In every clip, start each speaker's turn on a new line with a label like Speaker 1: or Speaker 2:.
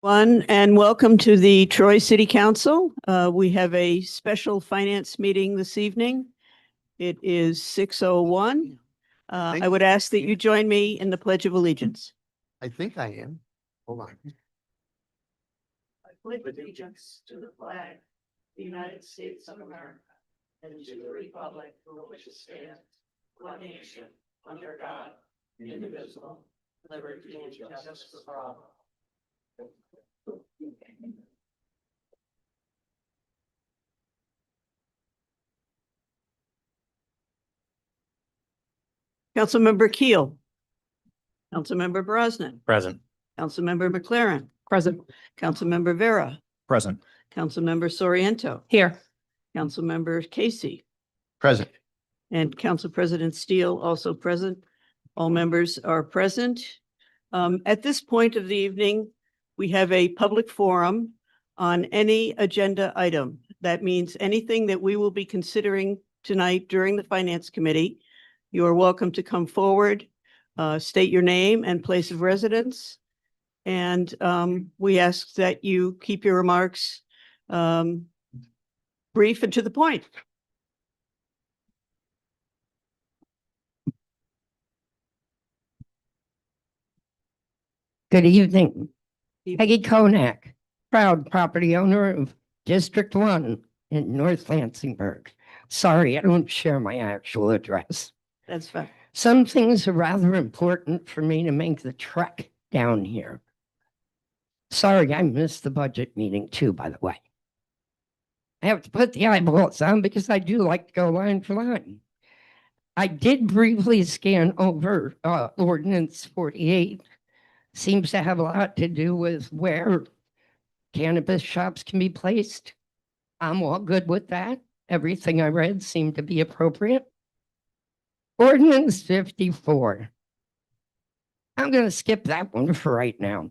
Speaker 1: And welcome to the Troy City Council. We have a special finance meeting this evening. It is 6:01. I would ask that you join me in the Pledge of Allegiance.
Speaker 2: I think I am. Hold on.
Speaker 1: I pledge allegiance to the flag, of the United States of America, and to the republic for which it stands, one nation, under God, indivisible, liberty and justice for all. Councilmember Keel. Councilmember Brosnan.
Speaker 3: Present.
Speaker 1: Councilmember McLaren.
Speaker 3: Present.
Speaker 1: Councilmember Vera.
Speaker 3: Present.
Speaker 1: Councilmember Soriento.
Speaker 3: Here.
Speaker 1: Councilmember Casey.
Speaker 2: Present.
Speaker 1: And Council President Steele also present. All members are present. At this point of the evening, we have a public forum on any agenda item. That means anything that we will be considering tonight during the Finance Committee. You are welcome to come forward, state your name and place of residence. And we ask that you keep your remarks brief and to the point.
Speaker 4: Good evening. Peggy Konak, proud property owner of District 1 in North Lansingburg. Sorry, I don't share my actual address.
Speaker 1: That's fine.
Speaker 4: Some things are rather important for me to make the trek down here. Sorry, I missed the budget meeting too, by the way. I have to put the eyeballs on because I do like to go line for line. I did briefly scan over Ordinance 48. Seems to have a lot to do with where cannabis shops can be placed. I'm all good with that. Everything I read seemed to be appropriate. Ordinance 54. I'm going to skip that one for right now.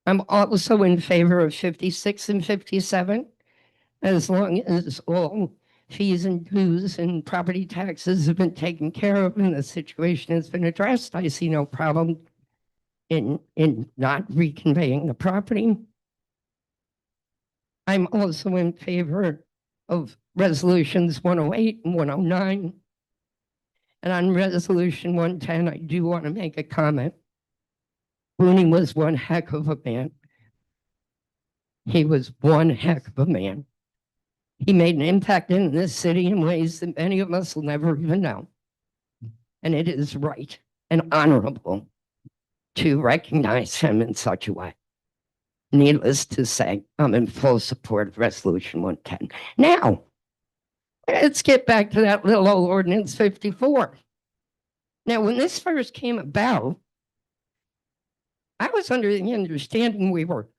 Speaker 4: I'm also in favor of 56 and 57, as long as all fees and dues and property taxes have been taken care of and the situation has been addressed. I see no problem in not reconveying the property. I'm also in favor of resolutions 108 and 109. And on resolution 110, I do want to make a comment. Booney was one heck of a man. He was one heck of a man. He made an impact in this city in ways that many of us will never even know. And it is right and honorable to recognize him in such a way. Needless to say, I'm in full support of resolution 110. Now, let's get back to that little old ordinance 54. Now, when this first came about, I was under the understanding we were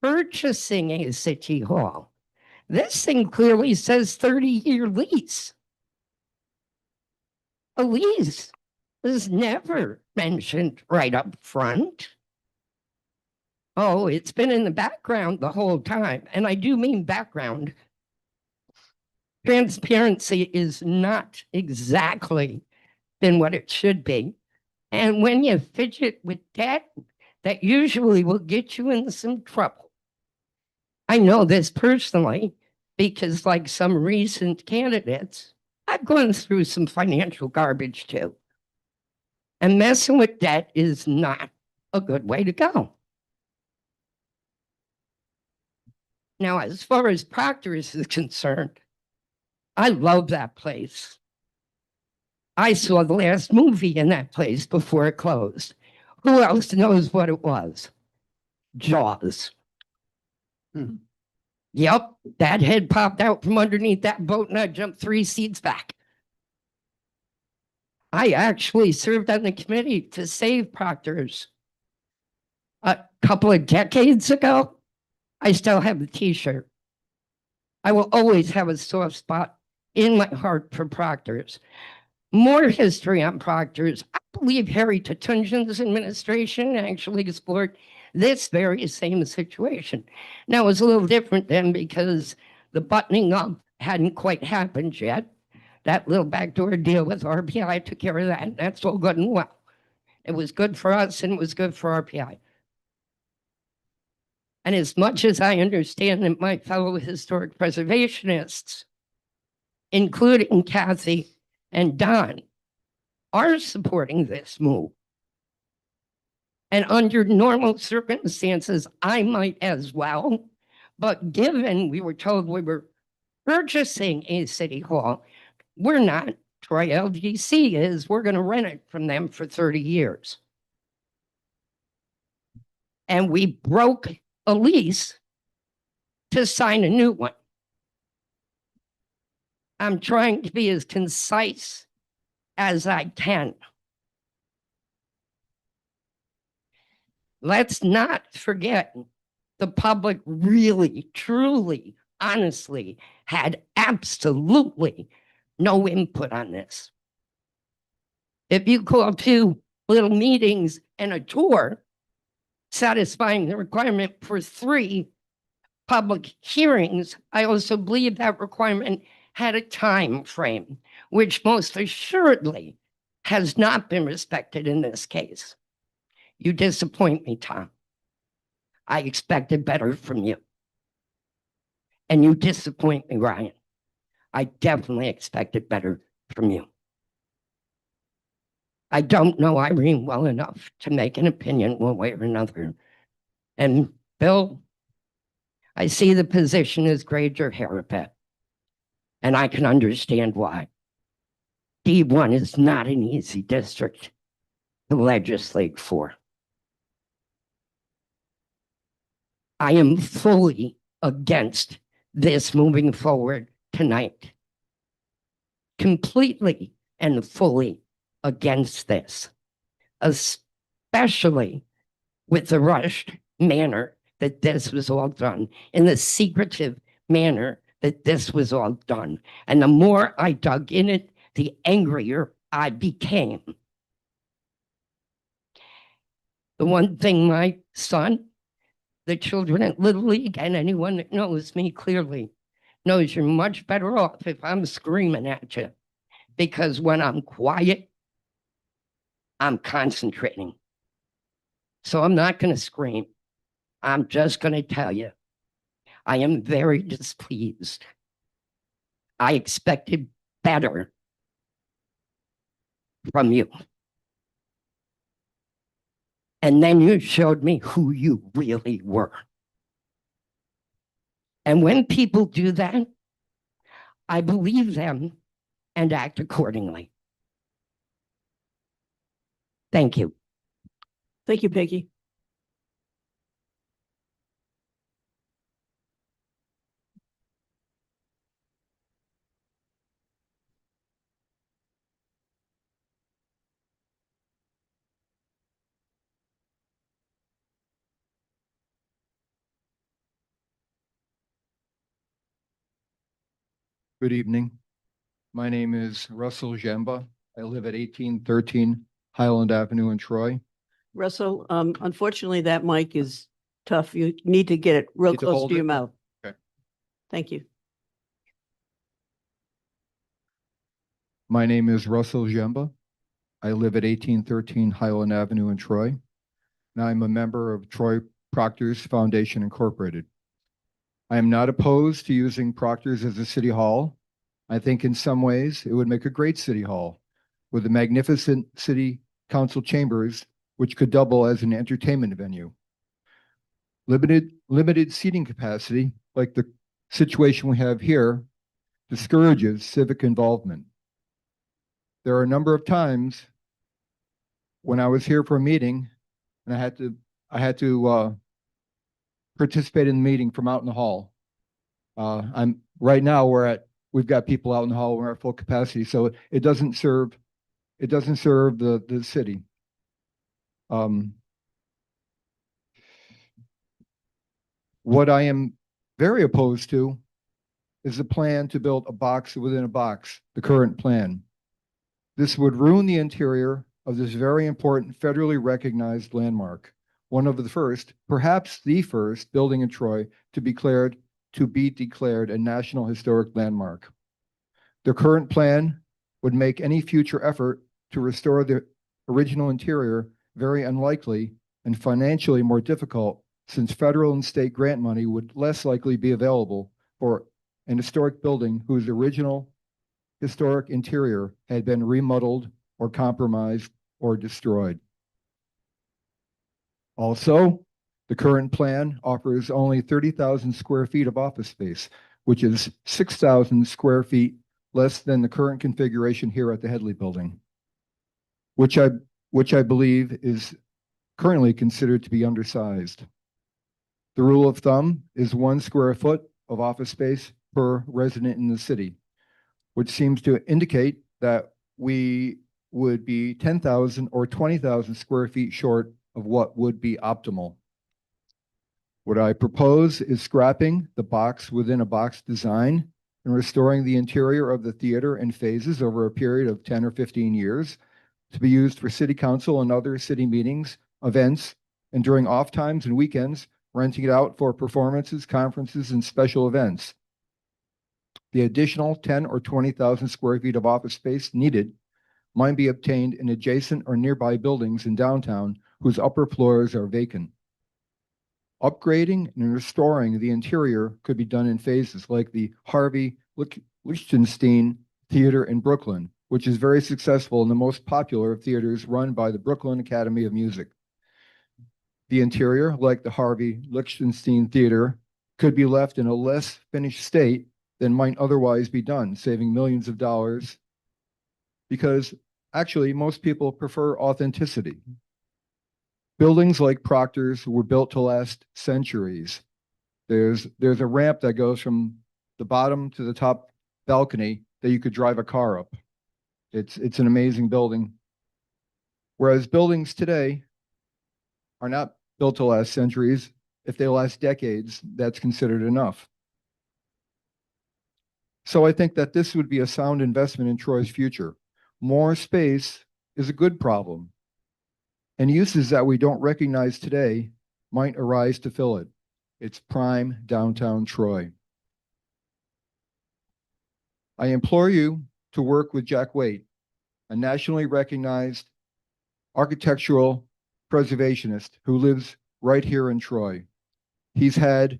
Speaker 4: purchasing a city hall. This thing clearly says 30-year lease. A lease is never mentioned right up front. Oh, it's been in the background the whole time. And I do mean background. Transparency is not exactly been what it should be. And when you fidget with debt, that usually will get you in some trouble. I know this personally because, like some recent candidates, I've gone through some financial garbage too. And messing with debt is not a good way to go. Now, as far as Proctor's is concerned, I love that place. I saw the last movie in that place before it closed. Who else knows what it was? Jaws. Yep, that head popped out from underneath that boat and I jumped 3 seats back. I actually served on the committee to save Proctor's a couple of decades ago. I still have the t-shirt. I will always have a soft spot in my heart for Proctor's. More history on Proctor's. I believe Harry Tutunjan's administration actually explored this very same situation. Now, it was a little different then because the buttoning up hadn't quite happened yet. That little backdoor deal with RPI took care of that, and that's all good and well. It was good for us and it was good for RPI. And as much as I understand that my fellow historic preservationists, including Kathy and Don, are supporting this move, and under normal circumstances, I might as well. But given we were told we were purchasing a city hall, we're not. Troy LGC is. We're going to rent it from them for 30 years. And we broke a lease to sign a new one. I'm trying to be as concise as I can. Let's not forget the public really, truly, honestly had absolutely no input on this. If you call 2 little meetings and a tour, satisfying the requirement for 3 public hearings, I also believe that requirement had a time frame, which most assuredly has not been respected in this case. You disappoint me, Tom. I expected better from you. And you disappoint me, Ryan. I definitely expected better from you. I don't know Irene well enough to make an opinion one way or another. And Bill, I see the position as grade your hair a bit. And I can understand why. D1 is not an easy district to legislate for. I am fully against this moving forward tonight. Completely and fully against this, especially with the rushed manner that this was all done, in the secretive manner that this was all done. And the more I dug in it, the angrier I became. The one thing my son, the children at Little League, and anyone that knows me clearly knows you're much better off if I'm screaming at you, because when I'm quiet, I'm concentrating. So I'm not going to scream. I'm just going to tell you, I am very displeased. I expected better from you. And then you showed me who you really were. And when people do that, I believe them and act accordingly. Thank you.
Speaker 1: Thank you, Peggy.
Speaker 3: Good evening. My name is Russell Jemba. I live at 1813 Highland Avenue in Troy.
Speaker 1: Russell, unfortunately, that mic is tough. You need to get it real
Speaker 3: Need to
Speaker 1: close
Speaker 3: hold
Speaker 1: to your
Speaker 3: it?
Speaker 1: mouth.
Speaker 3: Okay.
Speaker 1: Thank you.
Speaker 3: My name is Russell Jemba. I live at 1813 Highland Avenue in Troy. And I'm a member of Troy Proctors Foundation Incorporated. I am not opposed to using Proctors as a city hall. I think in some ways it would make a great city hall with a magnificent city council chambers, which could double as an entertainment venue. Limited seating capacity, like the situation we have here, discourages civic involvement. There are a number of times when I was here for a meeting and I had to participate in the meeting from out in the hall. Right now we've got people out in the hall, we're at full capacity, so it doesn't serve the city. What I am very opposed to is the plan to build a box within a box, the current plan. This would ruin the interior of this very important federally recognized landmark, one of the first, perhaps the first building in Troy to be declared a National Historic Landmark. The current plan would make any future effort to restore the original interior very unlikely and financially more difficult, since federal and state grant money would less likely be available for an historic building whose original historic interior had been remodeled or compromised or destroyed. Also, the current plan offers only 30,000 square feet of office space, which is 6,000 square feet less than the current configuration here at the Headley Building, which I believe is currently considered to be undersized. The rule of thumb is 1 square foot of office space per resident in the city, which seems to indicate that we would be 10,000 or 20,000 square feet short of what would be optimal. What I propose is scrapping the box within a box design and restoring the interior of the theater in phases over a period of 10 or 15 years to be used for city council and other city meetings, events, and during off times and weekends, renting it out for performances, conferences, and special events. The additional 10 or 20,000 square feet of office space needed might be obtained in adjacent or nearby buildings in downtown whose upper floors are vacant. Upgrading and restoring the interior could be done in phases like the Harvey Lichtenstein Theater in Brooklyn, which is very successful and the most popular of theaters run by the Brooklyn Academy of Music. The interior, like the Harvey Lichtenstein Theater, could be left in a less finished state than might otherwise be done, saving millions of dollars, because actually most people prefer authenticity. Buildings like Proctor's were built to last centuries. There's a ramp that goes from the bottom to the top balcony that you could drive a car up. It's an amazing building. Whereas buildings today are not built to last centuries. If they last decades, that's considered enough. So I think that this would be a sound investment in Troy's future. More space is a good problem, and uses that we don't recognize today might arise to fill it. It's prime downtown Troy. I implore you to work with Jack Waite, a nationally recognized architectural preservationist who lives right here in Troy. He's had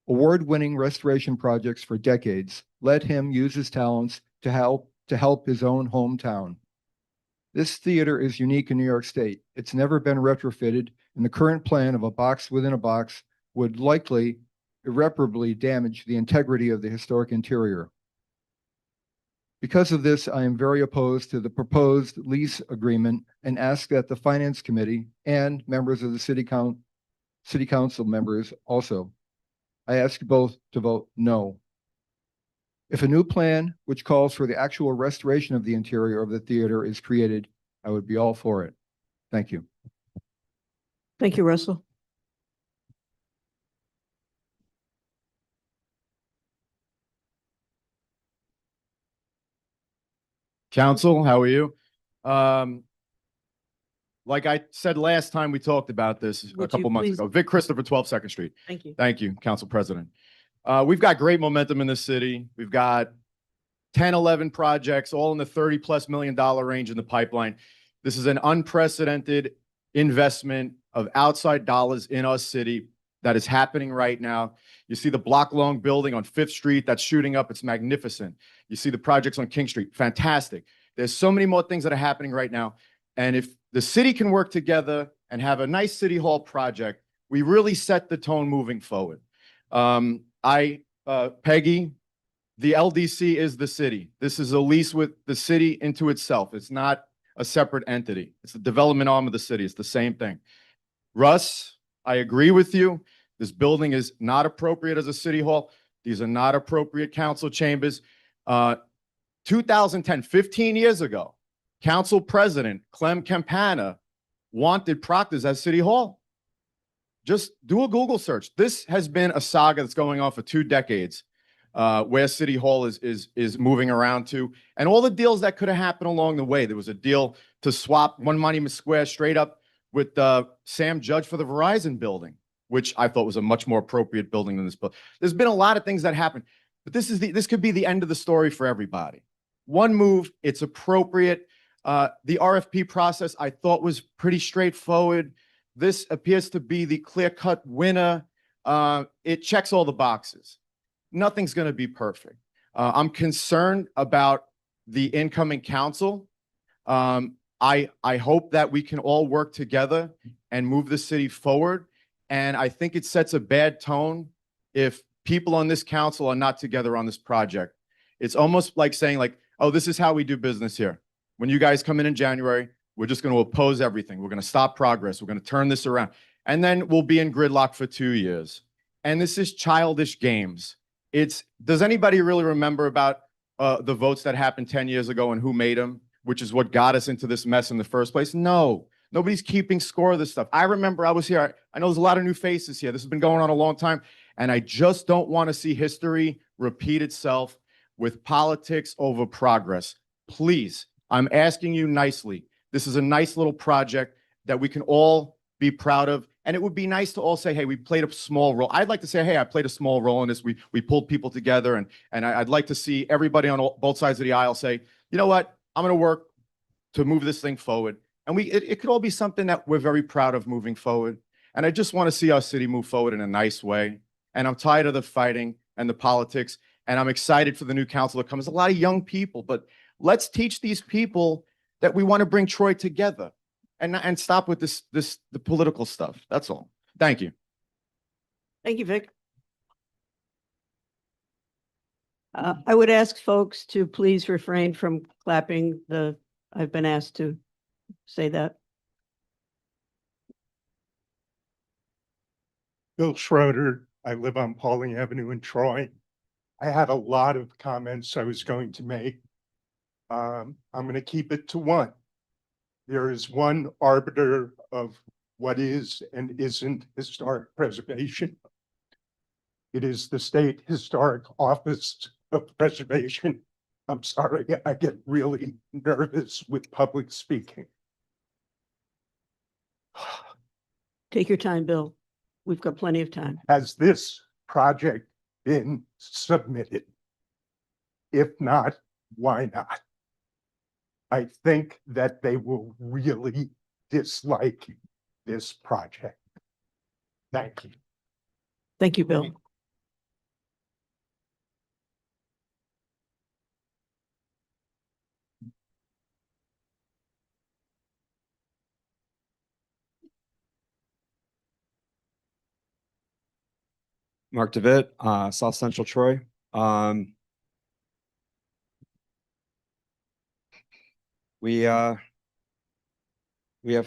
Speaker 3: award-winning restoration projects for decades. Let him use his talents to help his own hometown. This theater is unique in New York State. It's never been retrofitted, and the current plan of a box within a box would likely irreparably damage the integrity of the historic interior. Because of this, I am very opposed to the proposed lease agreement and ask that the Finance Committee and members of the City Council members also, I ask you both to vote no. If a new plan, which calls for the actual restoration of the interior of the theater, is created, I would be all for it. Thank you.
Speaker 1: Thank you, Russell.
Speaker 5: Council, how are you? Like I said last time we talked about this a
Speaker 1: Would you
Speaker 5: couple months
Speaker 1: please-
Speaker 5: ago, Vic Christopher, 12 Second Street.
Speaker 1: Thank you.
Speaker 5: Thank you, Council President. We've got great momentum in this city. We've got 10, 11 projects, all in the $30+ million range in the pipeline. This is an unprecedented investment of outside dollars in our city that is happening right now. You see the block-long building on 5th Street that's shooting up. It's magnificent. You see the projects on King Street. Fantastic. There's so many more things that are happening right now. And if the city can work together and have a nice city hall project, we really set the tone moving forward. Peggy, the LDC is the city. This is a lease with the city into itself. It's not a separate entity. It's the development arm of the city. It's the same thing. Russ, I agree with you. This building is not appropriate as a city hall. These are not appropriate council chambers. 2010, 15 years ago, Council President Clem Campana wanted Proctor's as City Hall. Just do a Google search. This has been a saga that's going on for 2 decades, where City Hall is moving around to, and all the deals that could have happened along the way. There was a deal to swap One Monument Square straight up with Sam Judge for the Verizon building, which I thought was a much more appropriate building than this building. There's been a lot of things that happened, but this could be the end of the story for everybody. One move, it's appropriate. The RFP process I thought was pretty straightforward. this appears to be the clear-cut winner. It checks all the boxes. Nothing's going to be perfect. I'm concerned about the incoming council. I hope that we can all work together and move the city forward. And I think it sets a bad tone if people on this council are not together on this project. It's almost like saying like, oh, this is how we do business here. When you guys come in January, we're just going to oppose everything. We're going to stop progress. We're going to turn this around. And then we'll be in gridlock for 2 years. And this is childish games. Does anybody really remember about the votes that happened 10 years ago and who made them, which is what got us into this mess in the first place? No, nobody's keeping score of this stuff. I remember I was here. I know there's a lot of new faces here. This has been going on a long time. And I just don't want to see history repeat itself with politics over progress. Please, I'm asking you nicely. This is a nice little project that we can all be proud of. And it would be nice to all say, hey, we played a small role. I'd like to say, hey, I played a small role in this. We pulled people together. And I'd like to see everybody on both sides of the aisle say, you know what? I'm going to work to move this thing forward. And it could all be something that we're very proud of moving forward. And I just want to see our city move forward in a nice way. And I'm tired of the fighting and the politics. And I'm excited for the new council to come. There's a lot of young people, but let's teach these people that we want to bring Troy together and stop with the political stuff. That's all. Thank you.
Speaker 1: Thank you, Vic. I would ask folks to please refrain from clapping I've been asked to say that.
Speaker 6: Bill Schroeder. I live on Pauling Avenue in Troy. I had a lot of comments I was going to make. I'm going to keep it to one. There is one arbiter of what is and isn't historic preservation. It is the State Historic Office of Preservation. I'm sorry, I get really nervous with public speaking.
Speaker 1: Take your time, Bill. We've got plenty of time.
Speaker 6: Has this project been submitted? If not, why not? I think that they will really dislike this project. Thank you.
Speaker 1: Thank you, Bill.
Speaker 7: Mark DeVitt, South Central Troy. We have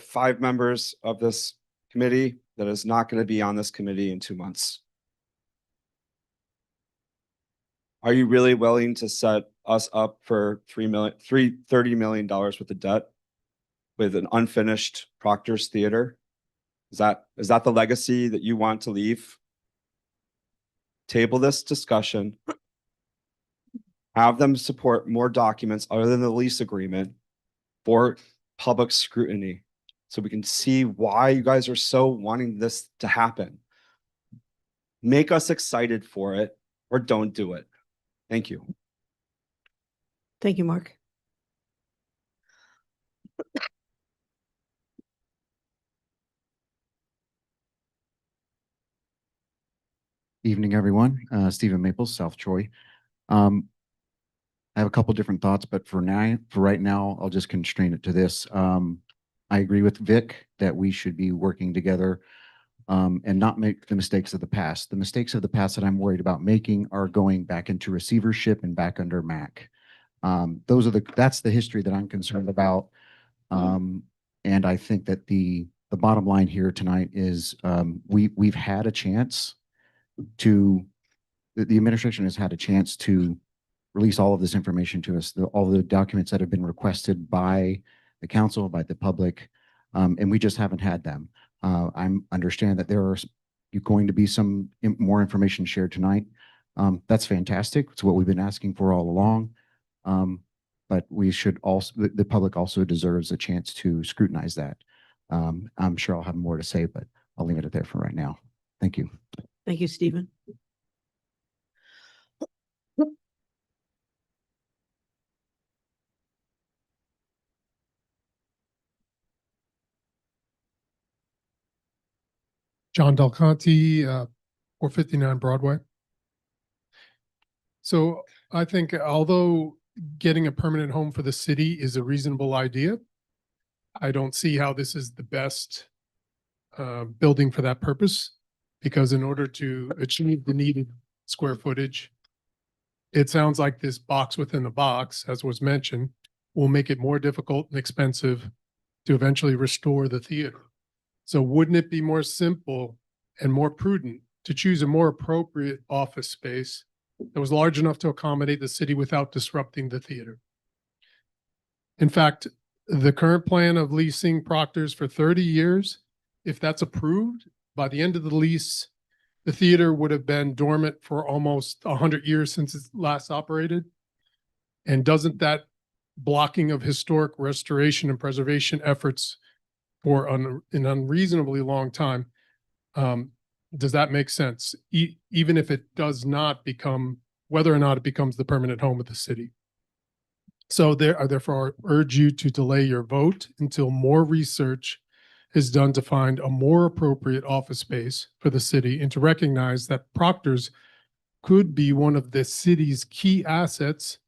Speaker 7: 5 members of this committee that is not going to be on this committee in 2 months. Are you really willing to set us up for $30 million worth of debt with an unfinished Proctor's Theater? Is that the legacy that you want to leave? Table this discussion. Have them support more documents other than the lease agreement for public scrutiny, so we can see why you guys are so wanting this to happen. Make us excited for it or don't do it. Thank you.
Speaker 1: Thank you, Mark.
Speaker 8: Evening, everyone. Stephen Maples, South Troy. I have a couple different thoughts, but for right now, I'll just constrain it to this. I agree with Vic that we should be working together and not make the mistakes of the past. The mistakes of the past that I'm worried about making are going back into receivership and back under MAC. That's the history that I'm concerned about. And I think that the bottom line here tonight is we've had a chance the administration has had a chance to release all of this information to us, all the documents that have been requested by the council, by the public, and we just haven't had them. I understand that there are going to be some more information shared tonight. That's fantastic. It's what we've been asking for all along. But we should also, the public also deserves a chance to scrutinize that. I'm sure I'll have more to say, but I'll leave it there for right now. Thank you.
Speaker 1: Thank you, Stephen.
Speaker 9: John Del Conte, 459 Broadway. So I think although getting a permanent home for the city is a reasonable idea, I don't see how this is the best building for that purpose, because in order to achieve the needed square footage, it sounds like this box within the box, as was mentioned, will make it more difficult and expensive to eventually restore the theater. So wouldn't it be more simple and more prudent to choose a more appropriate office space that was large enough to accommodate the city without disrupting the theater? In fact, the current plan of leasing Proctor's for 30 years, if that's approved, by the end of the lease, the theater would have been dormant for almost 100 years since it's last operated. And doesn't that blocking of historic restoration and preservation efforts for an unreasonably long time, does that make sense? Even if it does not become, whether or not it becomes the permanent home of the city. So therefore, I urge you to delay your vote until more research is done to find a more appropriate office space for the city, and to recognize that Proctor's could be one of the city's key assets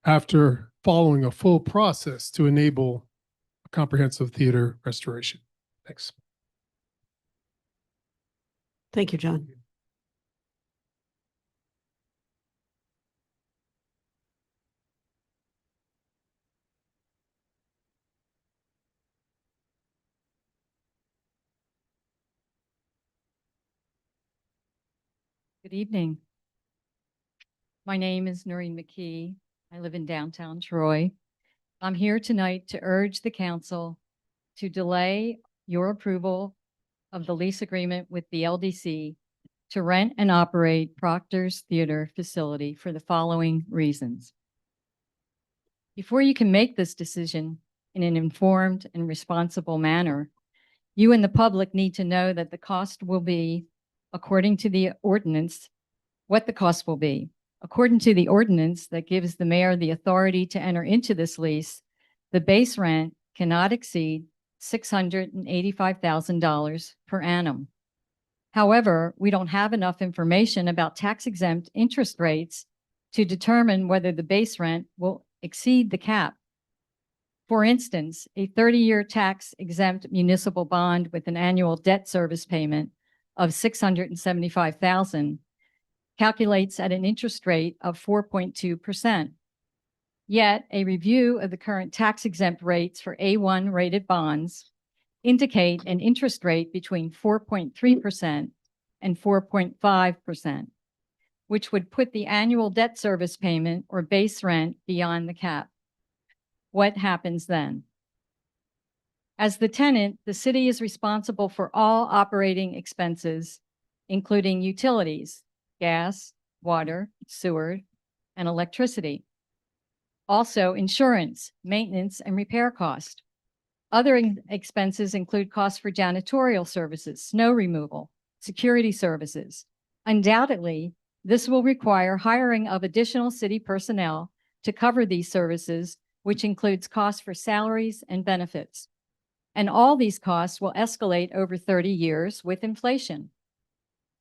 Speaker 9: after following a full process to enable a comprehensive theater restoration. Thanks.
Speaker 1: Thank you, John.
Speaker 10: Good evening. My name is Noreen McKee. I live in downtown Troy. I'm here tonight to urge the council to delay your approval of the lease agreement with the LDC to rent and operate Proctor's Theater facility for the following reasons. Before you can make this decision in an informed and responsible manner, you and the public need to know that the cost will be, according to the ordinance, what the cost will be. According to the ordinance that gives the mayor the authority to enter into this lease, the base rent cannot exceed $685,000 per annum. However, we don't have enough information about tax-exempt interest rates to determine whether the base rent will exceed the cap. For instance, a 30-year tax-exempt municipal bond with an annual debt service payment of $675,000 calculates at an interest rate of 4.2%. Yet, a review of the current tax-exempt rates for A1 rated bonds indicate an interest rate between 4.3% and 4.5%, which would put the annual debt service payment or base rent beyond the cap. What happens then? As the tenant, the city is responsible for all operating expenses, including utilities, gas, water, sewer, and electricity. Also, insurance, maintenance, and repair cost. Other expenses include costs for janitorial services, snow removal, security services. Undoubtedly, this will require hiring of additional city personnel to cover these services, which includes costs for salaries and benefits. And all these costs will escalate over 30 years with inflation.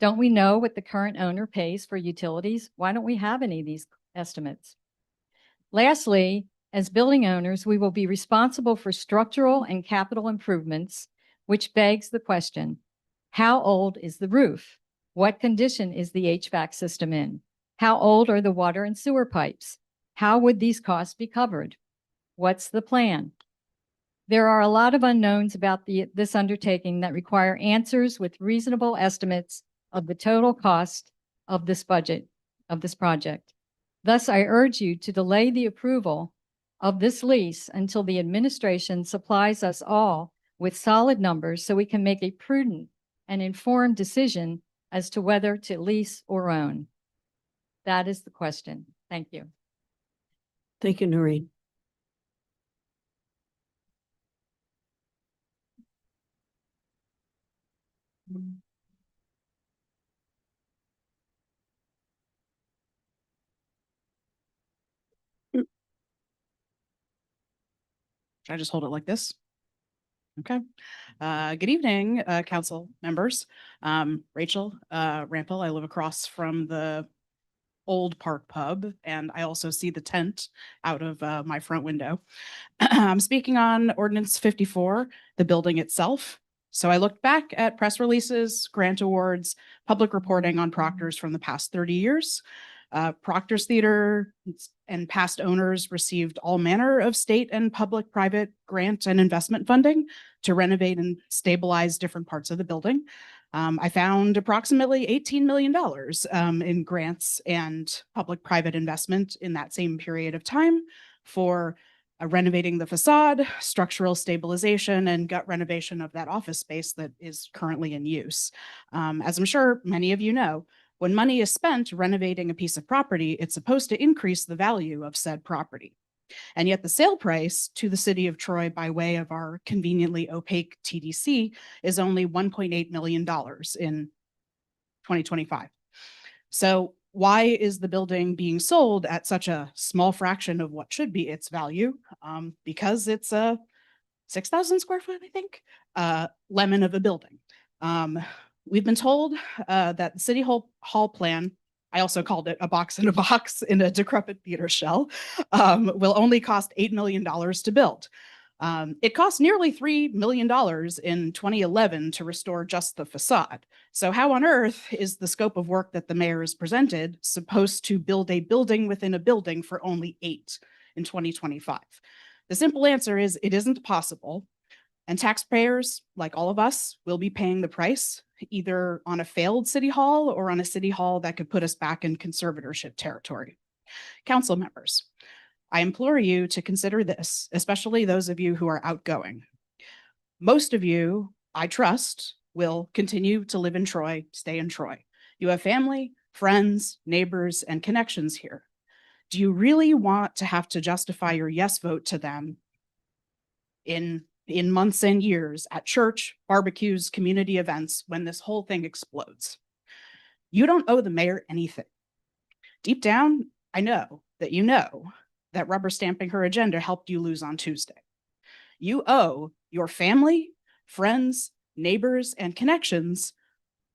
Speaker 10: Don't we know what the current owner pays for utilities? Why don't we have any of these estimates? Lastly, as building owners, we will be responsible for structural and capital improvements, which begs the question, how old is the roof? What condition is the HVAC system in? How old are the water and sewer pipes? How would these costs be covered? What's the plan? There are a lot of unknowns about this undertaking that require answers with reasonable estimates of the total cost of this project. Thus, I urge you to delay the approval of this lease until the administration supplies us all with solid numbers so we can make a prudent and informed decision as to whether to lease or own. That is the question. Thank you.
Speaker 1: Thank you, Noreen.
Speaker 11: Should I just hold it like this? Okay. Good evening, council members. Rachel Rampel. I live across from the old Park Pub, and I also see the tent out of my front window. I'm speaking on ordinance 54, the building itself. So I looked back at press releases, grant awards, public reporting on proctors from the past 30 years. Proctor's Theater and past owners received all manner of state and public-private grant and investment funding to renovate and stabilize different parts of the building. I found approximately $18 million in grants and public-private investment in that same period of time for renovating the facade, structural stabilization, and gut renovation of that office space that is currently in use. As I'm sure many of you know, when money is spent renovating a piece of property, it's supposed to increase the value of said property. And yet the sale price to the city of Troy by way of our conveniently opaque TDC is only $1.8 million in 2025. So why is the building being sold at such a small fraction of what should be its value? Because it's a 6,000 square foot, I think, lemon of a building. We've been told that the City Hall plan, I also called it a box in a box in a decrepit theater shell, will only cost $8 million to build. It cost nearly $3 million in 2011 to restore just the facade. So how on earth is the scope of work that the mayor has presented supposed to build a building within a building for only 8 in 2025? The simple answer is it isn't possible. And taxpayers, like all of us, will be paying the price, either on a failed city hall or on a city hall that could put us back in conservatorship territory. Council members, I implore you to consider this, especially those of you who are outgoing. Most of you, I trust, will continue to live in Troy, stay in Troy. You have family, friends, neighbors, and connections here. Do you really want to have to justify your yes vote to them in months and years at church, barbecues, community events when this whole thing explodes? You don't owe the mayor anything. Deep down, I know that rubber stamping her agenda helped you lose on Tuesday. You owe your family, friends, neighbors, and connections,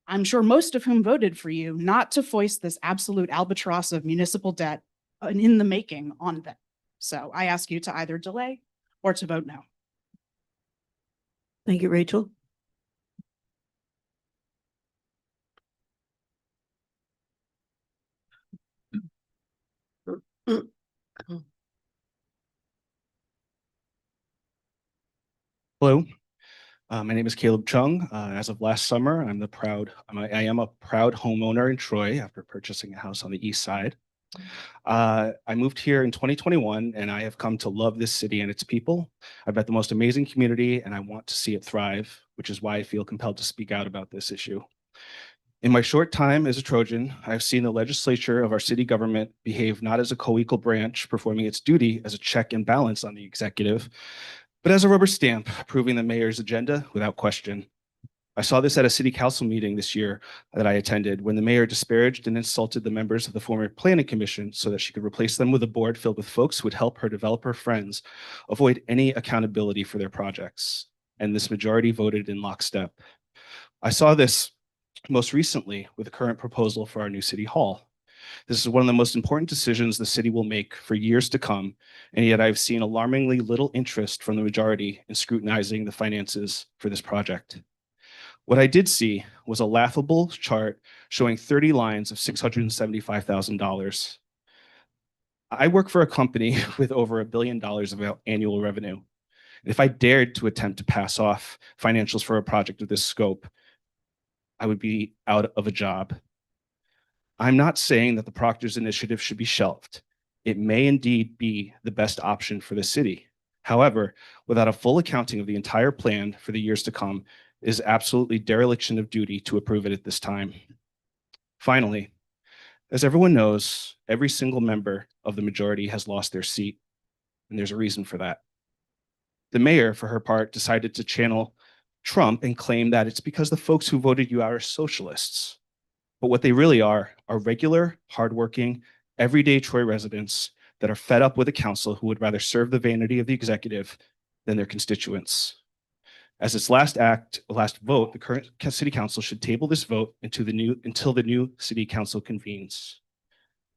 Speaker 11: I'm sure most of whom voted for you, not to foist this absolute albatross of municipal debt in the making on them. So I ask you to either delay or to vote no.
Speaker 1: Thank you, Rachel.
Speaker 12: Hello, my name is Caleb Chung. As of last summer, I am a proud homeowner in Troy after purchasing a house on the east side. I moved here in 2021 and I have come to love this city and its people. I've met the most amazing community and I want to see it thrive, which is why I feel compelled to speak out about this issue. In my short time as a Trojan, I've seen the legislature of our city government behave not as a co-equal branch performing its duty as a check and balance on the executive, but as a rubber stamp approving the mayor's agenda without question. I saw this at a city council meeting this year that I attended when the mayor disparaged and insulted the members of the former planning commission so that she could replace them with a board filled with folks who would help her developer friends avoid any accountability for their projects. And this majority voted in lockstep. I saw this most recently with the current proposal for our new city hall. This is one of the most important decisions the city will make for years to come, and yet I've seen alarmingly little interest from the majority in scrutinizing the finances for this project. What I did see was a laughable chart showing 30 lines of $675,000. I work for a company with over $1 billion of annual revenue. If I dared to attempt to pass off financials for a project of this scope, I would be out of a job. I'm not saying that the Proctor's initiative should be shelved. It may indeed be the best option for the city. However, without a full accounting of the entire plan for the years to come, it is absolutely dereliction of duty to approve it at this time. Finally, as everyone knows, every single member of the majority has lost their seat, and there's a reason for that. The mayor, for her part, decided to channel Trump and claim that it's because the folks who voted you out are socialists. But what they really are regular, hardworking, everyday Troy residents that are fed up with a council who would rather serve the vanity of the executive than their constituents. As its last vote, the current city council should table this vote until the new city council convenes.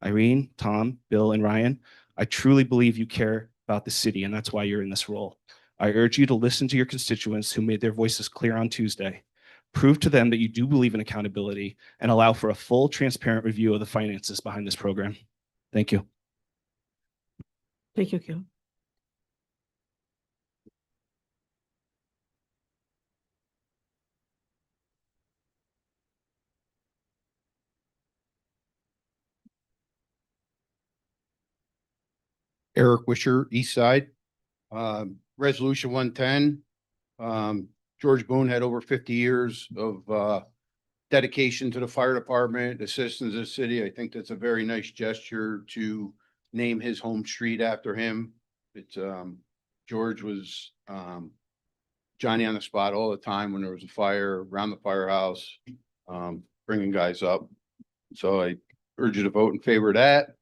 Speaker 12: Irene, Tom, Bill, and Ryan, I truly believe you care about the city, and that's why you're in this role. I urge you to listen to your constituents who made their voices clear on Tuesday. Prove to them that you do believe in accountability and allow for a full, transparent review of the finances behind this program. Thank you.
Speaker 1: Thank you, Gil.
Speaker 2: Eric Wisher, East Side. Resolution 110. George Boone had over 50 years of dedication to the fire department, assistance to the city. I think that's a very nice gesture to name his home street after him. It's George was Johnny on the spot all the time when there was a fire around the firehouse, bringing guys up. So I urge you to vote in favor of that.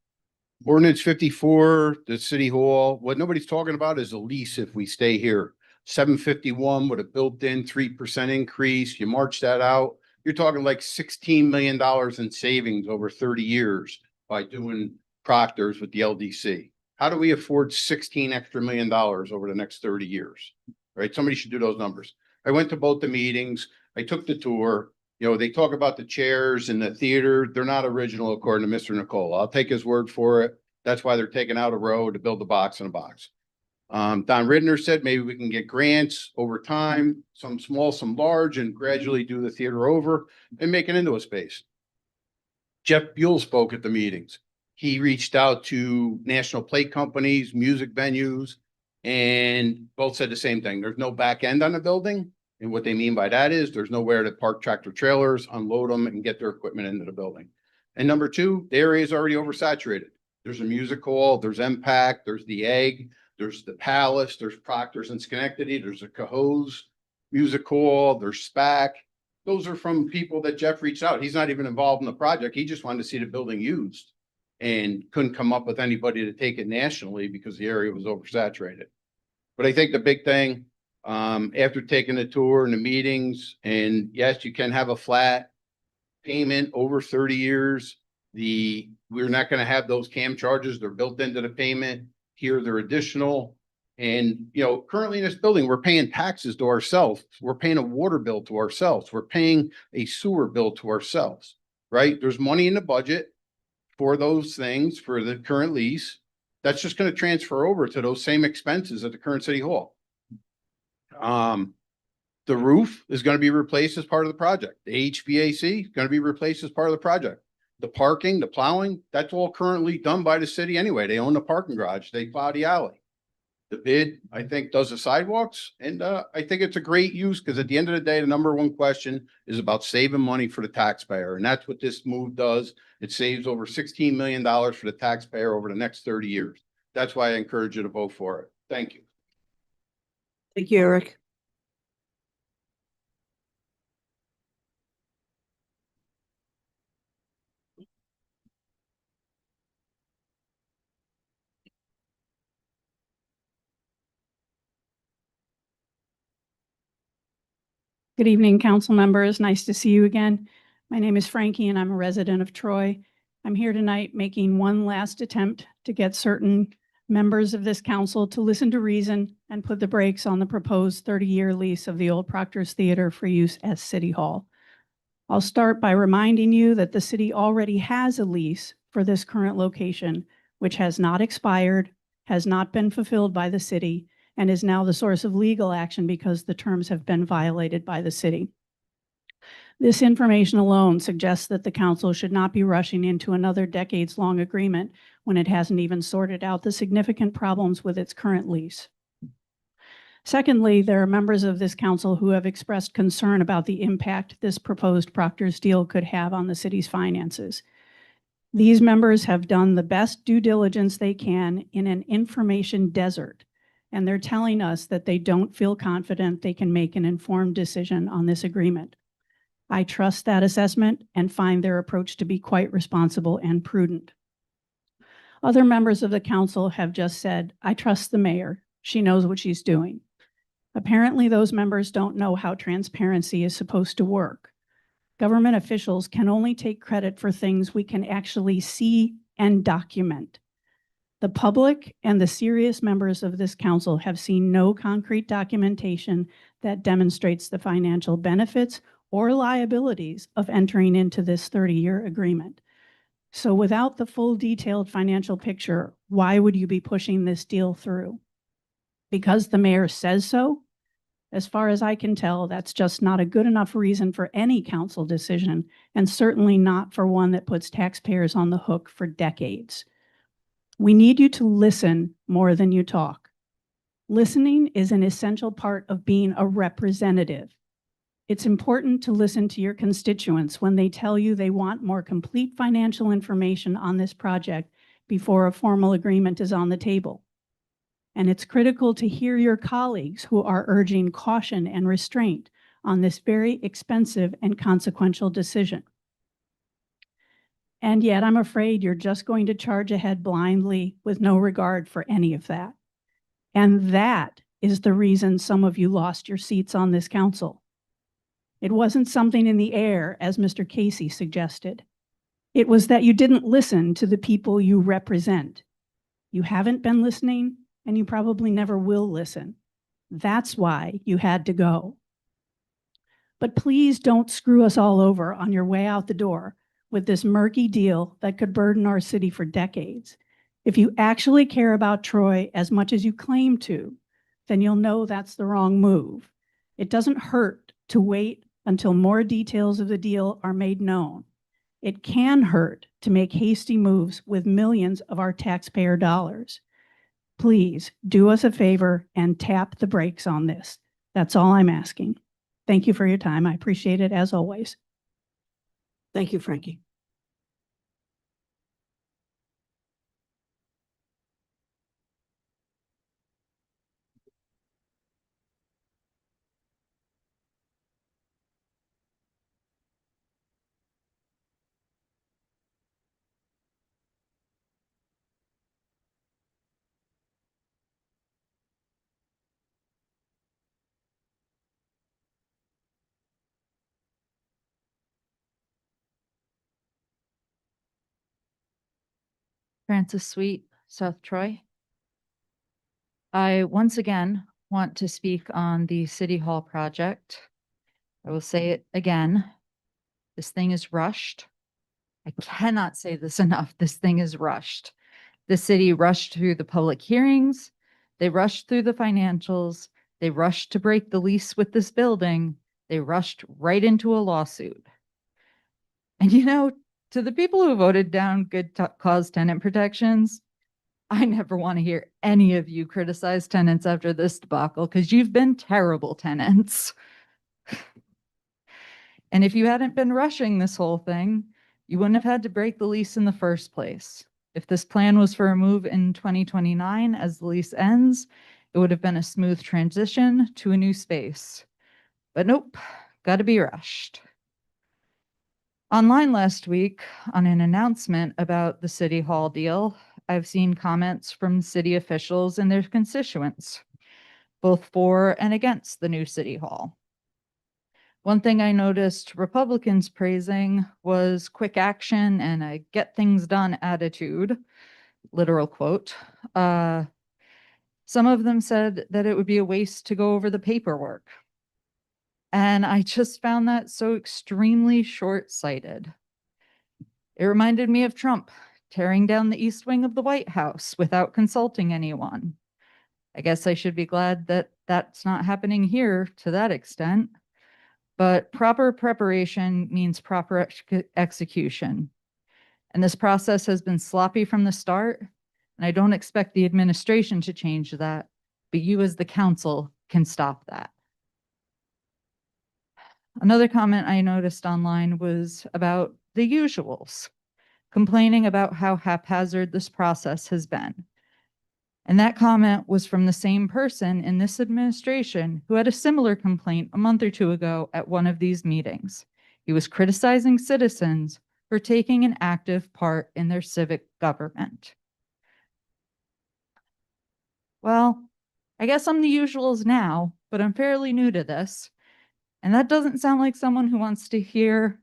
Speaker 2: Ordinance 54, the city hall. What nobody's talking about is a lease if we stay here. 751 with a built-in 3% increase. You march that out, you're talking like $16 million in savings over 30 years by doing proctors with the LDC. How do we afford 16 extra million dollars over the next 30 years? Right? Somebody should do those numbers. I went to both the meetings. I took the tour. You know, they talk about the chairs in the theater. They're not original, according to Mr. Nicola. I'll take his word for it. That's why they're taking out a row to build the box in a box. Don Ridner said maybe we can get grants over time, some small, some large, and gradually do the theater over and make it into a space. Jeff Buell spoke at the meetings. He reached out to national plate companies, music venues, and both said the same thing. There's no back end on the building. And what they mean by that is there's nowhere to park tractor trailers, unload them, and get their equipment into the building. And number two, the area is already oversaturated. There's a music hall, there's MPAC, there's the Egg, there's the Palace, there's Proctor's in Schenectady, there's a Cahoes Music Hall, there's SPAC. Those are from people that Jeff reached out. He's not even involved in the project. He just wanted to see the building used and couldn't come up with anybody to take it nationally because the area was oversaturated. But I think the big thing, after taking the tour and the meetings, and yes, you can have a flat payment over 30 years. We're not going to have those CAM charges. They're built into the payment. Here, they're additional. And, you know, currently in this building, we're paying taxes to ourselves. We're paying a water bill to ourselves. We're paying a sewer bill to ourselves, right? There's money in the budget for those things for the current lease. That's just going to transfer over to those same expenses at the current city hall. The roof is going to be replaced as part of the project. The HVAC is going to be replaced as part of the project. The parking, the plowing, that's all currently done by the city anyway. They own the parking garage. They plow the alley. The bid, I think, does the sidewalks. And I think it's a great use because at the end of the day, the number one question is about saving money for the taxpayer. And that's what this move does. It saves over $16 million for the taxpayer over the next 30 years. That's why I encourage you to vote for it. Thank you.
Speaker 1: Thank you, Eric.
Speaker 13: Good evening, council members. Nice to see you again. My name is Frankie and I'm a resident of Troy. I'm here tonight making one last attempt to get certain members of this council to listen to reason and put the brakes on the proposed 30-year lease of the old Proctor's Theater for use as City Hall. I'll start by reminding you that the city already has a lease for this current location, which has not expired, has not been fulfilled by the city, and is now the source of legal action because the terms have been violated by the city. This information alone suggests that the council should not be rushing into another decades-long agreement when it hasn't even sorted out the significant problems with its current lease. Secondly, there are members of this council who have expressed concern about the impact this proposed Proctor's deal could have on the city's finances. These members have done the best due diligence they can in an information desert, and they're telling us that they don't feel confident they can make an informed decision on this agreement. I trust that assessment and find their approach to be quite responsible and prudent. Other members of the council have just said, I trust the mayor. She knows what she's doing. Apparently, those members don't know how transparency is supposed to work. Government officials can only take credit for things we can actually see and document. The public and the serious members of this council have seen no concrete documentation that demonstrates the financial benefits or liabilities of entering into this 30-year agreement. So without the full detailed financial picture, why would you be pushing this deal through? Because the mayor says so? As far as I can tell, that's just not a good enough reason for any council decision, and certainly not for one that puts taxpayers on the hook for decades. We need you to listen more than you talk. Listening is an essential part of being a representative. It's important to listen to your constituents when they tell you they want more complete financial information on this project before a formal agreement is on the table. And it's critical to hear your colleagues who are urging caution and restraint on this very expensive and consequential decision. And yet I'm afraid you're just going to charge ahead blindly with no regard for any of that. And that is the reason some of you lost your seats on this council. It wasn't something in the air, as Mr. Casey suggested. It was that you didn't listen to the people you represent. You haven't been listening, and you probably never will listen. That's why you had to go. But please don't screw us all over on your way out the door with this murky deal that could burden our city for decades. If you actually care about Troy as much as you claim to, then you'll know that's the wrong move. It doesn't hurt to wait until more details of the deal are made known. It can hurt to make hasty moves with millions of our taxpayer dollars. Please do us a favor and tap the brakes on this. That's all I'm asking. Thank you for your time. I appreciate it as always.
Speaker 1: Thank you, Frankie.
Speaker 14: Francis Sweet, South Troy. I once again want to speak on the City Hall project. I will say it again. This thing is rushed. I cannot say this enough. This thing is rushed. The city rushed through the public hearings. They rushed through the financials. They rushed to break the lease with this building. They rushed right into a lawsuit. And you know, to the people who voted down good cause tenant protections, I never want to hear any of you criticize tenants after this debacle because you've been terrible tenants. And if you hadn't been rushing this whole thing, you wouldn't have had to break the lease in the first place. If this plan was for a move in 2029 as the lease ends, it would have been a smooth transition to a new space. But nope, got to be rushed. Online last week, on an announcement about the City Hall deal, I've seen comments from city officials and their constituents, both for and against the new City Hall. One thing I noticed Republicans praising was quick action and a get things done attitude, literal quote. Some of them said that it would be a waste to go over the paperwork. And I just found that so extremely short-sighted. It reminded me of Trump tearing down the East Wing of the White House without consulting anyone. I guess I should be glad that that's not happening here to that extent. But proper preparation means proper execution. And this process has been sloppy from the start. And I don't expect the administration to change that, but you as the council can stop that. Another comment I noticed online was about the usuals, complaining about how haphazard this process has been. And that comment was from the same person in this administration who had a similar complaint a month or two ago at one of these meetings. He was criticizing citizens for taking an active part in their civic government. Well, I guess I'm the usuals now, but I'm fairly new to this. And that doesn't sound like someone who wants to hear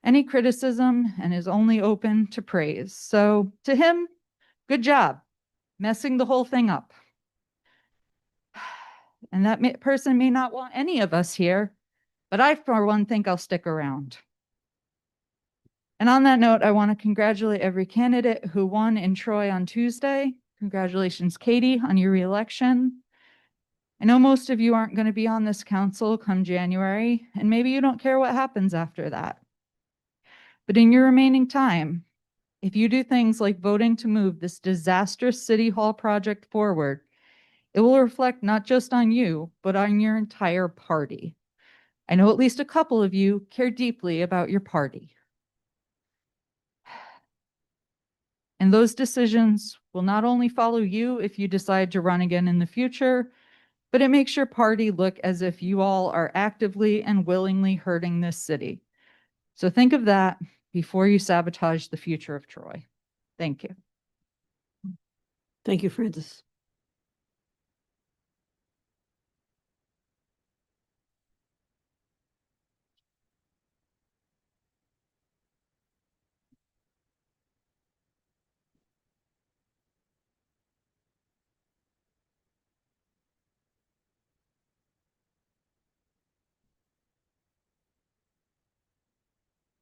Speaker 14: any criticism and is only open to praise. So to him, good job messing the whole thing up. And that person may not want any of us here, but I, for one, think I'll stick around. And on that note, I want to congratulate every candidate who won in Troy on Tuesday. Congratulations, Katie, on your reelection. I know most of you aren't going to be on this council come January, and maybe you don't care what happens after that. But in your remaining time, if you do things like voting to move this disastrous City Hall project forward, it will reflect not just on you, but on your entire party. I know at least a couple of you care deeply about your party. And those decisions will not only follow you if you decide to run again in the future, but it makes your party look as if you all are actively and willingly hurting this city. So think of that before you sabotage the future of Troy. Thank you.
Speaker 1: Thank you, Francis.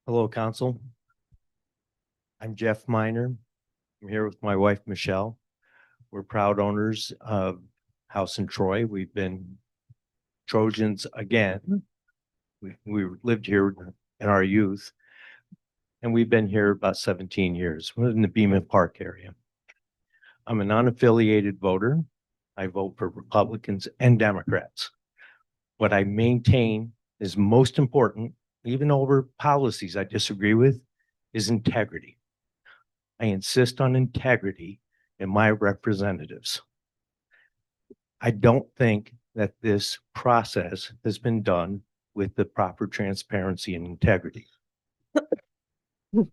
Speaker 15: Hello, council. I'm Jeff Miner. I'm here with my wife, Michelle. We're proud owners of House in Troy. We've been Trojans again. We lived here in our youth, and we've been here about 17 years. We're in the Beaman Park area. I'm a non-affiliated voter. I vote for Republicans and Democrats. What I maintain is most important, even over policies I disagree with, is integrity. I insist on integrity in my representatives. I don't think that this process has been done with the proper transparency and integrity.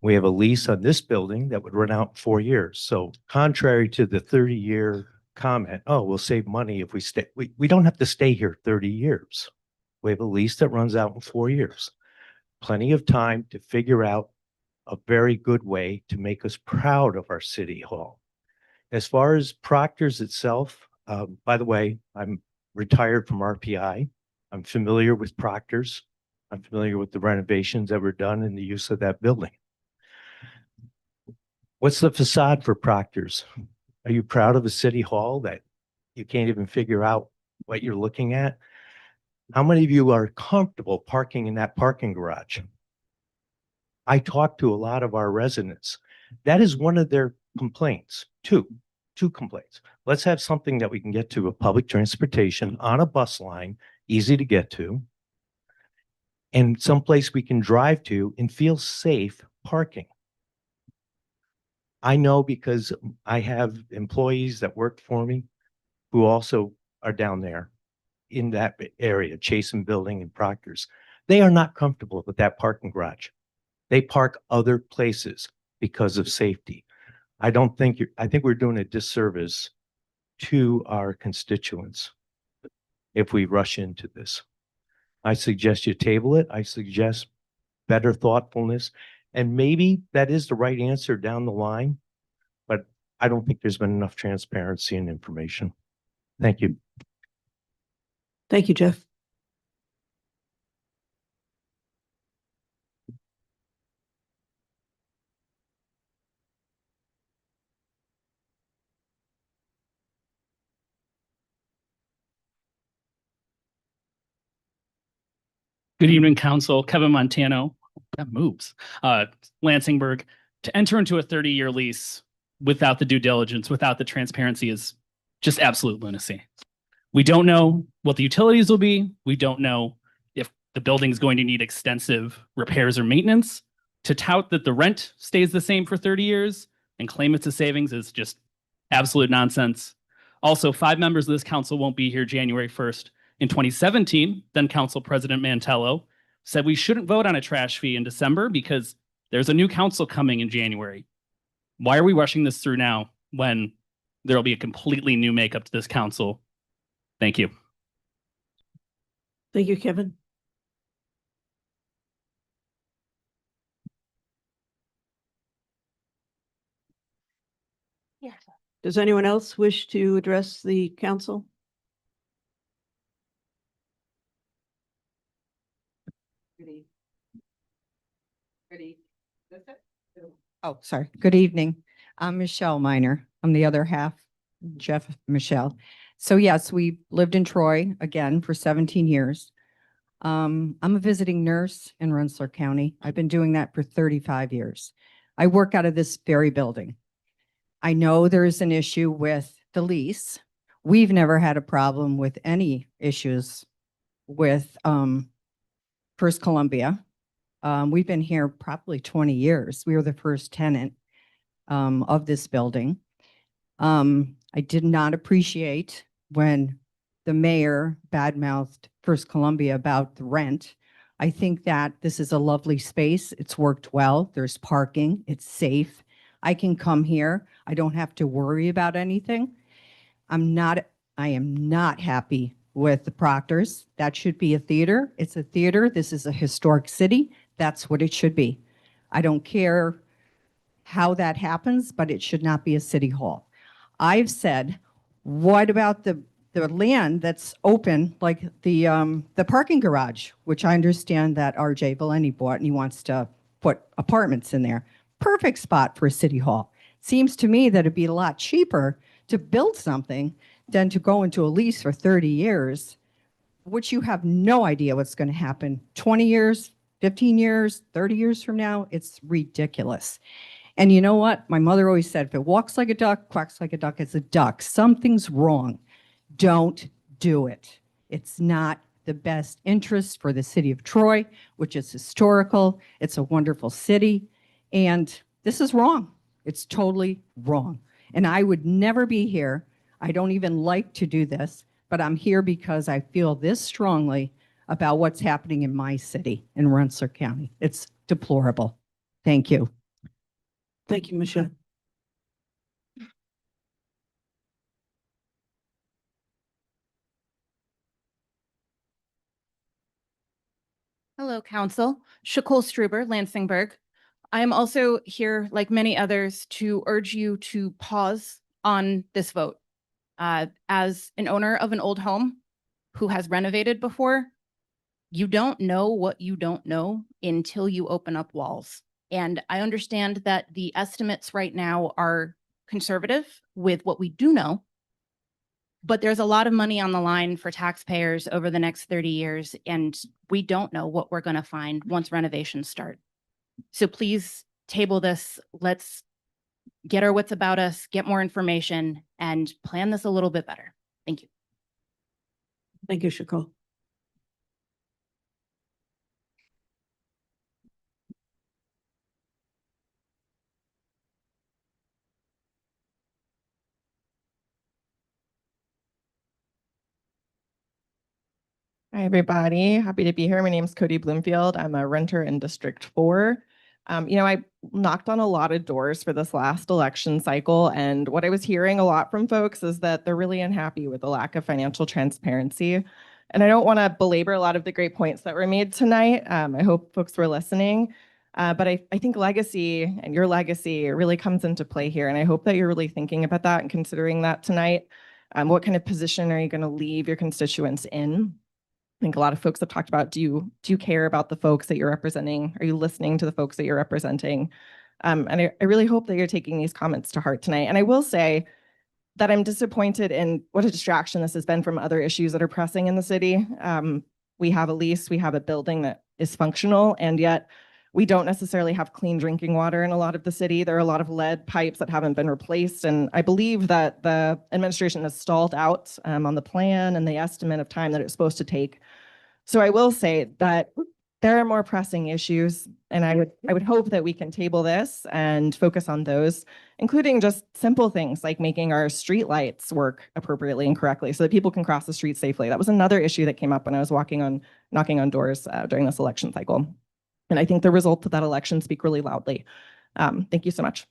Speaker 15: We have a lease on this building that would run out in 4 years. So contrary to the 30-year comment, oh, we'll save money if we stay. We don't have to stay here 30 years. We have a lease that runs out in 4 years. Plenty of time to figure out a very good way to make us proud of our city hall. As far as Proctor's itself, by the way, I'm retired from RPI. I'm familiar with Proctor's. I'm familiar with the renovations that were done and the use of that building. What's the facade for Proctor's? Are you proud of a city hall that you can't even figure out what you're looking at? How many of you are comfortable parking in that parking garage? I talk to a lot of our residents. That is one of their complaints. Two complaints. Let's have something that we can get to, a public transportation on a bus line, easy to get to, and someplace we can drive to and feel safe parking. I know because I have employees that work for me who also are down there in that area, Chasen Building and Proctor's. They are not comfortable with that parking garage. They park other places because of safety. I think we're doing a disservice to our constituents if we rush into this. I suggest you table it. I suggest better thoughtfulness. And maybe that is the right answer down the line, but I don't think there's been enough transparency and information. Thank you.
Speaker 1: Thank you, Jeff.
Speaker 16: Good evening, Council. Kevin Montano, that moves, Lansingburg. To enter into a 30-year lease without the due diligence, without the transparency is just absolute lunacy. We don't know what the utilities will be. We don't know if the building is going to need extensive repairs or maintenance. To tout that the rent stays the same for 30 years and claim it's a savings is just absolute nonsense. Also, 5 members of this council won't be here January 1st. In 2017, then Council President Mantello said we shouldn't vote on a trash fee in December because there's a new council coming in January. Why are we rushing this through now when there will be a completely new makeup to this council Thank you.
Speaker 1: Thank you, Kevin. Does anyone else wish to address the council?
Speaker 4: Oh, sorry. Good evening. I'm Michelle Miner. I'm the other half, Jeff Michelle. So yes, we lived in Troy again for 17 years. I'm a visiting nurse in Rensselaer County. I've been doing that for 35 years. I work out of this very building. I know there is an issue with the lease. We've never had a problem with any issues with First Columbia. We've been here probably 20 years. We were the first tenant of this building. I did not appreciate when the mayor badmouthed First Columbia about the rent. I think that this is a lovely space. It's worked well. There's parking. It's safe. I can come here. I don't have to worry about anything. I am not happy with the Proctors. That should be a theater. It's a theater. This is a historic city. That's what it should be. I don't care how that happens, but it should not be a city hall. I've said, what about the land that's open, like the parking garage, which I understand that RJ Valeni bought and he wants to put apartments in there. Perfect spot for a city hall. Seems to me that it'd be a lot cheaper to build something than to go into a lease for 30 years, which you have no idea what's going to happen 20 years, 15 years, 30 years from now. It's ridiculous. And you know what? My mother always said, if it walks like a duck, quacks like a duck, it's a duck. Something's wrong. Don't do it. It's not the best interest for the city of Troy, which is historical. It's a wonderful city. And this is wrong. It's totally wrong. And I would never be here. I don't even like to do this, but I'm here because I feel this strongly about what's happening in my city, in Rensselaer County. It's deplorable. Thank you.
Speaker 1: Thank you, Michelle.
Speaker 11: Hello, Council. Shakul Struber, Lansingburg. I am also here, like many others, to urge you to pause on this vote. As an owner of an old home who has renovated before, you don't know what you don't know until you open up walls. And I understand that the estimates right now are conservative with what we do know, but there's a lot of money on the line for taxpayers over the next 30 years, and we don't know what we're going to find once renovations start. So please table this. Let's get our wits about us, get more information, and plan this a little bit better. Thank you.
Speaker 1: Thank you, Shakul.
Speaker 17: Hi, everybody. Happy to be here. My name is Cody Bloomfield. I'm a renter in District 4. I knocked on a lot of doors for this last election cycle, and what I was hearing a lot from folks is that they're really unhappy with the lack of financial transparency. And I don't want to belabor a lot of the great points that were made tonight. I hope folks were listening. But I think legacy and your legacy really comes into play here. And I hope that you're really thinking about that and considering that tonight. What kind of position are you going to leave your constituents in? I think a lot of folks have talked about, do you care about the folks that you're representing? Are you listening to the folks that you're representing? And I really hope that you're taking these comments to heart tonight. And I will say that I'm disappointed in what a distraction this has been from other issues that are pressing in the city. We have a lease, we have a building that is functional, and yet we don't necessarily have clean drinking water in a lot of the city. There are a lot of lead pipes that haven't been replaced. And I believe that the administration has stalled out on the plan and the estimate of time that it's supposed to take. So I will say that there are more pressing issues, and I would hope that we can table this and focus on those, including just simple things like making our street lights work appropriately and correctly so that people can cross the street safely. That was another issue that came up when I was knocking on doors during this election cycle. And I think the results of that election speak really loudly. Thank you so much.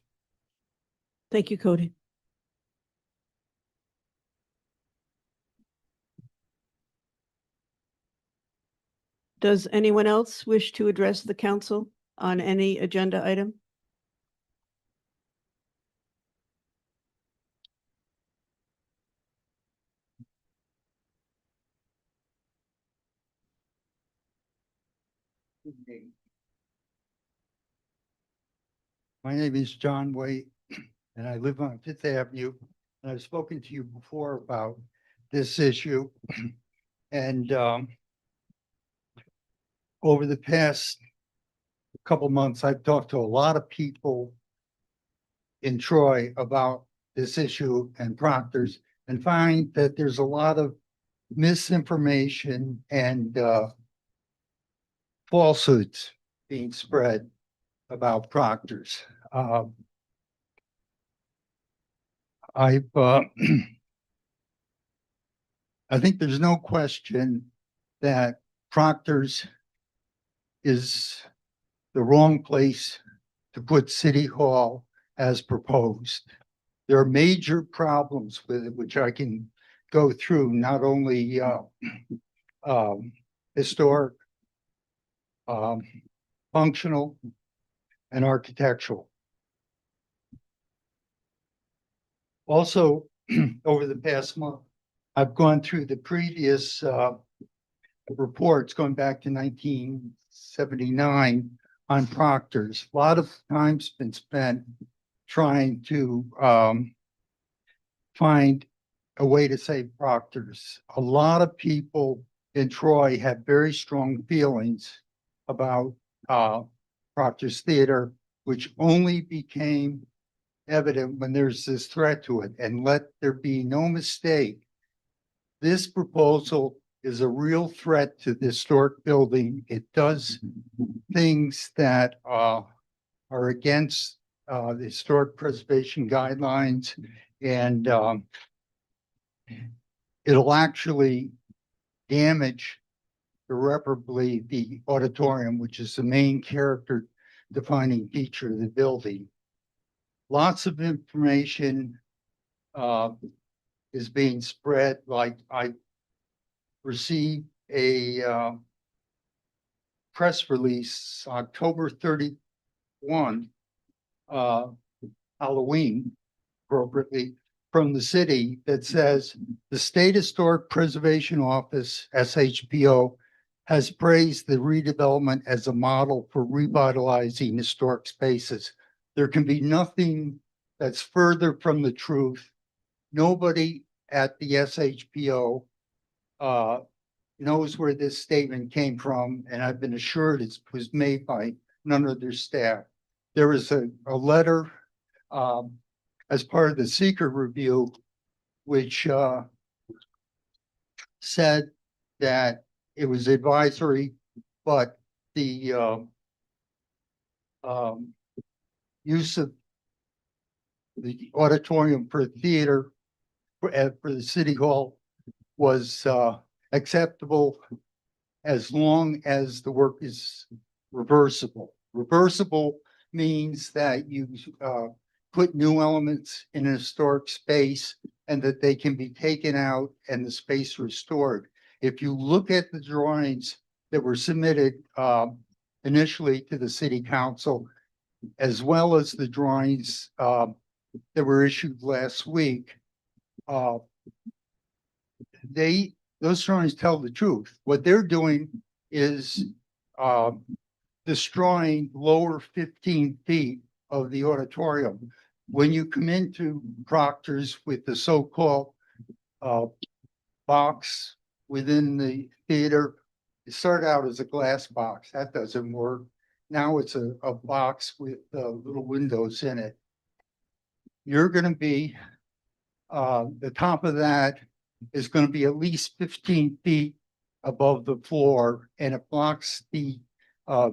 Speaker 1: Thank you, Cody. Does anyone else wish to address the council on any agenda item?
Speaker 18: My name is John Waite, and I live on Fifth Avenue. And I've spoken to you before about this issue. And over the past couple months, I've talked to a lot of people in Troy about this issue and Proctor's, and find that there's a lot of misinformation and falsehoods being spread about Proctor's. I think there's no question that Proctor's is the wrong place to put City Hall as proposed. There are major problems with it, which I can go through, not only historic, functional, and architectural. Also, over the past month, I've gone through the previous reports going back to 1979 on Proctor's. A lot of time's been spent trying to find a way to save Proctor's. A lot of people in Troy have very strong feelings about Proctor's Theater, which only became evident when there's this threat to it. And let there be no mistake, this proposal is a real threat to the historic building. It does things that are against the historic preservation guidelines, and it'll actually damage irreparably the auditorium, which is the main character defining feature of the building. Lots of information is being spread. Like, I received a press release October 31, Halloween, appropriately, from the city that says the State Historic Preservation Office, SHPO, has praised the redevelopment as a model for revitalizing historic spaces. There can be nothing that's further from the truth. Nobody at the SHPO knows where this statement came from, and I've been assured it was made by none of their staff. There was a letter as part of the secret review, which said that it was advisory, but the use of the auditorium for theater for the City Hall was acceptable as long as the work is reversible. Reversible means that you put new elements in a historic space and that they can be taken out and the space restored. If you look at the drawings that were submitted initially to the City Council, as well as the drawings that were issued last week, those drawings tell the truth. What they're doing is destroying lower 15 feet of the auditorium. When you come into Proctor's with the so-called box within the theater, it started out as a glass box. That doesn't work. Now it's a box with little windows in it. You're going to be, the top of that is going to be at least 15 feet above the floor, and it blocks the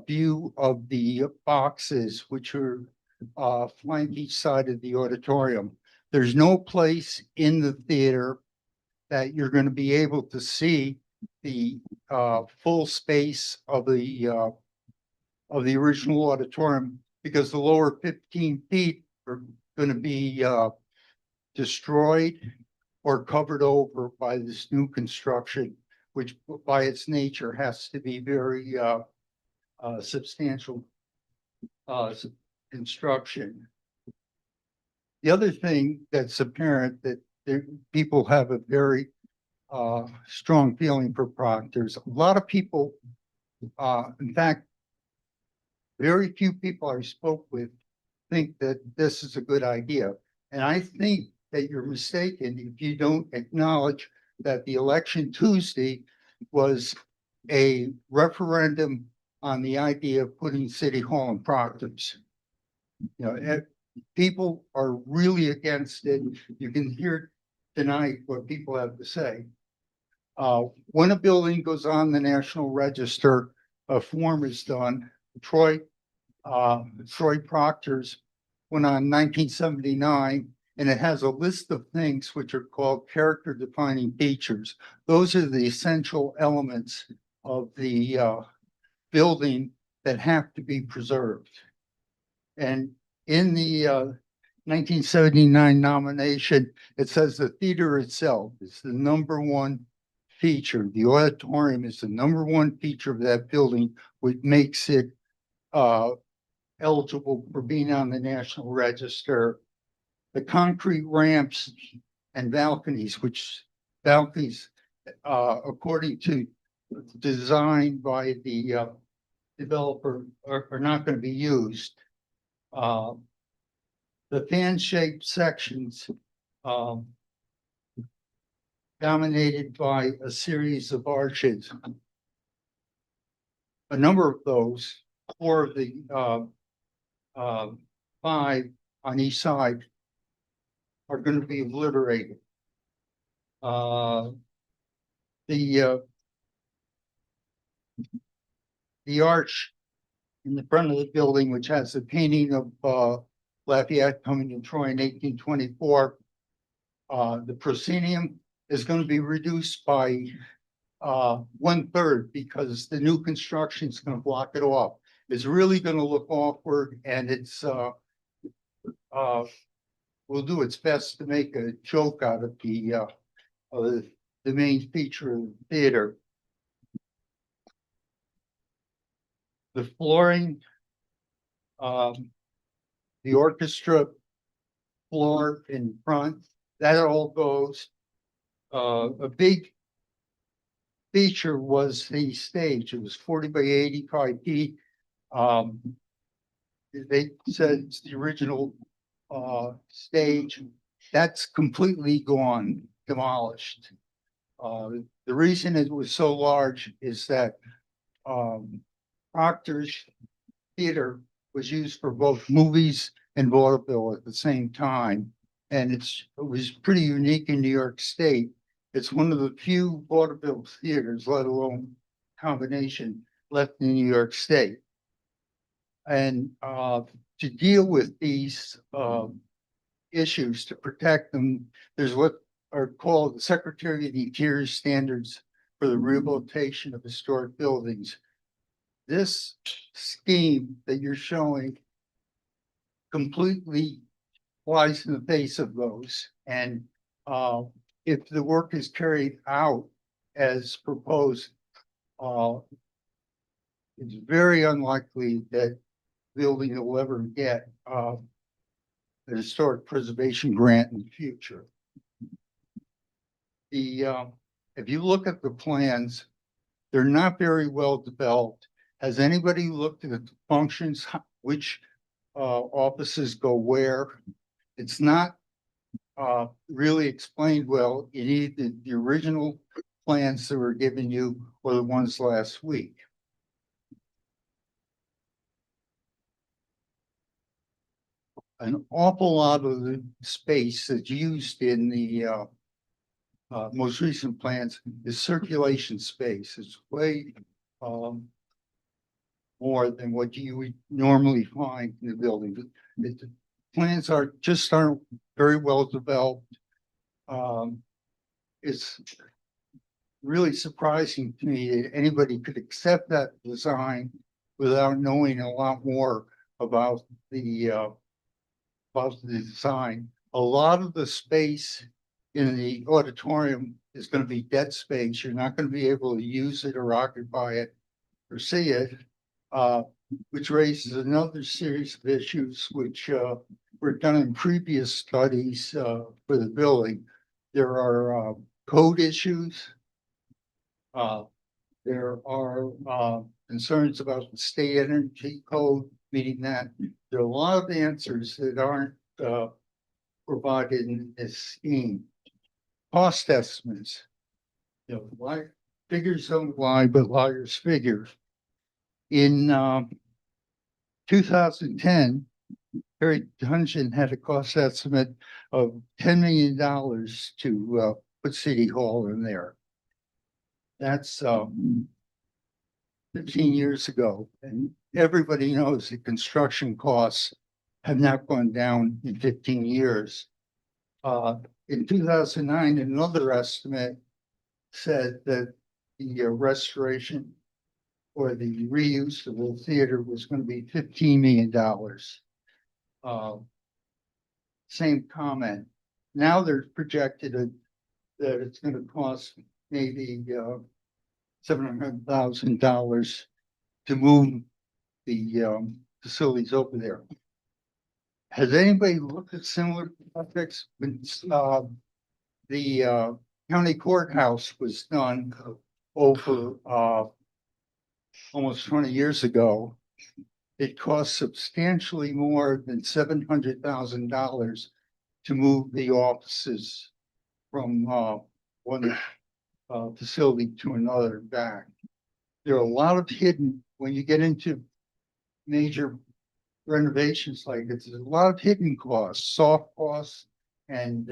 Speaker 18: view of the boxes, which are flank each side of the auditorium. There's no place in the theater that you're going to be able to see the full space of the original auditorium, because the lower 15 feet are going to be destroyed or covered over by this new construction, which by its nature has to be very substantial construction. The other thing that's apparent that people have a very strong feeling for Proctor's. A lot of people, in fact, very few people I spoke with think that this is a good idea. And I think that you're mistaken if you don't acknowledge that the election Tuesday was a referendum on the idea of putting City Hall in Proctor's. You know, people are really against it. You can hear tonight what people have to say. When a building goes on the National Register, a form is done. Troy Proctor's went on 1979, and it has a list of things which are called character defining features. Those are the essential elements of the building that have to be preserved. And in the 1979 nomination, it says the theater itself is the number one feature. The auditorium is the number one feature of that building, which makes it eligible for being on the National Register. The concrete ramps and balconies, according to design by the developer, are not going to be used. The fan-shaped sections dominated by a series of arches. A number of those, 4 of the 5 on each side, are going to be obliterated. The arch in the front of the building, which has the painting of Lafayette coming to Troy in 1824, the proscenium is going to be reduced by 1/3 because the new construction is going to block it off. It's really going to look awkward, and it's will do its best to make a joke out of the main feature of the theater. The flooring, the orchestra floor in front, that all goes. A big feature was the stage. It was 40 by 85 feet. They said it's the original stage. That's completely gone, demolished. The reason it was so large is that Proctor's Theater was used for both movies and vaudeville at the same time. And it was pretty unique in New York State. It's one of the few vaudeville theaters, let alone combination, left in New York State. And to deal with these issues, to protect them, there's what are called the Secretary of the Interior Standards for the Rehabilitation of Historic Buildings. This scheme that you're showing completely flies in the face of those. And if the work is carried out as proposed, it's very unlikely that building will ever get a historic preservation grant in the future. If you look at the plans, they're not very well developed. Has anybody looked at the functions, which offices go where? It's not really explained well in either the original plans that were given you or the ones last week. An awful lot of the space that's used in the most recent plans is circulation space. It's way more than what you would normally find in the building. The plans aren't very well developed. It's really surprising to me that anybody could accept that design without knowing a lot more about the design. A lot of the space in the auditorium is going to be dead space. You're not going to be able to use it or occupy it or see it. Which raises another series of issues which were done in previous studies for the building. There are code issues. There are concerns about the state energy code, meaning that there are a lot of answers that aren't provided in this scheme. Cost estimates. You know, why figures don't lie, but liars figure. In 2010, Harry Dungeon had a cost estimate of $10 million to put City Hall in there. That's 15 years ago, and everybody knows that construction costs have not gone down in 15 years. In 2009, another estimate said that the restoration or the reuse of the theater was going to be $15 million. Same comment. Now they're projected that it's going to cost maybe $700,000 to move the facilities over there. Has anybody looked at similar projects? When the county courthouse was done over almost 20 years ago, it cost substantially more than $700,000 to move the offices from one facility to another back. There are a lot of hidden, when you get into major renovations like this, there's a lot of hidden costs, soft costs, and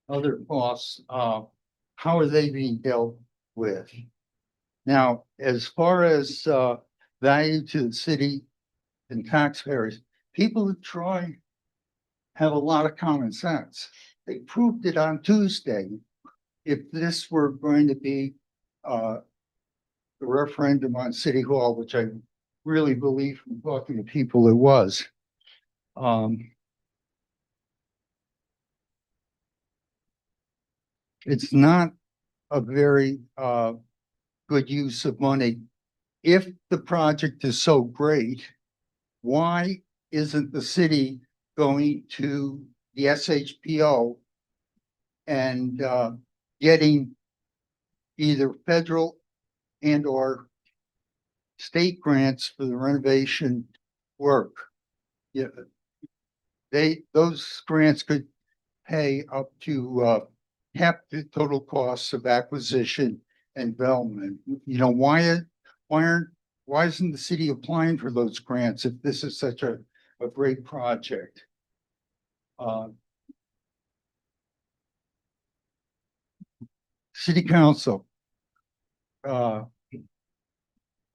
Speaker 18: other costs. How are they being dealt with? Now, as far as value to the city and taxpayers, people who try have a lot of common sense. They proved it on Tuesday. If this were going to be a referendum on City Hall, which I really believe from talking to people it was. It's not a very good use of money. If the project is so great, why isn't the city going to the SHPO and getting either federal and or state grants for the renovation work? Yeah, those grants could pay up to half the total costs of acquisition and development. You know, why isn't the city applying for those grants if this is such a great project? City Council. I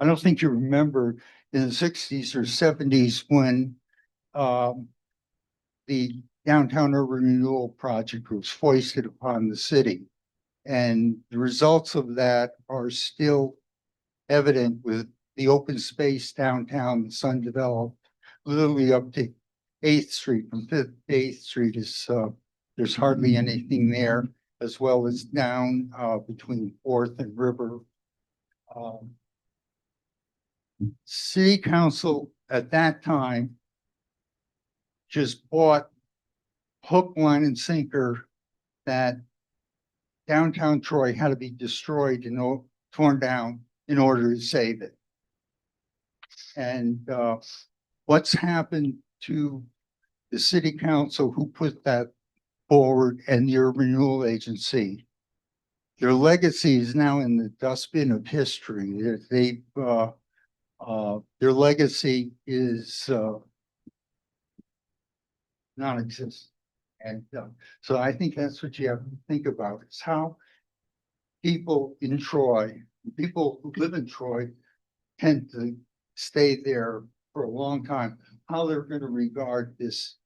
Speaker 18: don't think you remember in the 60s or 70s when the downtown urban renewal project was foisted upon the city. And the results of that are still evident with the open space downtown that's undeveloped, literally up to 8th Street. From 5th to 8th Street is, there's hardly anything there, as well as down between 4th and River. City Council at that time just bought hook, line, and sinker that downtown Troy had to be destroyed and torn down in order to save it. And what's happened to the City Council who put that forward and the Urban Renewal Agency? Their legacy is now in the dustbin of history. Their legacy is non-existent. And so I think that's what you have to think about, is how people in Troy, people who live in Troy, tend to stay there for a long time, how they're going to regard this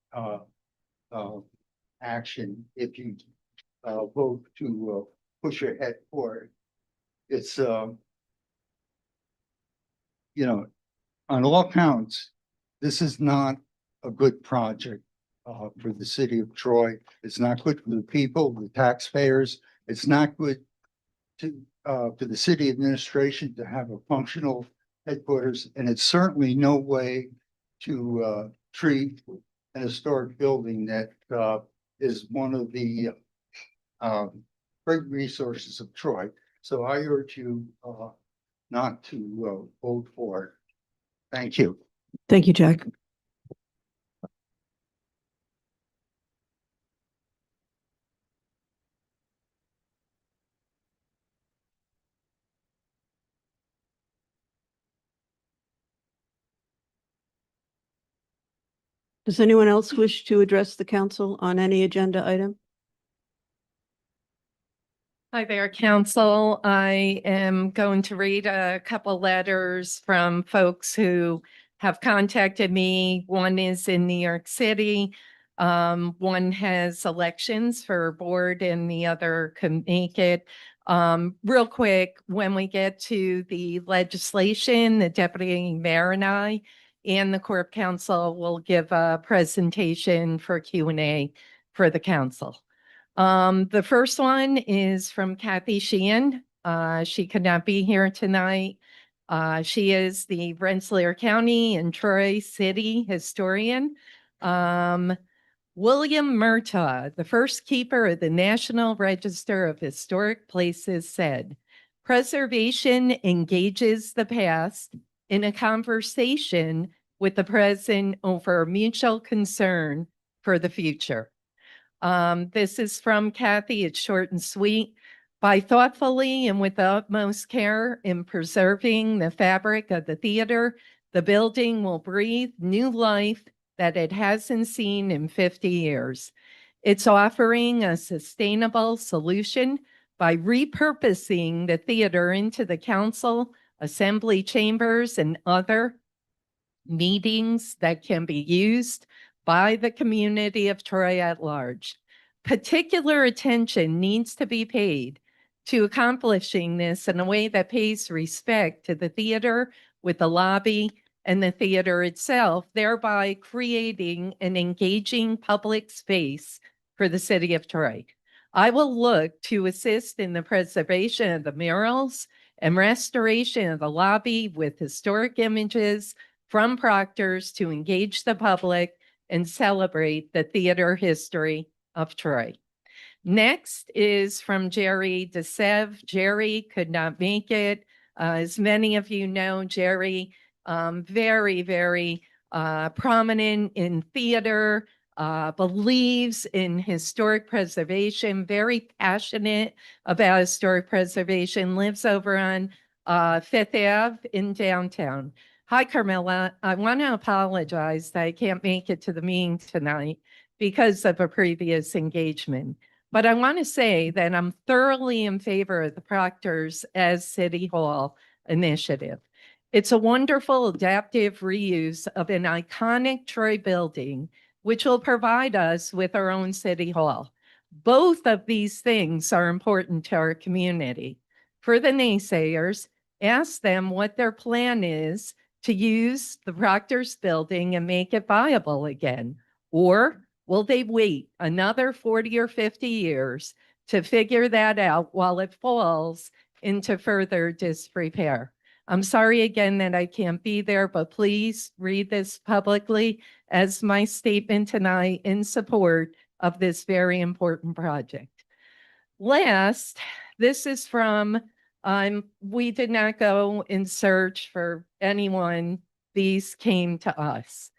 Speaker 18: action if you vote to push ahead for it. It's, you know, on all counts, this is not a good project. for the city of Troy. It's not good for the people, the taxpayers. It's not good for the city administration to have a functional headquarters, and it's certainly no way to treat an historic building that is one of the great resources of Troy. So I urge you not to vote for it. Thank you.
Speaker 1: Thank you, Jack. Does anyone else wish to address the council on any agenda item?
Speaker 19: Hi there, council. I am going to read a couple letters from folks who have contacted me. One is in New York City. One has elections for board and the other can make it. Real quick, when we get to the legislation, the deputy mayor and I and the Corp Council will give a presentation for Q&A for the council. The first one is from Kathy Sheehan. She could not be here tonight. She is the Rensselaer County and Troy City historian. William Murtaugh, the first keeper of the National Register of Historic Places, said, "Preservation engages the past in a conversation with the present over mutual concern for the future." This is from Kathy. It's short and sweet. "By thoughtfully and with the utmost care in preserving the fabric of the theater, the building will breathe new life that it hasn't seen in 50 years. It's offering a sustainable solution by repurposing the theater into the council, assembly chambers, and other meetings that can be used by the community of Troy at large. Particular attention needs to be paid to accomplishing this in a way that pays respect to the theater with the lobby and the theater itself, thereby creating an engaging public space for the city of Troy. I will look to assist in the preservation of the murals and restoration of the lobby with historic images from proctors to engage the public and celebrate the theater history of Troy." Next is from Jerry DeSev. Jerry could not make it. As many of you know, Jerry, very, very prominent in theater, believes in historic preservation, very passionate about historic preservation, lives over on Fifth Ave in downtown. Hi, Carmela. I want to apologize that I can't make it to the meeting tonight because of a previous engagement. But I want to say that I'm thoroughly in favor of the Proctors as City Hall initiative. It's a wonderful adaptive reuse of an iconic Troy building, which will provide us with our own City Hall. Both of these things are important to our community. For the naysayers, ask them what their plan is to use the Proctor's building and make it viable again? Or will they wait another 40 or 50 years to figure that out while it falls into further disrepair? I'm sorry again that I can't be there, but please read this publicly as my statement tonight in support of this very important project. Last, this is from we did not go in search for anyone. These came to us.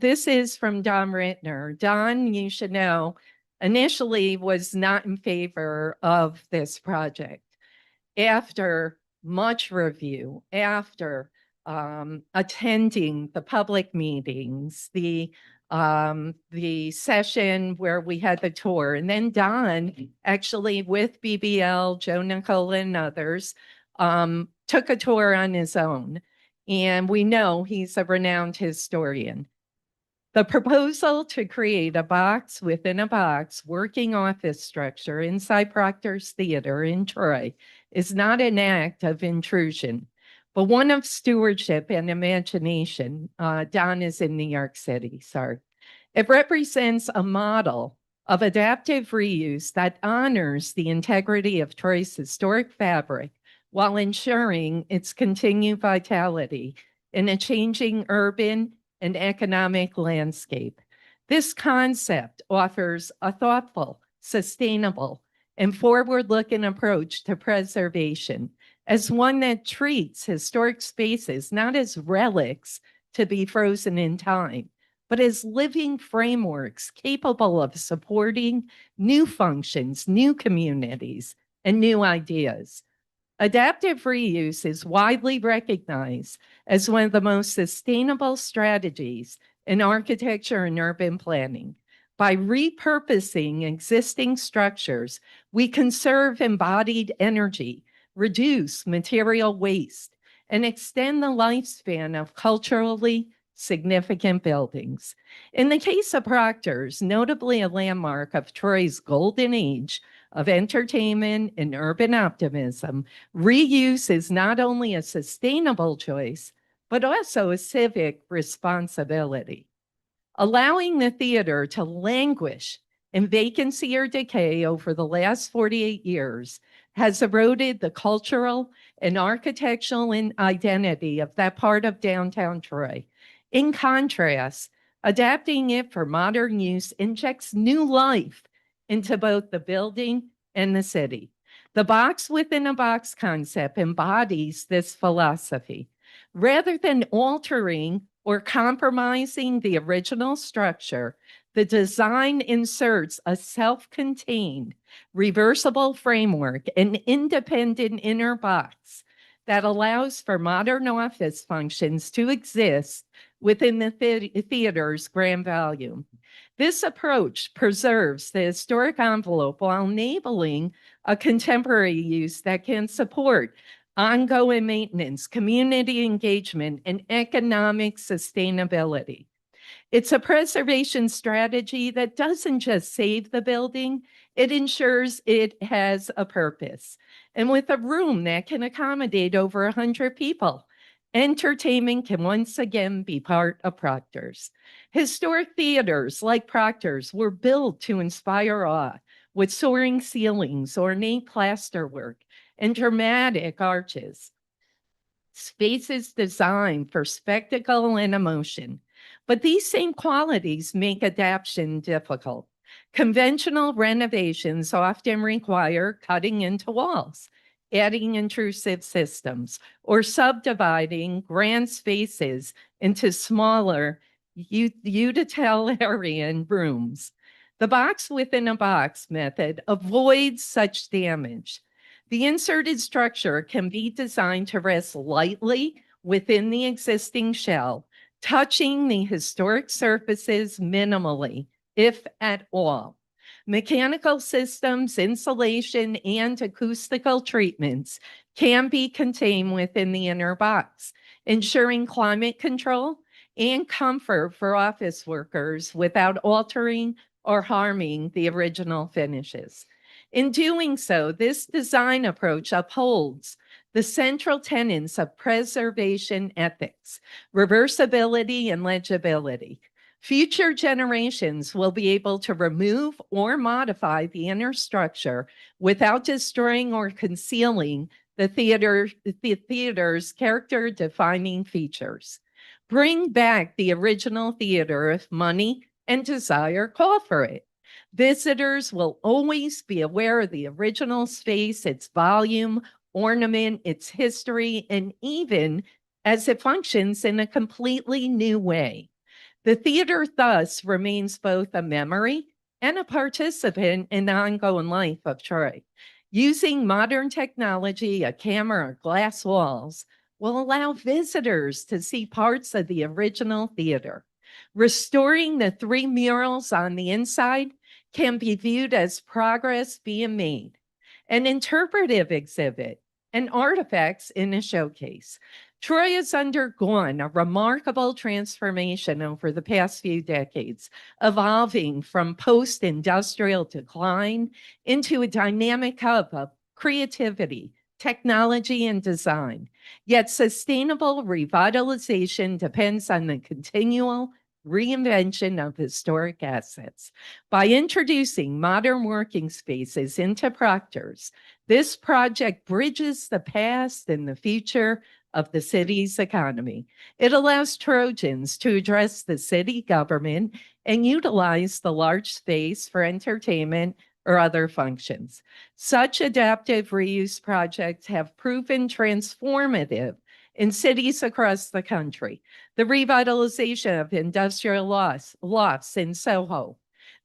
Speaker 19: This is from Don Rittner. Don, you should know, initially was not in favor of this project. After much review, after attending the public meetings, the session where we had the tour, and then Don actually with BBL, Joe Nicola and others, took a tour on his own. And we know he's a renowned historian. The proposal to create a box within a box working office structure inside Proctor's Theater in Troy is not an act of intrusion, but one of stewardship and imagination. Don is in New York City, sorry. It represents a model of adaptive reuse that honors the integrity of Troy's historic fabric while ensuring its continued vitality in a changing urban and economic landscape. This concept offers a thoughtful, sustainable, and forward-looking approach to preservation as one that treats historic spaces not as relics to be frozen in time, but as living frameworks capable of supporting new functions, new communities, and new ideas. Adaptive reuse is widely recognized as one of the most sustainable strategies in architecture and urban planning. By repurposing existing structures, we conserve embodied energy, reduce material waste, and extend the lifespan of culturally significant buildings. In the case of Proctor's, notably a landmark of Troy's golden age of entertainment and urban optimism, reuse is not only a sustainable choice, but also a civic responsibility. Allowing the theater to languish in vacancy or decay over the last 48 years has eroded the cultural and architectural identity of that part of downtown Troy. In contrast, adapting it for modern use injects new life into both the building and the city. The box within a box concept embodies this philosophy. Rather than altering or compromising the original structure, the design inserts a self-contained, reversible framework, an independent inner box that allows for modern office functions to exist within the theater's grand volume. This approach preserves the historic envelope while enabling a contemporary use that can support ongoing maintenance, community engagement, and economic sustainability. It's a preservation strategy that doesn't just save the building, it ensures it has a purpose. And with a room that can accommodate over 100 people, entertainment can once again be part of Proctor's. Historic theaters like Proctor's were built to inspire awe with soaring ceilings, ornate plasterwork, and dramatic arches. Spaces designed for spectacle and emotion. But these same qualities make adaptation difficult. Conventional renovations often require cutting into walls, adding intrusive systems, or subdividing grand spaces into smaller utilitarian rooms. The box within a box method avoids such damage. The inserted structure can be designed to rest lightly within the existing shell, touching the historic surfaces minimally, if at all. Mechanical systems, insulation, and acoustical treatments can be contained within the inner box, ensuring climate control and comfort for office workers without altering or harming the original finishes. In doing so, this design approach upholds the central tenets of preservation ethics, reversibility, and legibility. Future generations will be able to remove or modify the inner structure without destroying or concealing the theater's character-defining features. Bring back the original theater if money and desire call for it. Visitors will always be aware of the original space, its volume, ornament, its history, and even as it functions in a completely new way. The theater thus remains both a memory and a participant in the ongoing life of Troy. Using modern technology, a camera, glass walls will allow visitors to see parts of the original theater. Restoring the 3 murals on the inside can be viewed as progress being made, an interpretive exhibit, and artifacts in a showcase. Troy has undergone a remarkable transformation over the past few decades, evolving from post-industrial decline into a dynamic hub of creativity, technology, and design. Yet sustainable revitalization depends on the continual reinvention of historic assets. By introducing modern working spaces into Proctor's, this project bridges the past and the future of the city's economy. It allows Trojans to address the city government and utilize the large space for entertainment or other functions. Such adaptive reuse projects have proven transformative in cities across the country. The revitalization of industrial lofts in Soho,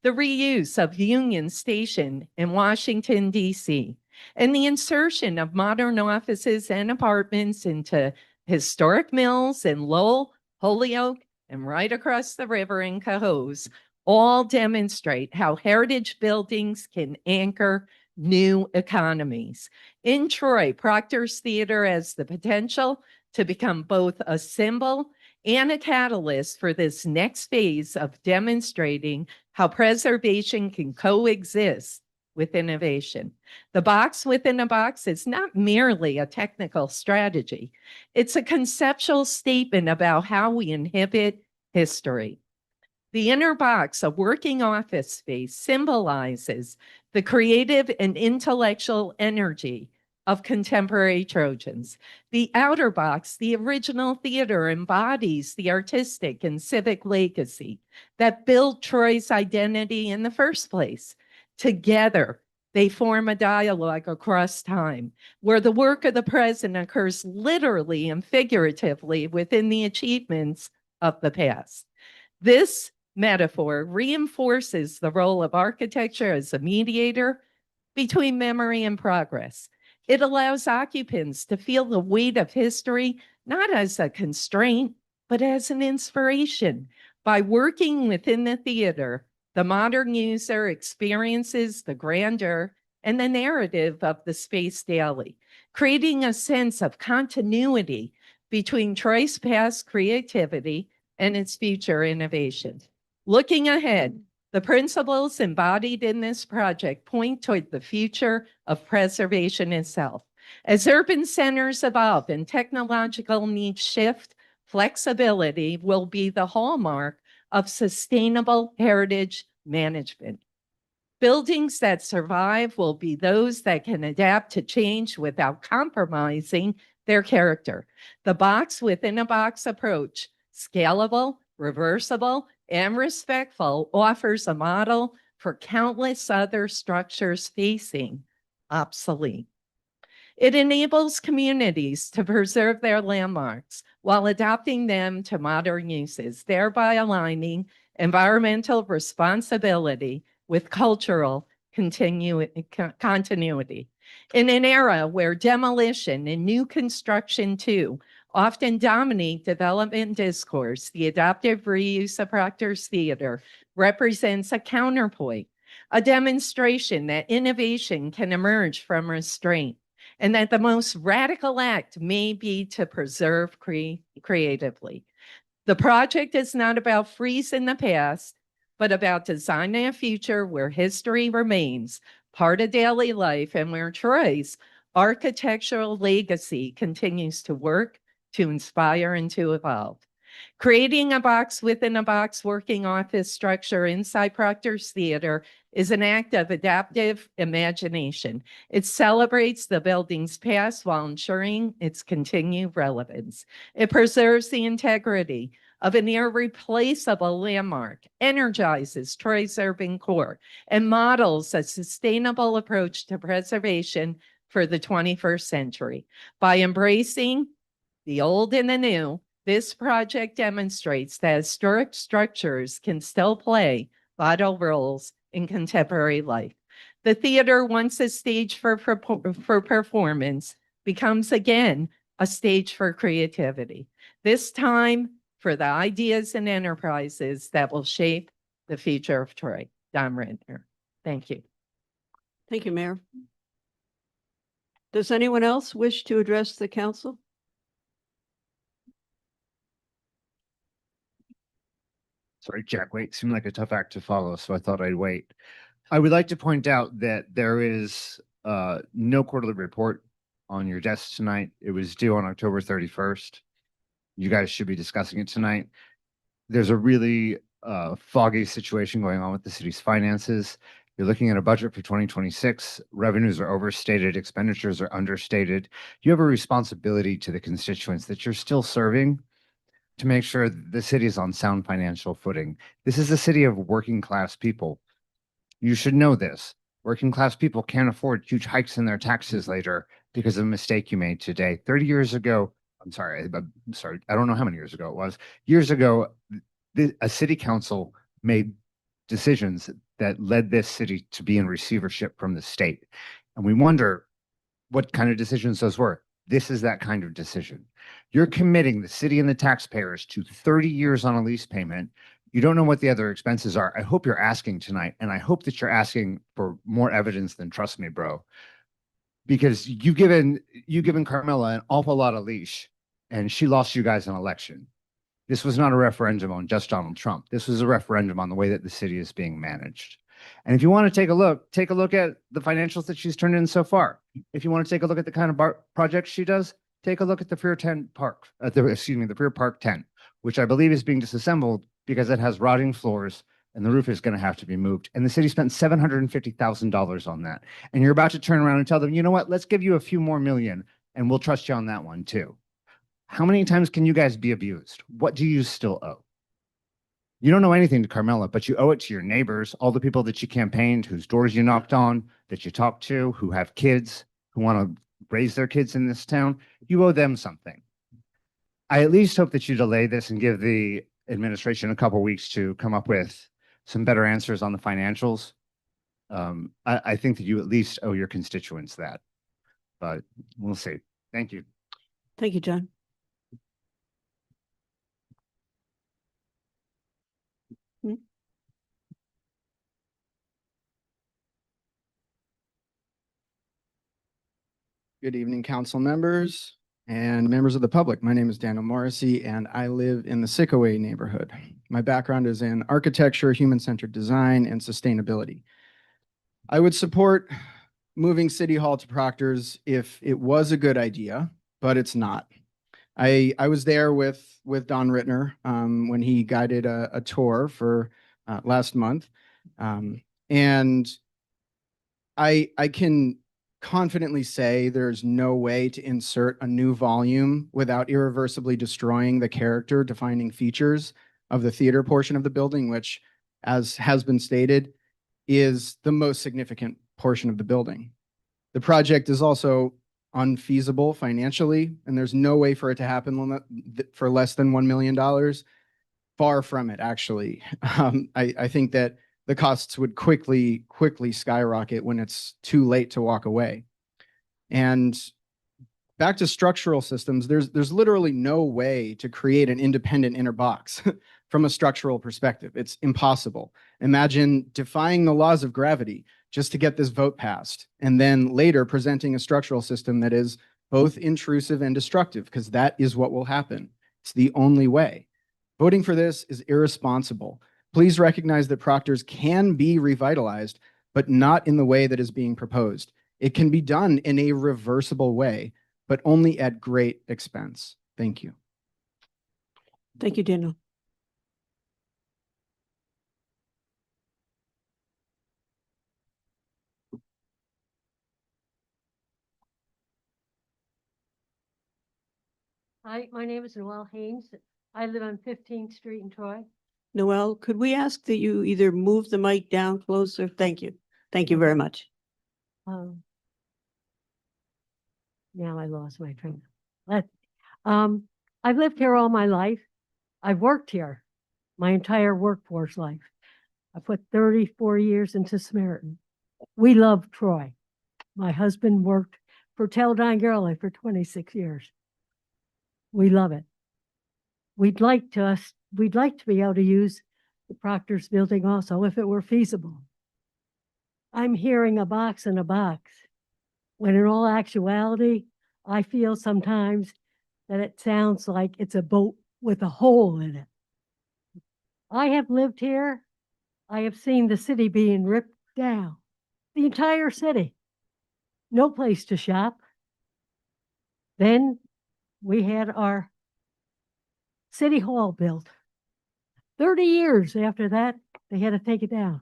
Speaker 19: the reuse of Union Station in Washington, D.C., and the insertion of modern offices and apartments into historic mills in Lowell, Holyoke, and right across the river in Cohoes all demonstrate how heritage buildings can anchor new economies. In Troy, Proctor's Theater has the potential to become both a symbol and a catalyst for this next phase of demonstrating how preservation can coexist with innovation. The box within a box is not merely a technical strategy. It's a conceptual statement about how we inhabit history. The inner box, a working office space, symbolizes the creative and intellectual energy of contemporary Trojans. The outer box, the original theater, embodies the artistic and civic legacy that built Troy's identity in the first place. Together, they form a dialogue across time, where the work of the present occurs literally and figuratively within the achievements of the past. This metaphor reinforces the role of architecture as a mediator between memory and progress. It allows occupants to feel the weight of history, not as a constraint, but as an inspiration. By working within the theater, the modern user experiences the grandeur and the narrative of the space daily, creating a sense of continuity between Troy's past creativity and its future innovation. Looking ahead, the principles embodied in this project point toward the future of preservation itself. As urban centers evolve and technological needs shift, flexibility will be the hallmark of sustainable heritage management. Buildings that survive will be those that can adapt to change without compromising their character. The box within a box approach, scalable, reversible, and respectful, offers a model for countless other structures facing obsolete. It enables communities to preserve their landmarks while adapting them to modern uses, thereby aligning environmental responsibility with cultural continuity. In an era where demolition and new construction too often dominate development discourse, the adaptive reuse of Proctor's Theater represents a counterpoint, a demonstration that innovation can emerge from restraint, and that the most radical act may be to preserve creatively. The project is not about freezing the past, but about designing a future where history remains part of daily life and where Troy's architectural legacy continues to work, to inspire, and to evolve. Creating a box within a box working office structure inside Proctor's Theater is an act of adaptive imagination. It celebrates the building's past while ensuring its continued relevance. It preserves the integrity of an irreplaceable landmark, energizes Troy's urban core, and models a sustainable approach to preservation for the 21st century. By embracing the old and the new, this project demonstrates that historic structures can still play vital roles in contemporary life. The theater, once a stage for performance, becomes again a stage for creativity. This time for the ideas and enterprises that will shape the future of Troy. Don Rentner. Thank you.
Speaker 1: Thank you, Mayor. Does anyone else wish to address the council?
Speaker 20: Sorry, Jack, wait, seemed like a tough act to follow, so I thought I'd wait. I would like to point out that there is no quarterly report on your desk tonight. It was due on October 31st. You guys should be discussing it tonight. there's a really foggy situation going on with the city's finances. You're looking at a budget for 2026. Revenues are overstated, expenditures are understated. You have a responsibility to the constituents that you're still serving to make sure that the city is on sound financial footing. This is a city of working class people. You should know this. Working class people can't afford huge hikes in their taxes later because of a mistake you made today. 30 years ago, I'm sorry, I don't know how many years ago it was. Years ago, a city council made decisions that led this city to be in receivership from the state. And we wonder what kind of decisions those were. This is that kind of decision. You're committing the city and the taxpayers to 30 years on a lease payment. You don't know what the other expenses are. I hope you're asking tonight, and I hope that you're asking for more evidence than trust me, bro. Because you've given Carmela an awful lot of leash, and she lost you guys an election. This was not a referendum on just Donald Trump. This was a referendum on the way that the city is being managed. And if you want to take a look at the financials that she's turned in so far. If you want to take a look at the kind of projects she does, take a look at the Freer 10 Park, the Freer Park 10, which I believe is being disassembled because it has rotting floors and the roof is going to have to be moved. And the city spent $750,000 on that. And you're about to turn around and tell them, you know what, let's give you a few more million and we'll trust you on that one too. How many times can you guys be abused? What do you still owe? You don't owe anything to Carmela, but you owe it to your neighbors, all the people that you campaigned, whose doors you knocked on, that you talked to, who have kids, who want to raise their kids in this town. You owe them something. I at least hope that you delay this and give the administration a couple weeks to come up with some better answers on the financials. I think that you at least owe your constituents that, but we'll see. Thank you.
Speaker 1: Thank you, John.
Speaker 21: Good evening, council members and members of the public. My name is Daniel Morrissey, and I live in the Sickaway neighborhood. My background is in architecture, human-centered design, and sustainability. I would support moving City Hall to Proctor's if it was a good idea, but it's not. I was there with Don Rittner when he guided a tour for last month, and I can confidently say there's no way to insert a new volume without irreversibly destroying the character defining features of the theater portion of the building, which, as has been stated, is the most significant portion of the building. The project is also unfeasible financially, and there's no way for it to happen for less than $1 million. Far from it, actually. I think that the costs would quickly skyrocket when it's too late to walk away. And back to structural systems, there's literally no way to create an independent inner box from a structural perspective. It's impossible. Imagine defying the laws of gravity just to get this vote passed, and then later presenting a structural system that is both intrusive and destructive, because that is what will happen. It's the only way. Voting for this is irresponsible. Please recognize that Proctor's can be revitalized, but not in the way that is being proposed. It can be done in a reversible way, but only at great expense. Thank you.
Speaker 1: Thank you, Daniel.
Speaker 22: Hi, my name is Noelle Haynes. I live on 15th Street in Troy.
Speaker 1: Noel, could we ask that you either move the mic down closer? Thank you. Thank you very much.
Speaker 22: Now I lost my train. I've lived here all my life. I've worked here my entire workforce life. I put 34 years into Samaritan. We love Troy. My husband worked for Teledyne Gurley for 26 years. We love it. We'd like to be able to use the Proctor's building also if it were feasible. I'm hearing a box in a box, when in all actuality, I feel sometimes that it sounds like it's a boat with a hole in it. I have lived here. I have seen the city being ripped down, the entire city. No place to shop. Then we had our City Hall built. 30 years after that, they had to take it down.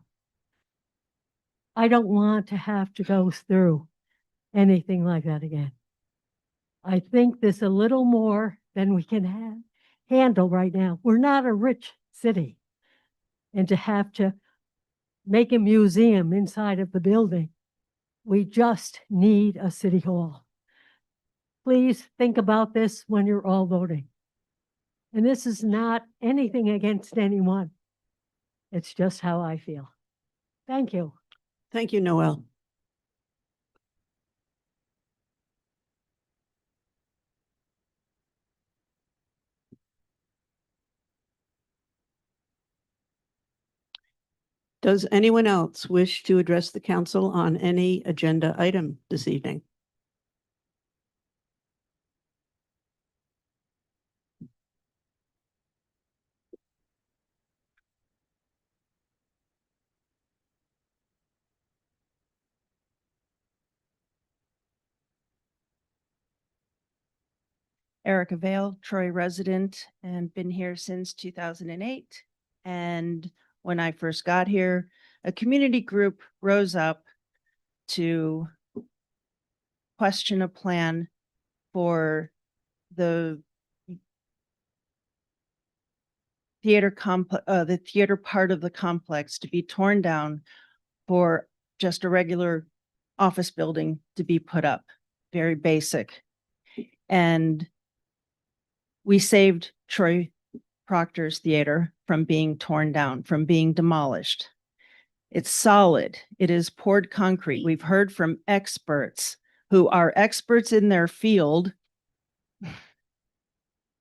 Speaker 22: I don't want to have to go through anything like that again. I think there's a little more than we can handle right now. We're not a rich city. And to have to make a museum inside of the building, we just need a city hall. Please think about this when you're all voting. And this is not anything against anyone. It's just how I feel. Thank you.
Speaker 1: Thank you, Noel. Does anyone else wish to address the council on any agenda item this evening?
Speaker 3: Erica Vale, Troy resident, and been here since 2008. And when I first got here, a community group rose up to question a plan for the the theater part of the complex to be torn down for just a regular office building to be put up. Very basic. And we saved Troy Proctor's theater from being torn down, from being demolished. It's solid. It is poured concrete. We've heard from experts who are experts in their field.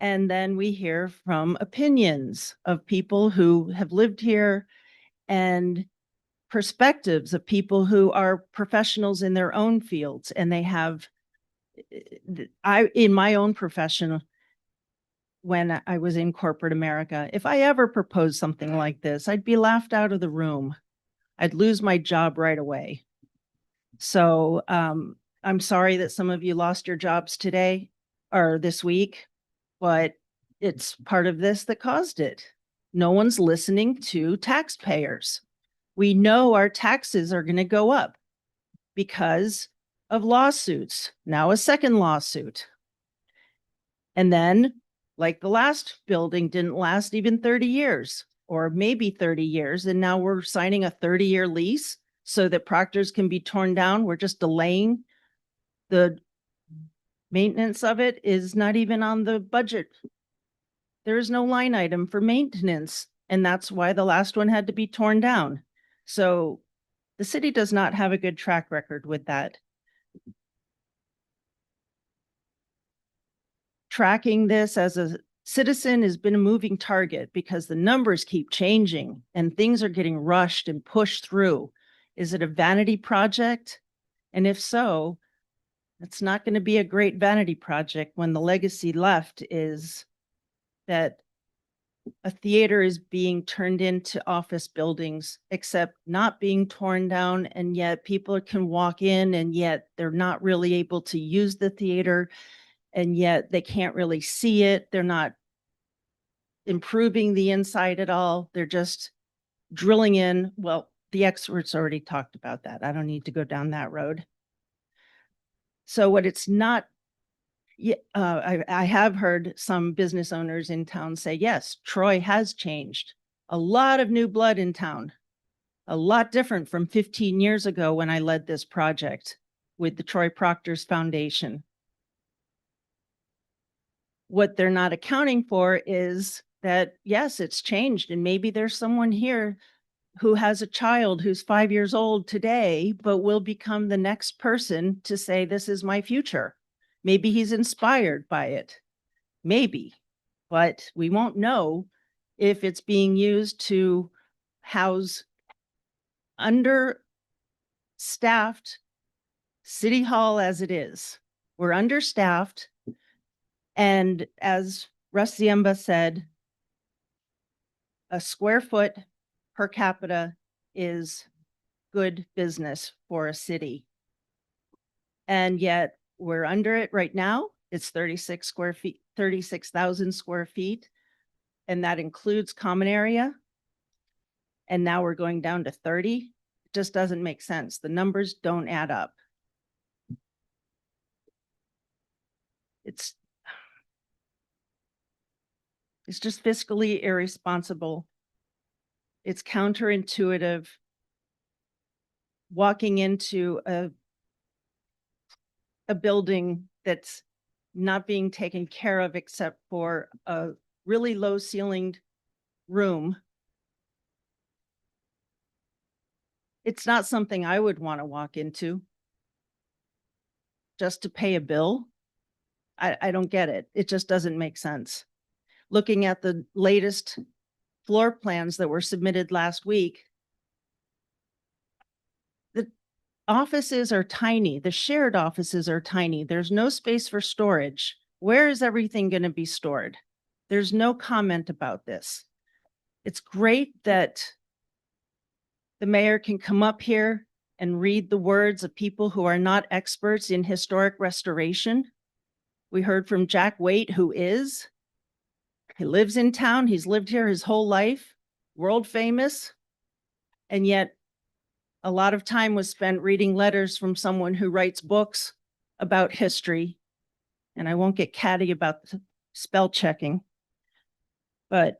Speaker 3: And then we hear from opinions of people who have lived here and perspectives of people who are professionals in their own fields. And they have, in my own profession, when I was in corporate America, if I ever proposed something like this, I'd be laughed out of the room. I'd lose my job right away. So I'm sorry that some of you lost your jobs today or this week, but it's part of this that caused it. No one's listening to taxpayers. We know our taxes are going to go up because of lawsuits. Now a second lawsuit. And then, like the last building didn't last even 30 years or maybe 30 years. And now we're signing a 30-year lease so that Proctor's can be torn down. We're just delaying. The maintenance of it is not even on the budget. There is no line item for maintenance. And that's why the last one had to be torn down. So the city does not have a good track record with that. Tracking this as a citizen has been a moving target because the numbers keep changing and things are getting rushed and pushed through. Is it a vanity project? And if so, it's not going to be a great vanity project when the legacy left is that a theater is being turned into office buildings, except not being torn down, and yet people can walk in and yet they're not really able to use the theater. And yet they can't really see it. They're not improving the inside at all. They're just drilling in. Well, the experts already talked about that. I don't need to go down that road. So what it's not, I have heard some business owners in town say, yes, Troy has changed. A lot of new blood in town. A lot different from 15 years ago when I led this project with the Troy Proctor's Foundation. What they're not accounting for is that, yes, it's changed. And maybe there's someone here who has a child who's 5 years old today, but will become the next person to say, this is my future. Maybe he's inspired by it. Maybe, but we won't know if it's being used to house understaffed City Hall as it is. We're understaffed. And as Russ Ziemba said, a square foot per capita is good business for a city. And yet we're under it right now. It's 36,000 square feet. and that includes common area. And now we're going down to 30. It just doesn't make sense. The numbers don't add up. It's just fiscally irresponsible. It's counterintuitive. Walking into a building that's not being taken care of except for a really low ceilinged room. It's not something I would want to walk into just to pay a bill. I don't get it. It just doesn't make sense. Looking at the latest floor plans that were submitted last week, the offices are tiny. The shared offices are tiny. There's no space for storage. Where is everything going to be stored? There's no comment about this. It's great that the mayor can come up here and read the words of people who are not experts in historic restoration. We heard from Jack Waite, who is. He lives in town. He's lived here his whole life, world famous. And yet a lot of time was spent reading letters from someone who writes books about history. And I won't get catty about the spell checking, but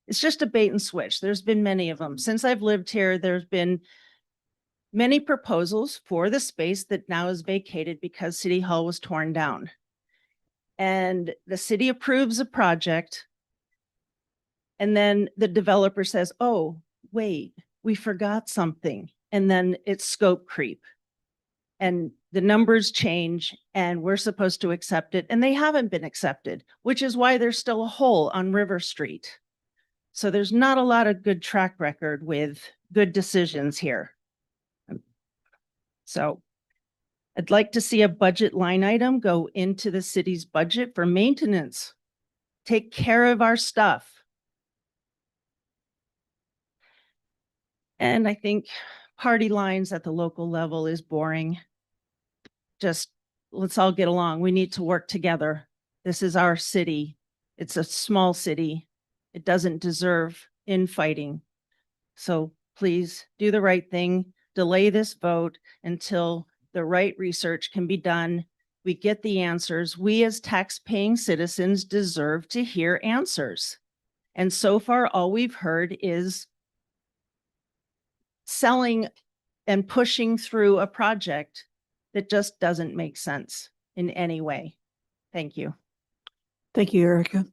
Speaker 3: it's just a bait and switch. There's been many of them. Since I've lived here, there's been many proposals for the space that now is vacated because City Hall was torn down. And the city approves a project. And then the developer says, oh, wait, we forgot something. And then it's scope creep. And the numbers change and we're supposed to accept it. And they haven't been accepted, which is why there's still a hole on River Street. So there's not a lot of good track record with good decisions here. So I'd like to see a budget line item go into the city's budget for maintenance. Take care of our stuff. And I think party lines at the local level is boring. Just let's all get along. We need to work together. This is our city. It's a small city. It doesn't deserve infighting. So please do the right thing. Delay this vote until the right research can be done. We get the answers. We as tax-paying citizens deserve to hear answers. And so far, all we've heard is selling and pushing through a project that just doesn't make sense in any way. Thank you.
Speaker 1: Thank you, Erica.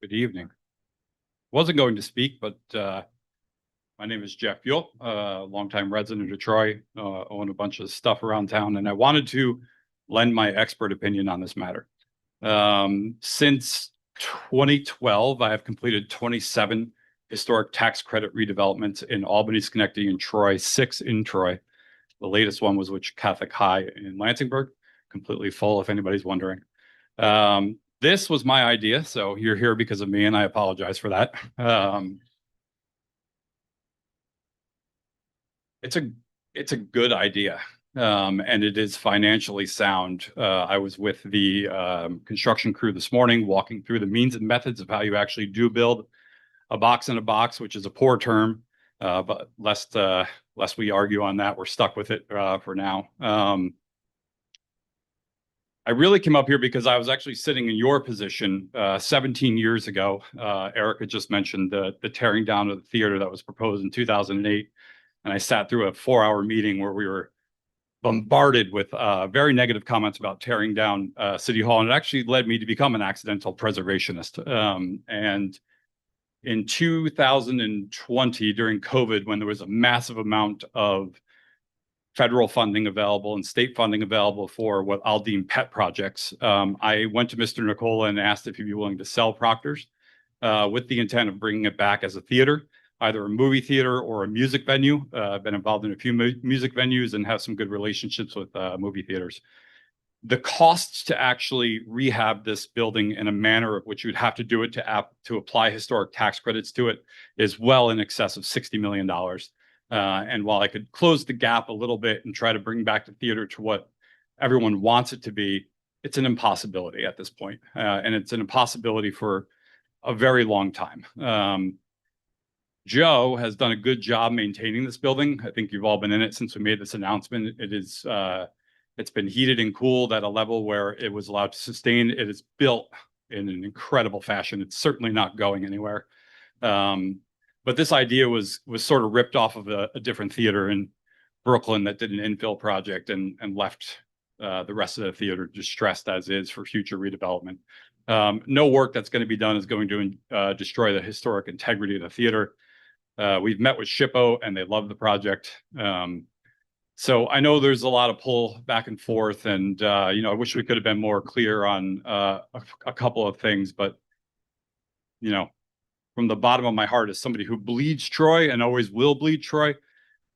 Speaker 5: Good evening. Wasn't going to speak, but my name is Jeff Buell, longtime resident of Troy, own a bunch of stuff around town, and I wanted to lend my expert opinion on this matter. Since 2012, I have completed 27 historic tax credit redevelopments in Albany, Schenectady, and Troy, 6 in Troy. The latest one was with Catholic High in Lansingburg, completely full, if anybody's wondering. This was my idea, so you're here because of me, and I apologize for that. It's a good idea, and it is financially sound. I was with the construction crew this morning, walking through the means and methods of how you actually do build a box in a box, which is a poor term, but lest we argue on that, we're stuck with it for now. I really came up here because I was actually sitting in your position 17 years ago. Erica just mentioned the tearing down of the theater that was proposed in 2008. And I sat through a 4-hour meeting where we were bombarded with very negative comments about tearing down City Hall. And it actually led me to become an accidental preservationist. And in 2020, during COVID, when there was a massive amount of federal funding available and state funding available for what I'll deem pet projects, I went to Mr. Nicola and asked if he'd be willing to sell Proctor's with the intent of bringing it back as a theater, either a movie theater or a music venue. I've been involved in a few music venues and have some good relationships with movie theaters. The costs to actually rehab this building in a manner of which you'd have to do it to apply historic tax credits to it is well in excess of $60 million. And while I could close the gap a little bit and try to bring back the theater to what everyone wants it to be, it's an impossibility at this point. And it's an impossibility for a very long time. Joe has done a good job maintaining this building. I think you've all been in it since we made this announcement. It's been heated and cooled at a level where it was allowed to sustain. It is built in an incredible fashion. It's certainly not going anywhere. But this idea was sort of ripped off of a different theater in Brooklyn that did an infill project and left the rest of the theater distressed as is for future redevelopment. No work that's going to be done is going to destroy the historic integrity of the theater. We've met with SHPO and they love the project. So I know there's a lot of pull back and forth, and I wish we could have been more clear on a couple of things, but from the bottom of my heart, as somebody who bleeds Troy and always will bleed Troy,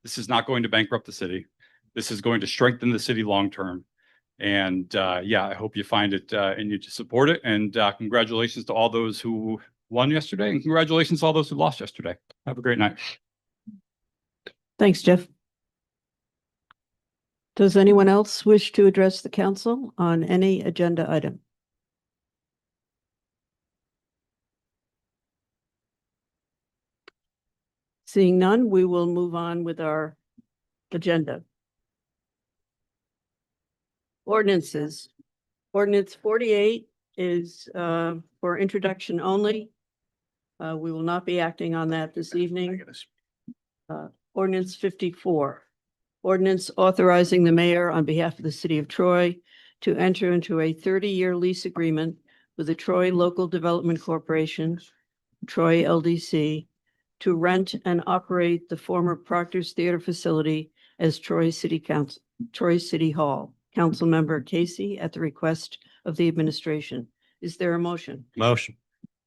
Speaker 5: this is not going to bankrupt the city. This is going to strengthen the city long term. And I hope you find it in you to support it. And congratulations to all those who won yesterday, and congratulations to all those who lost yesterday. Have a great night.
Speaker 1: Thanks, Jeff. Does anyone else wish to address the council on any agenda item? Seeing none, we will move on with our agenda. Ordinances. Ordinance 48 is for introduction only. We will not be acting on that this evening. Ordinance 54. Ordinance authorizing the mayor on behalf of the city of Troy to enter into a 30-year lease agreement with the Troy Local Development Corporation, Troy LDC, to rent and operate the former Proctor's Theater facility as Troy City Hall. Councilmember Casey at the request of the administration. Is there a motion?
Speaker 15: Motion.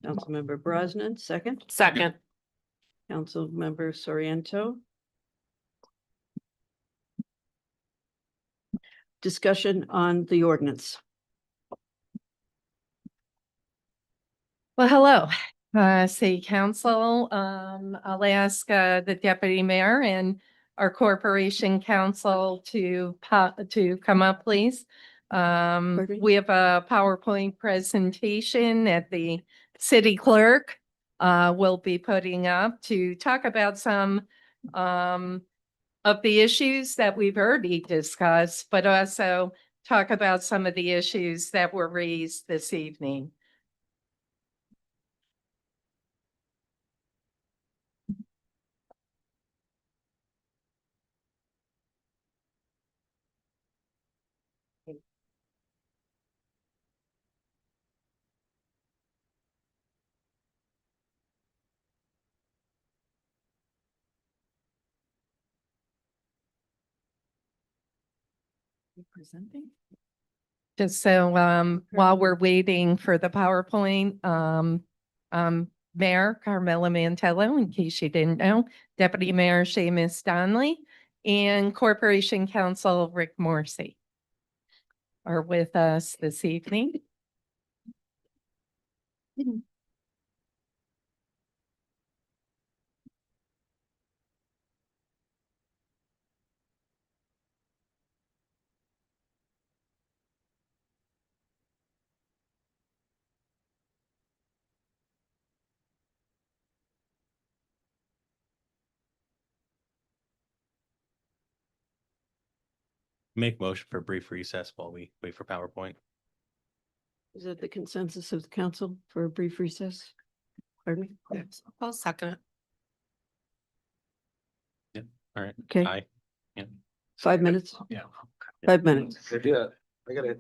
Speaker 1: Councilmember Brosnan, second.
Speaker 19: Second.
Speaker 1: Councilmember Soriento. Discussion on the ordinance.
Speaker 19: Well, hello, City Council. I'll ask the Deputy Mayor and our Corporation Council to come up, please. We have a PowerPoint presentation that the City Clerk will be putting up to talk about some of the issues that we've already discussed, but also talk about some of the issues that were raised this evening.
Speaker 17: Presenting?
Speaker 19: Just so while we're waiting for the PowerPoint, Mayor Carmela Mantello, in case you didn't know, Deputy Mayor Seamus Donnelly, and Corporation Counsel Rick Morrissey are with us this evening.
Speaker 15: Make motion for a brief recess while we wait for PowerPoint.
Speaker 1: Is it the consensus of the council for a brief recess? Pardon me?
Speaker 19: I'll second it.
Speaker 15: Yeah, all right.
Speaker 1: Okay.
Speaker 15: Aye. Yeah.
Speaker 1: 5 minutes?
Speaker 15: Yeah.
Speaker 1: 5 minutes.
Speaker 15: I gotta.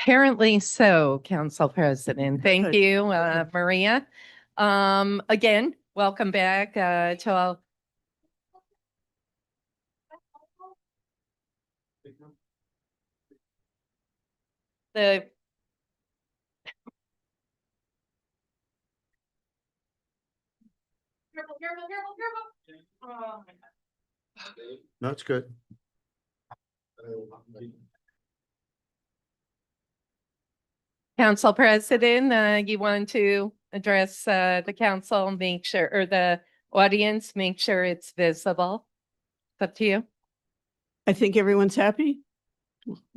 Speaker 19: Apparently so, Council President. Thank
Speaker 1: Good.
Speaker 19: you, Maria. Again, welcome back to all. The Oh, my God.
Speaker 2: No, it's good.
Speaker 19: Council President, you want to address the council, make sure, or the audience, make sure it's visible? It's up to you.
Speaker 1: I think everyone's happy.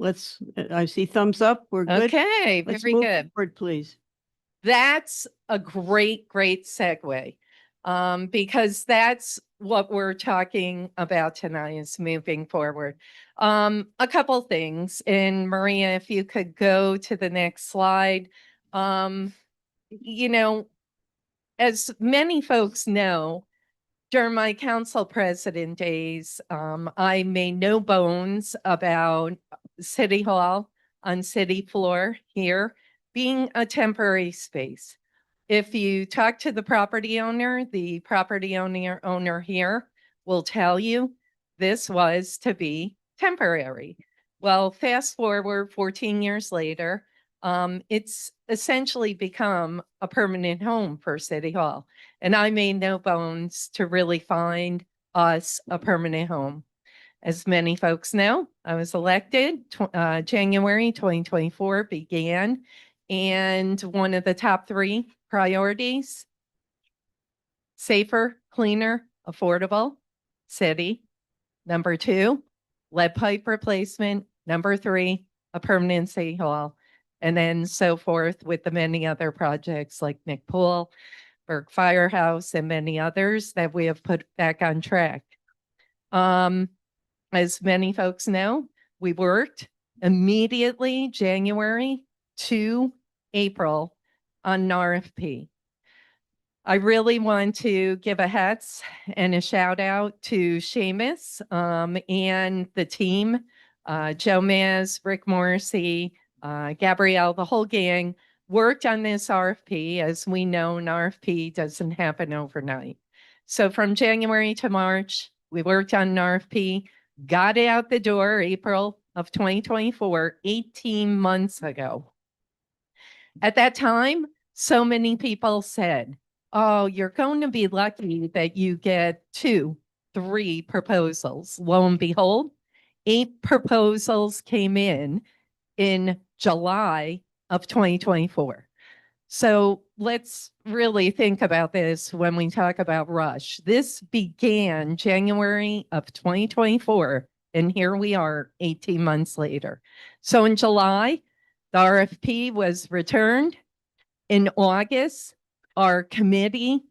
Speaker 1: I see thumbs up. We're good.
Speaker 19: Okay,
Speaker 1: Let's
Speaker 19: very
Speaker 1: move
Speaker 19: good.
Speaker 1: forward, please.
Speaker 19: That's a great segue. Because that's what we're talking about tonight is moving forward. A couple things, and Maria, if you could go to the next slide. You know, as many folks know, during my council president days, I made no bones about City Hall on city floor here being a temporary space. If you talk to the property owner here will tell you this was to be temporary. Well, fast forward 14 years later, it's essentially become a permanent home for City Hall. And I made no bones to really find us a permanent home. As many folks know, I was elected, January 2024 began, and one of the top 3 priorities, safer, cleaner, affordable city. Number 2, lead pipe replacement. Number 3, a permanent City Hall. And then so forth with the many other projects like Nick Pool, Burke Firehouse, and many others that we have put back on track. As many folks know, we worked immediately January to April on an RFP. I really want to give a hats and a shout out to Seamus and the team, Joe Maz, Rick Morrissey, Gabrielle, the whole gang worked on this RFP. As we know, an RFP doesn't happen overnight. So from January to March, we worked on an RFP, got it out the door April of 2024, 18 months ago. At that time, so many people said, oh, you're going to be lucky that you get 2, 3 proposals. Lo and behold, 8 proposals came in July of 2024. So let's really think about this when we talk about rush. This began January of 2024, and here we are 18 months later. So in July, the RFP was returned. In August, our committee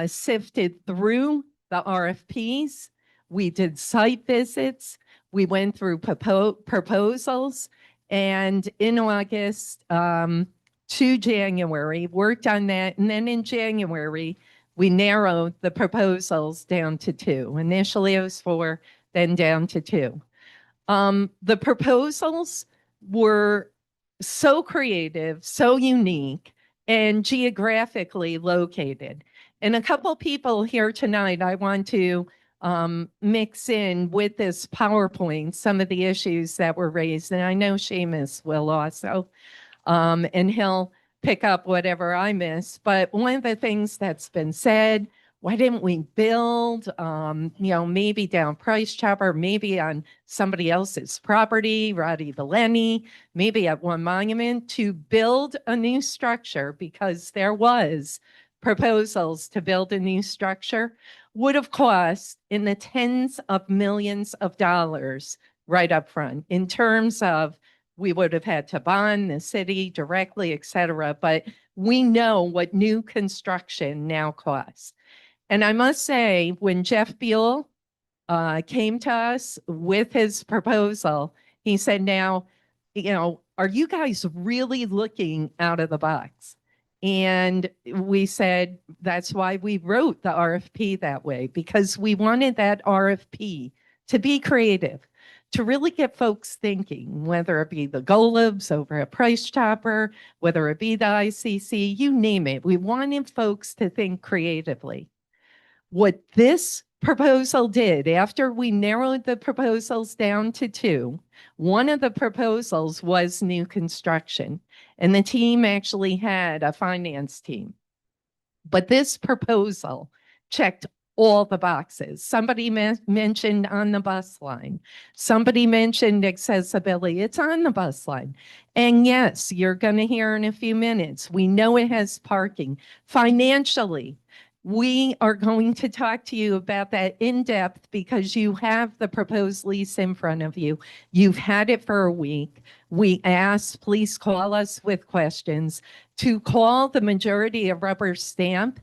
Speaker 19: sifted through the RFPs. We did site visits. We went through proposals. And in August to January, worked on that. And then in January, we narrowed the proposals down to 2. Initially, it was 4, then down to 2. The proposals were so creative, so unique, and geographically located. And a couple people here tonight, I want to mix in with this PowerPoint some of the issues that were raised. And I know Seamus will also, and he'll pick up whatever I miss. But one of the things that's been said, why didn't we build, maybe down Price Chopper, maybe on somebody else's property, Roddy Valeni, maybe at One Monument, to build a new structure, because there was proposals to build a new structure, would have cost in the tens of millions of dollars right up front, in terms of we would have had to bond the city directly, et cetera. But we know what new construction now costs. And I must say, when Jeff Buell came to us with his proposal, he said, now, are you guys really looking out of the box? And we said, that's why we wrote the RFP that way, because we wanted that RFP to be creative, to really get folks thinking, whether it be the Golubs over at Price Chopper, whether it be the ICC, you name it. We wanted folks to think creatively. What this proposal did, after we narrowed the proposals down to two, one of the proposals was new construction, and the team actually had a finance team. But this proposal checked all the boxes. Somebody mentioned on the bus line. Somebody mentioned accessibility. It's on the bus line. And yes, you're going to hear in a few minutes, we know it has parking. Financially, we are going to talk to you about that in depth because you have the proposed lease in front of you. You've had it for a week. We ask, please call us with questions. To call the majority of rubber stamp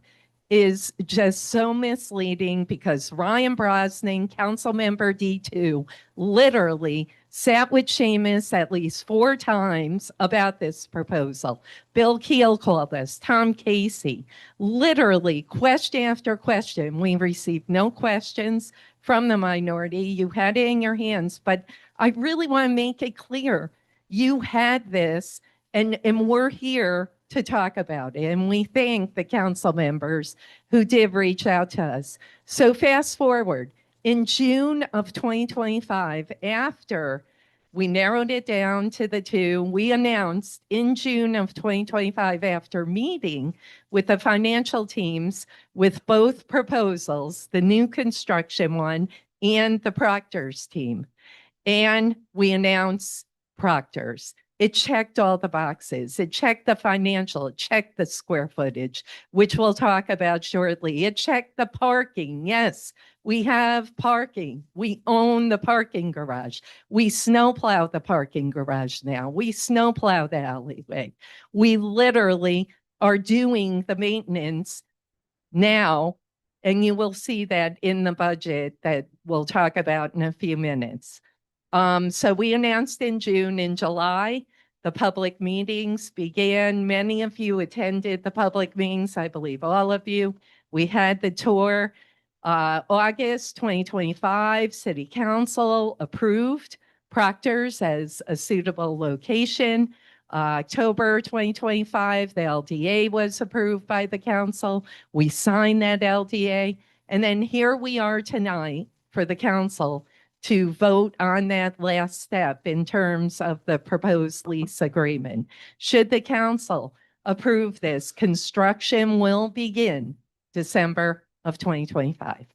Speaker 19: is just so misleading because Ryan Brosnan, council member D2, literally sat with Seamus at least 4 times about this proposal. Bill Keel called us, Tom Casey, literally question after question. We received no questions from the minority. You had it in your hands, but I really want to make it clear. You had this and we're here to talk about it. And we thank the council members who did reach out to us. So fast forward, in June of 2025, after we narrowed it down to the 2, we announced in June of 2025, after meeting with the financial teams with both proposals, the new construction one and the Proctor's team. And we announced Proctor's. It checked all the boxes. It checked the financial, it checked the square footage, which we'll talk about shortly. It checked the parking. Yes, we have parking. We own the parking garage. We snowplow the parking garage now. We snowplow the alleyway. We literally are doing the maintenance now, and you will see that in the budget that we'll talk about in a few minutes. So we announced in June. In July, the public meetings began. Many of you attended the public meetings, I believe all of you. We had the tour. August 2025, City Council approved Proctor's as a suitable location. October 2025, the LDA was approved by the council. We signed that LDA. And then here we are tonight for the council to vote on that last step in terms of the proposed lease agreement. Should the council approve this, construction will begin December of 2025.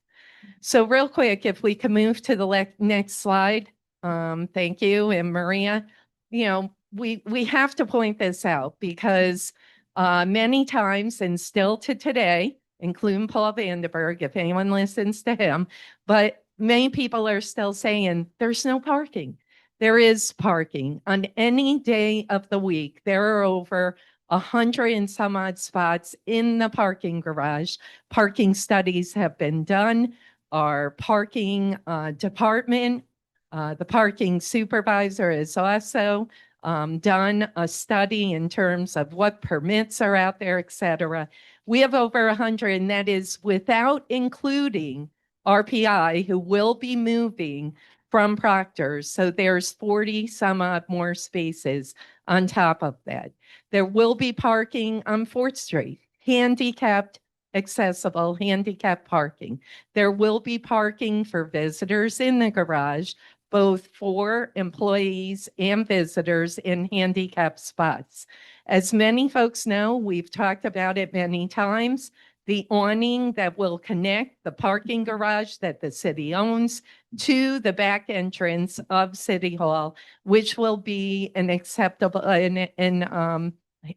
Speaker 19: So real quick, if we can move to the next slide. Thank you. And Maria, you know, we have to point this out because many times and still to today, including Paul Vandenberg, if anyone listens to him, but many people are still saying there's no parking. There is parking. On any day of the week, there are over 100 and some odd spots in the parking garage. Parking studies have been done. Our parking department, the parking supervisor has also done a study in terms of what permits are out there, et cetera. We have over 100, and that is without including RPI, who will be moving from Proctor's. So there's 40 some odd more spaces on top of that. There will be parking on 4th Street, handicapped, accessible, handicapped parking. There will be parking for visitors in the garage, both for employees and visitors in handicapped spots. As many folks know, we've talked about it many times. The awning that will connect the parking garage that the city owns to the back entrance of City Hall, which will be an acceptable and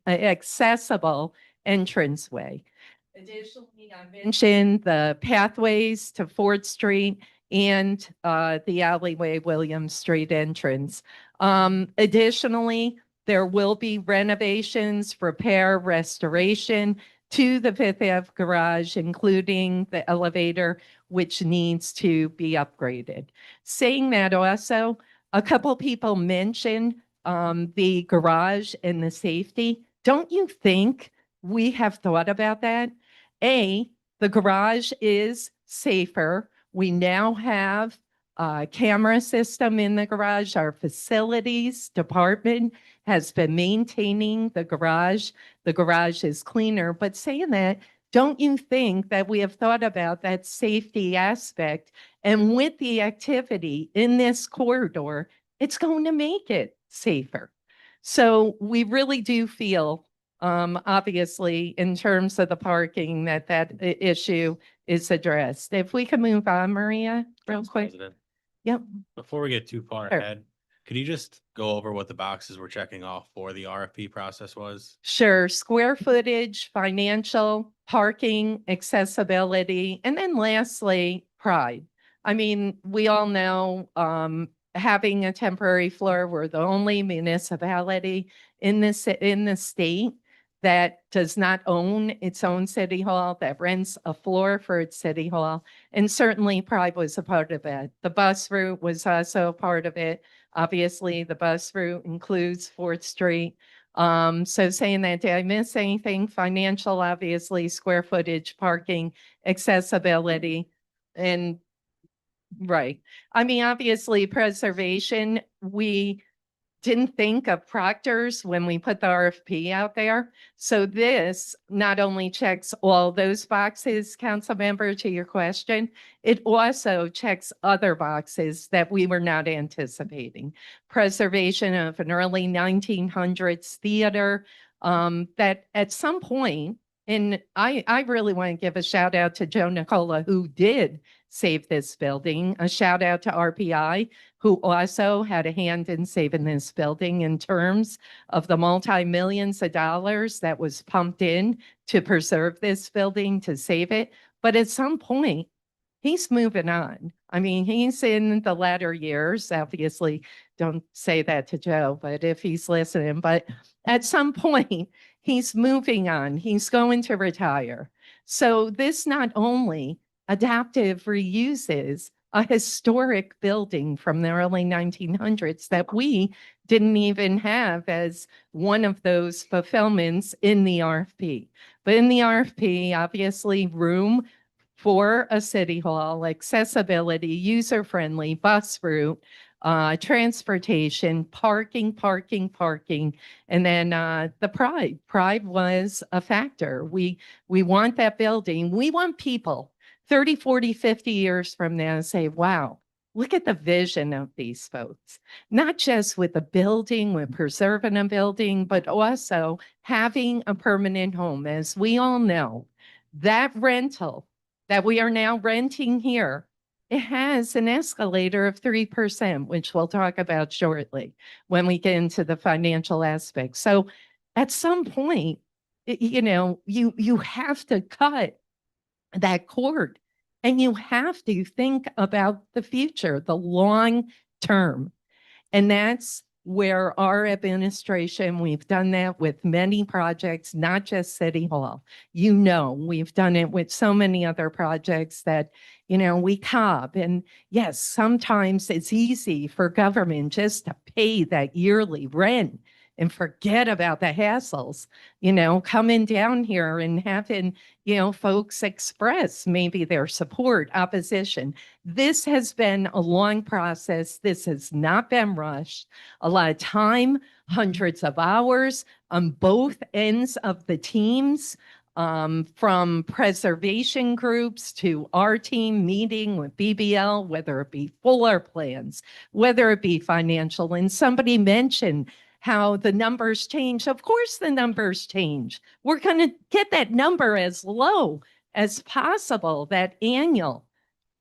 Speaker 19: accessible entranceway. Additionally, I mentioned the pathways to 4th Street and the alleyway William Street entrance. Additionally, there will be renovations, repair, restoration to the 5th Ave garage, including the elevator, which needs to be upgraded. Saying that also, a couple people mentioned the garage and the safety. Don't you think we have thought about that? The garage is safer. We now have camera system in the garage. Our facilities department has been maintaining the garage. The garage is cleaner, but saying that, don't you think that we have thought about that safety aspect? And with the activity in this corridor, it's going to make it safer. So we really do feel, obviously, in terms of the parking, that issue is addressed. If we can move on, Maria, real quick.
Speaker 6: President,
Speaker 19: Yep.
Speaker 6: before we get too far
Speaker 19: Sure.
Speaker 6: ahead, could you just go over what the boxes we're checking off for the RFP process was?
Speaker 19: Sure. Square footage, financial, parking, accessibility, and then lastly, pride. I mean, we all know, having a temporary floor, we're the only municipality in the state that does not own its own city hall, that rents a floor for its city hall. And certainly Pride was a part of it. The bus route was also a part of it. Obviously, the bus route includes 4th Street. So saying that, did I miss anything? Financial, obviously, square footage, parking, accessibility, and right. I mean, obviously, preservation, we didn't think of proctors when we put the RFP out there. So this not only checks all those boxes, council member, to your question, it also checks other boxes that we were not anticipating. Preservation of an early 1900s theater, that at some point, and I really want to give a shout out to Joe Nicola, who did save this building. A shout out to RPI, who also had a hand in saving this building in terms of the multi-millions of dollars that was pumped in to preserve this building, to save it. But at some point, he's moving on. I mean, he's in the latter years. Obviously, don't say that to Joe, but if he's listening, but at some point, he's moving on. He's going to retire. So this not only adaptive reuses a historic building from the early 1900s that we didn't even have as one of those fulfillments in the RFP. But in the RFP, obviously, room for a city hall, accessibility, user-friendly, bus route, transportation, parking, and then the pride. Pride was a factor. We want that building. We want people 30, 40, 50 years from now to say, wow, look at the vision of these folks. Not just with the building, with preserving a building, but also having a permanent home. As we all know, that rental that we are now renting here, it has an escalator of 3%, which we'll talk about shortly when we get into the financial aspects. So at some point, you have to cut that cord, and you have to think about the future, the long term. And that's where our administration, we've done that with many projects, not just City Hall. We've done it with so many other projects that, we cob. And yes, sometimes it's easy for government just to pay that yearly rent and forget about the hassles, coming down here and having, folks express maybe their support, opposition. This has been a long process. This has not been rushed. A lot of time, hundreds of hours on both ends of the teams, from preservation groups to our team meeting with BBL, whether it be fuller plans, whether it be financial. And somebody mentioned how the numbers change. Of course, the numbers change. We're going to get that number as low as possible, that annual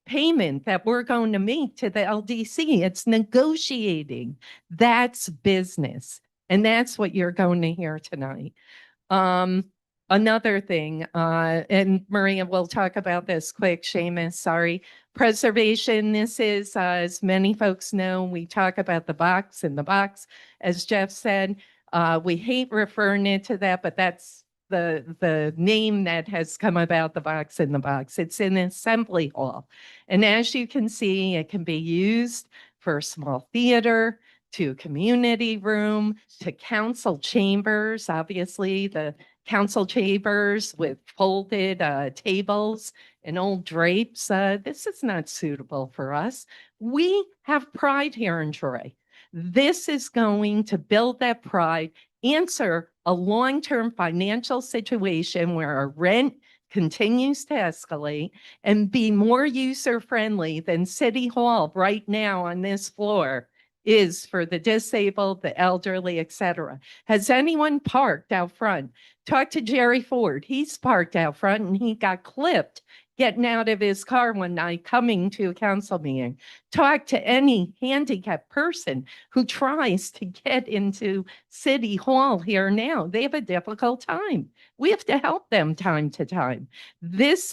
Speaker 19: payment that we're going to make to the LDC. It's negotiating. That's business. And that's what you're going to hear tonight. Another thing, and Maria will talk about this quick, Seamus, sorry. Preservation, this is, as many folks know, we talk about the box in the box. As Jeff said, we hate referring it to that, but that's the name that has come about, the box in the box. It's in Assembly Hall. And as you can see, it can be used for a small theater, to community room, to council chambers. Obviously, the council chambers with folded tables and old drapes. This is not suitable for us. We have pride here in Troy. This is going to build that pride, answer a long-term financial situation where our rent continues to escalate, and be more user-friendly than City Hall right now on this floor is for the disabled, the elderly, etc. Has anyone parked out front? Talk to Jerry Ford. He's parked out front and he got clipped getting out of his car one night coming to a council meeting. Talk to any handicapped person who tries to get into City Hall here now. They have a difficult time. We have to help them time to time.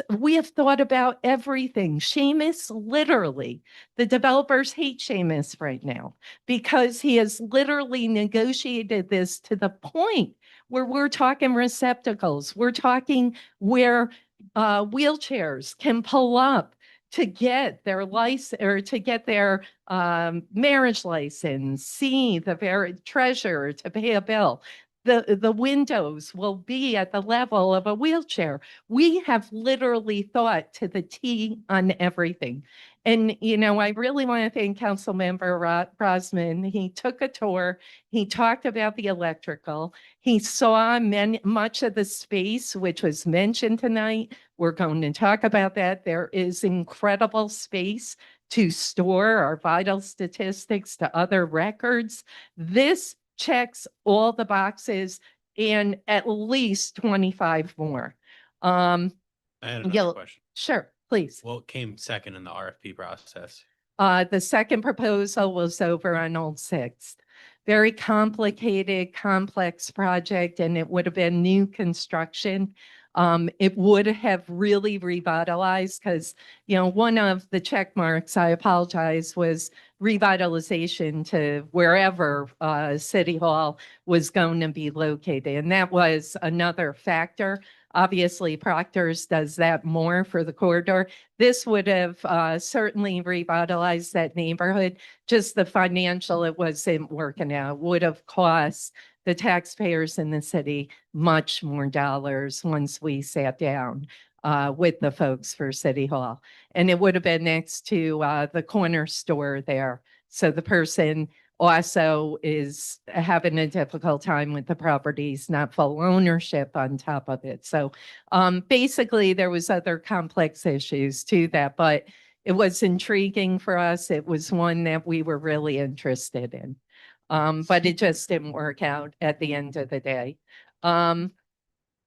Speaker 19: We have thought about everything. Seamus, literally, the developers hate Seamus right now because he has literally negotiated this to the point where we're talking receptacles. We're talking where wheelchairs can pull up to get their license or to get their marriage license, see the very treasurer to pay a bill. The windows will be at the level of a wheelchair. We have literally thought to the T on everything. And, you know, I really want to thank Councilmember Brosman. He took a tour. He talked about the electrical. He saw much of the space, which was mentioned tonight. We're going to talk about that. There is incredible space to store our vital statistics to other records. This checks all the boxes and at least 25 more.
Speaker 6: I had another question.
Speaker 19: Sure, please.
Speaker 6: What came second in the RFP process?
Speaker 19: The second proposal was over on Old Sixth. Very complicated, complex project, and it would have been new construction. It would have really revitalized because, you know, one of the check marks, I apologize, was revitalization to wherever City Hall was going to be located. And that was another factor. Obviously, Proctor's does that more for the corridor. This would have certainly revitalized that neighborhood. Just the financial, it wasn't working out, would have cost the taxpayers in the city much more dollars once we sat down with the folks for City Hall. And it would have been next to the corner store there. So the person also is having a difficult time with the properties, not full ownership on top of it. So basically there was other complex issues to that, but it was intriguing for us. It was one that we were really interested in. But it just didn't work out at the end of the day.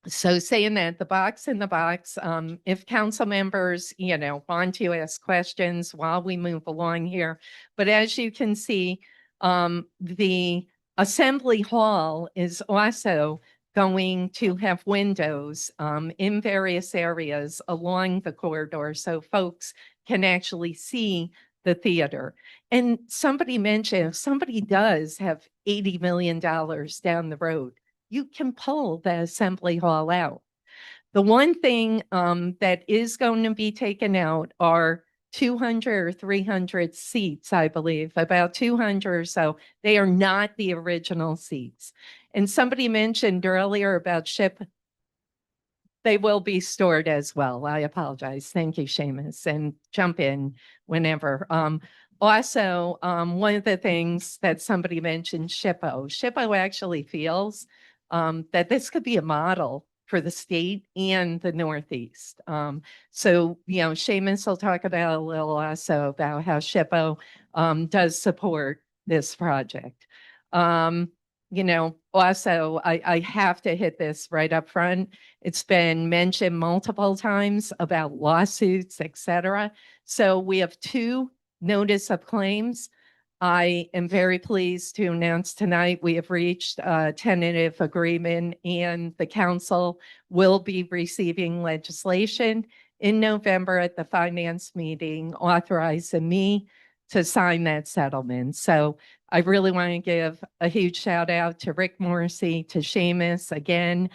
Speaker 19: So saying that, the box in the box, if council members, you know, want to ask questions while we move along here. But as you can see, the assembly hall is also going to have windows in various areas along the corridor so folks can actually see the theater. And somebody mentioned, if somebody does have $80 million down the road, you can pull the assembly hall out. The one thing that is going to be taken out are 200 or 300 seats, I believe, about 200 or so. They are not the original seats. And somebody mentioned earlier about they will be stored as well. I apologize. Thank you, Seamus, and jump in whenever. Also, one of the things that somebody mentioned, SHPO. SHPO actually feels that this could be a model for the state and the Northeast. So, you know, Seamus will talk about a little also about how SHPO does support this project. You know, also, I have to hit this right up front. It's been mentioned multiple times about lawsuits, et cetera. So we have 2 notice of claims. I am very pleased to announce tonight we have reached a tentative agreement and the council will be receiving legislation in November at the finance meeting authorizing me to sign that settlement. So I really want to give a huge shout out to Rick Morrissey, to Seamus. Again,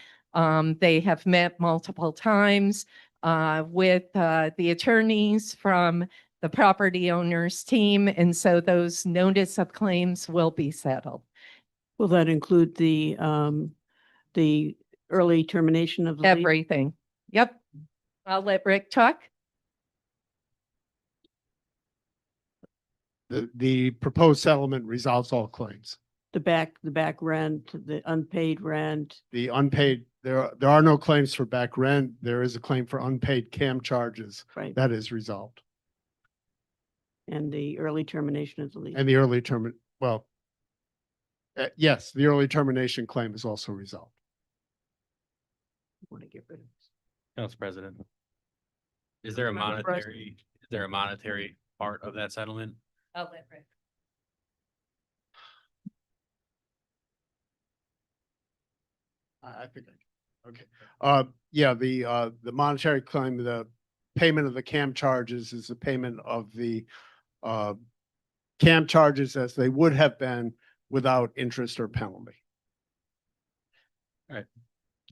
Speaker 19: they have met multiple times with the attorneys from the property owners team. And so those notice of claims will be settled.
Speaker 1: Will that include the early termination of the lease?
Speaker 19: everything. Yep. I'll let Rick talk.
Speaker 7: The proposed settlement resolves all claims.
Speaker 1: The back rent, the unpaid rent.
Speaker 7: The unpaid, there are no claims for back rent. There is a claim for unpaid CAM charges.
Speaker 1: Right.
Speaker 7: That is resolved.
Speaker 1: And the early termination of the lease.
Speaker 7: And the early term, well, yes, the early termination claim is also resolved.
Speaker 1: Want to get rid of.
Speaker 6: Council President. Is there a
Speaker 1: Madam
Speaker 6: monetary, is there a monetary part of that settlement?
Speaker 19: I'll let Rick.
Speaker 7: I think, okay. Yeah, the monetary claim, the payment of the CAM charges is the payment of the CAM charges as they would have been without interest or penalty.
Speaker 6: All right.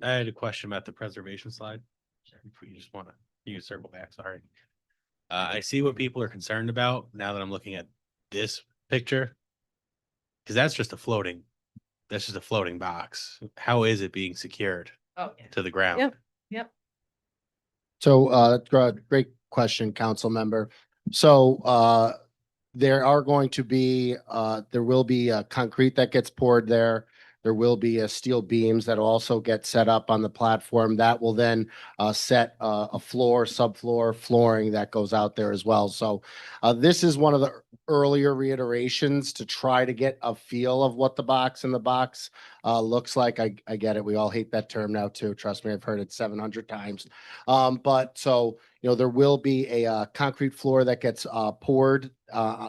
Speaker 6: I had a question about the preservation slide. If you just want to, you can circle back, sorry. I see what people are concerned about now that I'm looking at this picture. Cause that's just a floating box. How is it being secured
Speaker 19: Oh,
Speaker 6: to the ground?
Speaker 19: Yep, yep.
Speaker 8: So, great question, council member. So, there are going to be, there will be concrete that gets poured there. There will be steel beams that also get set up on the platform that will then set a floor, subfloor flooring that goes out there as well. So this is one of the earlier reiterations to try to get a feel of what the box in the box looks like. I get it. We all hate that term now too. Trust me, I've heard it 700 times. But so, you know, there will be a concrete floor that gets poured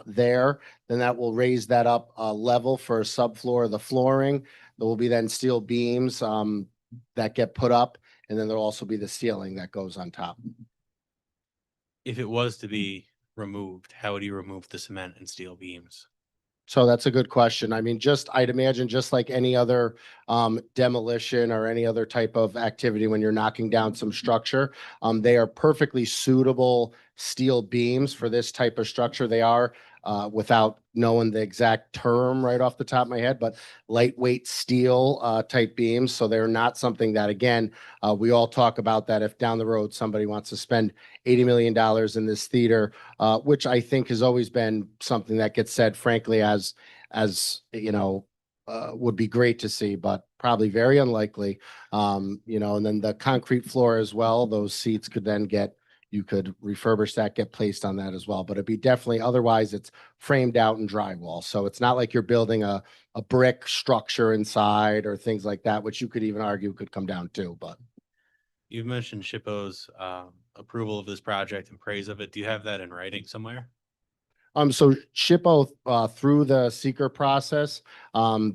Speaker 8: there. Then that will raise that up level for a subfloor of the flooring. There will be then steel beams that get put up, and then there'll also be the ceiling that goes on top.
Speaker 6: If it was to be removed, how would you remove the cement and steel beams?
Speaker 8: So that's a good question. I mean, I'd imagine just like any other demolition or any other type of activity when you're knocking down some structure, they are perfectly suitable steel beams for this type of structure. They are, without knowing the exact term right off the top of my head, but lightweight steel type beams. So they're not something that, again, we all talk about that if down the road somebody wants to spend $80 million in this theater, which I think has always been something that gets said, frankly, as you know, would be great to see, but probably very unlikely. You know, and then the concrete floor as well, those seats could then you could refurbish that, get placed on that as well, but it'd be definitely, otherwise it's framed out in drywall. So it's not like you're building a brick structure inside or things like that, which you could even argue could come down too, but.
Speaker 6: You've mentioned SHPO's approval of this project and praise of it. Do you have that in writing somewhere?
Speaker 8: So SHPO, through the seeker process,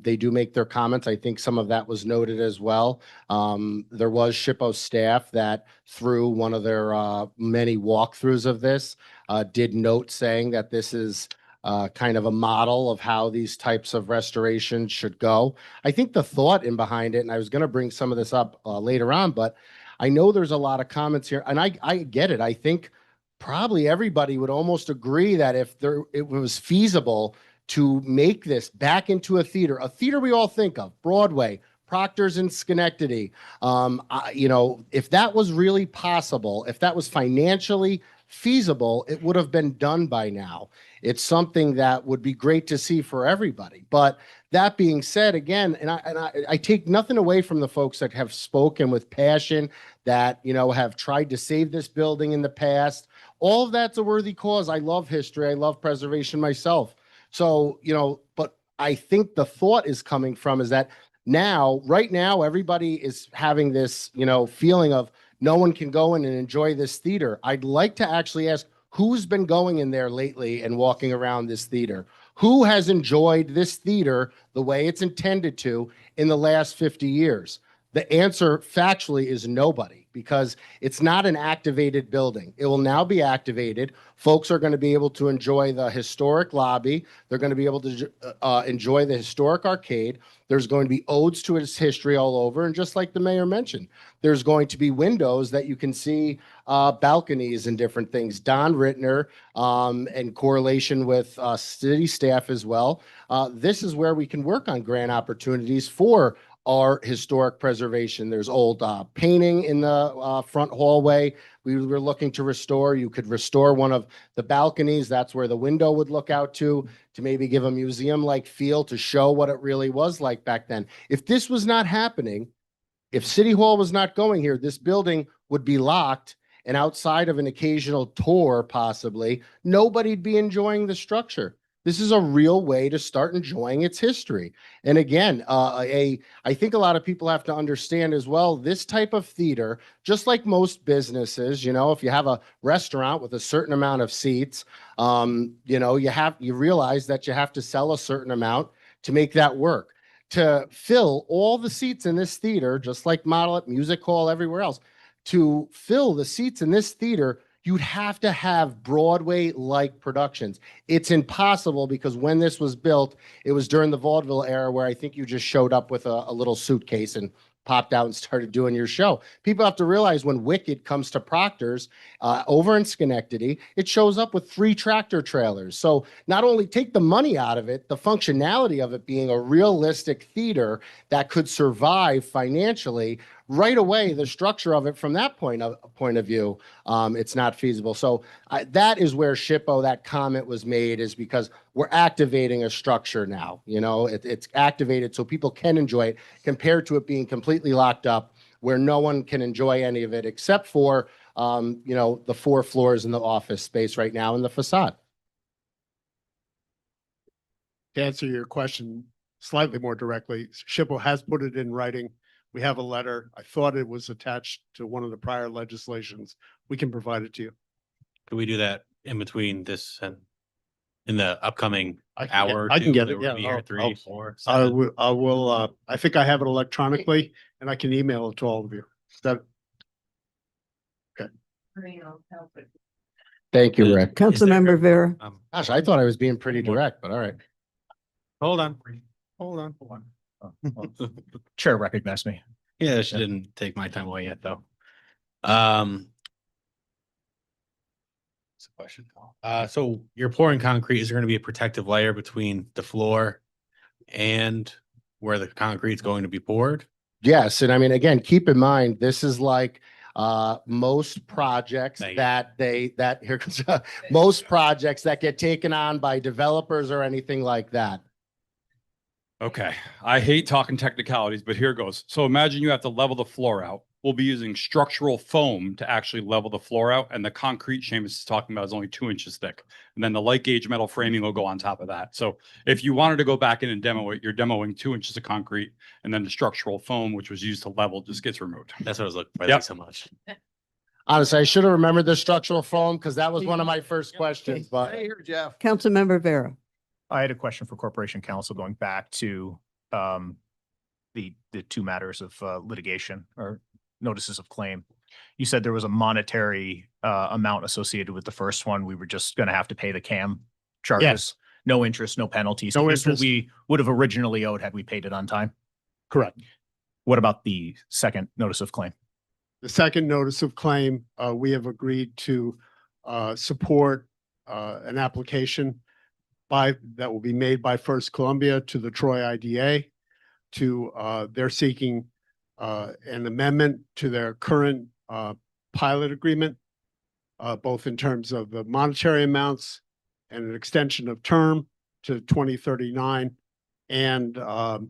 Speaker 8: they do make their comments. I think some of that was noted as well. There was SHPO staff that through one of their many walkthroughs of this, did note saying that this is kind of a model of how these types of restorations should go. I think the thought in behind it, and I was going to bring some of this up later on, but I know there's a lot of comments here, and I get it. I think probably everybody would almost agree that if it was feasible to make this back into a theater we all think of, Broadway, Proctor's in Schenectady, you know, if that was really possible, if that was financially feasible, it would have been done by now. It's something that would be great to see for everybody. But that being said, again, and I take nothing away from the folks that have spoken with passion, that, you know, have tried to save this building in the past. All of that's a worthy cause. I love history. I love preservation myself. So, you know, but I think the thought is coming from is that right now, everybody is having this, you know, feeling of no one can go in and enjoy this theater. I'd like to actually ask, who's been going in there lately and walking around this theater? Who has enjoyed this theater the way it's intended to in the last 50 years? The answer factually is nobody, because it's not an activated building. It will now be activated. Folks are going to be able to enjoy the historic lobby. They're going to be able to enjoy the historic arcade. There's going to be odes to its history all over. And just like the mayor mentioned, there's going to be windows that you can see, balconies and different things. Don Rittner, in correlation with city staff as well. This is where we can work on grant opportunities for are historic preservation. There's old painting in the front hallway we were looking to restore. You could restore one of the balconies. That's where the window would look out to maybe give a museum-like feel to show what it really was like back then. If this was not happening, if City Hall was not going here, this building would be locked, and outside of an occasional tour, possibly, nobody'd be enjoying the structure. This is a real way to start enjoying its history. And again, I think a lot of people have to understand as well, this type of theater, just like most businesses, you know, if you have a restaurant with a certain amount of seats, you know, you realize that you have to sell a certain amount to make that work. To fill all the seats in this theater, just like Model at Music Hall, everywhere else, to fill the seats in this theater, you'd have to have Broadway-like productions. It's impossible because when this was built, it was during the vaudeville era where I think you just showed up with a little suitcase and popped out and started doing your show. People have to realize when Wicked comes to Proctor's over in Schenectady, it shows up with 3 tractor trailers. So not only take the money out of it, the functionality of it being a realistic theater that could survive financially, right away, the structure of it from that point of view, it's not feasible. So that is where SHPO, that comment was made, is because we're activating a structure now. You know, it's activated so people can enjoy it, compared to it being completely locked up where no one can enjoy any of it except for, you know, the 4 floors in the office space right now and the facade.
Speaker 7: To answer your question slightly more directly, SHPO has put it in writing. We have a letter. I thought it was attached to one of the prior legislations. We can provide it to you.
Speaker 6: Could we do that in between this and in the upcoming
Speaker 7: I can
Speaker 6: hour? Or
Speaker 7: I can
Speaker 6: two,
Speaker 7: get
Speaker 6: that
Speaker 7: it.
Speaker 6: we're
Speaker 7: Yeah.
Speaker 6: gonna be here
Speaker 7: I'll-
Speaker 6: 3,
Speaker 7: I'll-
Speaker 6: 4,
Speaker 7: I
Speaker 6: 7?
Speaker 7: will, I think I have it electronically and I can email it to all of you. Is that? Okay.
Speaker 8: Thank you, Rick.
Speaker 1: Councilmember Vera.
Speaker 8: Gosh, I thought I was being pretty direct, but all right.
Speaker 6: Hold on.
Speaker 12: Chair recognized me.
Speaker 6: Yeah, she didn't take my time away yet, though. It's a question. So you're pouring concrete. Is there gonna be a protective layer between the floor and where the concrete's going to be poured?
Speaker 8: Yes, and I mean, again, keep in mind, this is like most projects
Speaker 6: Thank you.
Speaker 8: that here comes most projects that get taken on by developers or anything like that.
Speaker 5: Okay, I hate talking technicalities, but here goes. So imagine you have to level the floor out. We'll be using structural foam to actually level the floor out, and the concrete Seamus is talking about is only 2 inches thick. And then the light gauge metal framing will go on top of that. So if you wanted to go back in and demo it, you're demoing 2 inches of concrete, and then the structural foam, which was used to level, just gets removed.
Speaker 6: That's what I was looking for.
Speaker 5: Yep.
Speaker 6: Thanks so much.
Speaker 8: Honestly, I should have remembered the structural foam because that was one of my first questions, but
Speaker 7: Jeff.
Speaker 1: Councilmember Vera.
Speaker 12: I had a question for Corporation Counsel going back to the 2 matters of litigation or notices of claim. You said there was a monetary amount associated with the first one. We were just going to have to pay the CAM charges.
Speaker 7: Yes.
Speaker 12: No interest, no penalties.
Speaker 7: No
Speaker 12: Here's what
Speaker 7: interest.
Speaker 12: we would have originally owed had we paid it on time.
Speaker 7: Correct.
Speaker 12: What about the second notice of claim?
Speaker 7: The second notice of claim, we have agreed to support an application that will be made by First Columbia to the Troy IDA they're seeking an amendment to their current pilot agreement, both in terms of the monetary amounts and an extension of term to 2039 and a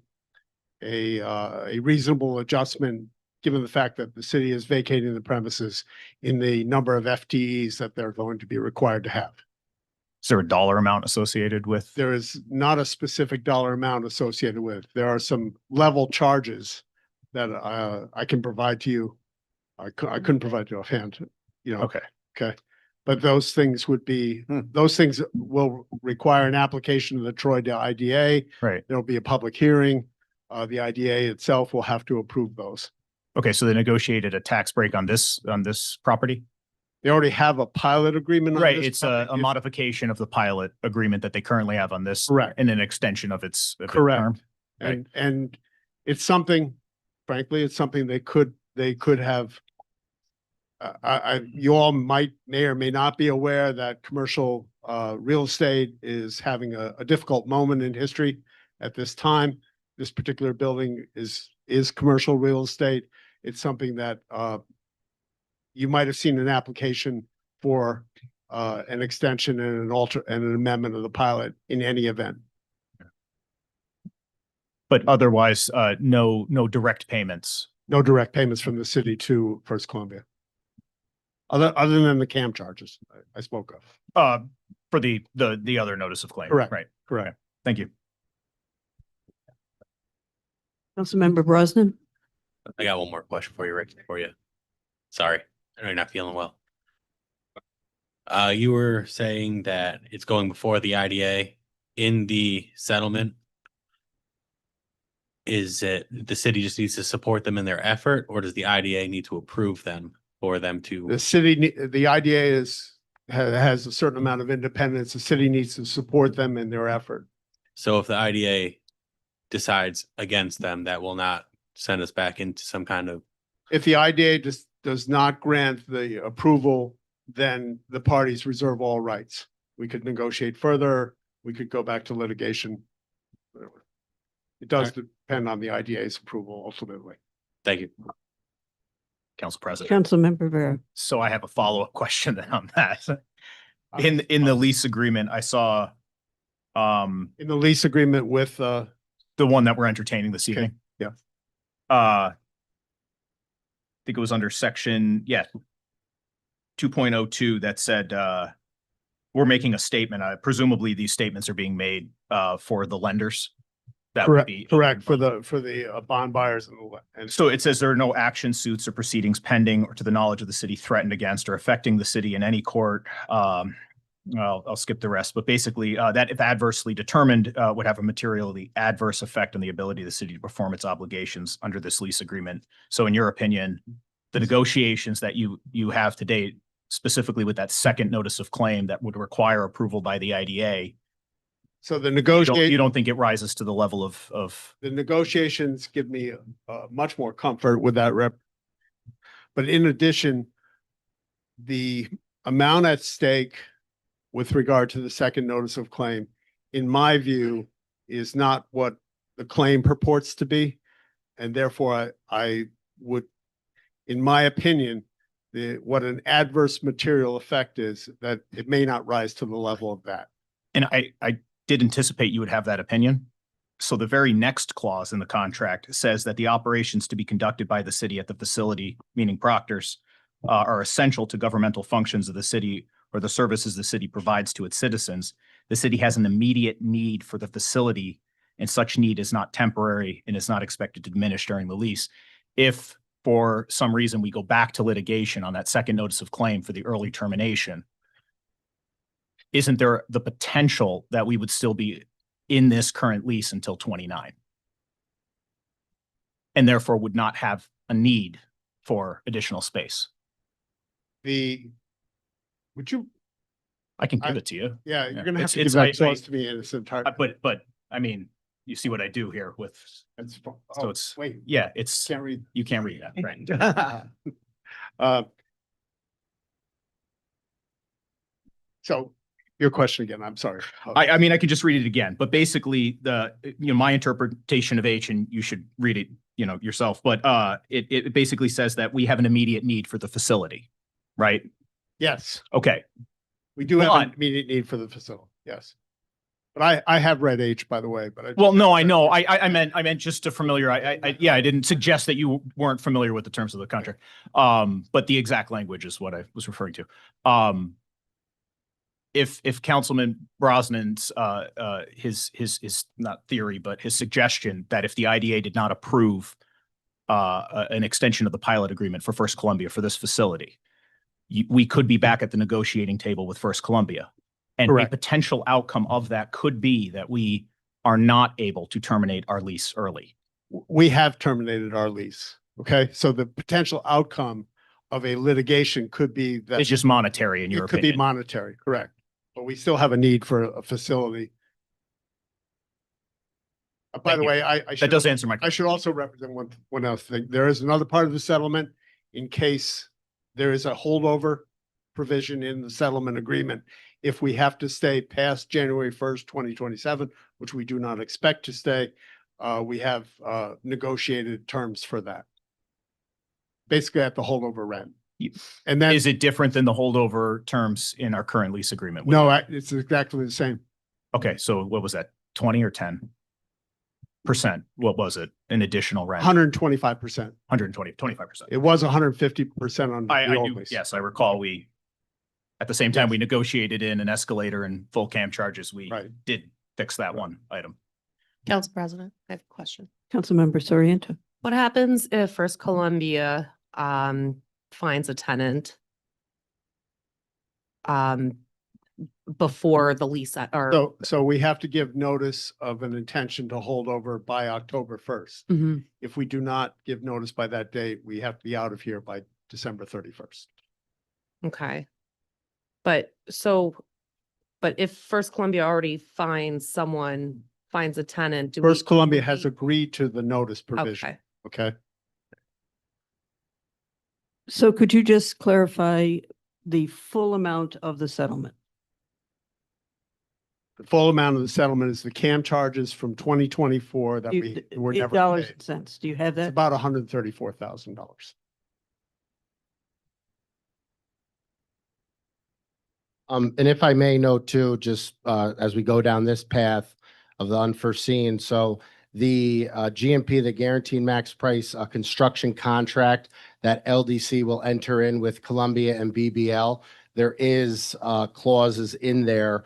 Speaker 7: reasonable adjustment given the fact that the city is vacating the premises in the number of FTEs that they're going to be required to have.
Speaker 12: Is there a dollar amount associated with?
Speaker 7: There is not a specific dollar amount associated with. There are some level charges that I can provide to you. I couldn't provide you offhand, you know.
Speaker 12: Okay.
Speaker 7: Okay. But those things would be, those things will require an application to the Troy IDA.
Speaker 12: Right.
Speaker 7: There'll be a public hearing. The IDA itself will have to approve those.
Speaker 12: Okay, so they negotiated a tax break on this property?
Speaker 7: They already have a pilot agreement. on
Speaker 12: Right,
Speaker 7: this
Speaker 12: it's a
Speaker 7: property.
Speaker 12: modification of the pilot agreement that they currently have on this.
Speaker 7: Correct.
Speaker 12: And an extension of its
Speaker 7: Correct.
Speaker 12: term.
Speaker 7: And it's something, frankly, it's something they could have. You all may or may not be aware that commercial real estate is having a difficult moment in history at this time. This particular building is is commercial real estate. It's something that you might have seen an application for an extension and an amendment of the pilot in any event.
Speaker 9: But otherwise, no direct payments.
Speaker 7: No direct payments from the city to First Columbia. Other than the CAM charges I spoke of.
Speaker 9: For the other notice of claim.
Speaker 7: Correct.
Speaker 9: Right.
Speaker 7: Correct.
Speaker 9: Thank you.
Speaker 1: Councilmember Brosnan?
Speaker 6: I got one more question for you, Rick, for you. Sorry, I know you're not feeling well. You were saying that it's going before the IDA in the settlement. Is it the city just needs to support them in their effort, or does the IDA need to approve them for them to?
Speaker 7: The city, the IDA has a certain amount of independence. The city needs to support them in their effort.
Speaker 6: So if the IDA decides against them, that will not send us back into some kind of.
Speaker 7: If the IDA does not grant the approval, then the parties reserve all rights. We could negotiate further. We could go back to litigation. Whatever. It does depend on the IDA's approval ultimately.
Speaker 6: Thank you.
Speaker 9: Council President.
Speaker 1: Councilmember Vera?
Speaker 9: So I have a follow-up question then on that. In the lease agreement, I saw
Speaker 7: in the lease agreement with
Speaker 9: the one that we're entertaining this evening.
Speaker 7: Yeah.
Speaker 9: I think it was under section, 2.02 that said, we're making a statement. Presumably these statements are being made for the lenders. That would be
Speaker 7: correct for the bond buyers and
Speaker 9: so it says there are no action suits or proceedings pending or to the knowledge of the city threatened against or affecting the city in any court. Well, I'll skip the rest, but basically that if adversely determined would have a materially adverse effect on the ability of the city to perform its obligations under this lease agreement. So in your opinion, the negotiations that you have to date, specifically with that second notice of claim that would require approval by the IDA.
Speaker 7: So the
Speaker 9: You don't think it rises to the level of
Speaker 7: the negotiations give me much more comfort with that but in addition, the amount at stake with regard to the second notice of claim, in my view, is not what the claim purports to be. And therefore I would, in my opinion, what an adverse material effect is, that it may not rise to the level of that.
Speaker 9: And I did anticipate you would have that opinion. So the very next clause in the contract says that the operations to be conducted by the city at the facility, meaning Proctor's, are essential to governmental functions of the city or the services the city provides to its citizens. The city has an immediate need for the facility, and such need is not temporary and is not expected to diminish during the lease. If for some reason we go back to litigation on that second notice of claim for the early termination, isn't there the potential that we would still be in this current lease until 29? And therefore would not have a need for additional space?
Speaker 7: Would you?
Speaker 9: I can give it to you.
Speaker 7: Yeah, you're gonna have to
Speaker 9: It's-
Speaker 7: give that
Speaker 9: it's-
Speaker 7: clause to me in its entirety.
Speaker 9: But I mean, you see what I do here with,
Speaker 7: so
Speaker 9: it's,
Speaker 7: wait.
Speaker 9: yeah, it's,
Speaker 7: Can't read.
Speaker 9: you can't read that, right?
Speaker 7: So your question again, I'm sorry.
Speaker 9: I mean, I could just read it again, but basically my interpretation of H, and you should read it, yourself, but it basically says that we have an immediate need for the facility, right?
Speaker 7: Yes,
Speaker 9: Okay.
Speaker 7: we do have an
Speaker 9: But-
Speaker 7: immediate need for the facility, yes. But I have read H, by the way, but
Speaker 9: Well, no, I know. I meant just to familiar. I didn't suggest that you weren't familiar with the terms of the contract. But the exact language is what I was referring to. If Councilman Brosnan's his not theory, but his suggestion that if the IDA did not approve an extension of the pilot agreement for First Columbia for this facility, we could be back at the negotiating table with First Columbia. And
Speaker 7: Correct.
Speaker 9: a potential outcome of that could be that we are not able to terminate our lease early.
Speaker 7: we have terminated our lease, okay? So the potential outcome of a litigation could be that.
Speaker 9: It's just monetary in your
Speaker 7: It could be
Speaker 9: opinion.
Speaker 7: monetary, correct. But we still have a need for a facility. By
Speaker 9: Thank
Speaker 7: the
Speaker 9: you.
Speaker 7: way, I should.
Speaker 9: That does answer my
Speaker 7: I should also represent one other thing. There is another part of the settlement in case there is a holdover provision in the settlement agreement. If we have to stay past January 1st, 2027, which we do not expect to stay, we have negotiated terms for that. Basically at the holdover rent. And then,
Speaker 9: Is it different than the holdover terms in our current lease agreement? with
Speaker 7: no,
Speaker 9: them?
Speaker 7: it's exactly the same.
Speaker 9: Okay, so what was that? 20 or 10%? What was it? An additional rent?
Speaker 7: 125%.
Speaker 9: 120, 25%.
Speaker 7: It was 150% on
Speaker 9: I
Speaker 7: the old
Speaker 9: knew,
Speaker 7: lease.
Speaker 9: yes, I recall at the same time, we negotiated in an escalator and full cam charges. We did fix that one item.
Speaker 10: Council President, I have a question.
Speaker 1: Councilmember Soriento.
Speaker 10: What happens if First Columbia finds a tenant before the lease or
Speaker 7: So we have to give notice of an intention to hold over by October 1st.
Speaker 10: Mhm.
Speaker 7: If we do not give notice by that date, we have to be out of here by December 31st.
Speaker 10: Okay. But if First Columbia already finds a tenant, do
Speaker 7: First
Speaker 10: we?
Speaker 7: Columbia has agreed to the notice provision.
Speaker 10: Okay.
Speaker 7: Okay.
Speaker 1: So could you just clarify the full amount of the settlement?
Speaker 7: The full amount of the settlement is the CAM charges from 2024 that we were never
Speaker 1: Dollars
Speaker 7: paid.
Speaker 1: and cents. Do you have
Speaker 7: It's
Speaker 1: that?
Speaker 7: about $134,000.
Speaker 8: And if I may note too, just as we go down this path of the unforeseen, so the GMP, the guaranteed max price construction contract that LDC will enter in with Columbia and BBL, there is clauses in there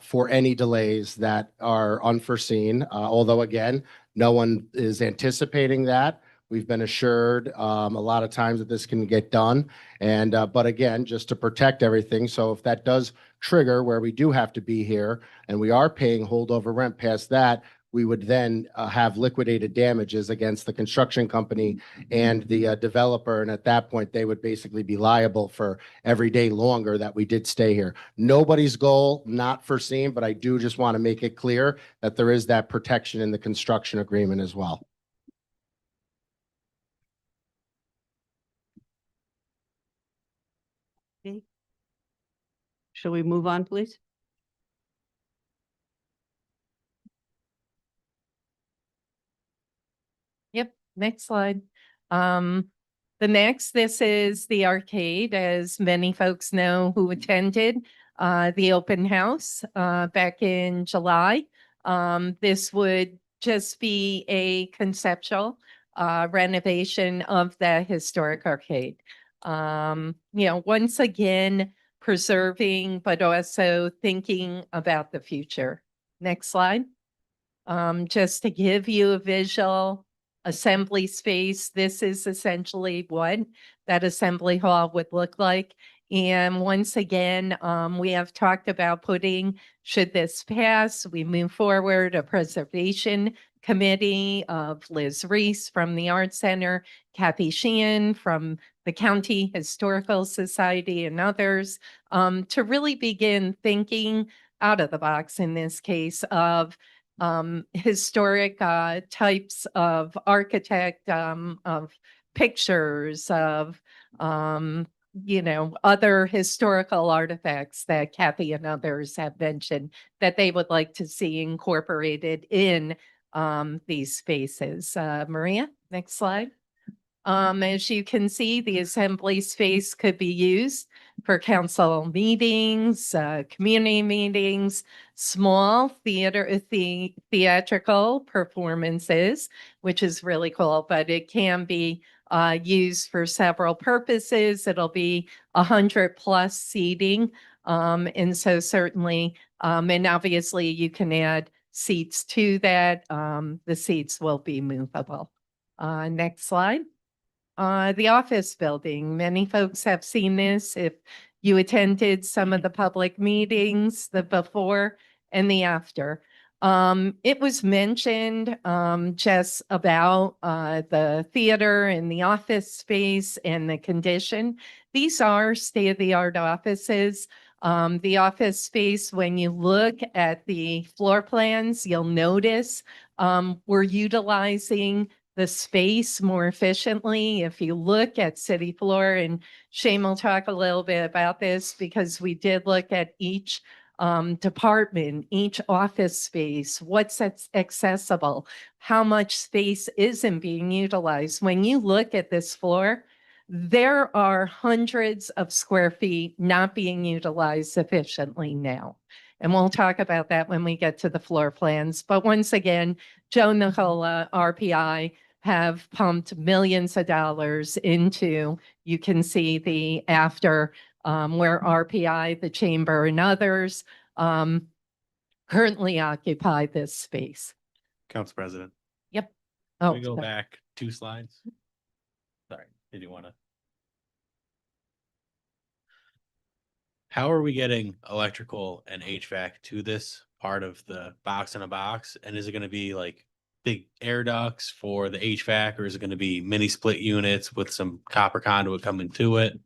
Speaker 8: for any delays that are unforeseen. Although again, no one is anticipating that. We've been assured a lot of times that this can get done. And but again, just to protect everything. So if that does trigger where we do have to be here and we are paying holdover rent past that, we would then have liquidated damages against the construction company and the developer. And at that point, they would basically be liable for every day longer that we did stay here. Nobody's goal, not foreseen, but I do just want to make it clear that there is that protection in the construction agreement as well.
Speaker 1: Okay. Shall we move on, please?
Speaker 19: Yep, next slide. This is the arcade, as many folks know who attended the open house back in July. This would just be a conceptual renovation of the historic arcade. Once again, preserving, but also thinking about the future. Next slide. Just to give you a visual assembly space, this is essentially what that assembly hall would look like. And once again, we have talked about should this pass, we move forward a preservation committee of Liz Reese from the Art Center, Kathy Sheehan from the County Historical Society and others, to really begin thinking out of the box in this case of historic types of architect, of pictures, of other historical artifacts that Kathy and others have mentioned that they would like to see incorporated in these spaces. Maria, next slide. As you can see, the assembly space could be used for council meetings, community meetings, small theatrical performances, which is really cool, but it can be used for several purposes. It'll be 100+ seating. And so certainly, and obviously you can add seats to that. The seats will be movable. Next slide. The office building. Many folks have seen this. If you attended some of the public meetings, the before and the after. It was mentioned just about the theater and the office space and the condition. These are state-of-the-art offices. The office space, when you look at the floor plans, you'll notice we're utilizing the space more efficiently. If you look at city floor, and Shane will talk a little bit about this because we did look at each department, each office space, what's accessible, how much space isn't being utilized. When you look at this floor, there are hundreds of square feet not being utilized sufficiently now. And we'll talk about that when we get to the floor plans. But once again, Joe Nicola, RPI, have pumped millions of dollars into, you can see the after where RPI, the chamber, and others currently occupy this space.
Speaker 6: Council President.
Speaker 19: Yep.
Speaker 6: Can
Speaker 19: Oh,
Speaker 6: we go
Speaker 19: sorry.
Speaker 6: back 2 slides? Sorry, did you want to? How are we getting electrical and HVAC to this part of the box in a box? And is it going to be like big air ducts for the HVAC, or is it going to be mini split units with some copper conduit coming to it?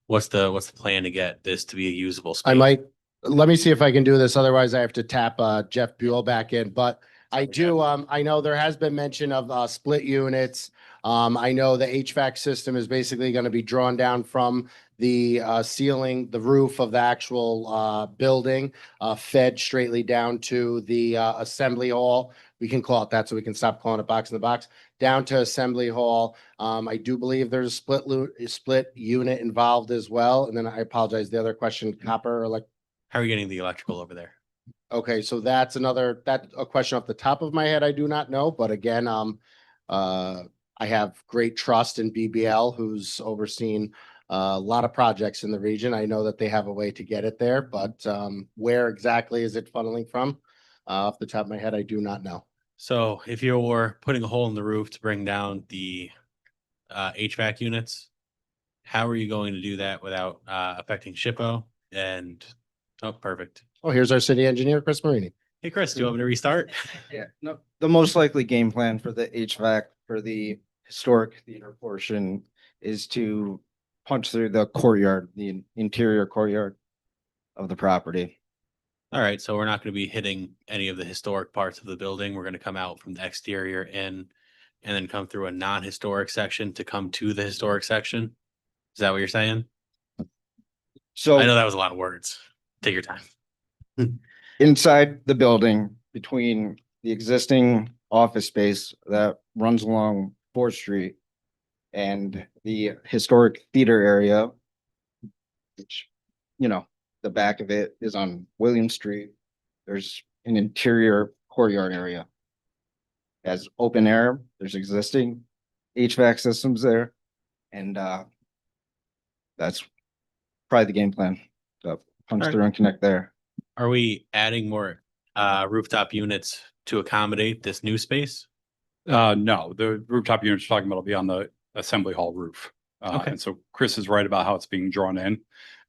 Speaker 6: What's the plan to get this to be a usable space?
Speaker 8: Let me see if I can do this. Otherwise I have to tap Jeff Buell back in, but I do, I know there has been mention of split units. I know the HVAC system is basically going to be drawn down from the ceiling, the roof of the actual building, fed straightly down to the assembly hall. We can call it that so we can stop calling it box in the box, down to assembly hall. I do believe there's a split unit involved as well. And then I apologize, the other question, copper, like.
Speaker 6: How are you getting the electrical over there?
Speaker 8: Okay, so that's a question off the top of my head. I do not know, but again, I have great trust in BBL, who's overseen a lot of projects in the region. I know that they have a way to get it there, but where exactly is it funneling from? Off the top of my head, I do not know.
Speaker 6: So if you were putting a hole in the roof to bring down the HVAC units, how are you going to do that without affecting SHPO? And, oh, perfect.
Speaker 8: Oh, here's our city engineer, Chris Marini.
Speaker 6: Hey, Chris, do you want me to restart?
Speaker 13: Yeah, no, the most likely game plan for the HVAC for the historic theater portion is to punch through the courtyard, the interior courtyard of the property.
Speaker 6: All right, so we're not going to be hitting any of the historic parts of the building. We're going to come out from the exterior in and then come through a non-historic section to come to the historic section. Is that what you're saying?
Speaker 13: So
Speaker 6: I know that was a lot of words. Take your time.
Speaker 13: inside the building, between the existing office space that runs along 4th Street and the historic theater area, which, you know, the back of it is on William Street. There's an interior courtyard area. As open air, there's existing HVAC systems there. And that's probably the game plan. So punch through and connect there.
Speaker 6: Are we adding more rooftop units to accommodate this new space?
Speaker 5: No, the rooftop units you're talking about will be on the assembly hall roof.
Speaker 6: Okay.
Speaker 5: And so Chris is right about how it's being drawn in.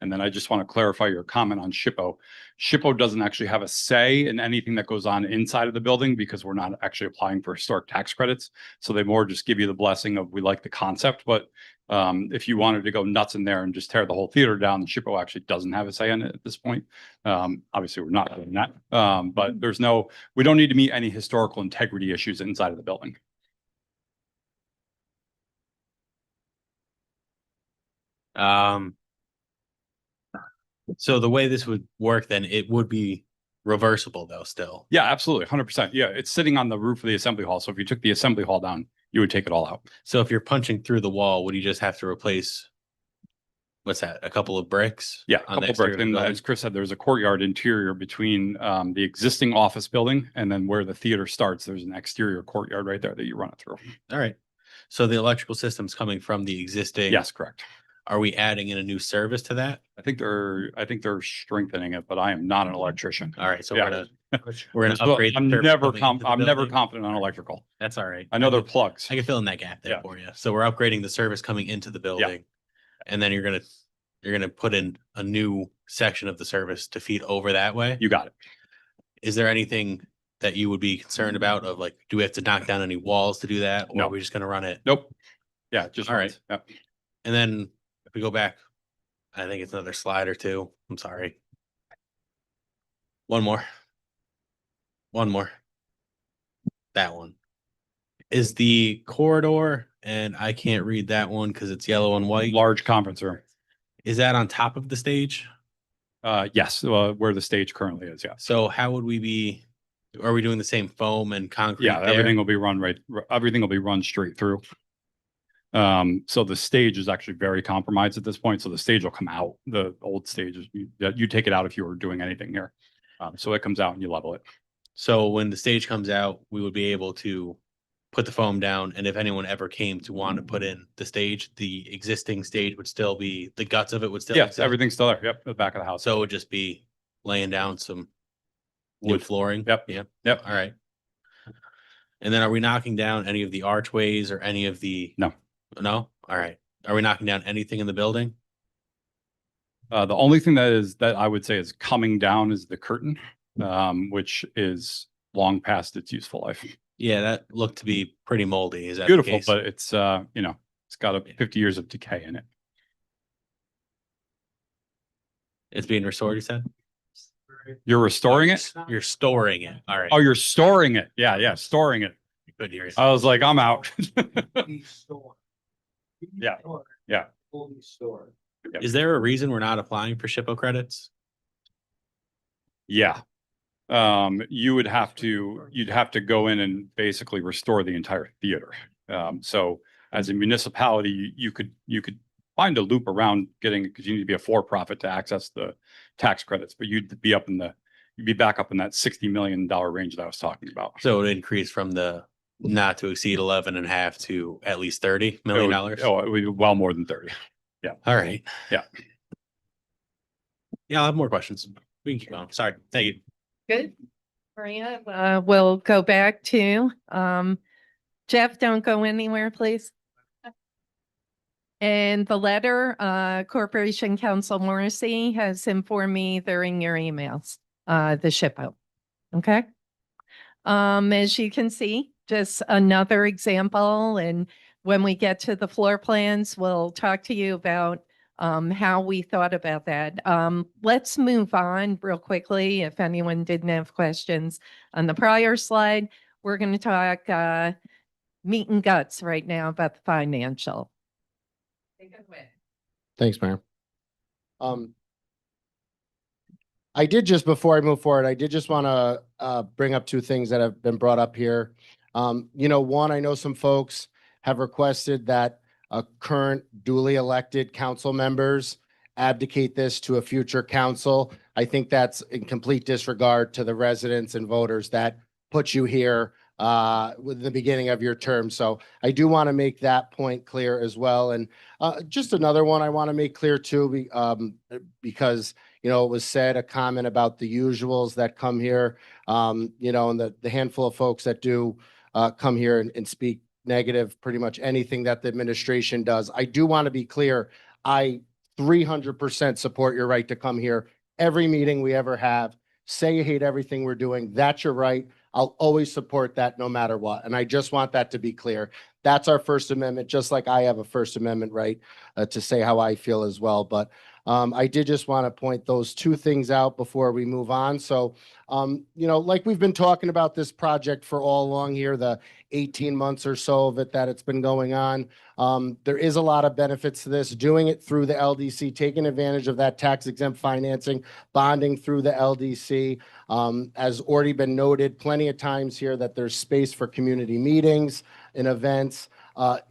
Speaker 5: And then I just want to clarify your comment on SHPO. SHPO doesn't actually have a say in anything that goes on inside of the building because we're not actually applying for historic tax credits. So they more just give you the blessing of we like the concept, but if you wanted to go nuts in there and just tear the whole theater down, SHPO actually doesn't have a say in it at this point. Obviously, we're not doing that, but we don't need to meet any historical integrity issues inside of the building.
Speaker 6: So the way this would work, then it would be reversible though still.
Speaker 5: Yeah, absolutely. 100%. Yeah. It's sitting on the roof of the assembly hall. So if you took the assembly hall down, you would take it all out.
Speaker 6: So if you're punching through the wall, would you just have to replace, what's that, a couple of bricks?
Speaker 5: Yeah,
Speaker 6: on the
Speaker 5: a couple
Speaker 6: exterior
Speaker 5: bricks.
Speaker 6: of the
Speaker 5: And
Speaker 6: building?
Speaker 5: as Chris said, there's a courtyard interior between the existing office building and then where the theater starts. There's an exterior courtyard right there that you run it through.
Speaker 6: All right. So the electrical system's coming from the existing.
Speaker 5: Yes, correct.
Speaker 6: Are we adding in a new service to that?
Speaker 5: I think they're strengthening it, but I am not an electrician.
Speaker 6: All right, so
Speaker 5: Yeah.
Speaker 6: we're gonna
Speaker 5: So
Speaker 6: upgrade. the
Speaker 5: I'm
Speaker 6: service
Speaker 5: never
Speaker 6: coming into the
Speaker 5: I'm never
Speaker 6: building.
Speaker 5: confident on electrical.
Speaker 6: That's all right.
Speaker 5: I know they're plugs.
Speaker 6: I can fill in that gap there
Speaker 5: Yeah.
Speaker 6: for you. So we're upgrading the service coming into the building. And then you're gonna put in a new section of the service to feed over that way.
Speaker 5: You got it.
Speaker 6: Is there anything that you would be concerned about of like, do we have to knock down any walls to do that? Or
Speaker 5: No.
Speaker 6: are we just gonna run it?
Speaker 5: Nope. Yeah, just
Speaker 6: All
Speaker 5: runs.
Speaker 6: right.
Speaker 5: Yep.
Speaker 6: And then if we go back, I think it's another slide or two. I'm sorry. One more. That one. Is the corridor, and I can't read that one because it's yellow and white.
Speaker 5: Large conference room.
Speaker 6: Is that on top of the stage?
Speaker 5: Yes, where the stage currently is, yeah.
Speaker 6: So how would we be, are we doing the same foam and concrete
Speaker 5: Yeah,
Speaker 6: there?
Speaker 5: everything will be run everything will be run straight through. So the stage is actually very compromised at this point. So the stage will come out. The old stage is, you take it out if you were doing anything here. So it comes out and you level it.
Speaker 6: So when the stage comes out, we would be able to put the foam down, and if anyone ever came to want to put in the stage, the existing stage would still be, the guts of it would still
Speaker 5: Yes,
Speaker 6: exist.
Speaker 5: everything's still there. Yep, the back of the house.
Speaker 6: So it would just be laying down some wood flooring.
Speaker 5: Yep.
Speaker 6: Yep. All right. And then are we knocking down any of the archways or any of the?
Speaker 5: No.
Speaker 6: No? All right. Are we knocking down anything in the building?
Speaker 5: The only thing that I would say is coming down is the curtain, which is long past its useful life.
Speaker 6: Yeah, that looked to be pretty moldy. Is that the
Speaker 5: Beautiful,
Speaker 6: case?
Speaker 5: but it's it's got 50 years of decay in it.
Speaker 6: It's being restored, you said?
Speaker 5: You're restoring it?
Speaker 6: You're storing it. All right.
Speaker 5: Oh, you're storing it. Yeah, storing it.
Speaker 6: Good to hear.
Speaker 5: I was like, I'm out. Yeah. Yeah.
Speaker 6: Is there a reason we're not applying for SHPO credits?
Speaker 5: Yeah. You'd have to go in and basically restore the entire theater. So as a municipality, you could find a loop around getting, because you need to be a for-profit to access the tax credits, but you'd be back up in that $60 million range that I was talking about.
Speaker 6: So it would increase from the not to exceed 11.5 to at least $30 million.
Speaker 5: It would be well more than 30. Yeah.
Speaker 6: All right.
Speaker 5: Yeah.
Speaker 6: Yeah, I'll have more questions. We can keep going. Sorry. Thank you.
Speaker 19: Good. Maria, we'll go back to, Jeff, don't go anywhere, please. And the letter, Corporation Counsel Morrissey has informed me they're in your emails, the SHPO. Okay. As you can see, just another example. And when we get to the floor plans, we'll talk to you about how we thought about that. Let's move on real quickly. If anyone didn't have questions on the prior slide, we're going to talk meat and guts right now about the financial. Take it away.
Speaker 8: Thanks, Mayor. I did just, before I move forward, I did just want to bring up two things that have been brought up here. One, I know some folks have requested that current duly elected council members abdicate this to a future council. I think that's in complete disregard to the residents and voters that put you here with the beginning of your term. So I do want to make that point clear as well. And just another one I want to make clear too, because it was said, a comment about the usuals that come here, and the handful of folks that do come here and speak negative, pretty much anything that the administration does. I do want to be clear. I 300% support your right to come here every meeting we ever have. Say you hate everything we're doing. That's your right. I'll always support that no matter what. And I just want that to be clear. That's our First Amendment, just like I have a First Amendment right to say how I feel as well. But I did just want to point those two things out before we move on. So, like we've been talking about this project for all along here, the 18 months or so of it that it's been going on. There is a lot of benefits to this, doing it through the LDC, taking advantage of that tax exempt financing, bonding through the LDC. As already been noted plenty of times here, that there's space for community meetings and events.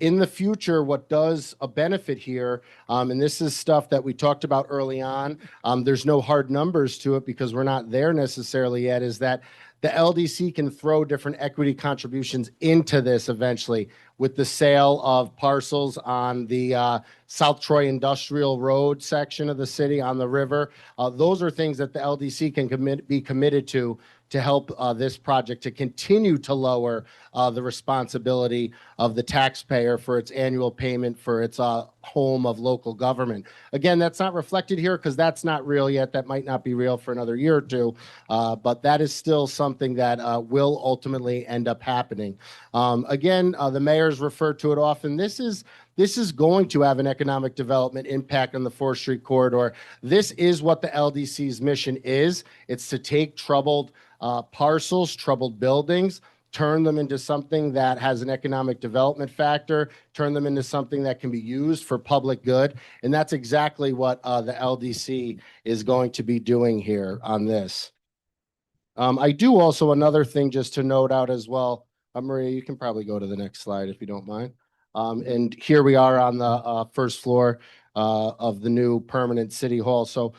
Speaker 8: In the future, what does a benefit here, and this is stuff that we talked about early on, there's no hard numbers to it because we're not there necessarily yet, is that the LDC can throw different equity contributions into this eventually with the sale of parcels on the South Troy Industrial Road section of the city on the river. Those are things that the LDC can be committed to help this project to continue to lower the responsibility of the taxpayer for its annual payment for its home of local government. Again, that's not reflected here because that's not real yet. That might not be real for another year or two, but that is still something that will ultimately end up happening. Again, the mayor's referred to it often. This is going to have an economic development impact on the 4th Street corridor. This is what the LDC's mission is. It's to take troubled parcels, troubled buildings, turn them into something that has an economic development factor, turn them into something that can be used for public good. And that's exactly what the LDC is going to be doing here on this. I do also another thing just to note out as well. Maria, you can probably go to the next slide if you don't mind. And here we are on the first floor of the new permanent city hall. So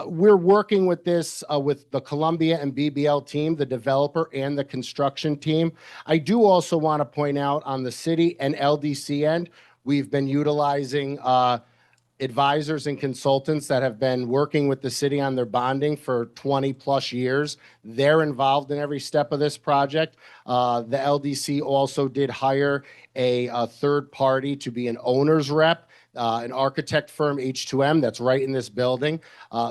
Speaker 8: we're working with this with the Columbia and BBL team, the developer and the construction team. I do also want to point out on the city and LDC end, we've been utilizing advisors and consultants that have been working with the city on their bonding for 20 plus years. They're involved in every step of this project. The LDC also did hire a third party to be an owner's rep, an architect firm, H2M, that's right in this building.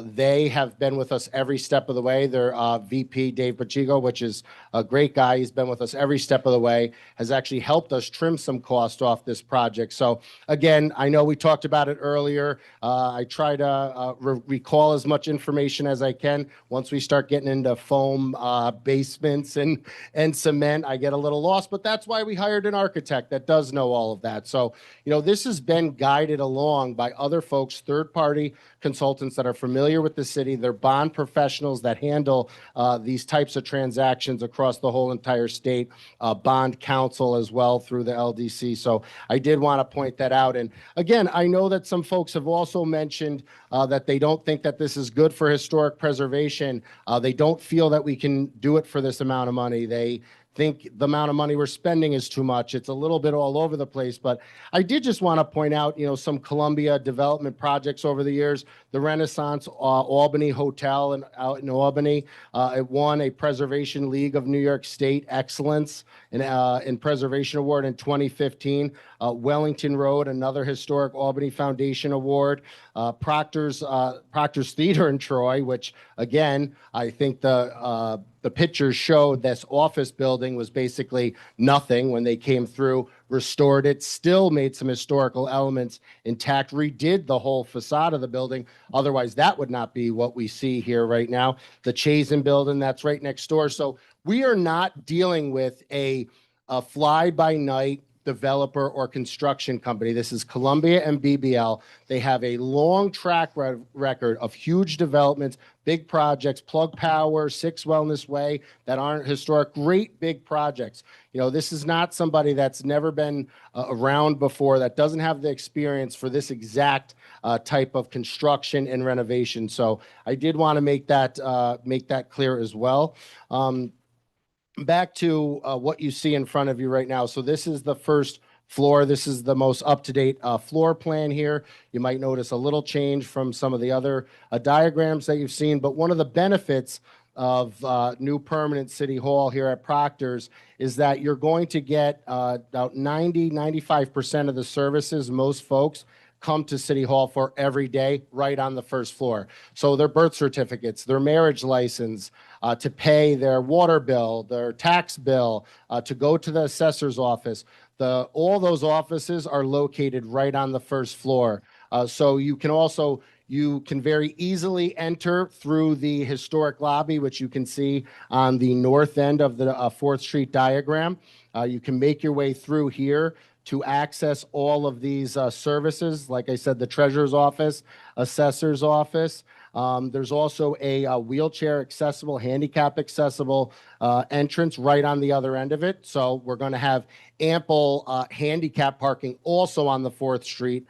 Speaker 8: They have been with us every step of the way. Their VP, Dave Pacheco, which is a great guy. He's been with us every step of the way, has actually helped us trim some cost off this project. So again, I know we talked about it earlier. I try to recall as much information as I can. Once we start getting into foam basements and cement, I get a little lost, but that's why we hired an architect that does know all of that. So, you know, this has been guided along by other folks, third-party consultants that are familiar with the city. They're bond professionals that handle these types of transactions across the whole entire state, bond counsel as well through the LDC. So I did want to point that out. And again, I know that some folks have also mentioned that they don't think that this is good for historic preservation. They don't feel that we can do it for this amount of money. They think the amount of money we're spending is too much. It's a little bit all over the place, but I did just want to point out, you know, some Columbia development projects over the years. The Renaissance Albany Hotel out in Albany, it won a Preservation League of New York State Excellence in Preservation Award in 2015. Wellington Road, another historic Albany Foundation Award. Proctor's Theater in Troy, which again, I think the pictures showed this office building was basically nothing when they came through, restored it, still made some historical elements intact, redid the whole facade of the building. Otherwise, that would not be what we see here right now. The Chazen building, that's right next door. So we are not dealing with a fly-by-night developer or construction company. This is Columbia and BBL. They have a long track record of huge developments, big projects, Plug Power, 6 Wellness Way, that aren't historic, great big projects. You know, this is not somebody that's never been around before, that doesn't have the experience for this exact type of construction and renovation. So I did want to make that clear as well. Back to what you see in front of you right now. So this is the first floor. This is the most up-to-date floor plan here. You might notice a little change from some of the other diagrams that you've seen, but one of the benefits of new permanent city hall here at Proctor's is that you're going to get about 95% of the services most folks come to City Hall for every day right on the first floor. So their birth certificates, their marriage license, to pay their water bill, their tax bill, to go to the assessor's office. All those offices are located right on the first floor. So you can very easily enter through the historic lobby, which you can see on the north end of the 4th Street diagram. You can make your way through here to access all of these services. Like I said, the treasurer's office, assessor's office. There's also a wheelchair accessible, handicap accessible entrance right on the other end of it. So we're going to have ample handicap parking also on the 4th Street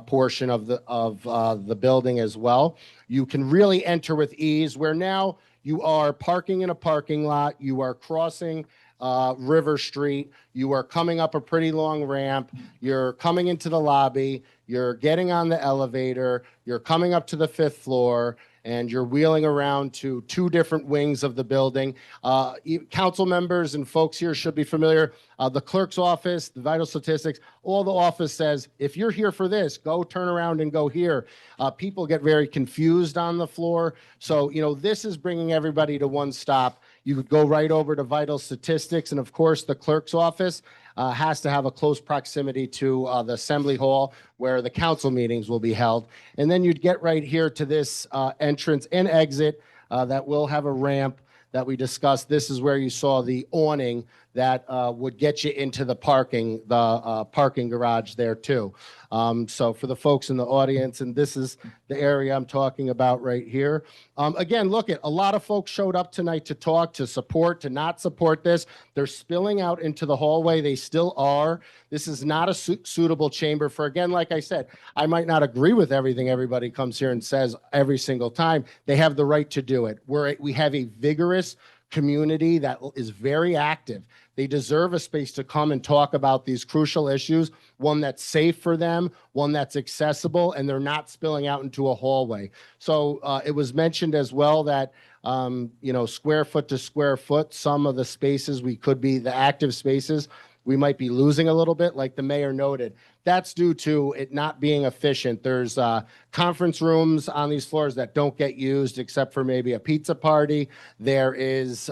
Speaker 8: portion of the building as well. You can really enter with ease, where now you are parking in a parking lot, you are crossing River Street, you are coming up a pretty long ramp, you're coming into the lobby, you're getting on the elevator, you're coming up to the 5th floor, and you're wheeling around to 2 different wings of the building. Council members and folks here should be familiar. The clerk's office, the vital statistics, all the office says, if you're here for this, go turn around and go here. People get very confused on the floor. So, you know, this is bringing everybody to one stop. You could go right over to vital statistics. And of course, the clerk's office has to have a close proximity to the assembly hall where the council meetings will be held. And then you'd get right here to this entrance and exit that will have a ramp that we discussed. This is where you saw the awning that would get you into the parking garage there too. So for the folks in the audience, and this is the area I'm talking about right here. Again, look at a lot of folks showed up tonight to talk, to support, to not support this. They're spilling out into the hallway. They still are. This is not a suitable chamber for, again, like I said, I might not agree with everything everybody comes here and says every single time. They have the right to do it. We have a vigorous community that is very active. They deserve a space to come and talk about these crucial issues, one that's safe for them, one that's accessible, and they're not spilling out into a hallway. So it was mentioned as well that, square foot to square foot, some of the spaces we could be, the active spaces, we might be losing a little bit, like the mayor noted. That's due to it not being efficient. There's conference rooms on these floors that don't get used except for maybe a pizza party. There is,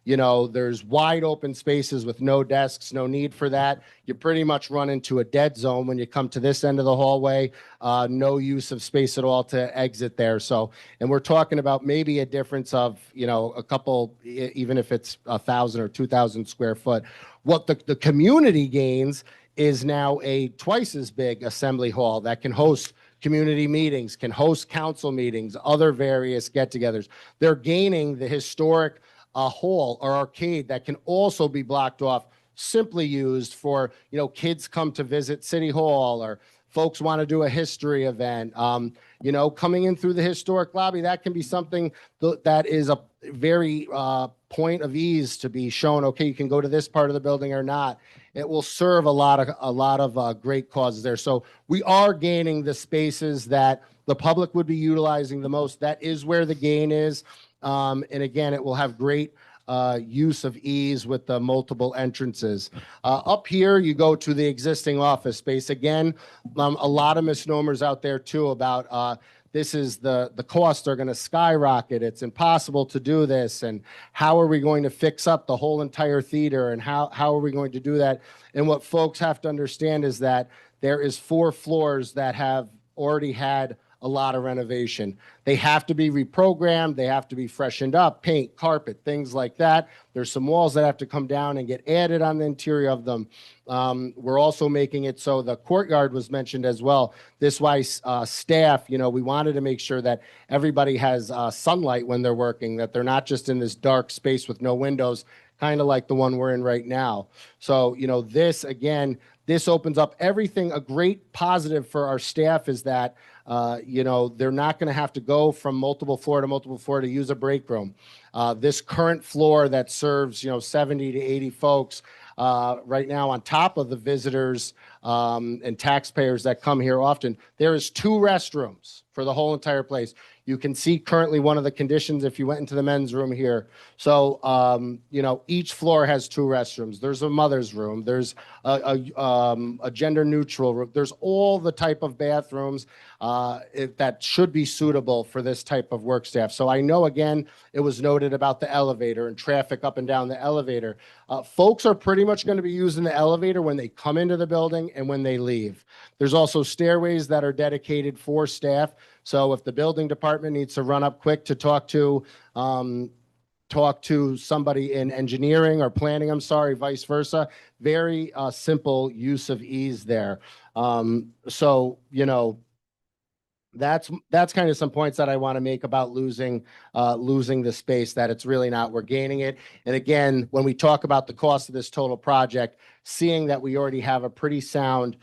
Speaker 8: there's wide open spaces with no desks, no need for that. You pretty much run into a dead zone when you come to this end of the hallway. No use of space at all to exit there. So, and we're talking about maybe a difference of, a couple, even if it's 1,000 or 2,000 square foot. What the community gains is now a twice as big assembly hall that can host community meetings, can host council meetings, other various get-togethers. They're gaining the historic hall or arcade that can also be blocked off, simply used for, kids come to visit City Hall, or folks want to do a history event. Coming in through the historic lobby, that can be something that is a very point of ease to be shown, okay, you can go to this part of the building or not. It will serve a lot of great causes there. So we are gaining the spaces that the public would be utilizing the most. That is where the gain is. And again, it will have great use of ease with the multiple entrances. Up here, you go to the existing office space. Again, a lot of misnomers out there too about this is the costs are going to skyrocket. It's impossible to do this. And how are we going to fix up the whole entire theater? And how are we going to do that? And what folks have to understand is that there is 4 floors that have already had a lot of renovation. They have to be reprogrammed. They have to be freshened up, paint, carpet, things like that. There's some walls that have to come down and get added on the interior of them. We're also making it so the courtyard was mentioned as well. This why staff, we wanted to make sure that everybody has sunlight when they're working, that they're not just in this dark space with no windows, kind of like the one we're in right now. So, this, again, this opens up everything. A great positive for our staff is that they're not going to have to go from multiple floor to use a break room. This current floor that serves, 70 to 80 folks right now, on top of the visitors and taxpayers that come here often, there is 2 restrooms for the whole entire place. You can see currently one of the conditions if you went into the men's room here. So, each floor has 2 restrooms. There's a mother's room. There's a gender neutral room. There's all the type of bathrooms that should be suitable for this type of work staff. So I know, again, it was noted about the elevator and traffic up and down the elevator. Folks are pretty much going to be using the elevator when they come into the building and when they leave. There's also stairways that are dedicated for staff. So if the building department needs to run up quick to talk to somebody in engineering or planning, vice versa, very simple use of ease there. That's kind of some points that I want to make about losing the space, that it's really not, we're gaining it. And again, when we talk about the cost of this total project, seeing that we already have a pretty sound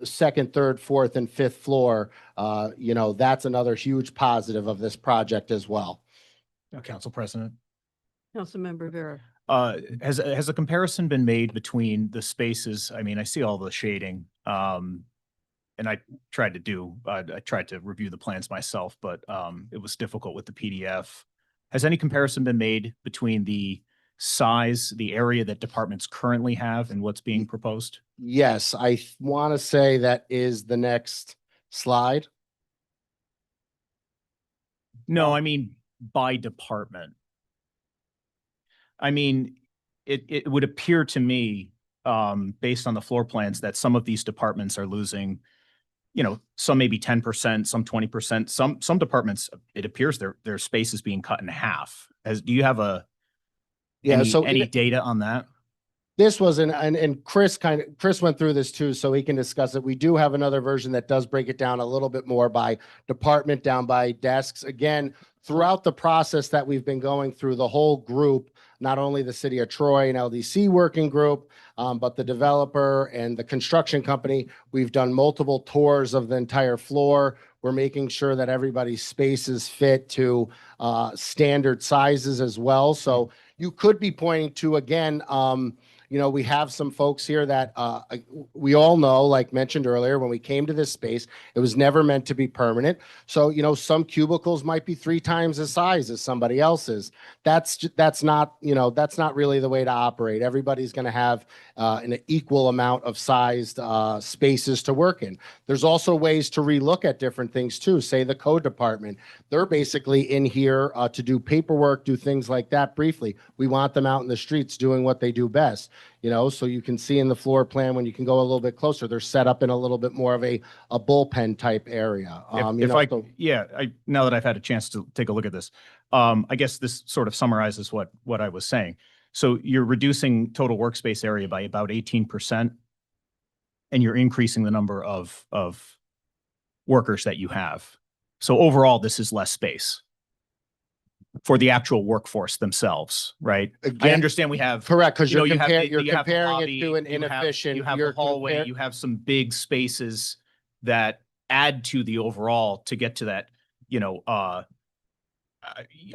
Speaker 8: second, third, fourth, and fifth floor, that's another huge positive of this project as well.
Speaker 9: Council President.
Speaker 1: Councilmember Vera.
Speaker 9: Has a comparison been made between the spaces? I mean, I see all the shading, and I tried to review the plans myself, but it was difficult with the PDF. Has any comparison been made between the size, the area that departments currently have and what's being proposed?
Speaker 8: Yes, I want to say that is the next slide.
Speaker 9: No, I mean by department. I mean, it would appear to me, based on the floor plans, that some of these departments are losing, some maybe 10%, some 20%, some departments, it appears their space is being cut in half. Do you have
Speaker 8: Yeah,
Speaker 9: Any,
Speaker 8: so
Speaker 9: any data on that?
Speaker 8: this was and Chris Chris went through this too, so he can discuss it. We do have another version that does break it down a little bit more by department, down by desks. Again, throughout the process that we've been going through, the whole group, not only the city of Troy and LDC working group, but the developer and the construction company, we've done multiple tours of the entire floor. We're making sure that everybody's spaces fit to standard sizes as well. So you could be pointing to, again, you know, we have some folks here that we all know, like mentioned earlier, when we came to this space, it was never meant to be permanent. So, you know, some cubicles might be 3 times the size as somebody else's. That's not, you know, that's not really the way to operate. Everybody's going to have an equal amount of sized spaces to work in. There's also ways to relook at different things too. Say the code department, they're basically in here to do paperwork, do things like that briefly. We want them out in the streets doing what they do best. You know, so you can see in the floor plan when you can go a little bit closer, they're set up in a little bit more of a bullpen type area.
Speaker 9: Now that I've had a chance to take a look at this, I guess this sort of summarizes what I was saying. So you're reducing total workspace area by about 18%, and you're increasing the number of workers that you have. So overall, this is less space for the actual workforce themselves, right? I
Speaker 8: Again,
Speaker 9: understand we have.
Speaker 8: correct, because
Speaker 9: you know,
Speaker 8: you're
Speaker 9: you have
Speaker 8: comparing
Speaker 9: the- you have the
Speaker 8: it
Speaker 9: lobby,
Speaker 8: to an
Speaker 9: you have-
Speaker 8: inefficient.
Speaker 9: You have
Speaker 8: you're
Speaker 9: the hallway,
Speaker 8: compar-
Speaker 9: you have some big spaces that add to the overall to get to that, you know, I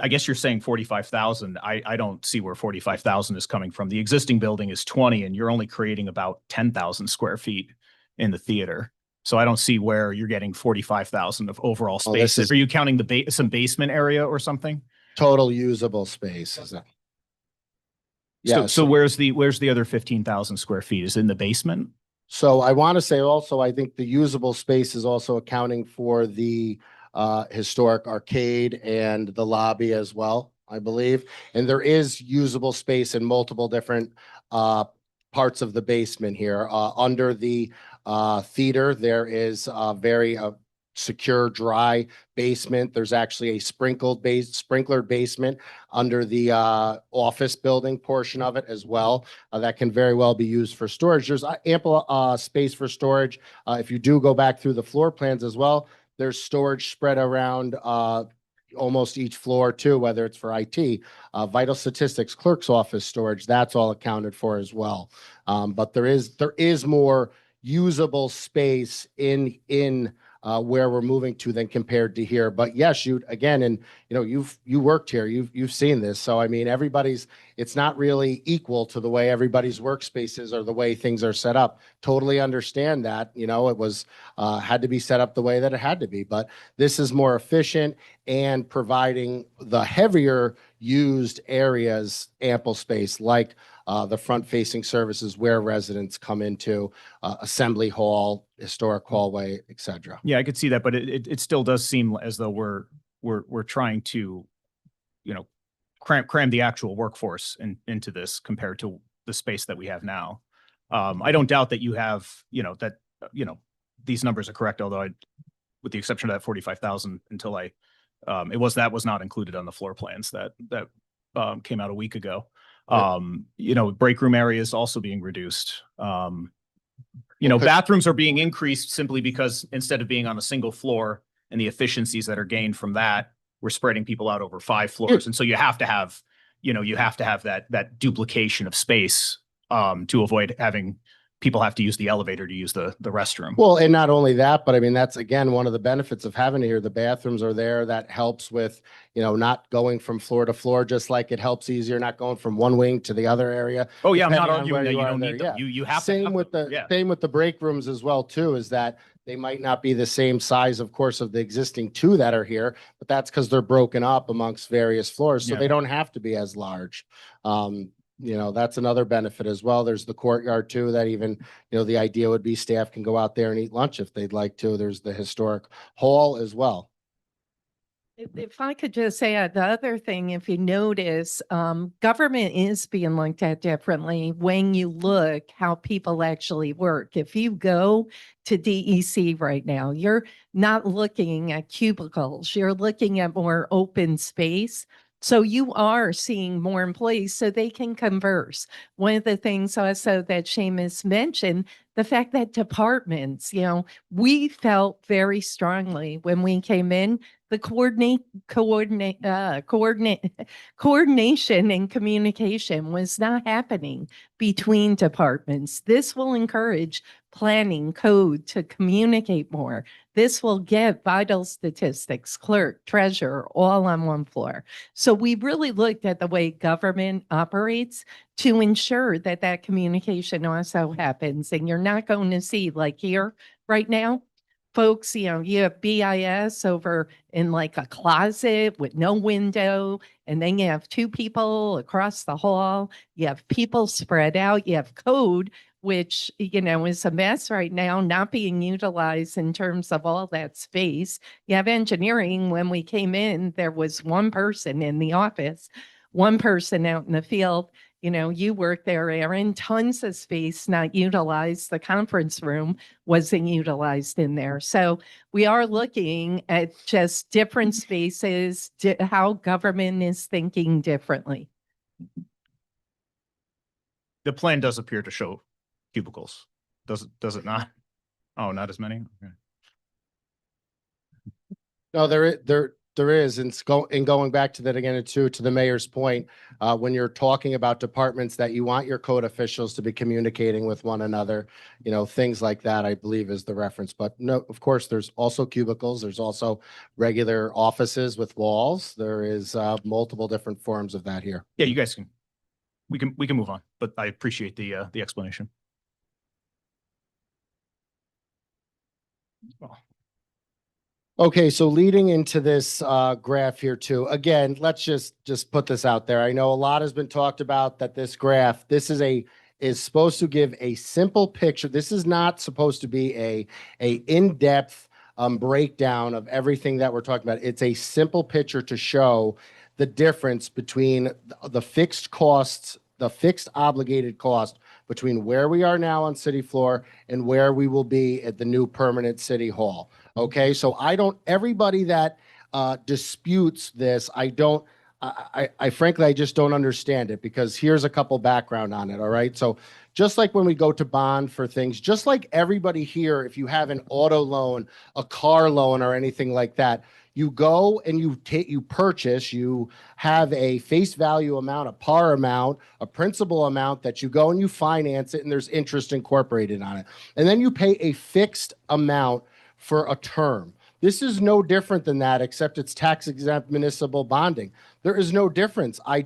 Speaker 9: guess you're saying 45,000. I don't see where 45,000 is coming from. The existing building is 20 and you're only creating about 10,000 square feet in the theater. So I don't see where you're getting 45,000 of overall
Speaker 8: Oh, this
Speaker 9: spaces.
Speaker 8: is-
Speaker 9: Are you counting the some basement area or something?
Speaker 8: Total usable space. Is that? Yeah.
Speaker 9: So where's the other 15,000 square feet? Is it in the basement?
Speaker 8: So I want to say also, I think the usable space is also accounting for the historic arcade and the lobby as well, I believe. And there is usable space in multiple different parts of the basement here. Under the theater, there is a very secure, dry basement. There's actually a sprinkler basement under the office building portion of it as well. That can very well be used for storage. There's ample space for storage. If you do go back through the floor plans as well, there's storage spread around almost each floor too, whether it's for IT, vital statistics, clerk's office storage, that's all accounted for as well. But there is more usable space in where we're moving to than compared to here. But yes, you again, and you know, you worked here, you've seen this. So I mean, it's not really equal to the way everybody's workspaces or the way things are set up. Totally understand that, you know, it was had to be set up the way that it had to be, but this is more efficient and providing the heavier used areas ample space, like the front facing services where residents come into, assembly hall, historic hallway, etc.
Speaker 9: Yeah, I could see that, but it still does seem as though we're trying to, you know, cram the actual workforce into this compared to the space that we have now. I don't doubt that you have, you know, that, you know, these numbers are correct, although with the exception of that 45,000 until that was not included on the floor plans that came out a week ago. You know, break room areas also being reduced. You know, bathrooms are being increased simply because instead of being on a single floor and the efficiencies that are gained from that, we're spreading people out over 5 floors. And so you have to have, you know, that duplication of space to avoid having people have to use the elevator to use the restroom.
Speaker 8: Well, and not only that, but I mean, that's again, one of the benefits of having it here. The bathrooms are there. That helps with, you know, not going from floor to floor, just like it helps easier, not going from one wing to the other area.
Speaker 9: Oh yeah, I'm not
Speaker 8: depending on
Speaker 9: arguing
Speaker 8: where
Speaker 9: that you
Speaker 8: are
Speaker 9: don't
Speaker 8: there.
Speaker 9: need them.
Speaker 8: Yeah.
Speaker 9: You have to
Speaker 8: Same
Speaker 9: have
Speaker 8: with
Speaker 9: them.
Speaker 8: the,
Speaker 9: Yeah.
Speaker 8: same with the break rooms as well too, is that they might not be the same size, of course, of the existing 2 that are here, but that's because they're broken up amongst various floors. So
Speaker 9: Yeah.
Speaker 8: they don't have to be as large. You know, that's another benefit as well. There's the courtyard too, that even, you know, the idea would be staff can go out there and eat lunch if they'd like to. There's the historic hall as well.
Speaker 19: If I could just say the other thing, if you notice, government is being looked at differently when you look how people actually work. If you go to DEC right now, you're not looking at cubicles, you're looking at more open space. So you are seeing more employees so they can converse. One of the things also that Seamus mentioned, the fact that departments, we felt very strongly when we came in, the coordination and communication was not happening between departments. This will encourage planning code to communicate more. This will get vital statistics, clerk, treasurer, all on one floor. So we really looked at the way government operates to ensure that that communication also happens. And you're not going to see, like here right now, folks, you have BIS over in like a closet with no window, and then you have two people across the hall. You have people spread out. You have code, which, is a mess right now, not being utilized in terms of all that space. You have engineering. When we came in, there was one person in the office, one person out in the field. You work there, Aaron, tons of space not utilized. The conference room wasn't utilized in there. So we are looking at just different spaces, how government is thinking differently.
Speaker 9: The plan does appear to show cubicles. Does it not? Oh, not as many? Okay.
Speaker 8: No, there is, and going back to that again, to the mayor's point, when you're talking about departments that you want your code officials to be communicating with one another, things like that, I believe is the reference. But no, of course, there's also cubicles. There's also regular offices with walls. There is multiple different forms of that here.
Speaker 9: Yeah, you guys we can move on, but I appreciate the explanation. Well,
Speaker 8: Okay, so leading into this graph here too, again, let's just put this out there. I know a lot has been talked about that this graph, this is supposed to give a simple picture. This is not supposed to be a in-depth breakdown of everything that we're talking about. It's a simple picture to show the difference between the fixed costs, the fixed obligated cost between where we are now on city floor and where we will be at the new permanent city hall. Okay, so everybody that disputes this, I frankly, I just don't understand it, because here's a couple background on it. All right. So just like when we go to bond for things, just like everybody here, if you have an auto loan, a car loan, or anything like that, you go and you purchase, you have a face value amount, a par amount, a principal amount that you go and you finance it, and there's interest incorporated on it. And then you pay a fixed amount for a term. This is no different than that, except it's tax exempt municipal bonding. There is no difference. I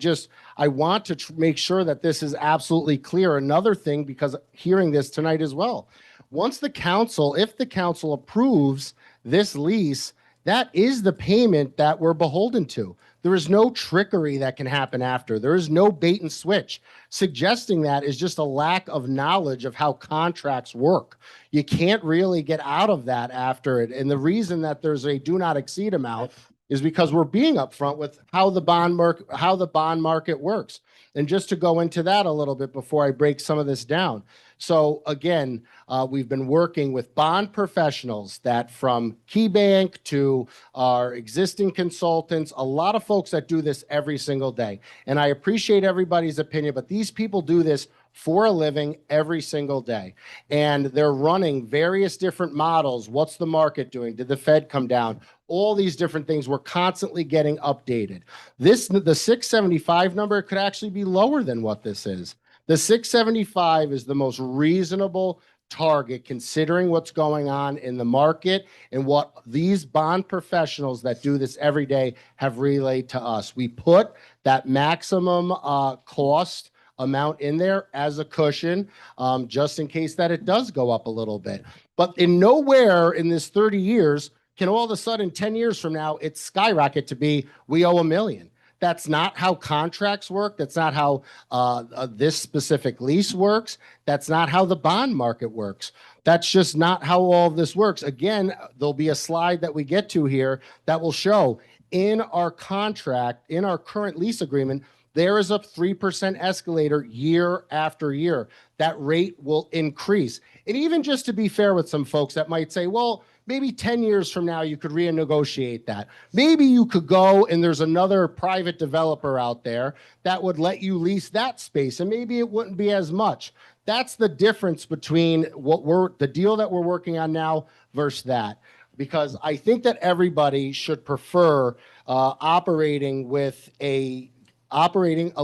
Speaker 8: want to make sure that this is absolutely clear. Another thing, because hearing this tonight as well, if the council approves this lease, that is the payment that we're beholden to. There is no trickery that can happen after. There is no bait and switch. Suggesting that is just a lack of knowledge of how contracts work. You can't really get out of that after it. And the reason that there's a do not exceed amount is because we're being upfront with how the bond market works. And just to go into that a little bit before I break some of this down. So again, we've been working with bond professionals that, from KeyBank to our existing consultants, a lot of folks that do this every single day. And I appreciate everybody's opinion, but these people do this for a living every single day. And they're running various different models. What's the market doing? Did the Fed come down? All these different things. We're constantly getting updated. The 675 number could actually be lower than what this is. The 675 is the most reasonable target, considering what's going on in the market and what these bond professionals that do this every day have relayed to us. We put that maximum cost amount in there as a cushion, just in case that it does go up a little bit. But in nowhere in this 30 years can all of a sudden 10 years from now it skyrocket to be we owe $1 million. That's not how contracts work. That's not how this specific lease works. That's not how the bond market works. That's just not how all of this works. Again, there'll be a slide that we get to here that will show in our contract, in our current lease agreement, there is a 3% escalator year after year. That rate will increase. And even just to be fair with some folks that might say, well, maybe 10 years from now, you could renegotiate that. Maybe you could go and there's another private developer out there that would let you lease that space, and maybe it wouldn't be as much. That's the difference between the deal that we're working on now versus that. Because I think that everybody should prefer operating a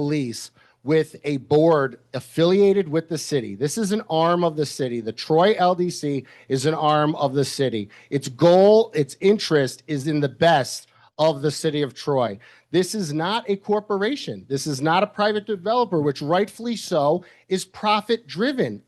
Speaker 8: lease with a board affiliated with the city. This is an arm of the city. The Troy LDC is an arm of the city. Its goal, its interest is in the best of the city of Troy. This is not a corporation. This is not a private developer, which rightfully so is profit driven,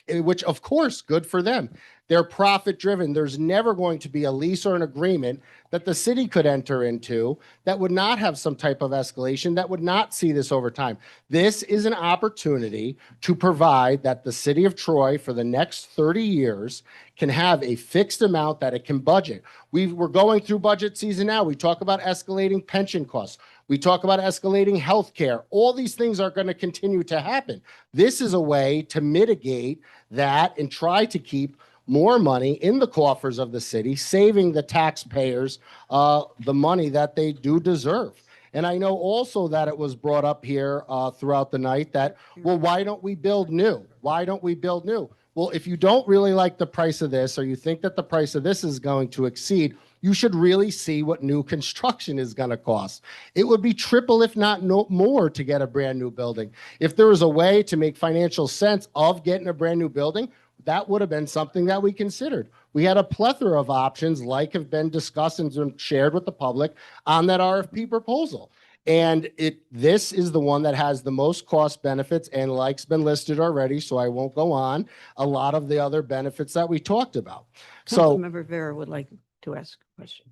Speaker 8: which of course, good for them. They're profit driven. There's never going to be a lease or an agreement that the city could enter into that would not have some type of escalation, that would not see this over time. This is an opportunity to provide that the city of Troy for the next 30 years can have a fixed amount that it can budget. We're going through budget season now. We talk about escalating pension costs. We talk about escalating healthcare. All these things are going to continue to happen. This is a way to mitigate that and try to keep more money in the coffers of the city, saving the taxpayers the money that they do deserve. And I know also that it was brought up here throughout the night that, well, why don't we build new? Why don't we build new? Well, if you don't really like the price of this, or you think that the price of this is going to exceed, you should really see what new construction is going to cost. It would be triple, if not more, to get a brand new building. If there was a way to make financial sense of getting a brand new building, that would have been something that we considered. We had a plethora of options, like have been discussed and been shared with the public on that RFP proposal. And this is the one that has the most cost benefits, and like's been listed already, so I won't go on a lot of the other benefits that we talked about. So,
Speaker 1: Councilmember Vera would like to ask a question.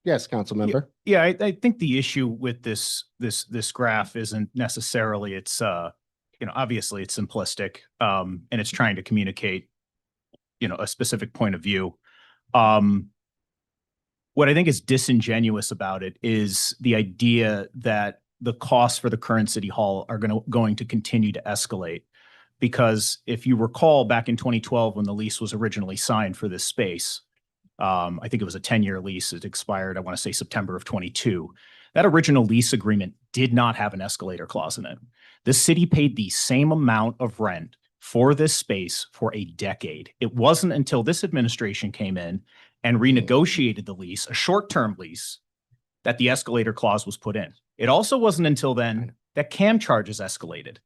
Speaker 8: yes, council member.
Speaker 9: Yeah, I think the issue with this graph isn't necessarily obviously it's simplistic, and it's trying to communicate, a specific point of view. What I think is disingenuous about it is the idea that the costs for the current city hall are going to continue to escalate. Because if you recall, back in 2012, when the lease was originally signed for this space, I think it was a 10-year lease. It expired, I want to say September of 22. That original lease agreement did not have an escalator clause in it. The city paid the same amount of rent for this space for a decade. It wasn't until this administration came in and renegotiated the lease, a short-term lease, that the escalator clause was put in. It also wasn't until then that CAM charges escalated.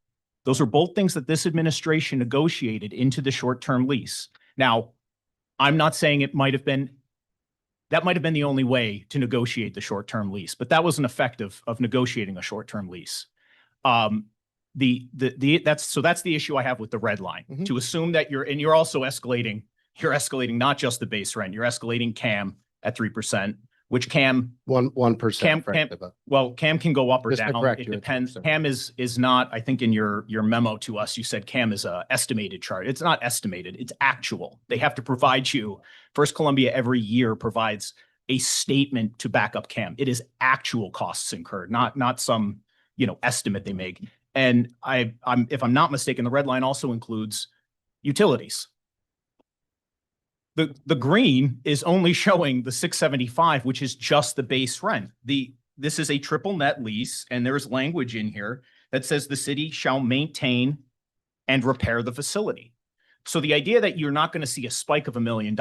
Speaker 9: Those are both things that this administration negotiated into the short-term lease. Now, I'm not saying that might have been the only way to negotiate the short-term lease, but that was an effect of negotiating a short-term lease. That's the issue I have with the red line. To assume that you're also escalating, not just the base rent, you're escalating CAM at 3%, which CAM 1%. CAM can go up or
Speaker 8: Just to
Speaker 9: down.
Speaker 8: correct
Speaker 9: It
Speaker 8: you,
Speaker 9: depends.
Speaker 8: 3%.
Speaker 9: CAM is not, I think in your memo to us, you said CAM is a estimated charge. It's not estimated, it's actual. They have to provide you, First Columbia every year provides a statement to back up CAM. It is actual costs incurred, not some, estimate they make. And if I'm not mistaken, the red line also includes utilities. The green is only showing the 675, which is just the base rent. This is a triple net lease, and there's language in here that says the city shall maintain and repair the facility. So the idea that you're not going to see a spike of $1 million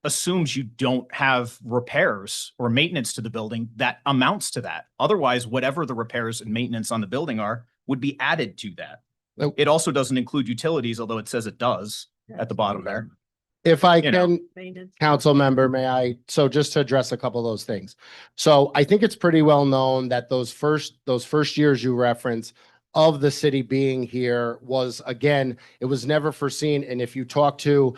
Speaker 9: assumes you don't have repairs or maintenance to the building that amounts to that. Otherwise, whatever the repairs and maintenance on the building are would be added to that. It also doesn't include utilities, although it says it does at the bottom there.
Speaker 8: If I can, council member, may I? So just to address a couple of those things. So I think it's pretty well known that those first years you reference of the city being here was, again, it was never foreseen. And if you talk to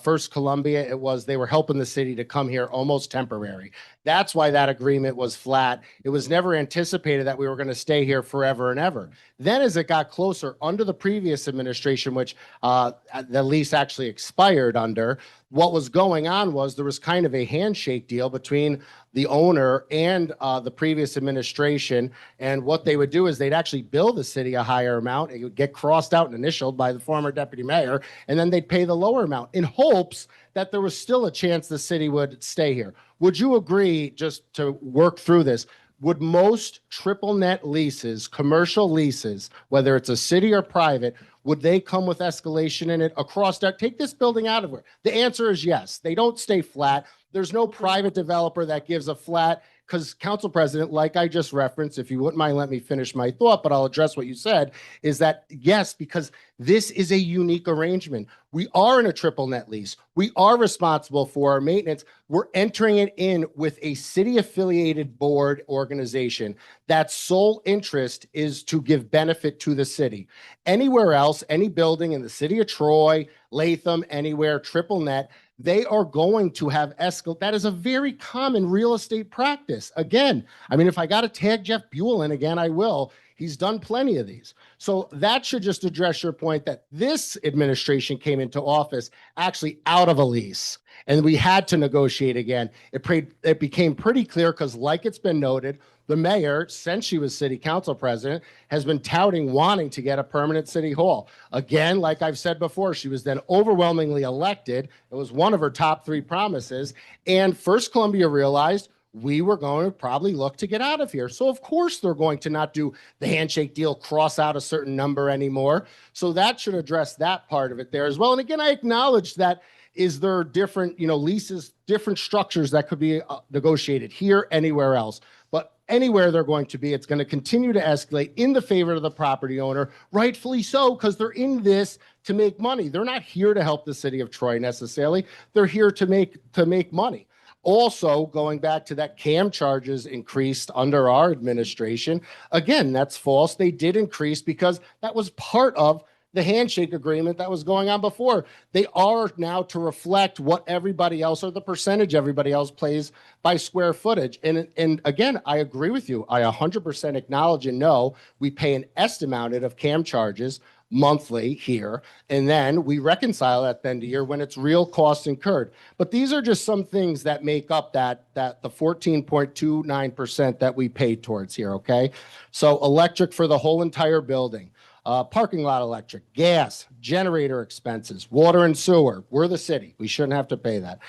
Speaker 8: First Columbia, they were helping the city to come here almost temporary. That's why that agreement was flat. It was never anticipated that we were going to stay here forever and ever. Then as it got closer under the previous administration, which the lease actually expired under, what was going on was there was kind of a handshake deal between the owner and the previous administration. And what they would do is they'd actually bill the city a higher amount. It would get crossed out and initialed by the former deputy mayor, and then they'd pay the lower amount in hopes that there was still a chance the city would stay here. Would you agree, just to work through this, would most triple net leases, commercial leases, whether it's a city or private, would they come with escalation in it across that? Take this building out of it. The answer is yes. They don't stay flat. There's no private developer that gives a flat, because Council President, like I just referenced, if you wouldn't mind, let me finish my thought, but I'll address what you said, is that yes, because this is a unique arrangement. We are in a triple net lease. We are responsible for our maintenance. We're entering it in with a city affiliated board organization that sole interest is to give benefit to the city. Anywhere else, any building in the city of Troy, Latham, anywhere, triple net, they are going to have that is a very common real estate practice. Again, I mean, if I got to tag Jeff Buell in again, I will. He's done plenty of these. So that should just address your point that this administration came into office actually out of a lease, and we had to negotiate again. It became pretty clear because, like it's been noted, the mayor, since she was city council president, has been touting wanting to get a permanent city hall. Again, like I've said before, she was then overwhelmingly elected. It was one of her top 3 promises. And First Columbia realized we were going to probably look to get out of here. So of course they're going to not do the handshake deal, cross out a certain number anymore. So that should address that part of it there as well. And again, I acknowledge that is there different, leases, different structures that could be negotiated here, anywhere else. But anywhere they're going to be, it's going to continue to escalate in the favor of the property owner, rightfully so, because they're in this to make money. They're not here to help the city of Troy necessarily. They're here to make money. Also, going back to that CAM charges increased under our administration. Again, that's false. They did increase because that was part of the handshake agreement that was going on before. They are now to reflect what everybody else, or the percentage everybody else pays by square footage. And again, I agree with you. I 100% acknowledge and know we pay an estimated of CAM charges monthly here, and then we reconcile at the end of the year when it's real costs incurred. But these are just some things that make up the 14.29% that we pay towards here, okay? So electric for the whole entire building, parking lot electric, gas, generator expenses, water and sewer. We're the city. We shouldn't have to pay that.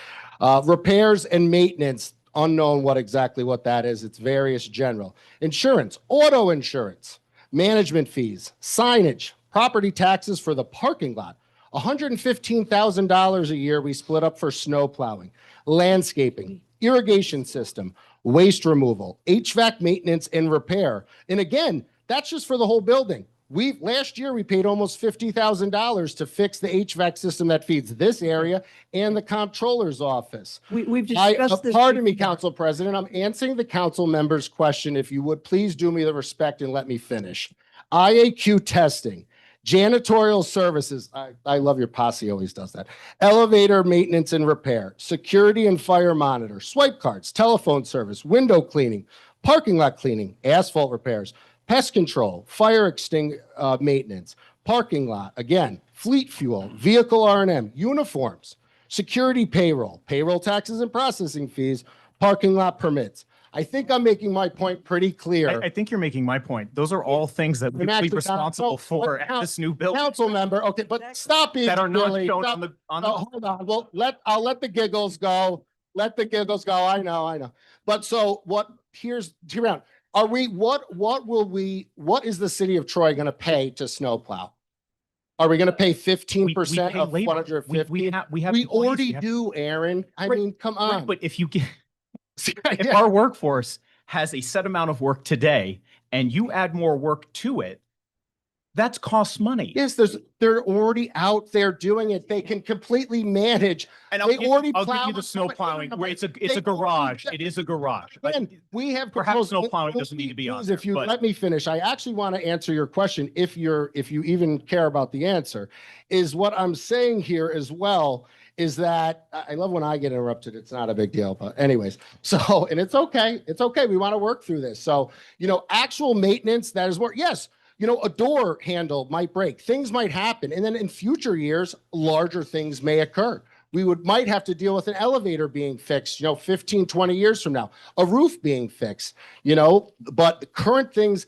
Speaker 8: Repairs and maintenance, unknown exactly what that is. It's various general. Insurance, auto insurance, management fees, signage, property taxes for the parking lot, $115,000 a year we split up for snow plowing, landscaping, irrigation system, waste removal, HVAC maintenance and repair. And again, that's just for the whole building. Last year we paid almost $50,000 to fix the HVAC system that feeds this area and the comptroller's office.
Speaker 1: We've discussed this.
Speaker 8: Pardon me, Council President, I'm answering the council member's question. If you would please do me the respect and let me finish. IAQ testing, janitorial services, I love your posse always does that. Elevator maintenance and repair, security and fire monitor, swipe cards, telephone service, window cleaning, parking lot cleaning, asphalt repairs, pest control, fire maintenance, parking lot, again, fleet fuel, vehicle R&M, uniforms, security payroll, payroll taxes and processing fees, parking lot permits. I think I'm making my point pretty clear.
Speaker 9: I think you're making my point. Those are all things that we'd be
Speaker 8: Actually,
Speaker 9: responsible for at this new building.
Speaker 8: Council member, okay, but stop being
Speaker 9: That are not
Speaker 8: silly.
Speaker 9: shown
Speaker 8: Stop-
Speaker 9: on the,
Speaker 8: Hold on, well, I'll let the giggles go. Let the giggles go. I know. But so here's around. What is the city of Troy going to pay to snowplow? Are we going to pay 15% of
Speaker 9: labor.
Speaker 8: 150?
Speaker 9: We have
Speaker 8: We
Speaker 9: employees,
Speaker 8: already
Speaker 9: have-
Speaker 8: do, Aaron. I
Speaker 9: Right,
Speaker 8: mean, come
Speaker 9: right,
Speaker 8: on.
Speaker 9: But if our workforce has a set amount of work today and you add more work to it, that's costs money.
Speaker 8: Yes, they're already out there doing it. They can completely manage.
Speaker 9: And
Speaker 8: They already
Speaker 9: I'll give
Speaker 8: plow
Speaker 9: you the
Speaker 8: the-
Speaker 9: snow
Speaker 8: but-
Speaker 9: plowing where it's a
Speaker 8: They
Speaker 9: garage.
Speaker 8: already-
Speaker 9: It is a garage.
Speaker 8: Again, we have
Speaker 9: Perhaps
Speaker 8: proposed-
Speaker 9: snow plowing doesn't need to be on
Speaker 8: Please,
Speaker 9: there,
Speaker 8: if you
Speaker 9: but-
Speaker 8: let me finish, I actually want to answer your question. If you even care about the answer, is what I'm saying here as well is that I love when I get interrupted. It's not a big deal, but anyways, so, and it's okay. It's okay. We want to work through this. So, actual maintenance, that is more, yes, a door handle might break, things might happen. And then in future years, larger things may occur. We might have to deal with an elevator being fixed, 15, 20 years from now, a roof being fixed, but the current things,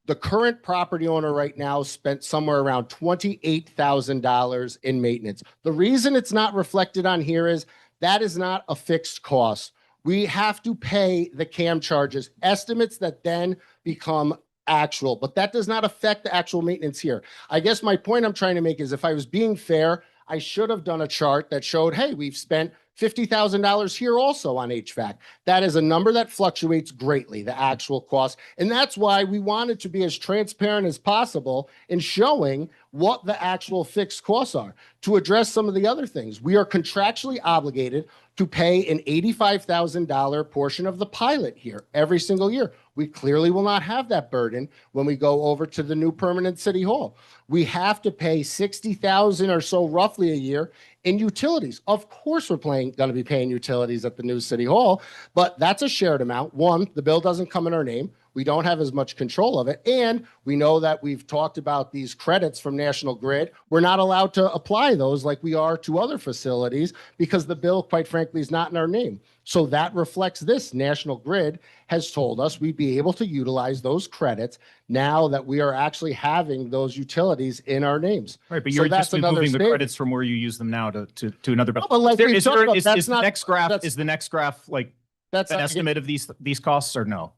Speaker 8: The current property owner right now spent somewhere around $28,000 in maintenance. The reason it's not reflected on here is that is not a fixed cost. We have to pay the CAM charges, estimates that then become actual, but that does not affect the actual maintenance here. I guess my point I'm trying to make is if I was being fair, I should have done a chart that showed, hey, we've spent $50,000 here also on HVAC. That is a number that fluctuates greatly, the actual cost. And that's why we wanted to be as transparent as possible in showing what the actual fixed costs are. To address some of the other things, we are contractually obligated to pay an $85,000 portion of the pilot here every single year. We clearly will not have that burden when we go over to the new permanent city hall. We have to pay $60,000 or so roughly a year in utilities. Of course, we're going to be paying utilities at the new city hall, but that's a shared amount. One, the bill doesn't come in our name. We don't have as much control of it. And we know that we've talked about these credits from National Grid. We're not allowed to apply those like we are to other facilities because the bill, quite frankly, is not in our name. So that reflects this. National Grid has told us we'd be able to utilize those credits now that we are actually having those utilities in our names.
Speaker 9: Right, but
Speaker 8: So
Speaker 9: you're
Speaker 8: that's
Speaker 9: just
Speaker 8: another
Speaker 9: moving the
Speaker 8: state-
Speaker 9: credits from where you use them now to another bill.
Speaker 8: but like
Speaker 9: Is there-
Speaker 8: we
Speaker 9: is
Speaker 8: talked
Speaker 9: there-
Speaker 8: about,
Speaker 9: is-
Speaker 8: that's
Speaker 9: is the
Speaker 8: not-
Speaker 9: next graph,
Speaker 8: that's-
Speaker 9: is the next graph like
Speaker 8: That's
Speaker 9: an
Speaker 8: not-
Speaker 9: estimate of these costs or no?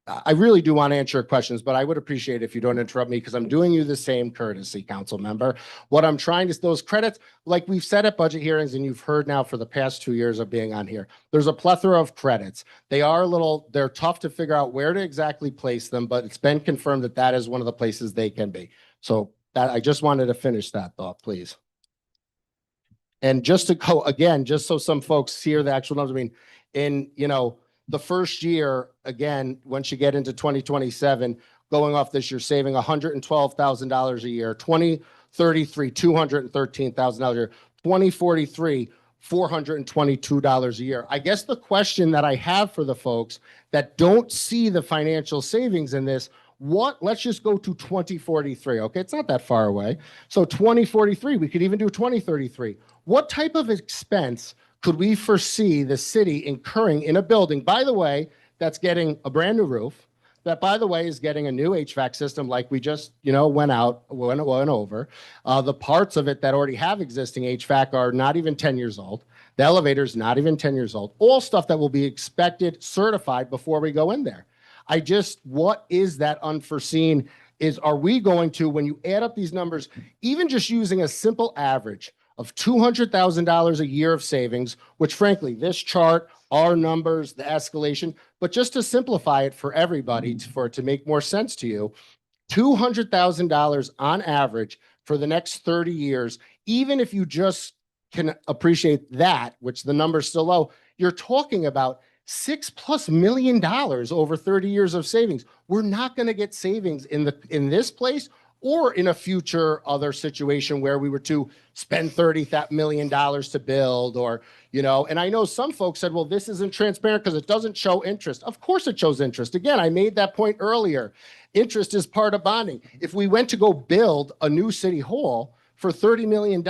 Speaker 8: I really do want to answer your questions, but I would appreciate if you don't interrupt me because I'm doing you the same courtesy, council member. What I'm trying to, those credits, like we've said at budget hearings and you've heard now for the past 2 years of being on here, there's a plethora of credits. They're tough to figure out where to exactly place them, but it's been confirmed that that is one of the places they can be. So that, I just wanted to finish that thought, please. And just to go again, just so some folks hear the actual numbers, I mean, the first year, again, once you get into 2027, going off this year, saving $112,000 a year, 2033, $213,000 a year, 2043, $422 a year. I guess the question that I have for the folks that don't see the financial savings in this, let's just go to 2043. Okay, it's not that far away. So 2043, we could even do 2033. What type of expense could we foresee the city incurring in a building, by the way, that's getting a brand new roof, that, by the way, is getting a new HVAC system like we just, went over. The parts of it that already have existing HVAC are not even 10 years old. The elevator's not even 10 years old. All stuff that will be expected, certified before we go in there. What is that unforeseen? Are we going to, when you add up these numbers, even just using a simple average of $200,000 a year of savings, which frankly, this chart, our numbers, the escalation, but just to simplify it for everybody, for it to make more sense to you, $200,000 on average for the next 30 years, even if you just can appreciate that, which the number's still low, you're talking about $6+ million over 30 years of savings. We're not going to get savings in this place or in a future other situation where we were to spend $30 million to build and I know some folks said, well, this isn't transparent because it doesn't show interest. Of course it shows interest. Again, I made that point earlier. Interest is part of bonding. If we went to go build a new city hall for $30 million,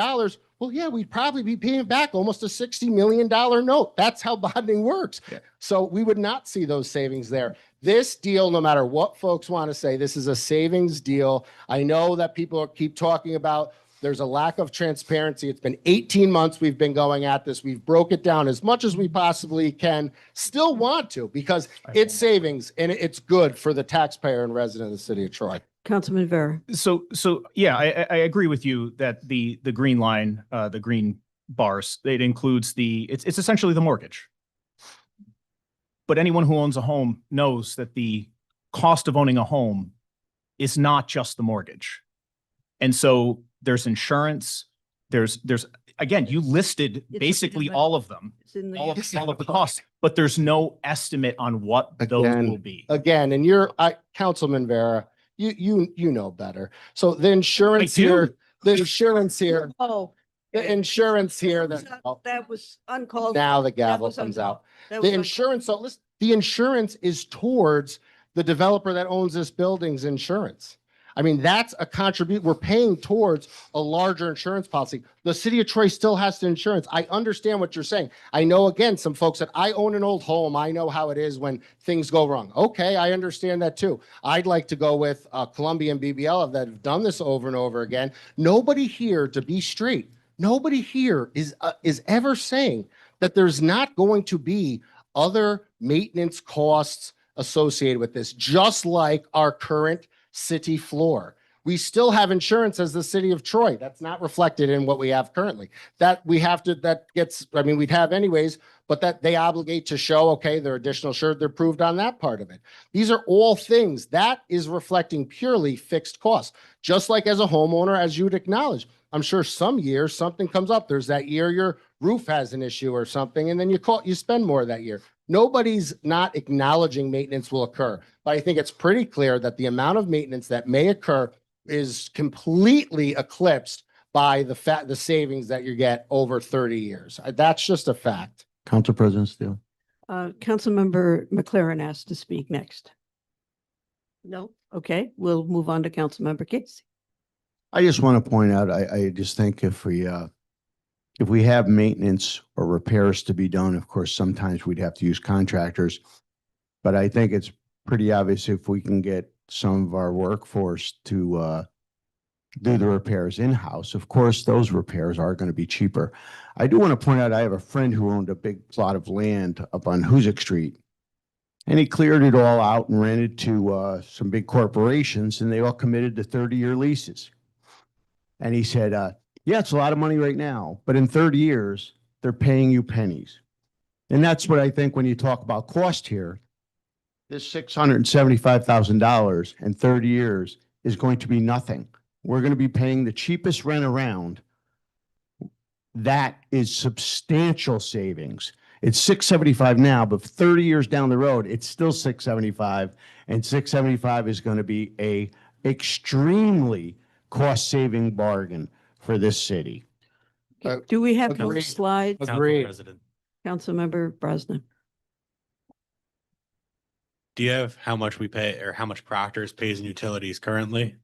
Speaker 8: well, yeah, we'd probably be paying back almost a $60 million note. That's how bonding works. Yeah. So we would not see those savings there. This deal, no matter what folks want to say, this is a savings deal. I know that people keep talking about there's a lack of transparency. It's been 18 months we've been going at this. We've broke it down as much as we possibly can, still want to, because it's savings and it's good for the taxpayer and resident of the city of Troy.
Speaker 1: Councilman Vera.
Speaker 9: So yeah, I agree with you that the green line, the green bars, it includes it's essentially the mortgage. But anyone who owns a home knows that the cost of owning a home is not just the mortgage. And so there's insurance, there's again, you listed basically all of them, all of the costs, but there's no estimate on what those will be.
Speaker 8: Again, and Councilman Vera, you know better. So the insurance here, that
Speaker 1: was uncalled.
Speaker 8: Now the gavel comes out. The insurance, so listen, the insurance is towards the developer that owns this building's insurance. I mean, that's a we're paying towards a larger insurance policy. The city of Troy still has to insurance. I understand what you're saying. I know, again, some folks that I own an old home. I know how it is when things go wrong. Okay, I understand that too. I'd like to go with Columbia and BBL that have done this over and over again. Nobody here, to be straight, nobody here is ever saying that there's not going to be other maintenance costs associated with this, just like our current city floor. We still have insurance as the city of Troy. That's not reflected in what we have currently. That we have to, that gets, I mean, we'd have anyways, but that they obligate to show, okay, they're additional insured, they're proved on that part of it. These are all things that is reflecting purely fixed costs, just like as a homeowner, as you would acknowledge. I'm sure some years something comes up. There's that year your roof has an issue or something, and then you spend more that year. Nobody's not acknowledging maintenance will occur, but I think it's pretty clear that the amount of maintenance that may occur is completely eclipsed by the savings that you get over 30 years. That's just a fact.
Speaker 7: Council President Steele.
Speaker 1: Councilmember McLaren asked to speak next. No? Okay, we'll move on to Councilmember Casey.
Speaker 7: I just want to point out, I just think if we have maintenance or repairs to be done, of course, sometimes we'd have to use contractors. But I think it's pretty obvious if we can get some of our workforce to do the repairs in-house. Of course, those repairs are going to be cheaper. I do want to point out, I have a friend who owned a big plot of land up on Hoosick Street. And he cleared it all out and rented to some big corporations, and they all committed to 30-year leases. And he said, yeah, it's a lot of money right now, but in 30 years, they're paying you pennies. And that's what I think when you talk about cost here, this $675,000 in 30 years is going to be nothing. We're going to be paying the cheapest rent around. That is substantial savings. It's $675 now, but 30 years down the road, it's still $675, and $675 is going to be a extremely cost-saving bargain for this city.
Speaker 1: Do we have more
Speaker 7: Agreed.
Speaker 1: slides?
Speaker 6: Council
Speaker 7: Agreed.
Speaker 6: President,
Speaker 1: Councilmember Brosnan.
Speaker 6: do you have how much we pay or how much Proctor's pays in utilities currently?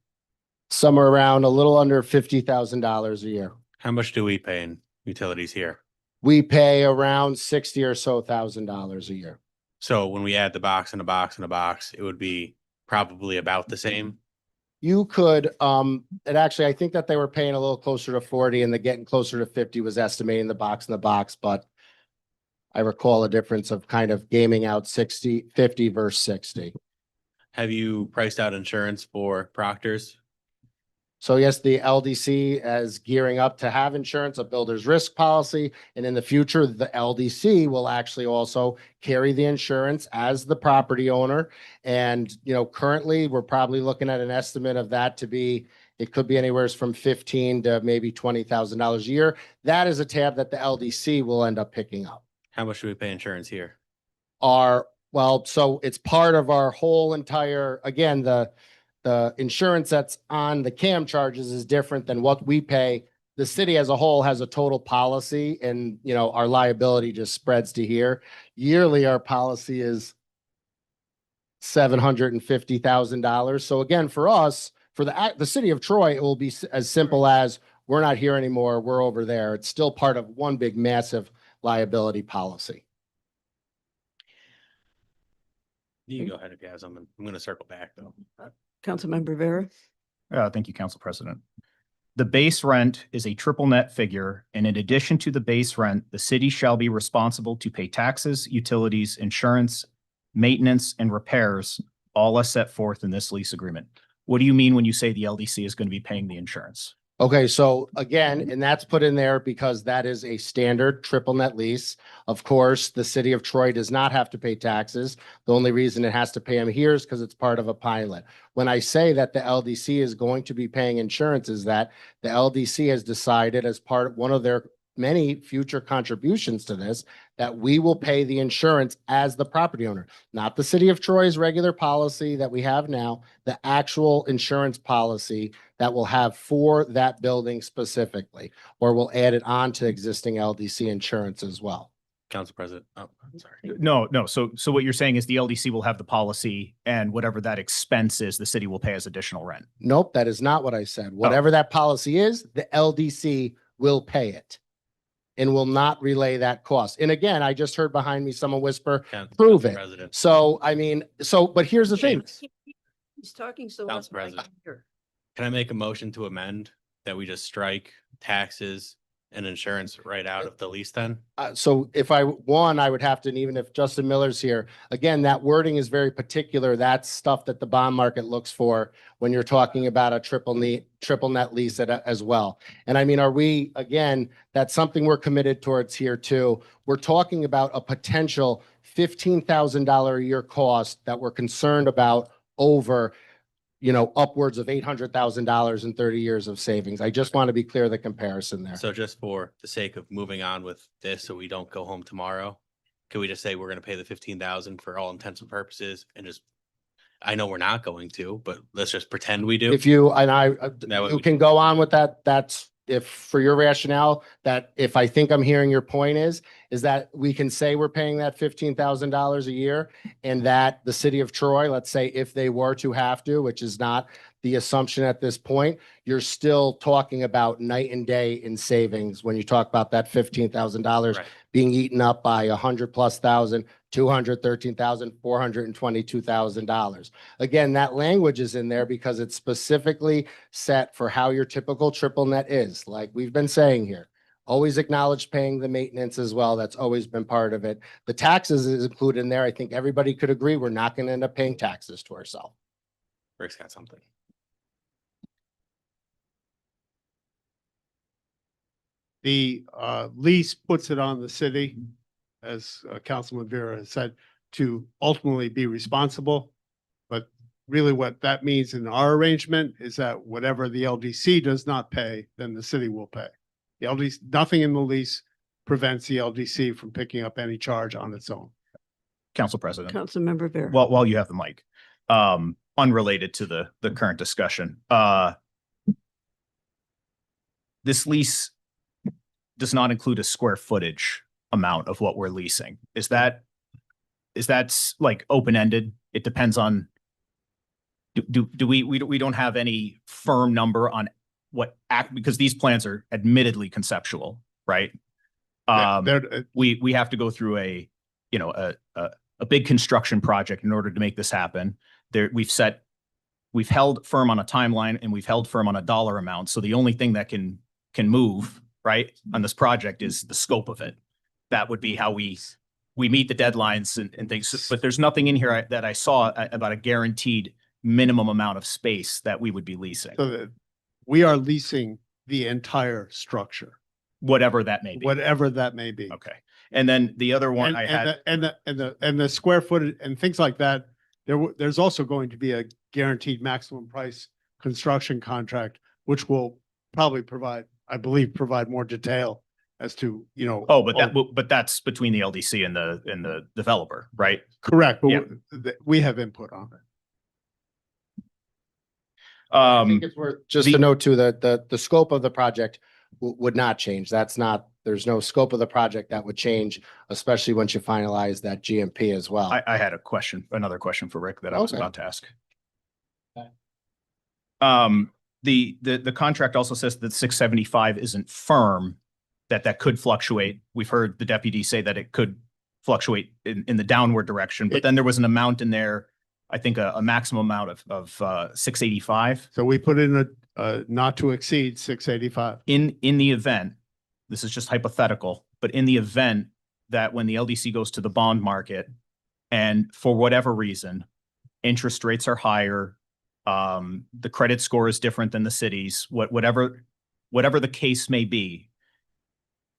Speaker 8: Somewhere around a little under $50,000 a year.
Speaker 6: How much do we pay in utilities here?
Speaker 8: We pay around $60,000 or so a year.
Speaker 6: So when we add the box and a box and a box, it would be probably about the same.
Speaker 8: You could, it actually, I think that they were paying a little closer to 40 and the getting closer to 50 was estimating the box in the box, but I recall a difference of kind of gaming out 50 versus 60.
Speaker 6: Have you priced out insurance for Proctor's?
Speaker 8: So yes, the LDC is gearing up to have insurance, a builder's risk policy. And in the future, the LDC will actually also carry the insurance as the property owner. And, you know, currently we're probably looking at an estimate of that to be, it could be anywhere from $15,000 to maybe $20,000 a year. That is a tab that the LDC will end up picking up.
Speaker 6: How much do we pay insurance here?
Speaker 8: Well, so it's part of our whole entire, again, the insurance that's on the CAM charges is different than what we pay. The city as a whole has a total policy and, you know, our liability just spreads to here. Yearly, our policy is $750,000. So again, for us, for the city of Troy, it will be as simple as we're not here anymore. We're over there. It's still part of one big massive liability policy.
Speaker 6: You can go ahead if you have something. I'm going to circle back though.
Speaker 1: Councilmember Vera.
Speaker 9: Thank you, Council President. The base rent is a triple net figure, and in addition to the base rent, the city shall be responsible to pay taxes, utilities, insurance, maintenance, and repairs, all as set forth in this lease agreement. What do you mean when you say the LDC is going to be paying the insurance?
Speaker 8: Okay, so again, and that's put in there because that is a standard triple net lease. Of course, the city of Troy does not have to pay taxes. The only reason it has to pay them here is because it's part of a pilot. When I say that the LDC is going to be paying insurance, is that the LDC has decided as part of one of their many future contributions to this, that we will pay the insurance as the property owner, not the city of Troy's regular policy that we have now, the actual insurance policy that we'll have for that building specifically, or we'll add it on to existing LDC insurance as well.
Speaker 6: Council President. Oh, I'm sorry.
Speaker 9: No. So what you're saying is the LDC will have the policy and whatever that expense is, the city will pay as additional rent.
Speaker 8: Nope, that is not what I said. Whatever that policy is, the LDC will pay it and will not relay that cost. And again, I just heard behind me someone whisper, prove it.
Speaker 6: President.
Speaker 8: So, I mean, but here's the thing.
Speaker 1: He's talking so much.
Speaker 6: Council President. Can I make a motion to amend that we just strike taxes and insurance right out of the lease then?
Speaker 8: So if I would have to, and even if Justin Miller's here, again, that wording is very particular. That's stuff that the bond market looks for when you're talking about a triple net lease as well. And I mean, that's something we're committed towards here too. We're talking about a potential $15,000 a year cost that we're concerned about over, upwards of $800,000 in 30 years of savings. I just want to be clear the comparison there.
Speaker 6: So just for the sake of moving on with this, so we don't go home tomorrow, can we just say we're gonna pay the 15,000 for all intents and purposes and just, I know we're not going to, but let's just pretend we do.
Speaker 8: If you, and I,
Speaker 6: That way
Speaker 8: you
Speaker 6: we-
Speaker 8: can go on with that. That's if for your rationale, that if I think I'm hearing your point is that we can say we're paying that $15,000 a year and that the city of Troy, let's say if they were to have to, which is not the assumption at this point, you're still talking about night and day in savings when you talk about that $15,000
Speaker 6: Right.
Speaker 8: being eaten up by $100,000+, $213,000, $422,000. Again, that language is in there because it's specifically set for how your typical triple net is, like we've been saying here. Always acknowledge paying the maintenance as well. That's always been part of it. The taxes is included in there. I think everybody could agree we're not going to end up paying taxes to ourselves.
Speaker 6: Rick's got something.
Speaker 7: The lease puts it on the city, as Councilman Vera has said, to ultimately be responsible. But really what that means in our arrangement is that whatever the LDC does not pay, then the city will pay. The LDC, nothing in the lease prevents the LDC from picking up any charge on its own.
Speaker 9: Council President.
Speaker 1: Councilmember Vera.
Speaker 9: While you have the mic, unrelated to the current discussion, this lease does not include a square footage amount of what we're leasing. Is that like open-ended? It depends on, we don't have any firm number on because these plans are admittedly conceptual, right? We have to go through a big construction project in order to make this happen. We've held firm on a timeline and we've held firm on a dollar amount. So the only thing that can move, right, on this project is the scope of it. That would be how we meet the deadlines and things, but there's nothing in here that I saw about a guaranteed minimum amount of space that we would be leasing.
Speaker 7: So that we are leasing the entire structure,
Speaker 9: Whatever that may be.
Speaker 7: whatever that may be.
Speaker 9: Okay. And then the other one
Speaker 7: And the square footage and things like that, there's also going to be a guaranteed maximum price construction contract, which will probably provide more detail as to,
Speaker 9: but that's between the LDC and the developer, right?
Speaker 7: correct, but
Speaker 9: Yeah.
Speaker 7: we have input on it.
Speaker 8: I think it's worth just to note too that the scope of the project would not change. There's no scope of the project that would change, especially once you finalize that GMP as well.
Speaker 9: I had another question for Rick that I was
Speaker 8: Okay.
Speaker 9: about to ask. The contract also says that 675 isn't firm, that could fluctuate. We've heard the deputy say that it could fluctuate in the downward direction, but then there was an amount in there, I think a maximum amount of 685.
Speaker 7: So we put in a not to exceed 685.
Speaker 9: In the event, this is just hypothetical, but in the event that when the LDC goes to the bond market and for whatever reason, interest rates are higher, the credit score is different than the city's, whatever the case may be,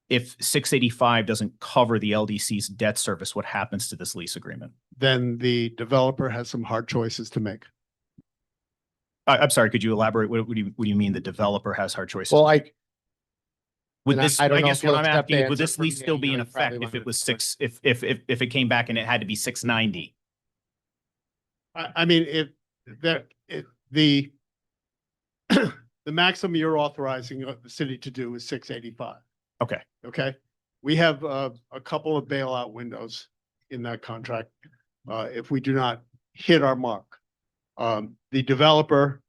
Speaker 9: if 685 doesn't cover the LDC's debt service, what happens to this lease agreement?
Speaker 7: Then the developer has some hard choices to make.
Speaker 9: I'm sorry, could you elaborate? What do you mean the developer has hard choices?
Speaker 8: Well,
Speaker 9: Would
Speaker 8: and
Speaker 9: this,
Speaker 8: I don't
Speaker 9: I
Speaker 8: know
Speaker 9: guess
Speaker 8: if you'll
Speaker 9: what I'm
Speaker 8: accept the
Speaker 9: asking, would
Speaker 8: answer
Speaker 9: this
Speaker 8: from
Speaker 9: lease
Speaker 8: me,
Speaker 9: still be in
Speaker 8: you probably
Speaker 9: effect if
Speaker 8: wanted
Speaker 9: it was
Speaker 8: to-
Speaker 9: six, if it came back and it had to be 690?
Speaker 7: I mean, the maximum you're authorizing the city to do is 685.
Speaker 9: Okay.
Speaker 7: Okay. We have a couple of bailout windows in that contract if we do not hit our mark. The developer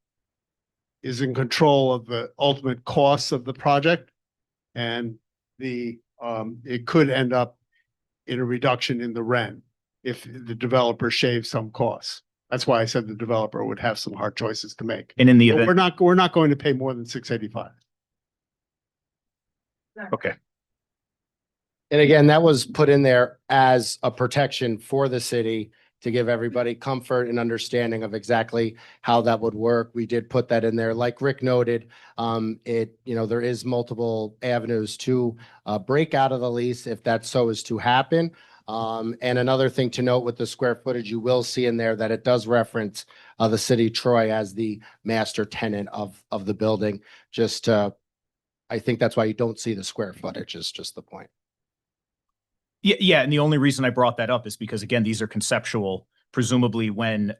Speaker 7: is in control of the ultimate costs of the project, and it could end up in a reduction in the rent if the developer shaves some costs. That's why I said the developer would have some hard choices to make.
Speaker 9: And in the
Speaker 7: But
Speaker 9: event,
Speaker 7: we're not going to pay more than 685.
Speaker 9: okay.
Speaker 8: And again, that was put in there as a protection for the city to give everybody comfort and understanding of exactly how that would work. We did put that in there. Like Rick noted, there is multiple avenues to break out of the lease if that so is to happen. And another thing to note with the square footage, you will see in there that it does reference the city of Troy as the master tenant of the building. I think that's why you don't see the square footage is just the point.
Speaker 9: Yeah, and the only reason I brought that up is because, again, these are conceptual. Presumably when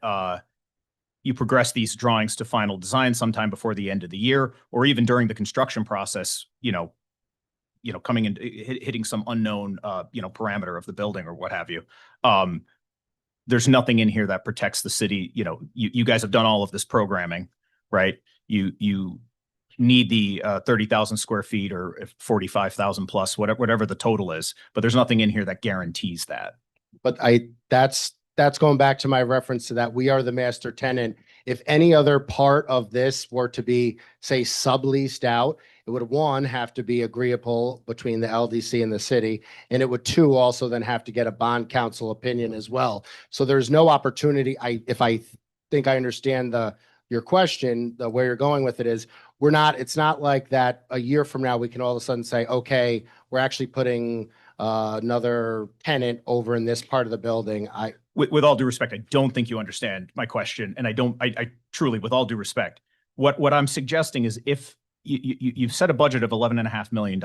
Speaker 9: you progress these drawings to final design sometime before the end of the year, or even during the construction process, coming in, hitting some unknown, parameter of the building or what have you. There's nothing in here that protects the city. You guys have done all of this programming, right? You need the 30,000 square feet or 45,000 plus, whatever the total is, but there's nothing in here that guarantees that.
Speaker 8: But that's going back to my reference to that. We are the master tenant. If any other part of this were to be, say, subleased out, it would, one, have to be agreeable between the LDC and the city. And it would, two, also then have to get a bond council opinion as well. So there's no opportunity. If I think I understand your question, where you're going with it is, it's not like that a year from now, we can all of a sudden say, okay, we're actually putting another tenant over in this part of the building.
Speaker 9: With all due respect, I don't think you understand my question. And I truly, with all due respect, what I'm suggesting is if you've set a budget of $11.5 million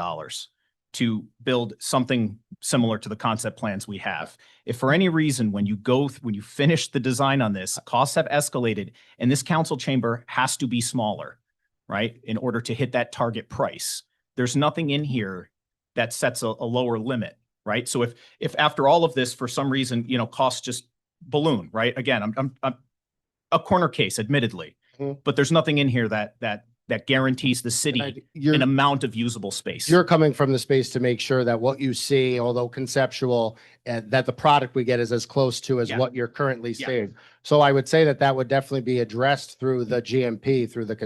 Speaker 9: to build something similar to the concept plans we have. If for any reason, when you finish the design on this, costs have escalated and this council chamber has to be smaller, right? In order to hit that target price, there's nothing in here that sets a lower limit, right? So if after all of this, for some reason, costs just balloon, right? Again, I'm a corner case, admittedly, but there's nothing in here that guarantees the city an amount of usable space.
Speaker 8: You're coming from the space to make sure that what you see, although conceptual, that the product we get is as close to as what you're currently seeing. So I would say that would definitely be addressed through the GMP, through the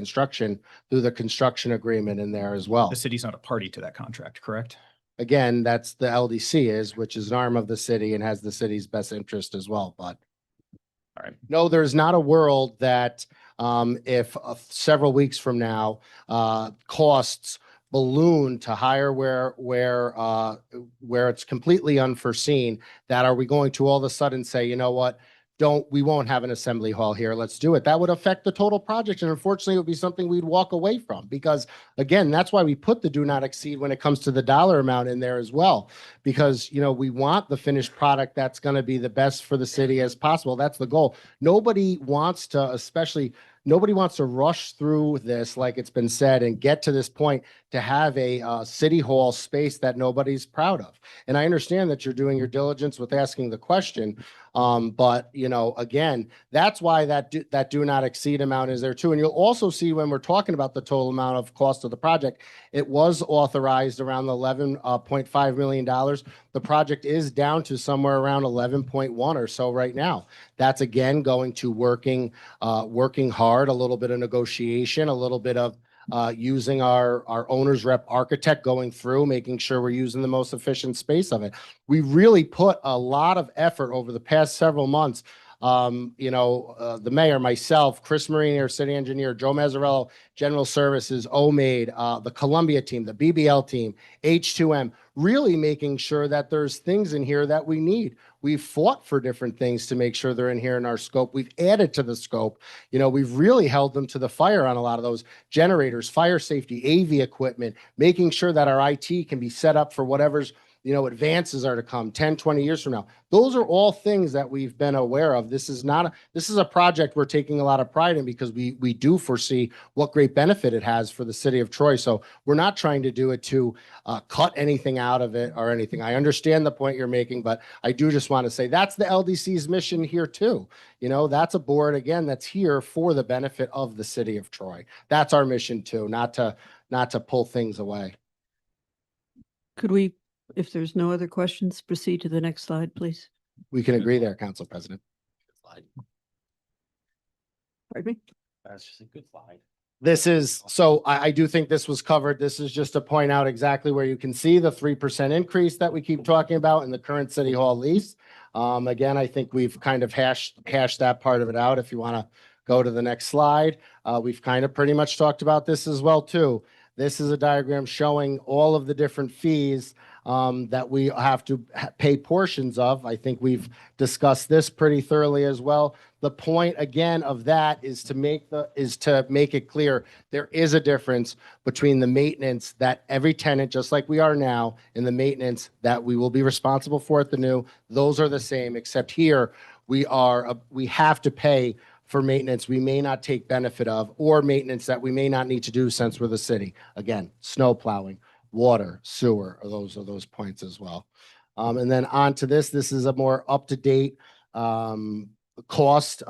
Speaker 8: construction agreement in there as well.
Speaker 9: The city's not a party to that contract, correct?
Speaker 8: Again, that's the LDC which is an arm of the city and has the city's best interest as well. But
Speaker 9: all right.
Speaker 8: No, there's not a world that if several weeks from now, costs balloon to higher where it's completely unforeseen, that are we going to all of a sudden say, you know what, we won't have an assembly hall here. Let's do it. That would affect the total project. And unfortunately, it would be something we'd walk away from because, again, that's why we put the do not exceed when it comes to the dollar amount in there as well. Because, we want the finished product that's going to be the best for the city as possible. That's the goal. Nobody wants to rush through this, like it's been said, and get to this point to have a city hall space that nobody's proud of. And I understand that you're doing your diligence with asking the question. But again, that's why that do not exceed amount is there too. And you'll also see when we're talking about the total amount of cost of the project, it was authorized around $11.5 million. The project is down to somewhere around 11.1 or so right now. That's again going to working hard, a little bit of negotiation, a little bit of using our owner's rep architect going through, making sure we're using the most efficient space of it. We really put a lot of effort over the past several months. The mayor, myself, Chris Marini, our city engineer, Joe Mazzarello, General Services, OMAID, the Columbia team, the BBL team, H2M, really making sure that there's things in here that we need. We've fought for different things to make sure they're in here in our scope. We've added to the scope. We've really held them to the fire on a lot of those generators, fire safety, AV equipment, making sure that our IT can be set up for whatever's advances are to come 10, 20 years from now. Those are all things that we've been aware of. This is a project we're taking a lot of pride in because we do foresee what great benefit it has for the city of Troy. So we're not trying to do it to cut anything out of it or anything. I understand the point you're making, but I do just want to say that's the LDC's mission here too. That's a board, again, that's here for the benefit of the city of Troy. That's our mission too, not to pull things away.
Speaker 1: Could we, if there's no other questions, proceed to the next slide, please?
Speaker 8: We can agree there, Council President.
Speaker 1: Pardon me?
Speaker 6: That's just a good slide.
Speaker 8: I do think this was covered. This is just to point out exactly where you can see the 3% increase that we keep talking about in the current City Hall lease. Again, I think we've kind of hashed that part of it out. If you want to go to the next slide, we've kind of pretty much talked about this as well too. This is a diagram showing all of the different fees that we have to pay portions of. I think we've discussed this pretty thoroughly as well. The point again of that is to make it clear there is a difference between the maintenance that every tenant, just like we are now, and the maintenance that we will be responsible for at the new. Those are the same, except here we have to pay for maintenance we may not take benefit of, or maintenance that we may not need to do since we're the city. Again, snow plowing, water, sewer, or those points as well. And then on to this is a more up-to-date cost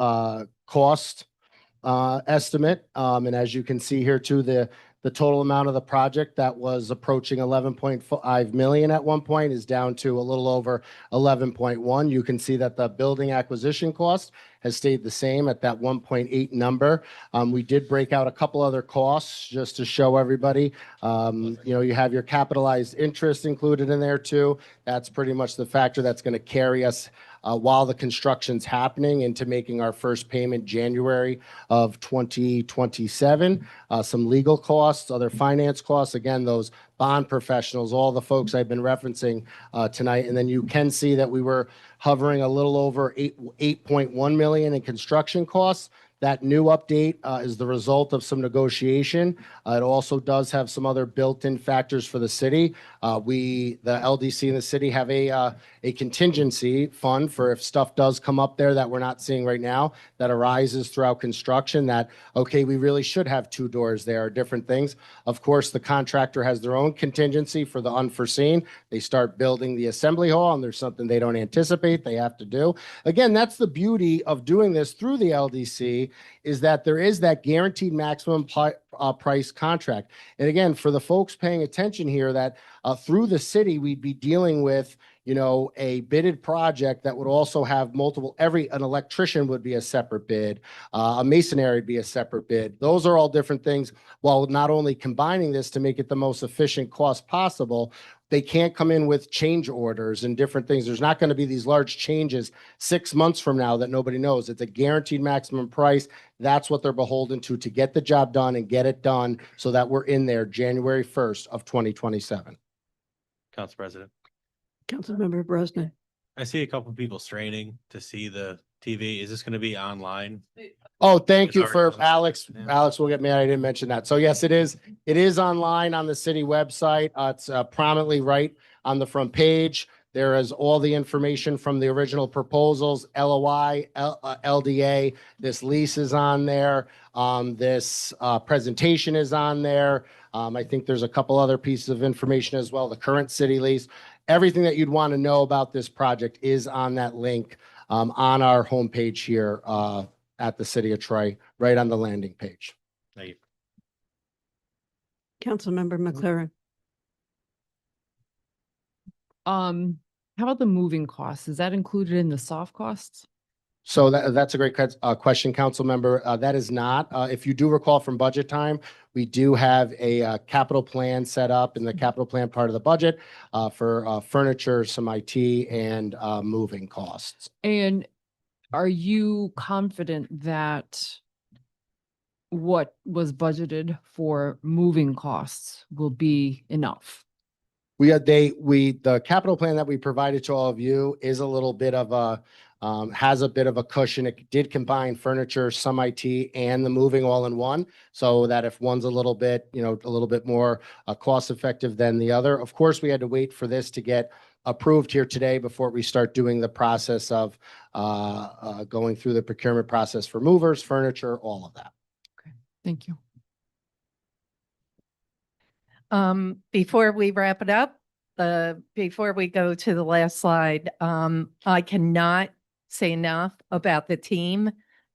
Speaker 8: estimate. And as you can see here too, the total amount of the project that was approaching 11.5 million at one point is down to a little over 11.1. You can see that the building acquisition cost has stayed the same at that 1.8 number. We did break out a couple other costs just to show everybody. You have your capitalized interest included in there too. That's pretty much the factor that's going to carry us while the construction's happening into making our first payment January of 2027. Some legal costs, other finance costs, again, those bond professionals, all the folks I've been referencing tonight. And then you can see that we were hovering a little over 8.1 million in construction costs. That new update is the result of some negotiation. It also does have some other built-in factors for the city. The LDC and the city have a contingency fund for if stuff does come up there that we're not seeing right now, that arises throughout construction, that, okay, we really should have 2 doors there, or different things. Of course, the contractor has their own contingency for the unforeseen. They start building the assembly hall and there's something they don't anticipate they have to do. Again, that's the beauty of doing this through the LDC, is that there is that guaranteed maximum price contract. And again, for the folks paying attention here, that through the city, we'd be dealing with, a bidded project that would also have an electrician would be a separate bid, a masonry would be a separate bid. Those are all different things, while not only combining this to make it the most efficient cost possible. They can't come in with change orders and different things. There's not going to be these large changes 6 months from now that nobody knows. It's a guaranteed maximum price. That's what they're beholden to get the job done and get it done so that we're in there January 1st of 2027.
Speaker 6: Council President,
Speaker 1: Councilmember Brosnan.
Speaker 6: I see a couple of people straining to see the TV. Is this going to be online?
Speaker 8: Oh, thank
Speaker 6: It's
Speaker 8: you
Speaker 6: already
Speaker 8: for
Speaker 6: on.
Speaker 8: Alex.
Speaker 6: Yeah.
Speaker 8: Alex will get mad. I didn't mention that. So yes, it is. It is online on the city website. It's prominently right on the front page. There is all the information from the original proposals, LOI, LDA. This lease is on there. This presentation is on there. I think there's a couple other pieces of information as well. The current city lease. Everything that you'd want to know about this project is on that link on our homepage here at the City of Troy, right on the landing page.
Speaker 6: Thank you.
Speaker 1: Councilmember McLaren.
Speaker 14: How about the moving costs? Is that included in the soft costs?
Speaker 8: So that's a great question, council member. That is not. If you do recall from budget time, we do have a capital plan set up in the capital plan part of the budget for furniture, some IT, and moving costs.
Speaker 14: And are you confident that what was budgeted for moving costs will be enough?
Speaker 8: The capital plan that we provided to all of you is a little bit of has a bit of a cushion. It did combine furniture, some IT, and the moving all in one, so that if one's a little bit, a little bit more cost effective than the other. Of course, we had to wait for this to get approved here today before we start doing the process of going through the procurement process for movers, furniture, all of that.
Speaker 14: Thank you.
Speaker 19: Before we wrap it up, before we go to the last slide, I cannot say enough about the team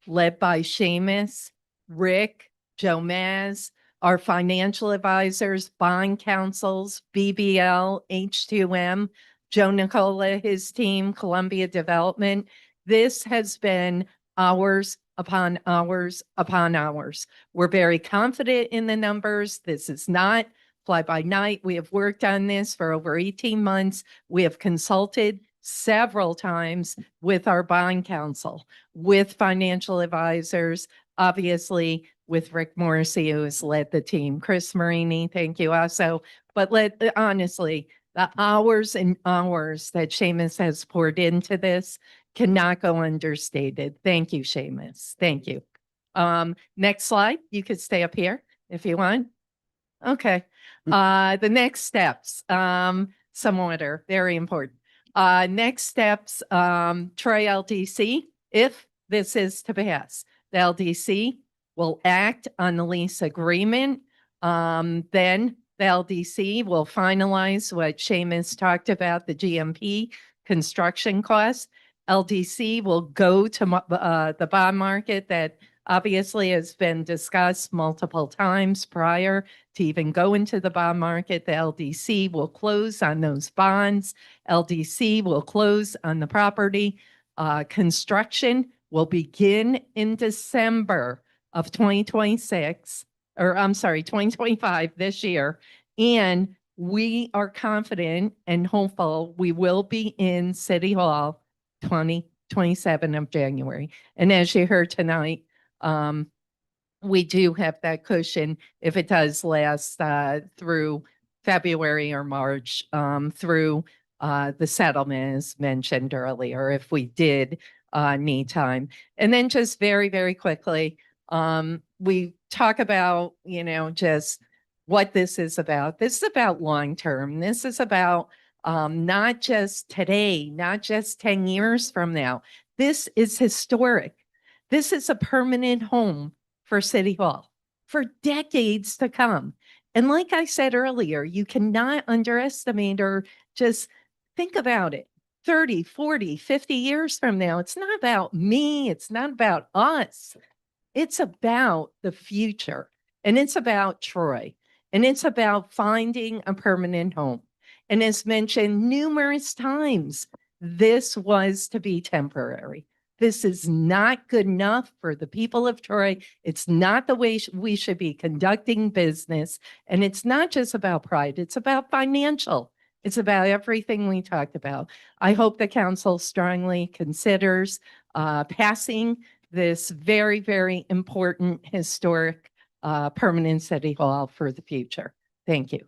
Speaker 19: led by Seamus, Rick, Joe Maz, our financial advisors, bond counsels, BBL, H2M, Joe Nicola, his team, Columbia Development. This has been hours upon hours upon hours. We're very confident in the numbers. This is not fly by night. We have worked on this for over 18 months. We have consulted several times with our bond counsel, with financial advisors, obviously with Rick Morrissey, who has led the team, Chris Marini, thank you also. But honestly, the hours and hours that Seamus has poured into this cannot go understated. Thank you, Seamus. Thank you. Next slide. You could stay up here if you want. Okay. The next steps, some order, very important. Next steps, Troy LDC, if this is to pass, the LDC will act on the lease agreement. Then the LDC will finalize what Seamus talked about, the GMP construction costs. LDC will go to the bond market that obviously has been discussed multiple times prior to even go into the bond market. The LDC will close on those bonds. LDC will close on the property. Construction will begin in December of 2026, or I'm sorry, 2025 this year. And we are confident and hopeful we will be in City Hall 2027 of January. And as you heard tonight, we do have that cushion if it does last through February or March, through the settlement as mentioned earlier, if we did need time. And then just very, very quickly, we talk about, just what this is about. This is about long-term. This is about not just today, not just 10 years from now. This is historic. This is a permanent home for City Hall for decades to come. And like I said earlier, you cannot underestimate or just think about it. 30, 40, 50 years from now, it's not about me. It's not about us. It's about the future. And it's about Troy. And it's about finding a permanent home. And as mentioned numerous times, this was to be temporary. This is not good enough for the people of Troy. It's not the way we should be conducting business. And it's not just about pride. It's about financial. It's about everything we talked about. I hope the council strongly considers passing this very, very important historic permanent City Hall for the future. Thank you.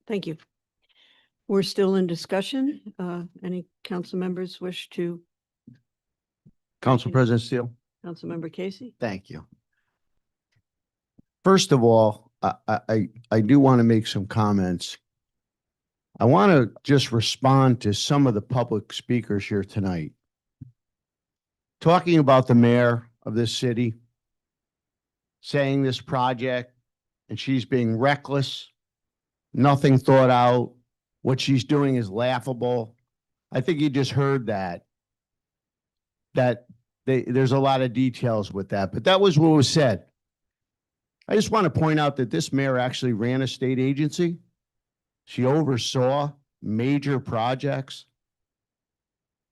Speaker 1: Thank you. We're still in discussion. Any council members wish to?
Speaker 4: Council President Steele.
Speaker 1: Councilmember Casey?
Speaker 4: Thank you. First of all, I do want to make some comments. I want to just respond to some of the public speakers here tonight. Talking about the mayor of this city, saying this project, and she's being reckless, nothing thought out, what she's doing is laughable. I think you just heard that there's a lot of details with that, but that was what was said. I just want to point out that this mayor actually ran a state agency. She oversaw major projects.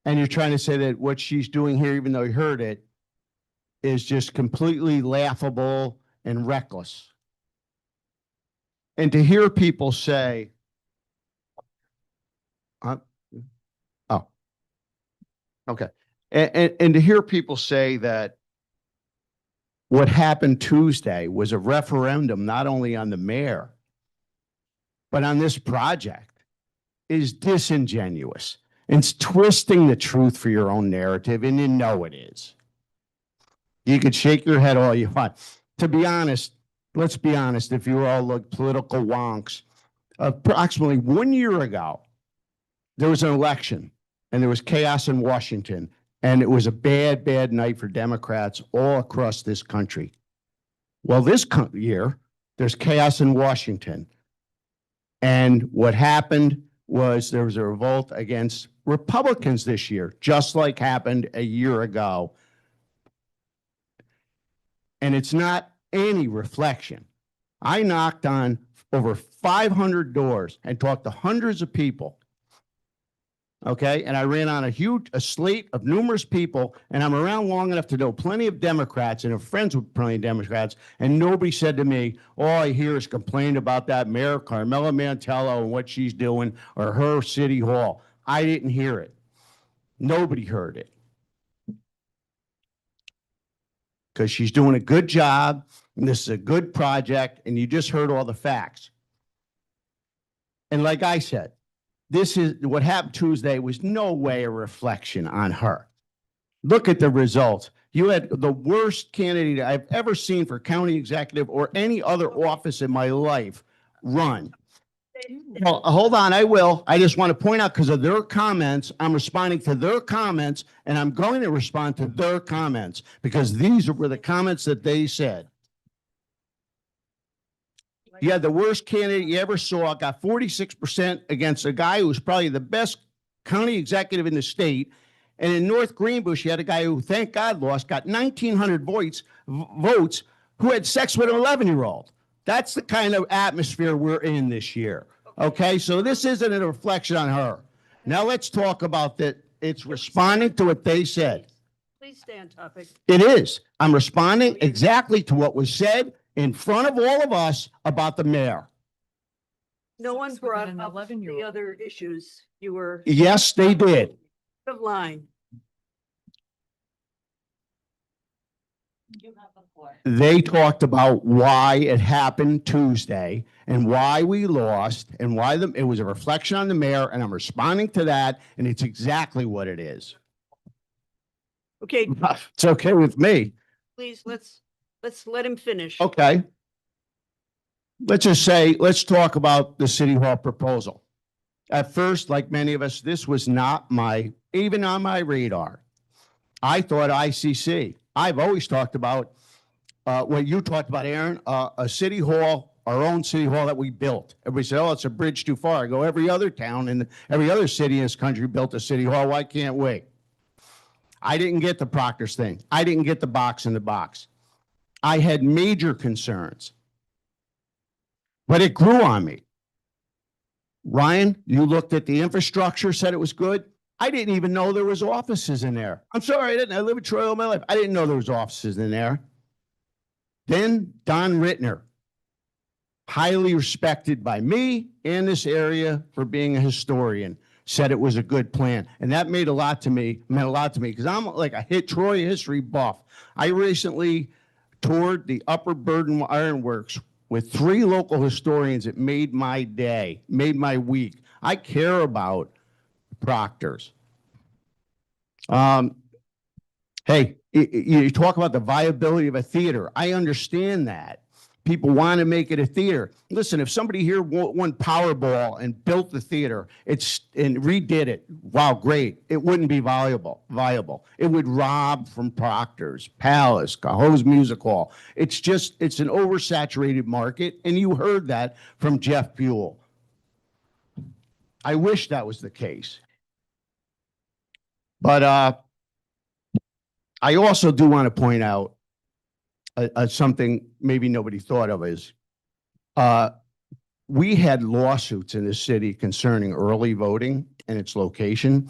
Speaker 4: And you're trying to say that what she's doing here, even though you heard it, is just completely laughable and reckless. And to hear people say, okay. And to hear people say that what happened Tuesday was a referendum, not only on the mayor, but on this project, is disingenuous. It's twisting the truth for your own narrative, and you know it is. You could shake your head all you want. To be honest, let's be honest, if you all look political wonks, approximately 1 year ago, there was an election and there was chaos in Washington, and it was a bad, bad night for Democrats all across this country. Well, this year, there's chaos in Washington. And what happened was there was a revolt against Republicans this year, just like happened a year ago. And it's not any reflection. I knocked on over 500 doors and talked to hundreds of people. Okay, and I ran on a slate of numerous people, and I'm around long enough to know plenty of Democrats and are friends with plenty of Democrats, and nobody said to me, all I hear is complain about that Mayor Carmela Mantello and what she's doing or her city hall. I didn't hear it. Nobody heard it. Because she's doing a good job, and this is a good project, and you just heard all the facts. And like I said, this is what happened Tuesday was no way a reflection on her. Look at the results. You had the worst candidate I've ever seen for county executive or any other office in my life run. Well, hold on, I will. I just want to point out because of their comments, I'm responding to their comments, and I'm going to respond to their comments because these were the comments that they said. You had the worst candidate you ever saw, got 46% against a guy who was probably the best county executive in the state. And in North Greenbush, you had a guy who, thank God, lost, got 1,900 votes who had sex with an 11-year-old. That's the kind of atmosphere we're in this year. Okay, so this isn't a reflection on her. Now let's talk about that. It's responding to what they said.
Speaker 1: Please stay on topic.
Speaker 4: It is. I'm responding exactly to what was said in front of all of us about the mayor.
Speaker 1: No one
Speaker 14: Sex with
Speaker 1: brought
Speaker 14: an
Speaker 1: up the
Speaker 14: 11-year-old.
Speaker 1: other issues. You were
Speaker 4: Yes, they did.
Speaker 1: out of line.
Speaker 4: They talked about why it happened Tuesday and why we lost and why it was a reflection on the mayor, and I'm responding to that, and it's exactly what it is.
Speaker 1: Okay,
Speaker 4: It's okay with me.
Speaker 1: please, let's let him finish.
Speaker 4: Okay. Let's just say, let's talk about the city hall proposal. At first, like many of us, this was not even on my radar. I thought ICC. I've always talked about what you talked about, Aaron, a city hall, our own city hall that we built. Everybody said, oh, it's a bridge too far. I go, every other town and every other city in this country built a city hall. Why can't we? I didn't get the Proctor's thing. I didn't get the box in the box. I had major concerns, but it grew on me. Ryan, you looked at the infrastructure, said it was good. I didn't even know there was offices in there. I'm sorry, I didn't. I live in Troy all my life. I didn't know there was offices in there. Then Don Rittner, highly respected by me and this area for being a historian, said it was a good plan. And that meant a lot to me because I'm like a Troy history buff. I recently toured the Upper Burden Iron Works with 3 local historians. It made my day, made my week. I care about Proctor's. Hey, you talk about the viability of a theater. I understand that. People want to make it a theater. Listen, if somebody here won Powerball and built the theater and redid it, wow, great. It wouldn't be viable. It would rob from Proctor's, Palace, Cahoe's Music Hall. It's an oversaturated market, and you heard that from Jeff Buell. I wish that was the case. But I also do want to point out something maybe nobody thought of is we had lawsuits in the city concerning early voting and its location.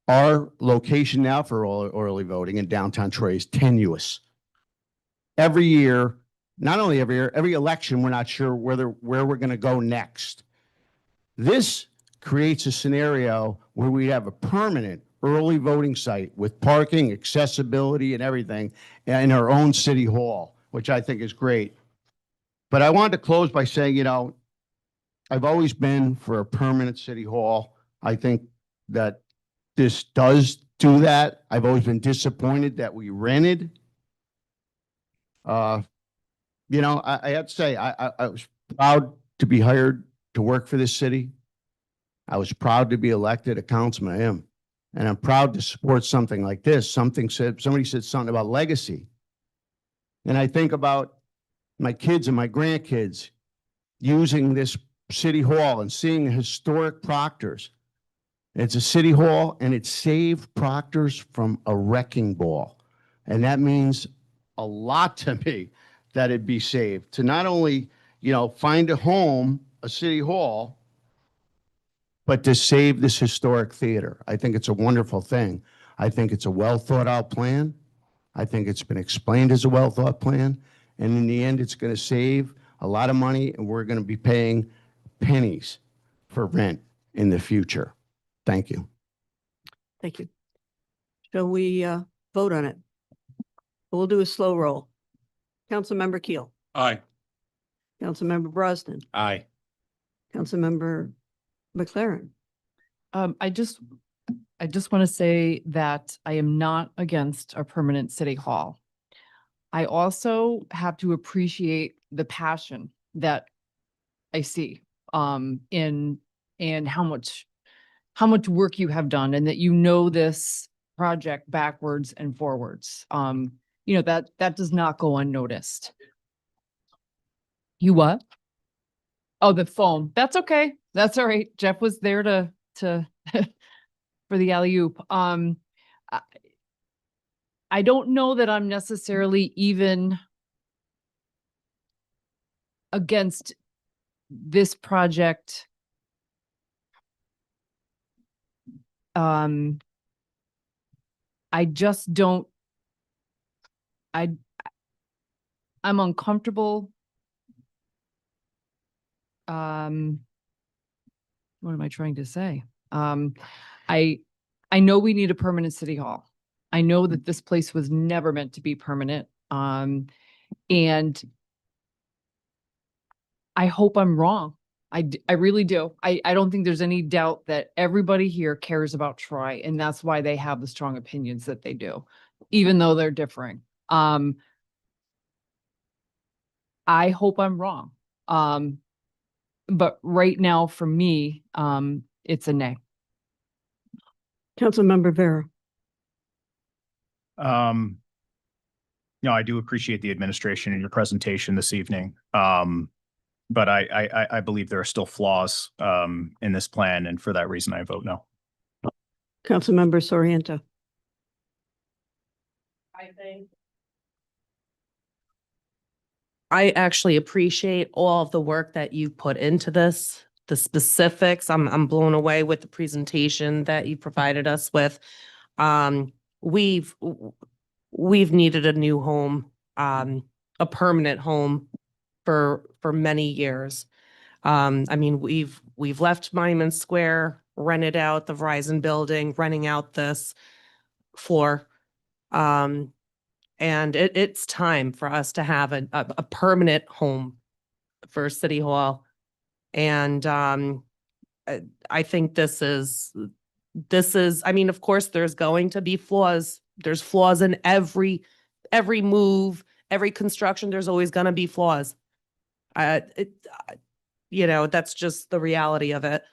Speaker 4: Our location now for early voting in downtown Troy is tenuous. Every year, not only every year, every election, we're not sure where we're going to go next. This creates a scenario where we have a permanent early voting site with parking, accessibility, and everything in our own city hall, which I think is great. But I wanted to close by saying, I've always been for a permanent city hall. I think that this does do that. I've always been disappointed that we rented. You know, I have to say, I was proud to be hired to work for this city. I was proud to be elected a councilman. I am. And I'm proud to support something like this. Somebody said something about legacy. And I think about my kids and my grandkids using this city hall and seeing historic Proctors. It's a city hall and it saved Proctors from a wrecking ball. And that means a lot to me that it be saved, to not only, you know, find a home, a city hall, but to save this historic theater. I think it's a wonderful thing. I think it's a well thought out plan. I think it's been explained as a well thought plan. And in the end, it's going to save a lot of money and we're going to be paying pennies for rent in the future. Thank you.
Speaker 1: Thank you. Shall we vote on it? We'll do a slow roll. Councilmember Keel.
Speaker 5: Aye.
Speaker 1: Councilmember Brosnan.
Speaker 6: Aye.
Speaker 1: Councilmember McLaren.
Speaker 14: I just want to say that I am not against a permanent city hall. I also have to appreciate the passion that I see in how much work you have done and that you know this project backwards and forwards. You know, that does not go unnoticed. You what? Oh, the foam. That's okay. That's all right. Jeff was there to for the alley-oop. I don't know that I'm necessarily even against this project. I just don't, I'm uncomfortable. What am I trying to say? I know we need a permanent city hall. I know that this place was never meant to be permanent. And I hope I'm wrong. I really do. I don't think there's any doubt that everybody here cares about Troy, and that's why they have the strong opinions that they do, even though they're differing. I hope I'm wrong. But right now, for me, it's a nay.
Speaker 1: Councilmember Vera.
Speaker 9: You know, I do appreciate the administration and your presentation this evening. But I believe there are still flaws in this plan, and for that reason, I vote no.
Speaker 1: Councilmember Soriento.
Speaker 10: I actually appreciate all of the work that you put into this, the specifics. I'm blown away with the presentation that you provided us with. We've needed a new home, a permanent home for many years. I mean, we've left Monument Square, rented out the Verizon building, renting out this floor. And it's time for us to have a permanent home for City Hall. And I think this is, I mean, of course, there's going to be flaws. There's flaws in every move, every construction. There's always going to be flaws. You know, that's just the reality of it.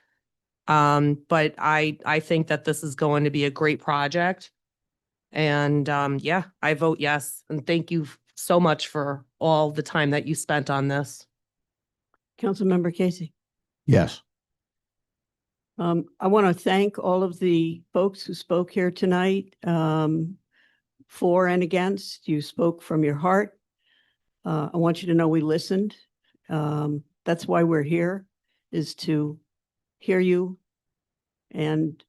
Speaker 10: But I think that this is going to be a great project. And yeah, I vote yes. And thank you so much for all the time that you spent on this.
Speaker 1: Councilmember Casey.
Speaker 4: Yes.
Speaker 1: I want to thank all of the folks who spoke here tonight, for and against. You spoke from your heart. I want you to know we listened. That's why we're here, is to hear you and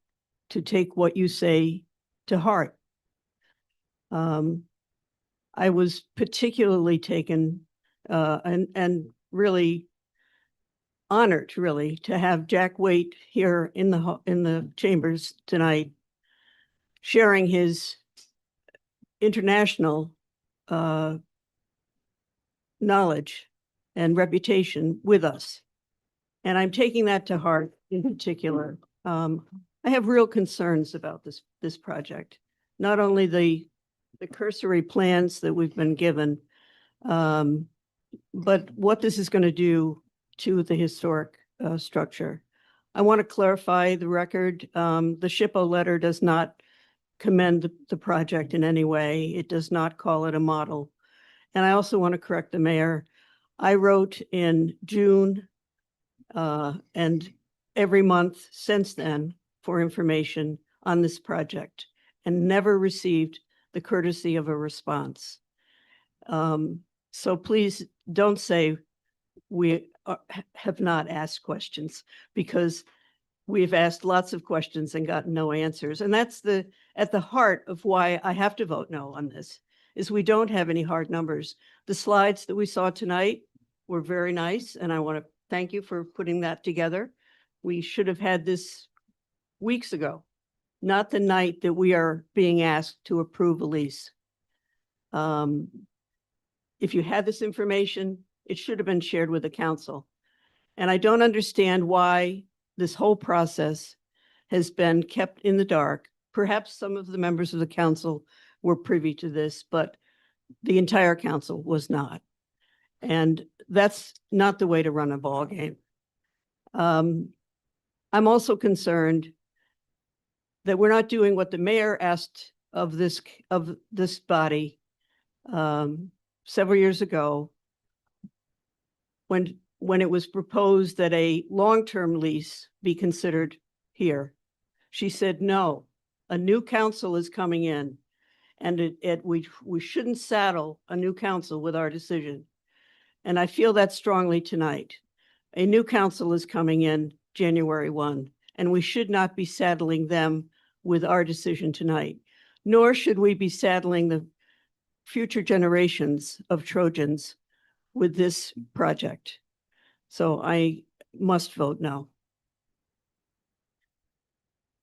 Speaker 1: to take what you say to heart. I was particularly taken and really honored, really, to have Jack Waite here in the chambers tonight, sharing his international knowledge and reputation with us. And I'm taking that to heart in particular. I have real concerns about this project. Not only the cursory plans that we've been given, but what this is going to do to the historic structure. I want to clarify the record. The SHPO letter does not commend the project in any way. It does not call it a model. And I also want to correct the mayor. I wrote in June and every month since then for information on this project and never received the courtesy of a response. So please don't say we have not asked questions, because we've asked lots of questions and gotten no answers. And that's at the heart of why I have to vote no on this, is we don't have any hard numbers. The slides that we saw tonight were very nice, and I want to thank you for putting that together. We should have had this weeks ago, not the night that we are being asked to approve a lease. If you had this information, it should have been shared with the council. And I don't understand why this whole process has been kept in the dark. Perhaps some of the members of the council were privy to this, but the entire council was not. And that's not the way to run a ball game. I'm also concerned that we're not doing what the mayor asked of this body several years ago, when it was proposed that a long-term lease be considered here. She said, no, a new council is coming in, and we shouldn't saddle a new council with our decision. And I feel that strongly tonight. A new council is coming in January 1, and we should not be saddling them with our decision tonight, nor should we be saddling the future generations of Trojans with this project. So I must vote no.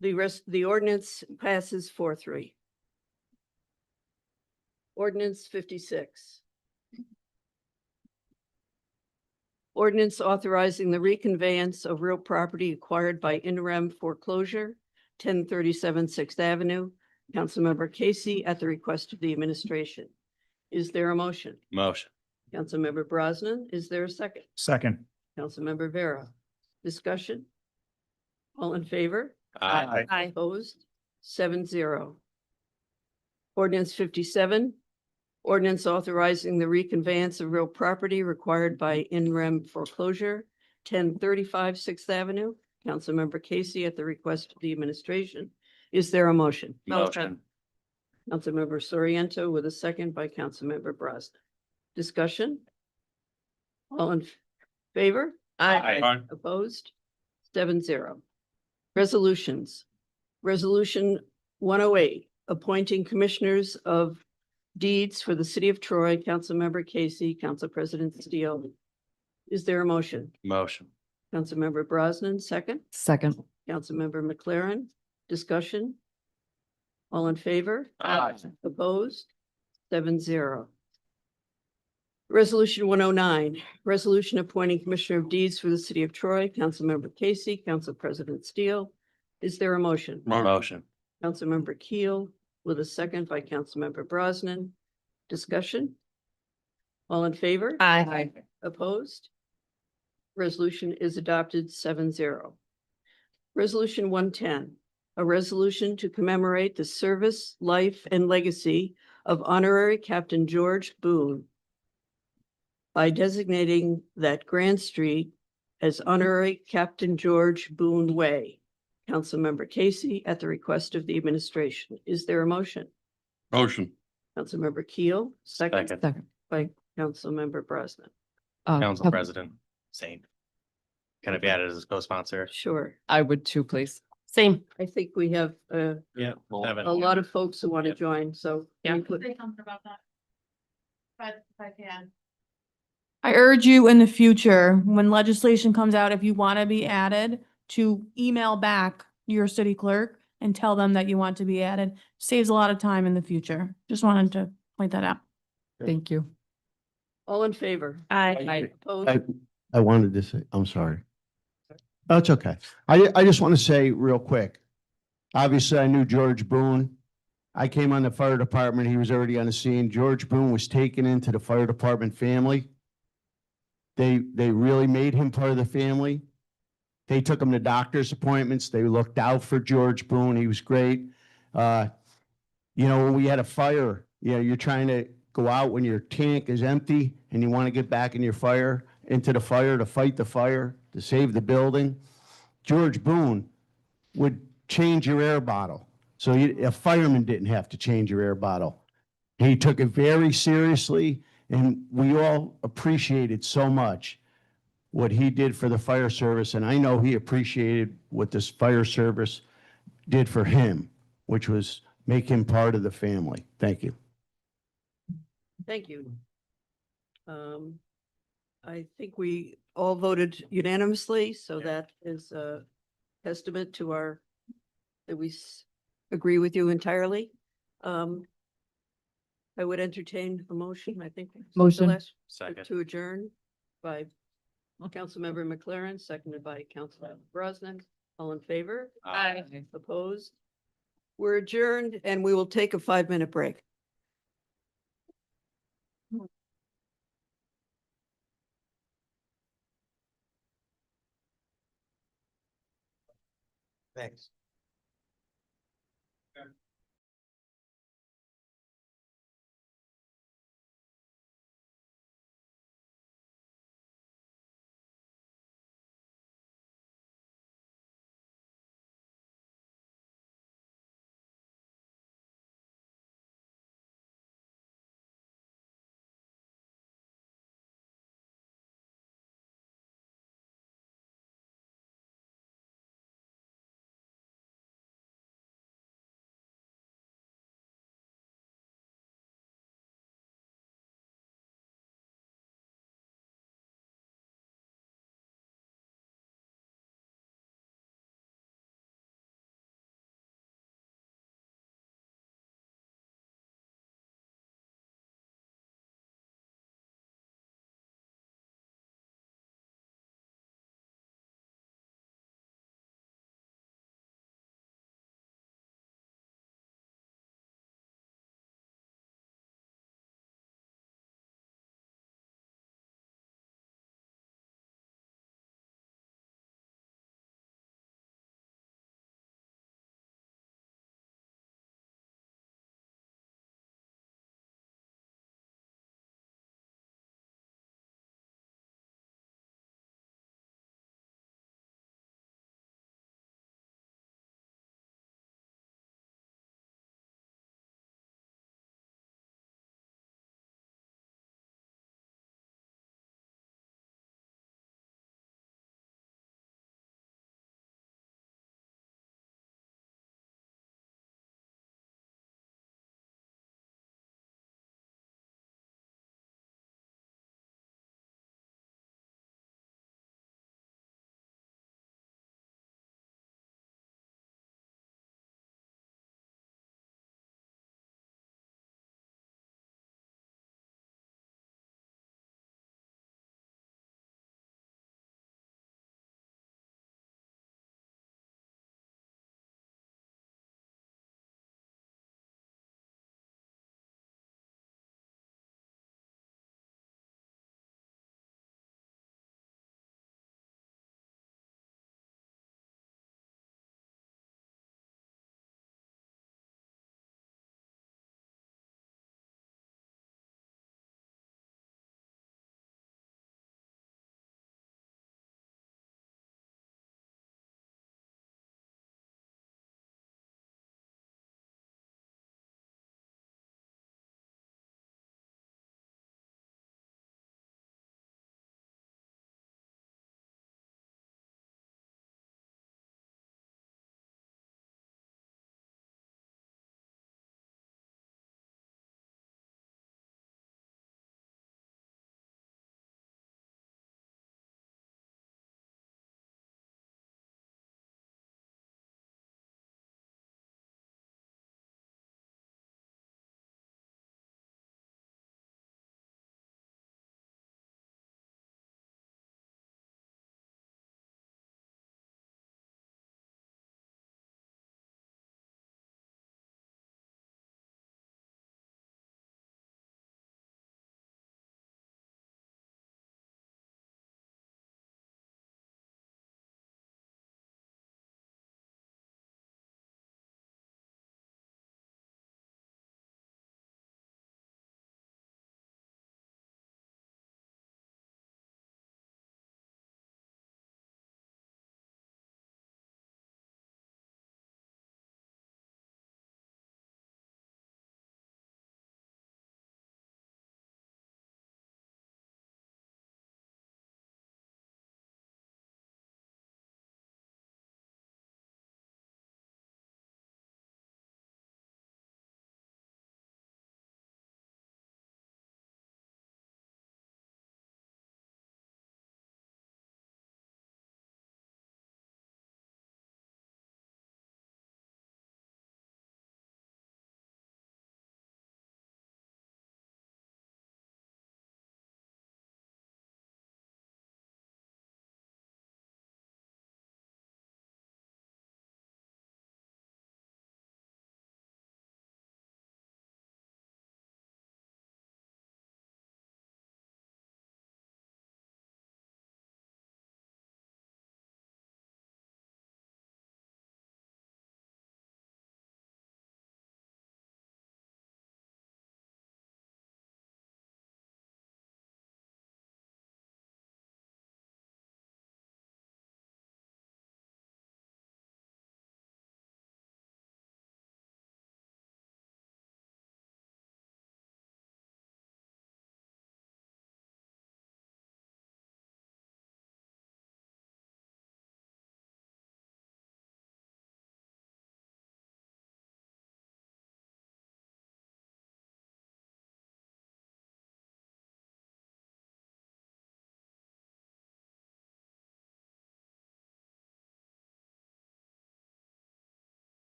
Speaker 1: The ordinance passes 4-3. Ordinance 56. Ordinance authorizing the reconveyance of real property acquired by in rem foreclosure, 1037 6th Avenue. Councilmember Casey at the request of the administration. Is there a motion?
Speaker 6: Motion.
Speaker 1: Councilmember Brosnan, is there a second?
Speaker 9: Second.
Speaker 1: Councilmember Vera. Discussion? All in favor?
Speaker 6: Aye.
Speaker 10: Aye.
Speaker 1: Opposed? 7-0. Ordinance 57. Ordinance authorizing the reconveyance of real property required by in rem foreclosure, 1035 6th Avenue. Councilmember Casey at the request of the administration. Is there a motion?
Speaker 6: Motion.
Speaker 1: Councilmember Soriento with a second by Councilmember Brosnan. Discussion? All in favor?
Speaker 6: Aye.
Speaker 1: Opposed? 7-0. Resolutions. Resolution 108, appointing commissioners of deeds for the city of Troy. Councilmember Casey, Council President Steele. Is there a motion?
Speaker 6: Motion.
Speaker 1: Councilmember Brosnan, second.
Speaker 14: Second.
Speaker 1: Councilmember McLaren. Discussion? All in favor?
Speaker 6: Aye.
Speaker 1: Opposed? 7-0. Resolution 109, resolution appointing Commissioner of Deeds for the city of Troy. Councilmember Casey, Council President Steele. Is there a motion?
Speaker 6: Motion.
Speaker 1: Councilmember Keel with a second by Councilmember Brosnan. Discussion? All in favor?
Speaker 10: Aye.
Speaker 1: Opposed? Resolution is adopted 7-0. Resolution 110, a resolution to commemorate the service, life, and legacy of Honorary Captain George Boone by designating that Grand Street as Honorary Captain George Boone Way. Councilmember Casey at the request of the administration. Is there a motion?
Speaker 2: Motion.
Speaker 1: Councilmember Keel, second
Speaker 14: Second.
Speaker 1: by Councilmember Brosnan.
Speaker 6: Council President, same. Can I be added as a co-sponsor?
Speaker 1: Sure.
Speaker 14: I would too, please.
Speaker 10: Same.
Speaker 1: I think we have
Speaker 6: Yeah.
Speaker 1: a lot of folks who want to join, so.
Speaker 10: Yeah.
Speaker 11: I urge you in the future, when legislation comes out, if you want to be added, to email back your city clerk and tell them that you want to be added. Saves a lot of time in the future. Just wanted to point that out.
Speaker 14: Thank you.
Speaker 1: All in favor?
Speaker 10: Aye.
Speaker 1: Opposed?
Speaker 4: I wanted to say, I'm sorry. That's okay. I just want to say real quick, Obviously, I knew George Boone. I came on the fire department. He was already on the scene. George Boone was taken into the fire department family. They really made him part of the family. They took him to doctor's appointments. They looked out for George Boone. He was great. When we had a fire, you're trying to go out when your tank is empty and you want to get back in your fire, into the fire to fight the fire, to save the building. George Boone would change your air bottle. So a fireman didn't have to change your air bottle. He took it very seriously, and we all appreciated so much what he did for the fire service. And I know he appreciated what this fire service did for him, which was make him part of the family. Thank you.
Speaker 1: Thank you. I think we all voted unanimously, so that is a testament to that we agree with you entirely. I would entertain a motion, I think.
Speaker 14: Motion.
Speaker 6: Second.
Speaker 1: To adjourn by Councilmember McLaren, seconded by Councilmember Brosnan. All in favor?
Speaker 19: Aye.
Speaker 1: Opposed? We're adjourned and we will take a 5-minute break.
Speaker 6: Thanks.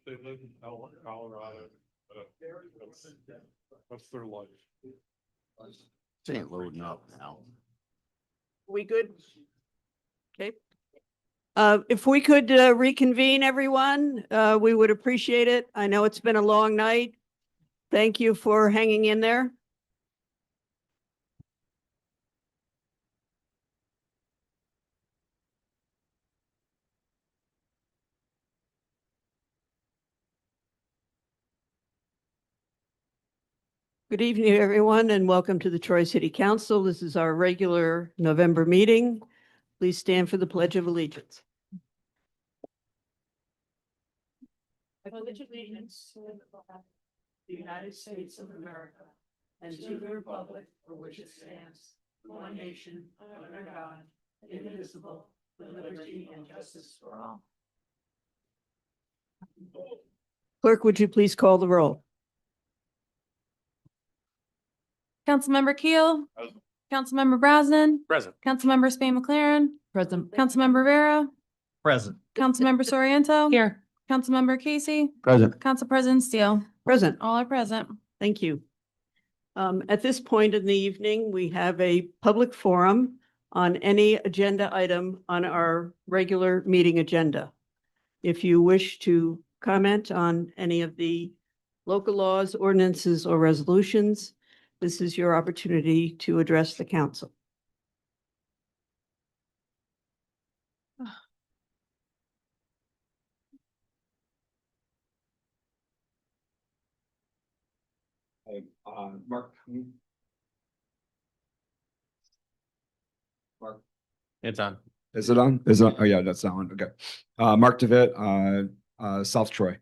Speaker 16: They live in Colorado. That's their life.
Speaker 4: It ain't loading up now.
Speaker 1: We good? Okay. If we could reconvene, everyone, we would appreciate it. I know it's been a long night. Thank you for hanging in there. Good evening, everyone, and welcome to the Troy City Council. This is our regular November meeting. Please stand for the Pledge of Allegiance. I pledge allegiance to the United States of America and to the republic for which it stands, one nation, under God, indivisible, with liberty and justice for all. Clerk, would you please call the roll?
Speaker 11: Councilmember Keel. Councilmember Brosnan.
Speaker 6: Present.
Speaker 11: Councilmember Spain McLaren. Present. Councilmember Vera.
Speaker 9: Present.
Speaker 11: Councilmember Soriento. Here. Councilmember Casey.
Speaker 4: Present.
Speaker 11: Council President Steele.
Speaker 1: Present.
Speaker 11: All are present.
Speaker 1: Thank you. At this point in the evening, we have a public forum on any agenda item on our regular meeting agenda. If you wish to comment on any of the local laws, ordinances, or resolutions, this is your opportunity to address the council.
Speaker 18: Mark. Mark.
Speaker 6: It's on.
Speaker 18: Is it on? Is it on? Oh, yeah, that's that one. Okay. Mark Devitt, South Troy.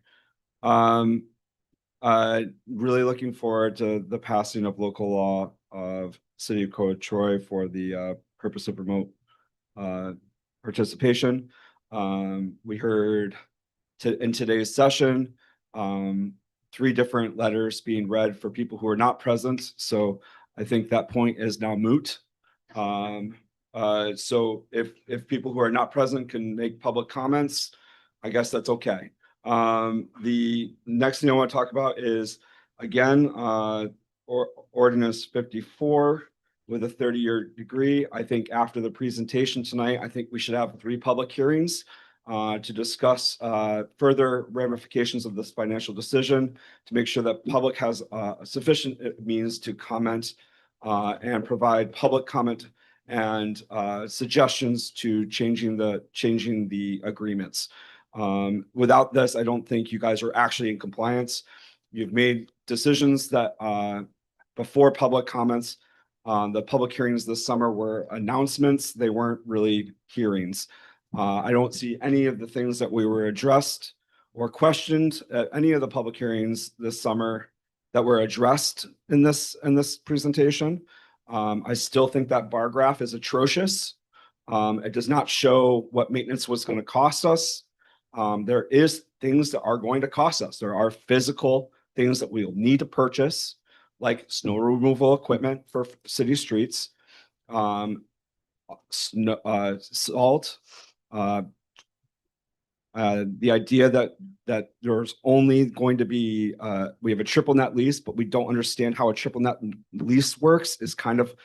Speaker 18: Really looking forward to the passing of local law of City of Troy for the purpose of remote participation. We heard in today's session 3 different letters being read for people who are not present. So I think that point is now moot. So if people who are not present can make public comments, I guess that's okay. The next thing I want to talk about is, again, Ordinance 54 with a 30-year degree. I think after the presentation tonight, I think we should have 3 public hearings to discuss further ramifications of this financial decision, to make sure that public has sufficient means to comment and provide public comment and suggestions to changing the agreements. Without this, I don't think you guys are actually in compliance. You've made decisions that before public comments. The public hearings this summer were announcements. They weren't really hearings. I don't see any of the things that we were addressed or questioned at any of the public hearings this summer that were addressed in this presentation. I still think that bar graph is atrocious. It does not show what maintenance was going to cost us. There is things that are going to cost us. There are physical things that we'll need to purchase, like snow removal equipment for city streets, salt. The idea that there's only going to be we have a triple net lease, but we don't understand how a triple net lease works is kind of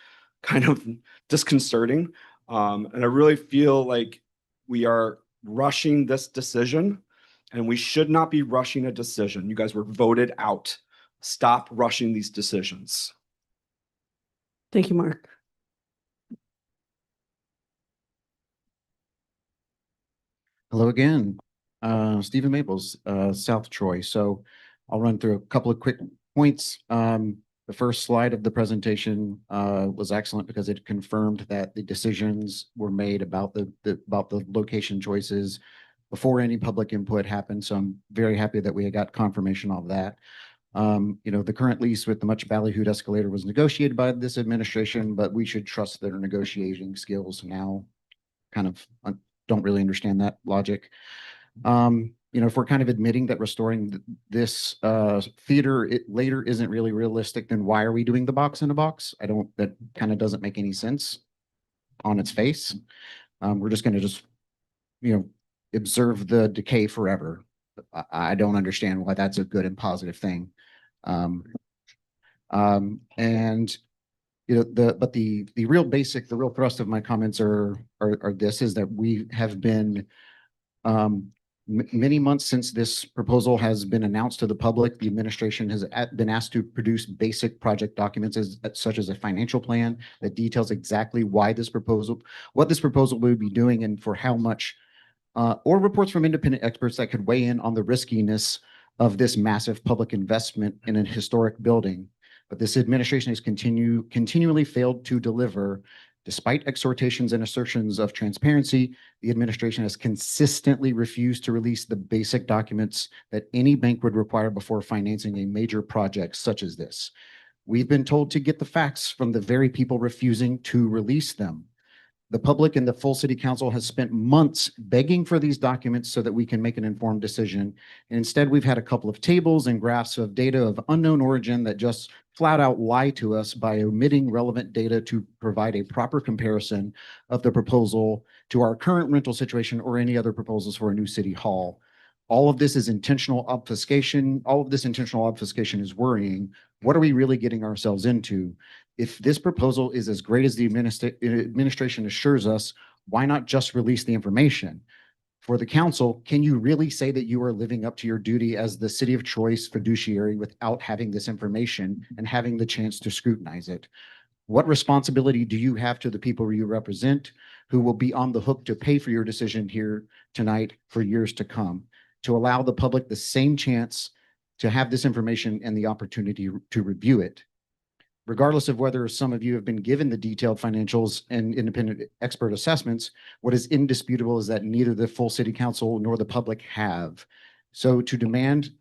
Speaker 18: disconcerting. And I really feel like we are rushing this decision, and we should not be rushing a decision. You guys were voted out. Stop rushing these decisions.
Speaker 1: Thank you, Mark.
Speaker 21: Hello again, Stephen Maples, South Troy. So I'll run through a couple of quick points. The first slide of the presentation was excellent because it confirmed that the decisions were made about the location choices before any public input happened. So I'm very happy that we got confirmation of that. The current lease with the much ballyhooed escalator was negotiated by this administration, but we should trust their negotiating skills now. Kind of don't really understand that logic. If we're kind of admitting that restoring this theater later isn't really realistic, then why are we doing the box in a box? That kind of doesn't make any sense on its face. We're just going to observe the decay forever.
Speaker 20: I don't understand why that's a good and positive thing. And you know, the real basic, the real thrust of my comments are this, is that we have been many months since this proposal has been announced to the public. The administration has been asked to produce basic project documents such as a financial plan that details exactly what this proposal would be doing and for how much, or reports from independent experts that could weigh in on the riskiness of this massive public investment in a historic building. But this administration has continually failed to deliver. Despite exhortations and assertions of transparency, the administration has consistently refused to release the basic documents that any bank would require before financing a major project such as this. We've been told to get the facts from the very people refusing to release them. The public and the full city council has spent months begging for these documents so that we can make an informed decision. And instead, we've had a couple of tables and graphs of data of unknown origin that just flat out lie to us by omitting relevant data to provide a proper comparison of the proposal to our current rental situation or any other proposals for a new city hall. All of this is intentional obfuscation. All of this intentional obfuscation is worrying. What are we really getting ourselves into? If this proposal is as great as the administration assures us, why not just release the information? For the council, can you really say that you are living up to your duty as the City of Troy's fiduciary without having this information and having the chance to scrutinize it? What responsibility do you have to the people you represent who will be on the hook to pay for your decision here tonight for years to come, to allow the public the same chance to have this information and the opportunity to review it? Regardless of whether some of you have been given the detailed financials and independent expert assessments, what is indisputable is that neither the full city council nor the public have. So the demand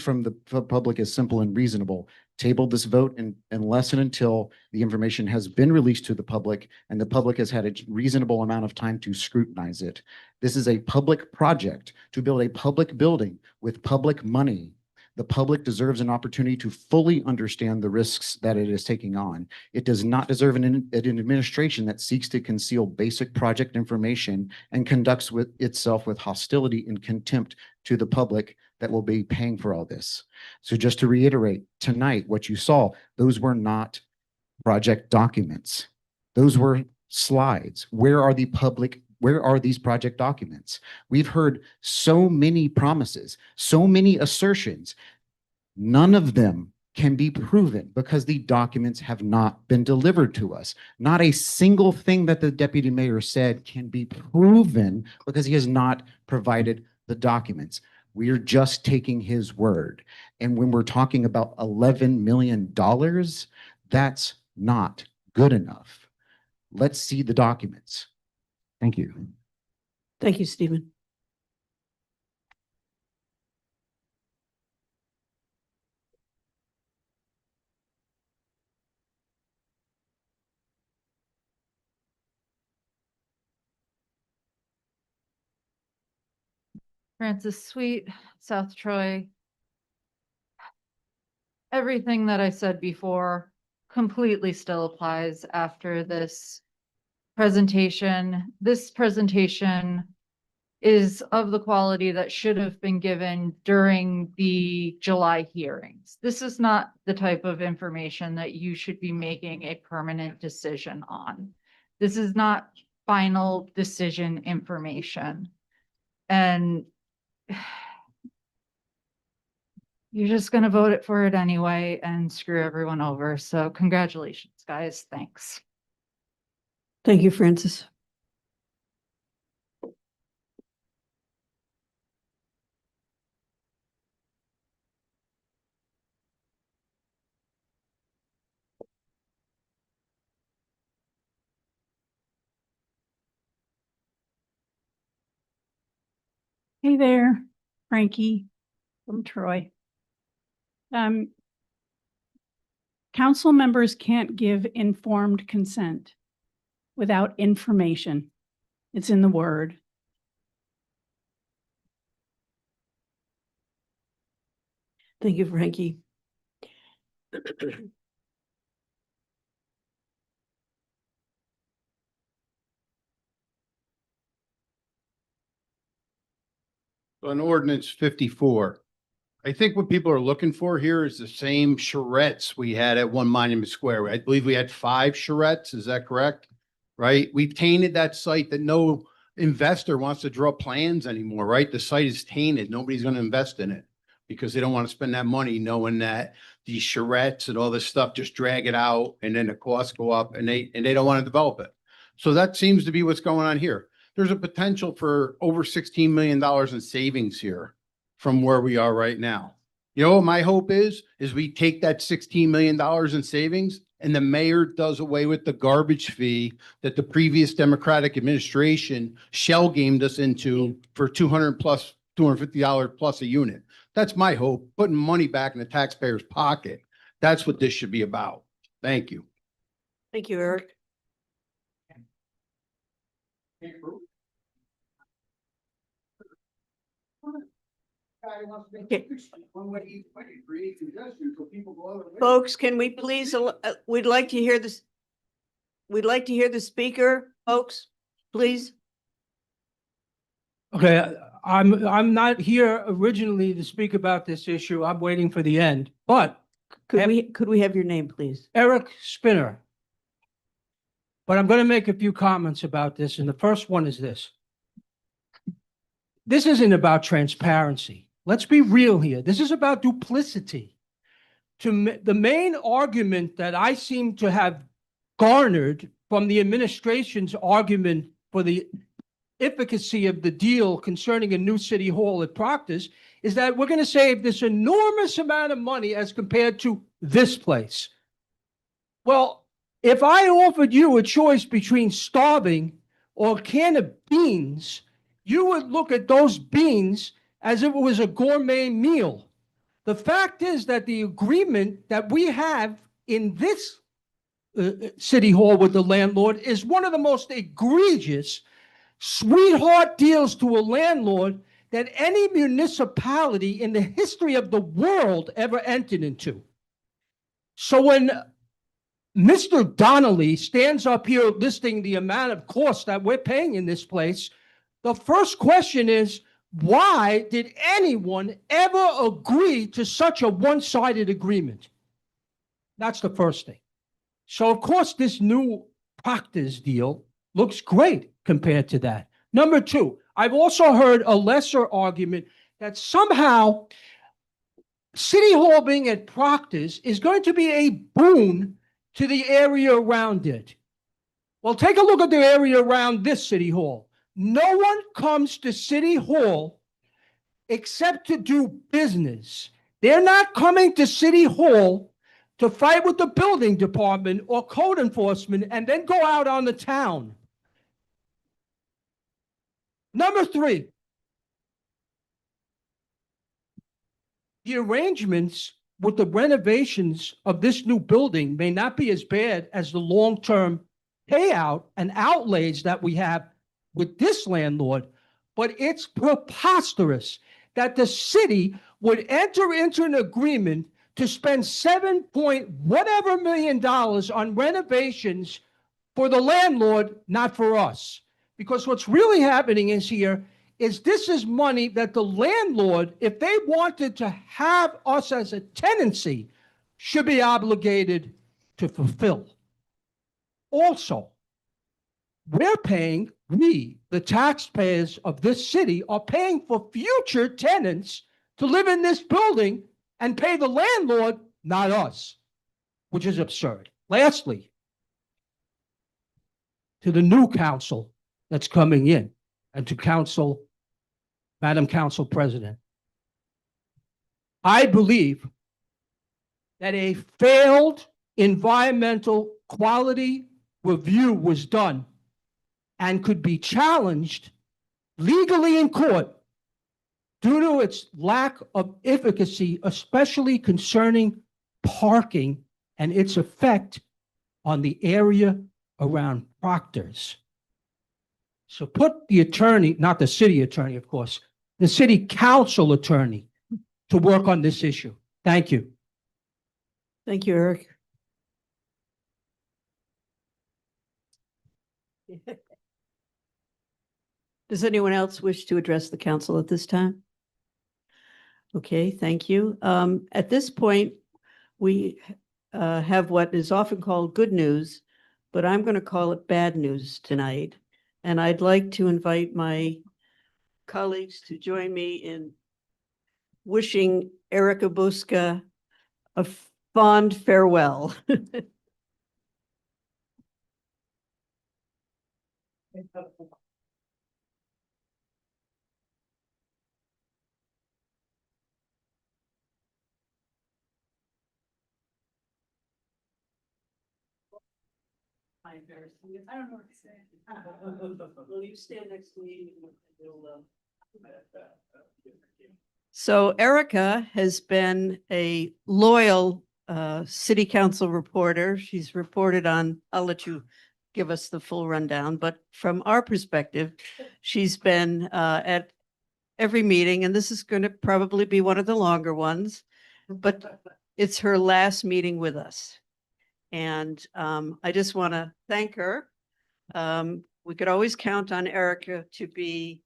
Speaker 20: from the public is simple and reasonable. Table this vote unless and until the information has been released to the public and the public has had a reasonable amount of time to scrutinize it. This is a public project to build a public building with public money. The public deserves an opportunity to fully understand the risks that it is taking on. It does not deserve an administration that seeks to conceal basic project information and conducts itself with hostility and contempt to the public that will be paying for all this. So just to reiterate, tonight, what you saw, those were not project documents. Those were slides. Where are these project documents? We've heard so many promises, so many assertions. None of them can be proven because the documents have not been delivered to us. Not a single thing that the deputy mayor said can be proven because he has not provided the documents. We are just taking his word. And when we're talking about $11 million, that's not good enough. Let's see the documents. Thank you.
Speaker 1: Thank you, Stephen.
Speaker 22: Francis Sweet, South Troy. Everything that I said before completely still applies after this presentation. This presentation is of the quality that should have been given during the July hearings. This is not the type of information that you should be making a permanent decision on. This is not final decision information. And you're just going to vote it for it anyway and screw everyone over. So congratulations, guys. Thanks.
Speaker 1: Thank you, Francis.
Speaker 23: Hey there, Frankie from Troy. Council members can't give informed consent without information. It's in the word.
Speaker 1: Thank you, Frankie.
Speaker 2: On ordinance 54, I think what people are looking for here is the same charrettes we had at One Monument Square. I believe we had 5 charrettes. Is that correct? Right? We've tainted that site that no investor wants to draw plans anymore, right? The site is tainted. Nobody's going to invest in it because they don't want to spend that money knowing that these charrettes and all this stuff just drag it out and then the costs go up and they don't want to develop it. So that seems to be what's going on here. There's a potential for over $16 million in savings here from where we are right now. You know what my hope is we take that $16 million in savings and the mayor does away with the garbage fee that the previous Democratic administration shell gamed us into for $250 plus a unit. That's my hope, putting money back in the taxpayer's pocket. That's what this should be about. Thank you.
Speaker 1: Thank you, Eric. Okay. Folks, can we please, we'd like to hear this. We'd like to hear the speaker, folks, please.
Speaker 3: Okay, I'm not here originally to speak about this issue. I'm waiting for the end, but
Speaker 1: Could we have your name, please?
Speaker 3: Eric Spinner. But I'm going to make a few comments about this, and the first one is this. This isn't about transparency. Let's be real here. This is about duplicity. The main argument that I seem to have garnered from the administration's argument for the efficacy of the deal concerning a new city hall at Proctor's is that we're going to save this enormous amount of money as compared to this place. Well, if I offered you a choice between starving or a can of beans, you would look at those beans as if it was a gourmet meal. The fact is that the agreement that we have in this city hall with the landlord is one of the most egregious sweetheart deals to a landlord that any municipality in the history of the world ever entered into. So when Mr. Donnelly stands up here listing the amount of cost that we're paying in this place, the first question is, why did anyone ever agree to such a one-sided agreement? That's the first thing. So, of course, this new Proctor's deal looks great compared to that. Number two, I've also heard a lesser argument that somehow City Hall being at Proctor's is going to be a boon to the area around it. Well, take a look at the area around this City Hall. No one comes to City Hall except to do business. They're not coming to City Hall to fight with the building department or code enforcement and then go out on the town. Number three, the arrangements with the renovations of this new building may not be as bad as the long-term payout and outlays that we have with this landlord, but it's preposterous that the city would enter into an agreement to spend $7 million on renovations for the landlord, not for us. Because what's really happening is this is money that the landlord, if they wanted to have us as a tenancy, should be obligated to fulfill. Also, we, the taxpayers of this city, are paying for future tenants to live in this building and pay the landlord, not us, which is absurd. Lastly, to the new council that's coming in and to Madam Council President, I believe that a failed environmental quality review was done and could be challenged legally in court due to its lack of efficacy, especially concerning parking and its effect on the area around Proctor's. So put the attorney, not the city attorney, of course, the city council attorney to work on this issue. Thank you.
Speaker 1: Thank you, Eric. Does anyone else wish to address the council at this time? Okay, thank you. At this point, we have what is often called good news, but I'm going to call it bad news tonight. And I'd like to invite my colleagues to join me in wishing Erica Buska a fond farewell. I don't know what to say. Will you stand next to me? So Erica has been a loyal city council reporter. She's reported on, I'll let you give us the full rundown, but from our perspective, she's been at every meeting, and this is going to probably be one of the longer ones, but it's her last meeting with us. And I just want to thank her. We could always count on Erica to be,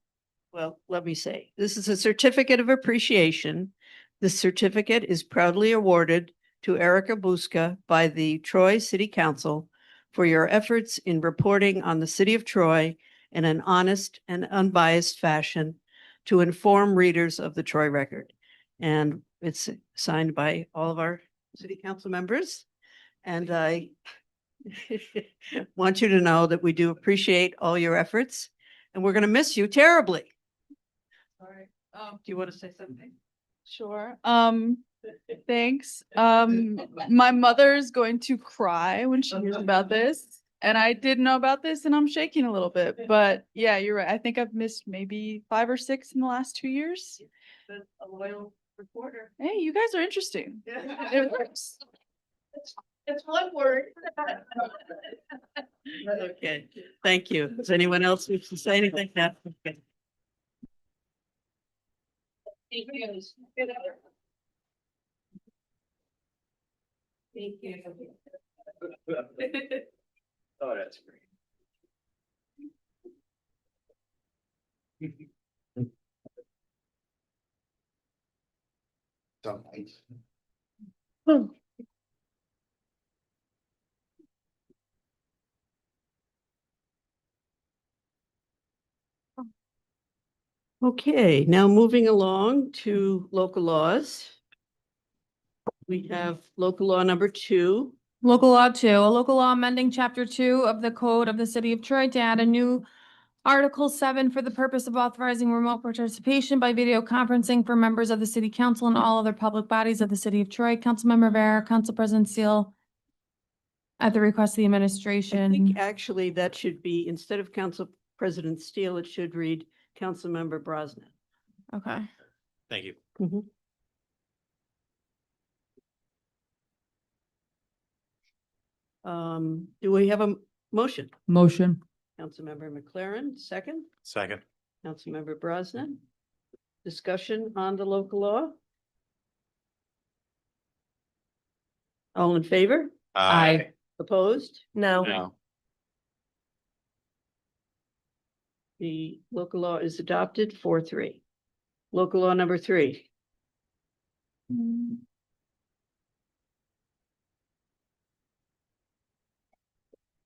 Speaker 1: well, let me say, this is a certificate of appreciation. This certificate is proudly awarded to Erica Buska by the Troy City Council for your efforts in reporting on the city of Troy in an honest and unbiased fashion to inform readers of the Troy Record. And it's signed by all of our city council members. And I want you to know that we do appreciate all your efforts, and we're going to miss you terribly.
Speaker 12: All right.
Speaker 1: Do you want to say something?
Speaker 12: Sure. Thanks. My mother's going to cry when she hears about this. And I didn't know about this and I'm shaking a little bit, but yeah, you're right. I think I've missed maybe 5 or 6 in the last 2 years.
Speaker 1: A loyal reporter.
Speaker 12: Hey, you guys are interesting. It works.
Speaker 1: It's one word. Okay, thank you. Does anyone else wish to say anything? No? Okay. Thank you.
Speaker 16: Oh, that's great.
Speaker 2: So nice.
Speaker 1: Okay, now moving along to local laws. We have local law number 2.
Speaker 11: Local law 2, a local law amending chapter 2 of the code of the city of Troy to add a new Article 7 for the purpose of authorizing remote participation by video conferencing for members of the city council and all other public bodies of the city of Troy. Councilmember Vera, Council President Seal, at the request of the
Speaker 1: I
Speaker 11: administration.
Speaker 1: think actually that should be, instead of Council President Steele, it should read Councilmember Brosnan.
Speaker 11: Okay.
Speaker 6: Thank you.
Speaker 1: Mhm. Do we have a motion?
Speaker 14: Motion.
Speaker 1: Councilmember McLaren, second.
Speaker 6: Second.
Speaker 1: Councilmember Brosnan. Discussion on the local law? All in favor?
Speaker 14: Aye.
Speaker 1: Opposed?
Speaker 10: No.
Speaker 6: No.
Speaker 1: The local law is adopted 4-3. Local law number 3.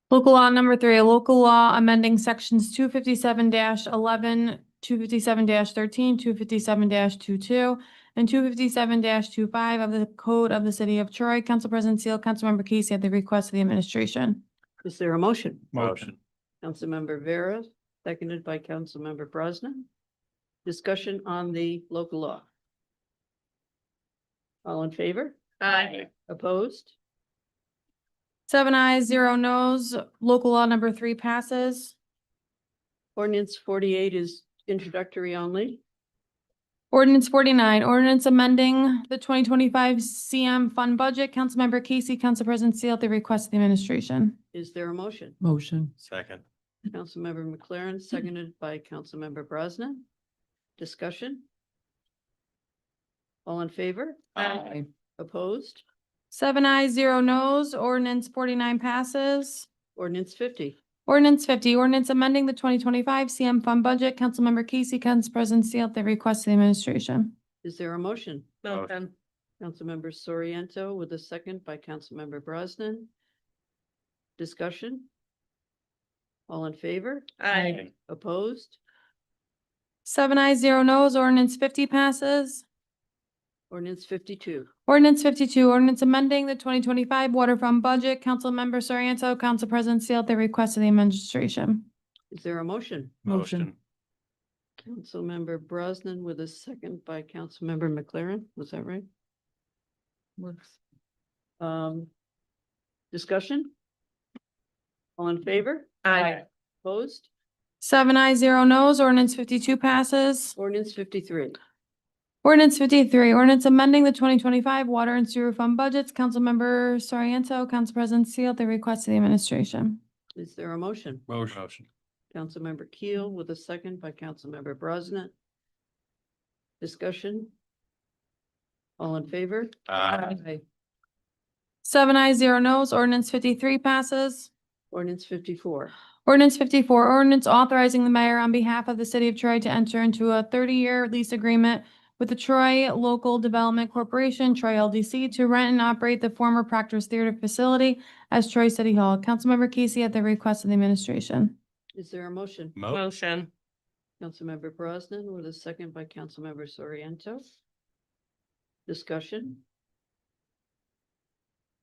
Speaker 11: Local law number 3, a local law amending sections 257-11, 257-13, 257-22, and 257-25 of the code of the city of Troy. Council President Seal, Councilmember Casey at the request of the administration.
Speaker 1: Is there a motion?
Speaker 6: Motion.
Speaker 1: Councilmember Vera, seconded by Councilmember Brosnan. Discussion on the local law. All in favor?
Speaker 10: Aye.
Speaker 1: Opposed?
Speaker 11: 7 ayes, 0 noes. Local law number 3 passes.
Speaker 1: Ordinance 48 is introductory only.
Speaker 11: Ordinance 49, ordinance amending the 2025 CM fund budget. Councilmember Casey, Council President Seal at the request of the administration.
Speaker 1: Is there a motion?
Speaker 14: Motion.
Speaker 6: Second.
Speaker 1: Councilmember McLaren, seconded by Councilmember Brosnan. Discussion? All in favor?
Speaker 10: Aye.
Speaker 1: Opposed?
Speaker 11: 7 ayes, 0 noes. Ordinance 49 passes.
Speaker 1: Ordinance 50.
Speaker 11: Ordinance 50, ordinance amending the 2025 CM fund budget. Councilmember Casey, Council President Seal at the request of the administration.
Speaker 1: Is there a motion?
Speaker 10: Motion.
Speaker 1: Councilmember Soriento with a second by Councilmember Brosnan. Discussion? All in favor?
Speaker 10: Aye.
Speaker 1: Opposed?
Speaker 11: 7 ayes, 0 no's. Ordinance 50 passes.
Speaker 1: Ordinance 52.
Speaker 11: Ordinance 52, ordinance amending the 2025 waterfront budget. Councilmember Soriento, Council President Seal at the request of the administration.
Speaker 1: Is there a motion?
Speaker 6: Motion.
Speaker 1: Councilmember Brosnan with a second by Councilmember McLaren. Was that right? Discussion? All in favor?
Speaker 10: Aye.
Speaker 1: Opposed?
Speaker 11: 7 ayes, 0 no's. Ordinance 52 passes.
Speaker 1: Ordinance 53.
Speaker 11: Ordinance 53, ordinance amending the 2025 water and sewer fund budgets. Councilmember Soriento, Council President Seal at the request of the administration.
Speaker 1: Is there a motion?
Speaker 6: Motion.
Speaker 1: Councilmember Keel with a second by Councilmember Brosnan. Discussion? All in favor? Aye.
Speaker 11: 7 ayes, 0 no's. Ordinance 53 passes.
Speaker 1: Ordinance 54.
Speaker 11: Ordinance 54, ordinance authorizing the mayor on behalf of the city of Troy to enter into a 30-year lease agreement with the Troy Local Development Corporation, Troy LDC, to rent and operate the former Proctor's Theater facility as Troy City Hall. Councilmember Casey at the request of the administration.
Speaker 1: Is there a motion?
Speaker 10: Motion.
Speaker 1: Councilmember Brosnan with a second by Councilmember Soriento. Discussion?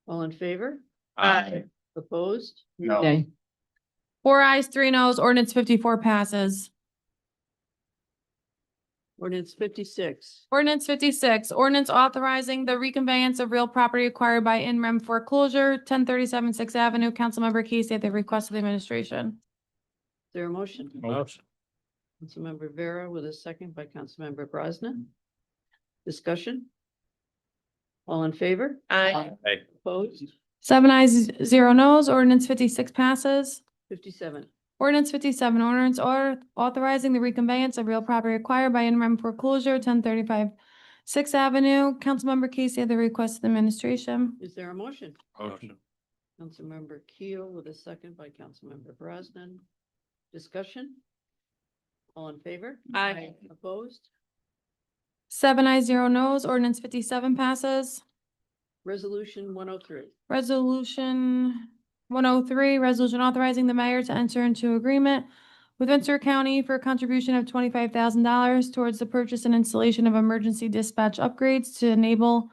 Speaker 1: All in favor?
Speaker 10: Aye.
Speaker 1: Opposed?
Speaker 14: Nay.
Speaker 11: 4 ayes, 3 no's. Ordinance 54 passes.
Speaker 1: Ordinance 56.
Speaker 11: Ordinance 56, ordinance authorizing the reconveyance of real property acquired by in rem foreclosure, 1037 Sixth Avenue. Councilmember Casey at the request of the administration.
Speaker 1: Is there a motion?
Speaker 6: Motion.
Speaker 1: Councilmember Vera with a second by Councilmember Brosnan. Discussion? All in favor?
Speaker 10: Aye.
Speaker 6: Aye.
Speaker 1: Opposed?
Speaker 11: 7 ayes, 0 no's. Ordinance 56 passes.
Speaker 1: 57.
Speaker 11: Ordinance 57, ordinance authorizing the reconveyance of real property acquired by in rem foreclosure, 1035 Sixth Avenue. Councilmember Casey at the request of the administration.
Speaker 1: Is there a motion?
Speaker 6: Motion.
Speaker 1: Councilmember Keel with a second by Councilmember Brosnan. Discussion? All in favor?
Speaker 10: Aye.
Speaker 1: Opposed?
Speaker 11: 7 ayes, 0 no's. Ordinance 57 passes.
Speaker 1: Resolution 103.
Speaker 11: Resolution 103, resolution authorizing the mayor to enter into agreement with Ventura County for a contribution of $25,000 towards the purchase and installation of emergency dispatch upgrades to enable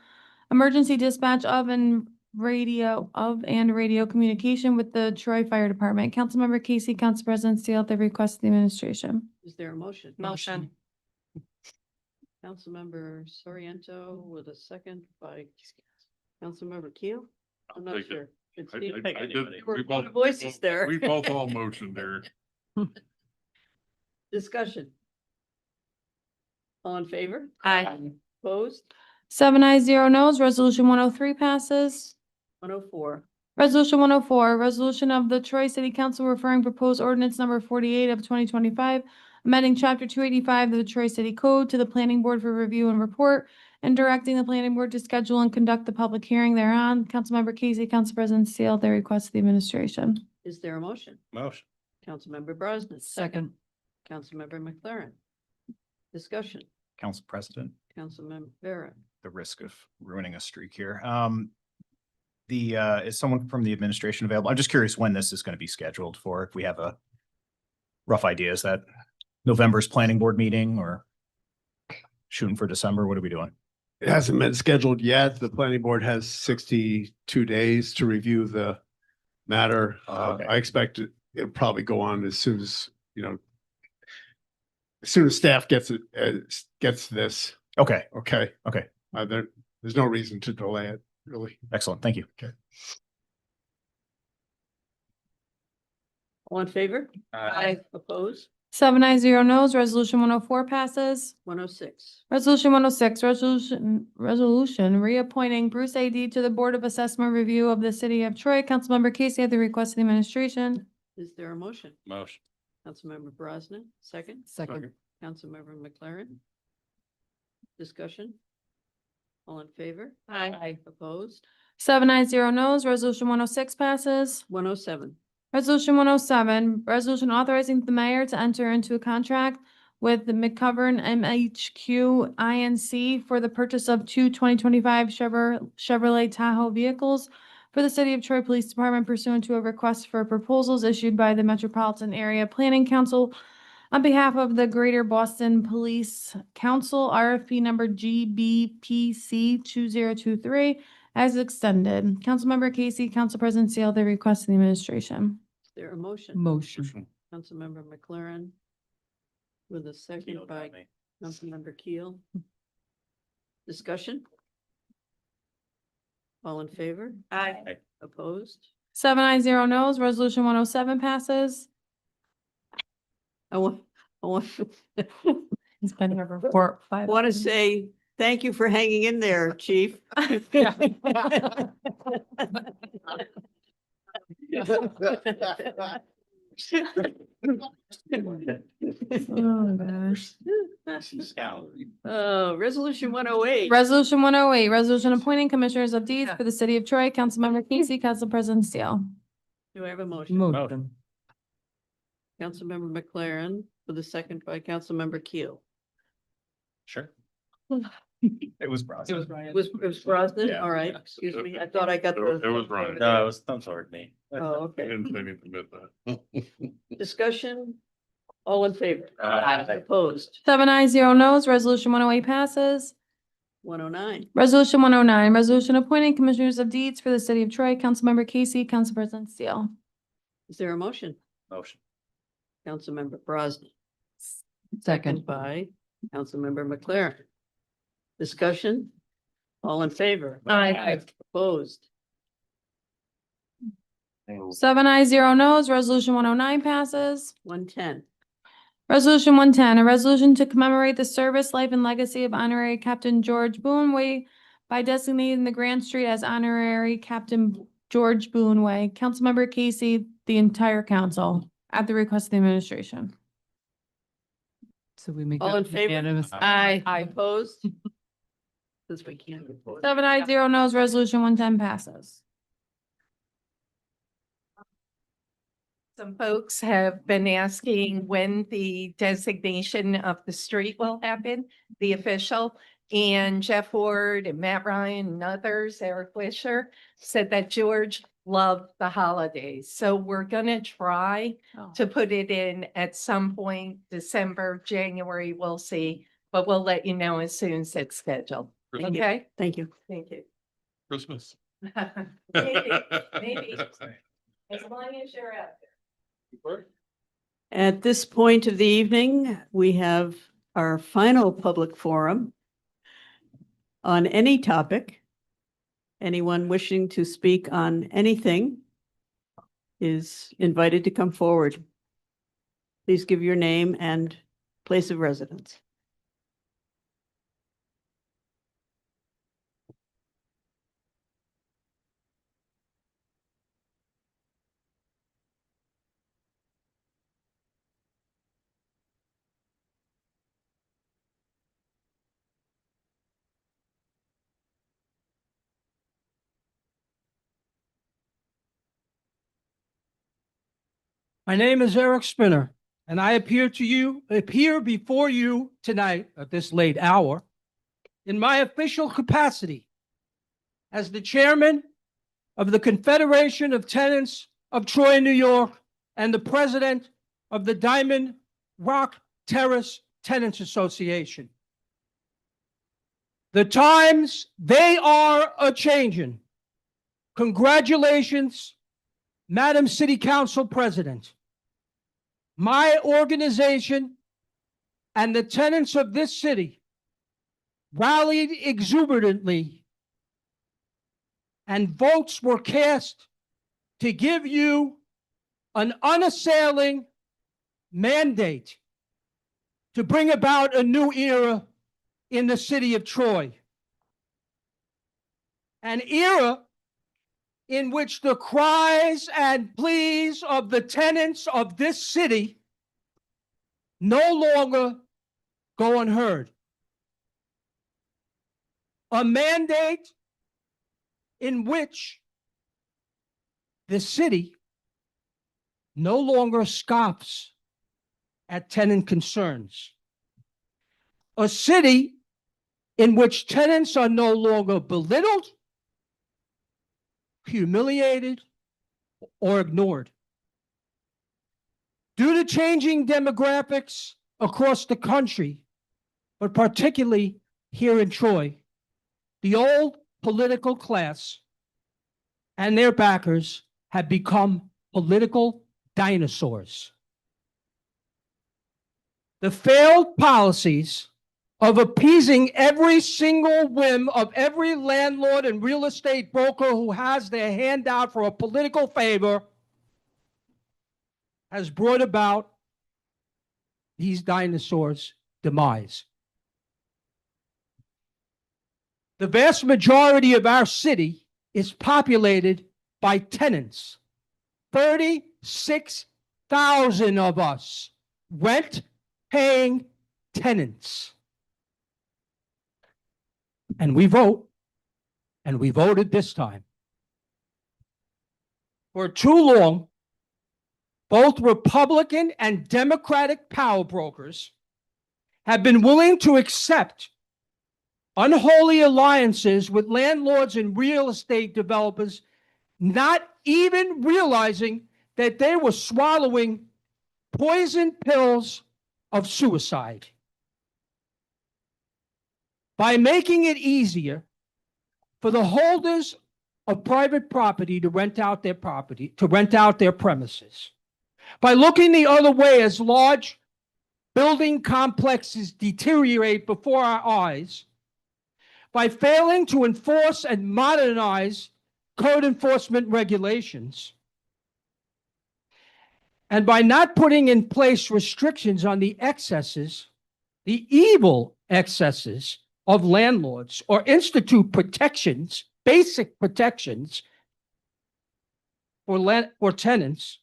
Speaker 11: emergency dispatch and radio communication with the Troy Fire Department. Councilmember Casey, Council President Steele at the request of the administration.
Speaker 1: Is there a motion?
Speaker 10: Motion.
Speaker 1: Councilmember Soriento with a second by Councilmember Keel. I'm not
Speaker 16: take it.
Speaker 1: sure. It's
Speaker 16: I
Speaker 1: Steve.
Speaker 16: did-
Speaker 1: There
Speaker 16: I did-
Speaker 1: were
Speaker 16: we
Speaker 1: a lot of
Speaker 16: both-
Speaker 1: voices there.
Speaker 16: We both all motioned there.
Speaker 1: Discussion. All in favor?
Speaker 10: Aye.
Speaker 1: Opposed?
Speaker 11: 7 ayes, 0 no's. Resolution 103 passes.
Speaker 1: 104.
Speaker 11: Resolution 104, resolution of the Troy City Council referring proposed ordinance number 48 of 2025, amending chapter 285 of the Troy City Code to the planning board for review and report, and directing the planning board to schedule and conduct the public hearing thereon. Councilmember Casey, Council President Steele, at the request of the administration.
Speaker 1: Is there a motion?
Speaker 6: Motion.
Speaker 1: Councilmember Brosnan.
Speaker 14: Second.
Speaker 1: Councilmember McLaren. Discussion.
Speaker 9: Council President,
Speaker 1: Councilmember Vera.
Speaker 9: the risk of ruining a streak here. Is someone from the administration available? I'm just curious when this is going to be scheduled for, if we have a rough idea. Is that November's planning board meeting or shooting for December? What are we doing?
Speaker 7: It hasn't been scheduled yet. The planning board has 62 days to review the matter.
Speaker 9: Okay.
Speaker 7: I expect it'll probably go on as soon as, as soon as staff gets this.
Speaker 9: Okay,
Speaker 7: Okay.
Speaker 9: okay,
Speaker 7: There's no reason to delay it, really.
Speaker 9: excellent. Thank you.
Speaker 1: All in favor?
Speaker 10: Aye.
Speaker 1: Opposed?
Speaker 11: 7 ayes, 0 no's. Resolution 104 passes.
Speaker 1: 106.
Speaker 11: Resolution 106, resolution reappointing Bruce A.D. to the Board of Assessment Review of the City of Troy. Councilmember Casey at the request of the administration.
Speaker 1: Is there a motion?
Speaker 6: Motion.
Speaker 1: Councilmember Brosnan, second.
Speaker 14: Second.
Speaker 1: Councilmember McLaren. Discussion. All in favor?
Speaker 10: Aye.
Speaker 1: Opposed?
Speaker 11: 7 ayes, 0 no's. Resolution 106 passes.
Speaker 1: 107.
Speaker 11: Resolution 107, resolution authorizing the mayor to enter into a contract with the McCovern MHQ INC for the purchase of two 2025 Chevrolet Tahoe vehicles for the City of Troy Police Department pursuant to a request for proposals issued by the Metropolitan Area Planning Council on behalf of the Greater Boston Police Council, RFP number GBPC 2023, as extended. Councilmember Casey, Council President Seal, they request the administration.
Speaker 1: Is there a motion?
Speaker 14: Motion.
Speaker 1: Councilmember McLaren with a second by Councilmember Keel. Discussion? All in favor?
Speaker 10: Aye.
Speaker 1: Opposed?
Speaker 11: 7-0 no's, resolution 107 passes.
Speaker 1: I want
Speaker 11: It's been here for 5.
Speaker 1: to say thank you for hanging in there, chief.
Speaker 11: Oh, gosh.
Speaker 1: Resolution 108.
Speaker 11: Resolution 108, resolution appointing commissioners of deeds for the City of Troy, Councilmember Casey, Council President Steele.
Speaker 1: Do I have a motion?
Speaker 14: Motion.
Speaker 1: Councilmember McLaren with a second by Councilmember Keel.
Speaker 6: Sure.
Speaker 5: It was Brosnan.
Speaker 1: It was Brosnan?
Speaker 6: Yeah.
Speaker 1: All right, excuse me. I thought I got the.
Speaker 16: It was Ryan.
Speaker 6: No, it was, I'm sorry, me.
Speaker 1: Oh,
Speaker 16: I
Speaker 1: okay.
Speaker 16: didn't say anything about that.
Speaker 1: Discussion? All in favor?
Speaker 6: Aye.
Speaker 1: Opposed?
Speaker 11: 7-0 no's, resolution 108 passes.
Speaker 1: 109.
Speaker 11: Resolution 109, resolution appointing commissioners of deeds for the City of Troy, Councilmember Casey, Council President Steele.
Speaker 1: Is there a motion?
Speaker 6: Motion.
Speaker 1: Councilmember Brosnan.
Speaker 14: Second.
Speaker 1: By Councilmember McLaren. Discussion? All in favor?
Speaker 10: Aye.
Speaker 1: Opposed?
Speaker 11: 7-0 no's, resolution 109 passes.
Speaker 1: 110.
Speaker 11: Resolution 110, a resolution to commemorate the service, life, and legacy of Honorary Captain George Boone Way by designating the Grand Street as Honorary Captain George Boone Way. Councilmember Casey, the entire council, at the request of the administration.
Speaker 14: So we make.
Speaker 1: All
Speaker 14: that
Speaker 1: in favor?
Speaker 14: unanimous.
Speaker 10: Aye.
Speaker 1: Opposed? Since we can't.
Speaker 11: 7-0 no's, resolution 110 passes.
Speaker 10: Some folks have been asking when the designation of the street will happen, the official. And Jeff Ward and Matt Ryan and others, Eric Wisher, said that George loved the holidays. So we're gonna try to put it in at some point, December, January, we'll see. But we'll let you know as soon as it's scheduled.
Speaker 1: Thank you.
Speaker 10: Okay?
Speaker 1: Thank you.
Speaker 10: Thank you.
Speaker 16: Christmas.
Speaker 10: Maybe, maybe, as long as you're out there.
Speaker 1: At this point of the evening, we have our final public forum on any topic. Anyone wishing to speak on anything is invited to come forward. Please give your name and place of residence.
Speaker 3: My name is Eric Spinner, and I appear before you tonight at this late hour in my official capacity as the chairman of the Confederation of Tenants of Troy, New York, and the president of the Diamond Rock Terrace Tenants Association. The times, they are a-changin'. Congratulations, Madam City Council President. My organization and the tenants of this city rallied exuberantly, and votes were cast to give you an unassailing mandate to bring about a new era in the city of Troy. An era in which the cries and pleas of the tenants of this city no longer go unheard. A mandate in which the city no longer scoffs at tenant concerns. a city in which tenants are no longer belittled, humiliated, or ignored. Due to changing demographics across the country, but particularly here in Troy, the old political class and their backers have become political dinosaurs. The failed policies of appeasing every single whim of every landlord and real estate broker who has their hand out for a political favor has brought about these dinosaurs' demise. The vast majority of our city is populated by tenants. 36,000 of us rent-paying tenants. And we vote, and we voted this time. For too long, both Republican and Democratic power brokers have been willing to accept unholy alliances with landlords and real estate developers, not even realizing that they were swallowing poison pills of suicide. By making it easier for the holders of private property to rent out their premises, by looking the other way as large building complexes deteriorate before our eyes, by failing to enforce and modernize code enforcement regulations, and by not putting in place restrictions on the excesses, the evil excesses of landlords, or institute protections, basic protections for tenants,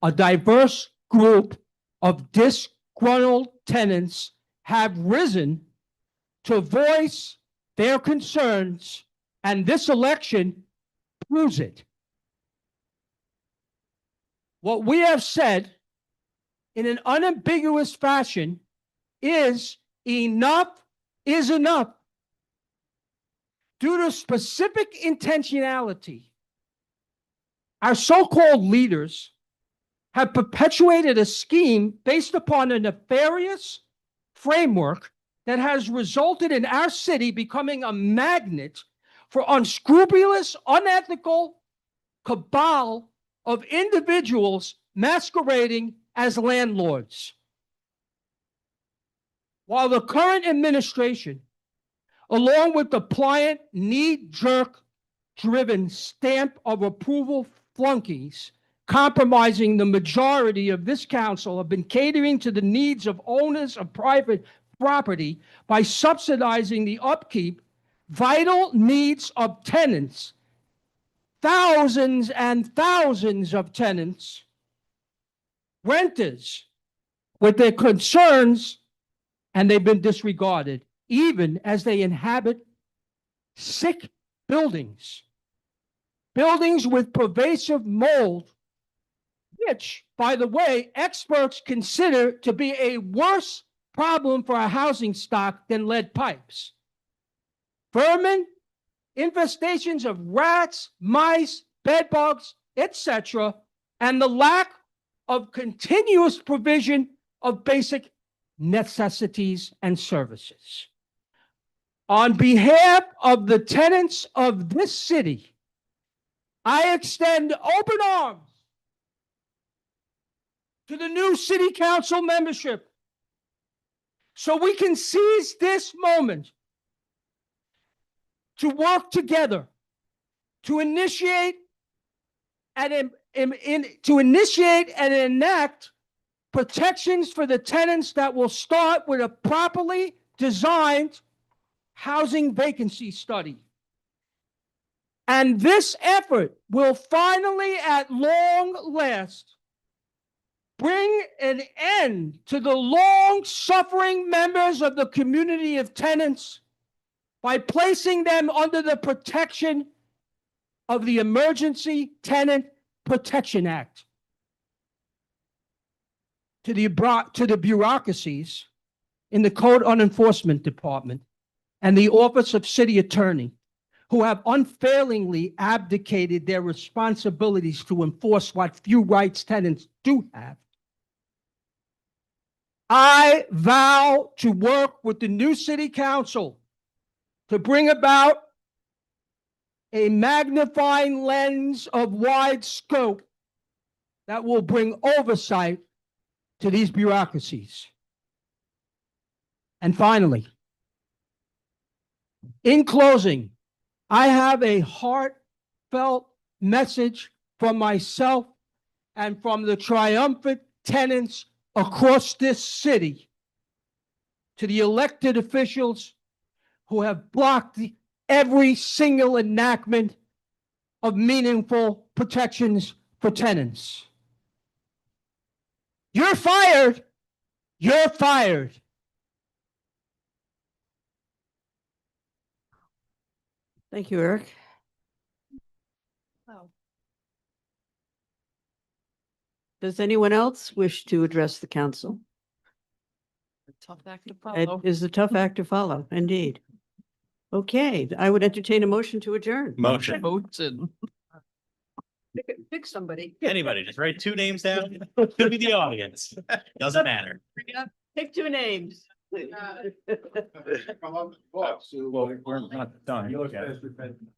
Speaker 3: a diverse group of disgruntled tenants have risen to voice their concerns, and this election proves it. What we have said in an unambiguous fashion is enough is enough. Due to specific intentionality, our so-called leaders have perpetuated a scheme based upon a nefarious framework that has resulted in our city becoming a magnet for unscrupulous, unethical cabal of individuals masquerading as landlords. While the current administration, along with the pliant, knee-jerk driven stamp of approval flunkies compromising the majority of this council, have been catering to the needs of owners of private property by subsidizing the upkeep, vital needs of tenants, thousands and thousands of tenants, renters, with their concerns, and they've been disregarded, even as they inhabit sick buildings, buildings with pervasive mold, which, by the way, experts consider to be a worse problem for our housing stock than lead pipes. Vermin, infestations of rats, mice, bedbugs, etc., and the lack of continuous provision of basic necessities and services. On behalf of the tenants of this city, I extend open arms to the new city council membership so we can seize this moment to work together to initiate and enact protections for the tenants that will start with a properly designed housing vacancy study. And this effort will finally, at long last, bring an end to the long-suffering members of the community of tenants by placing them under the protection of the Emergency Tenant Protection Act. To the bureaucracies in the Code Enforcement Department and the Office of City Attorney, who have unfailingly abdicated their responsibilities to enforce what few rights tenants do have. I vow to work with the new city council to bring about a magnifying lens of wide scope that will bring oversight to these bureaucracies. And finally, in closing, I have a heartfelt message from myself and from the triumphant tenants across this city to the elected officials who have blocked every single enactment of meaningful protections for tenants. You're fired. You're fired.
Speaker 1: Thank you, Eric. Does anyone else wish to address the council?
Speaker 14: Tough act to
Speaker 1: It
Speaker 14: follow.
Speaker 1: is a tough act to follow, indeed. Okay, I would entertain a motion to adjourn.
Speaker 6: Motion.
Speaker 1: Pick somebody.
Speaker 6: Anybody, just write 2 names down. Could be the audience. Doesn't matter.
Speaker 1: Pick 2 names.
Speaker 5: Well, we're not done.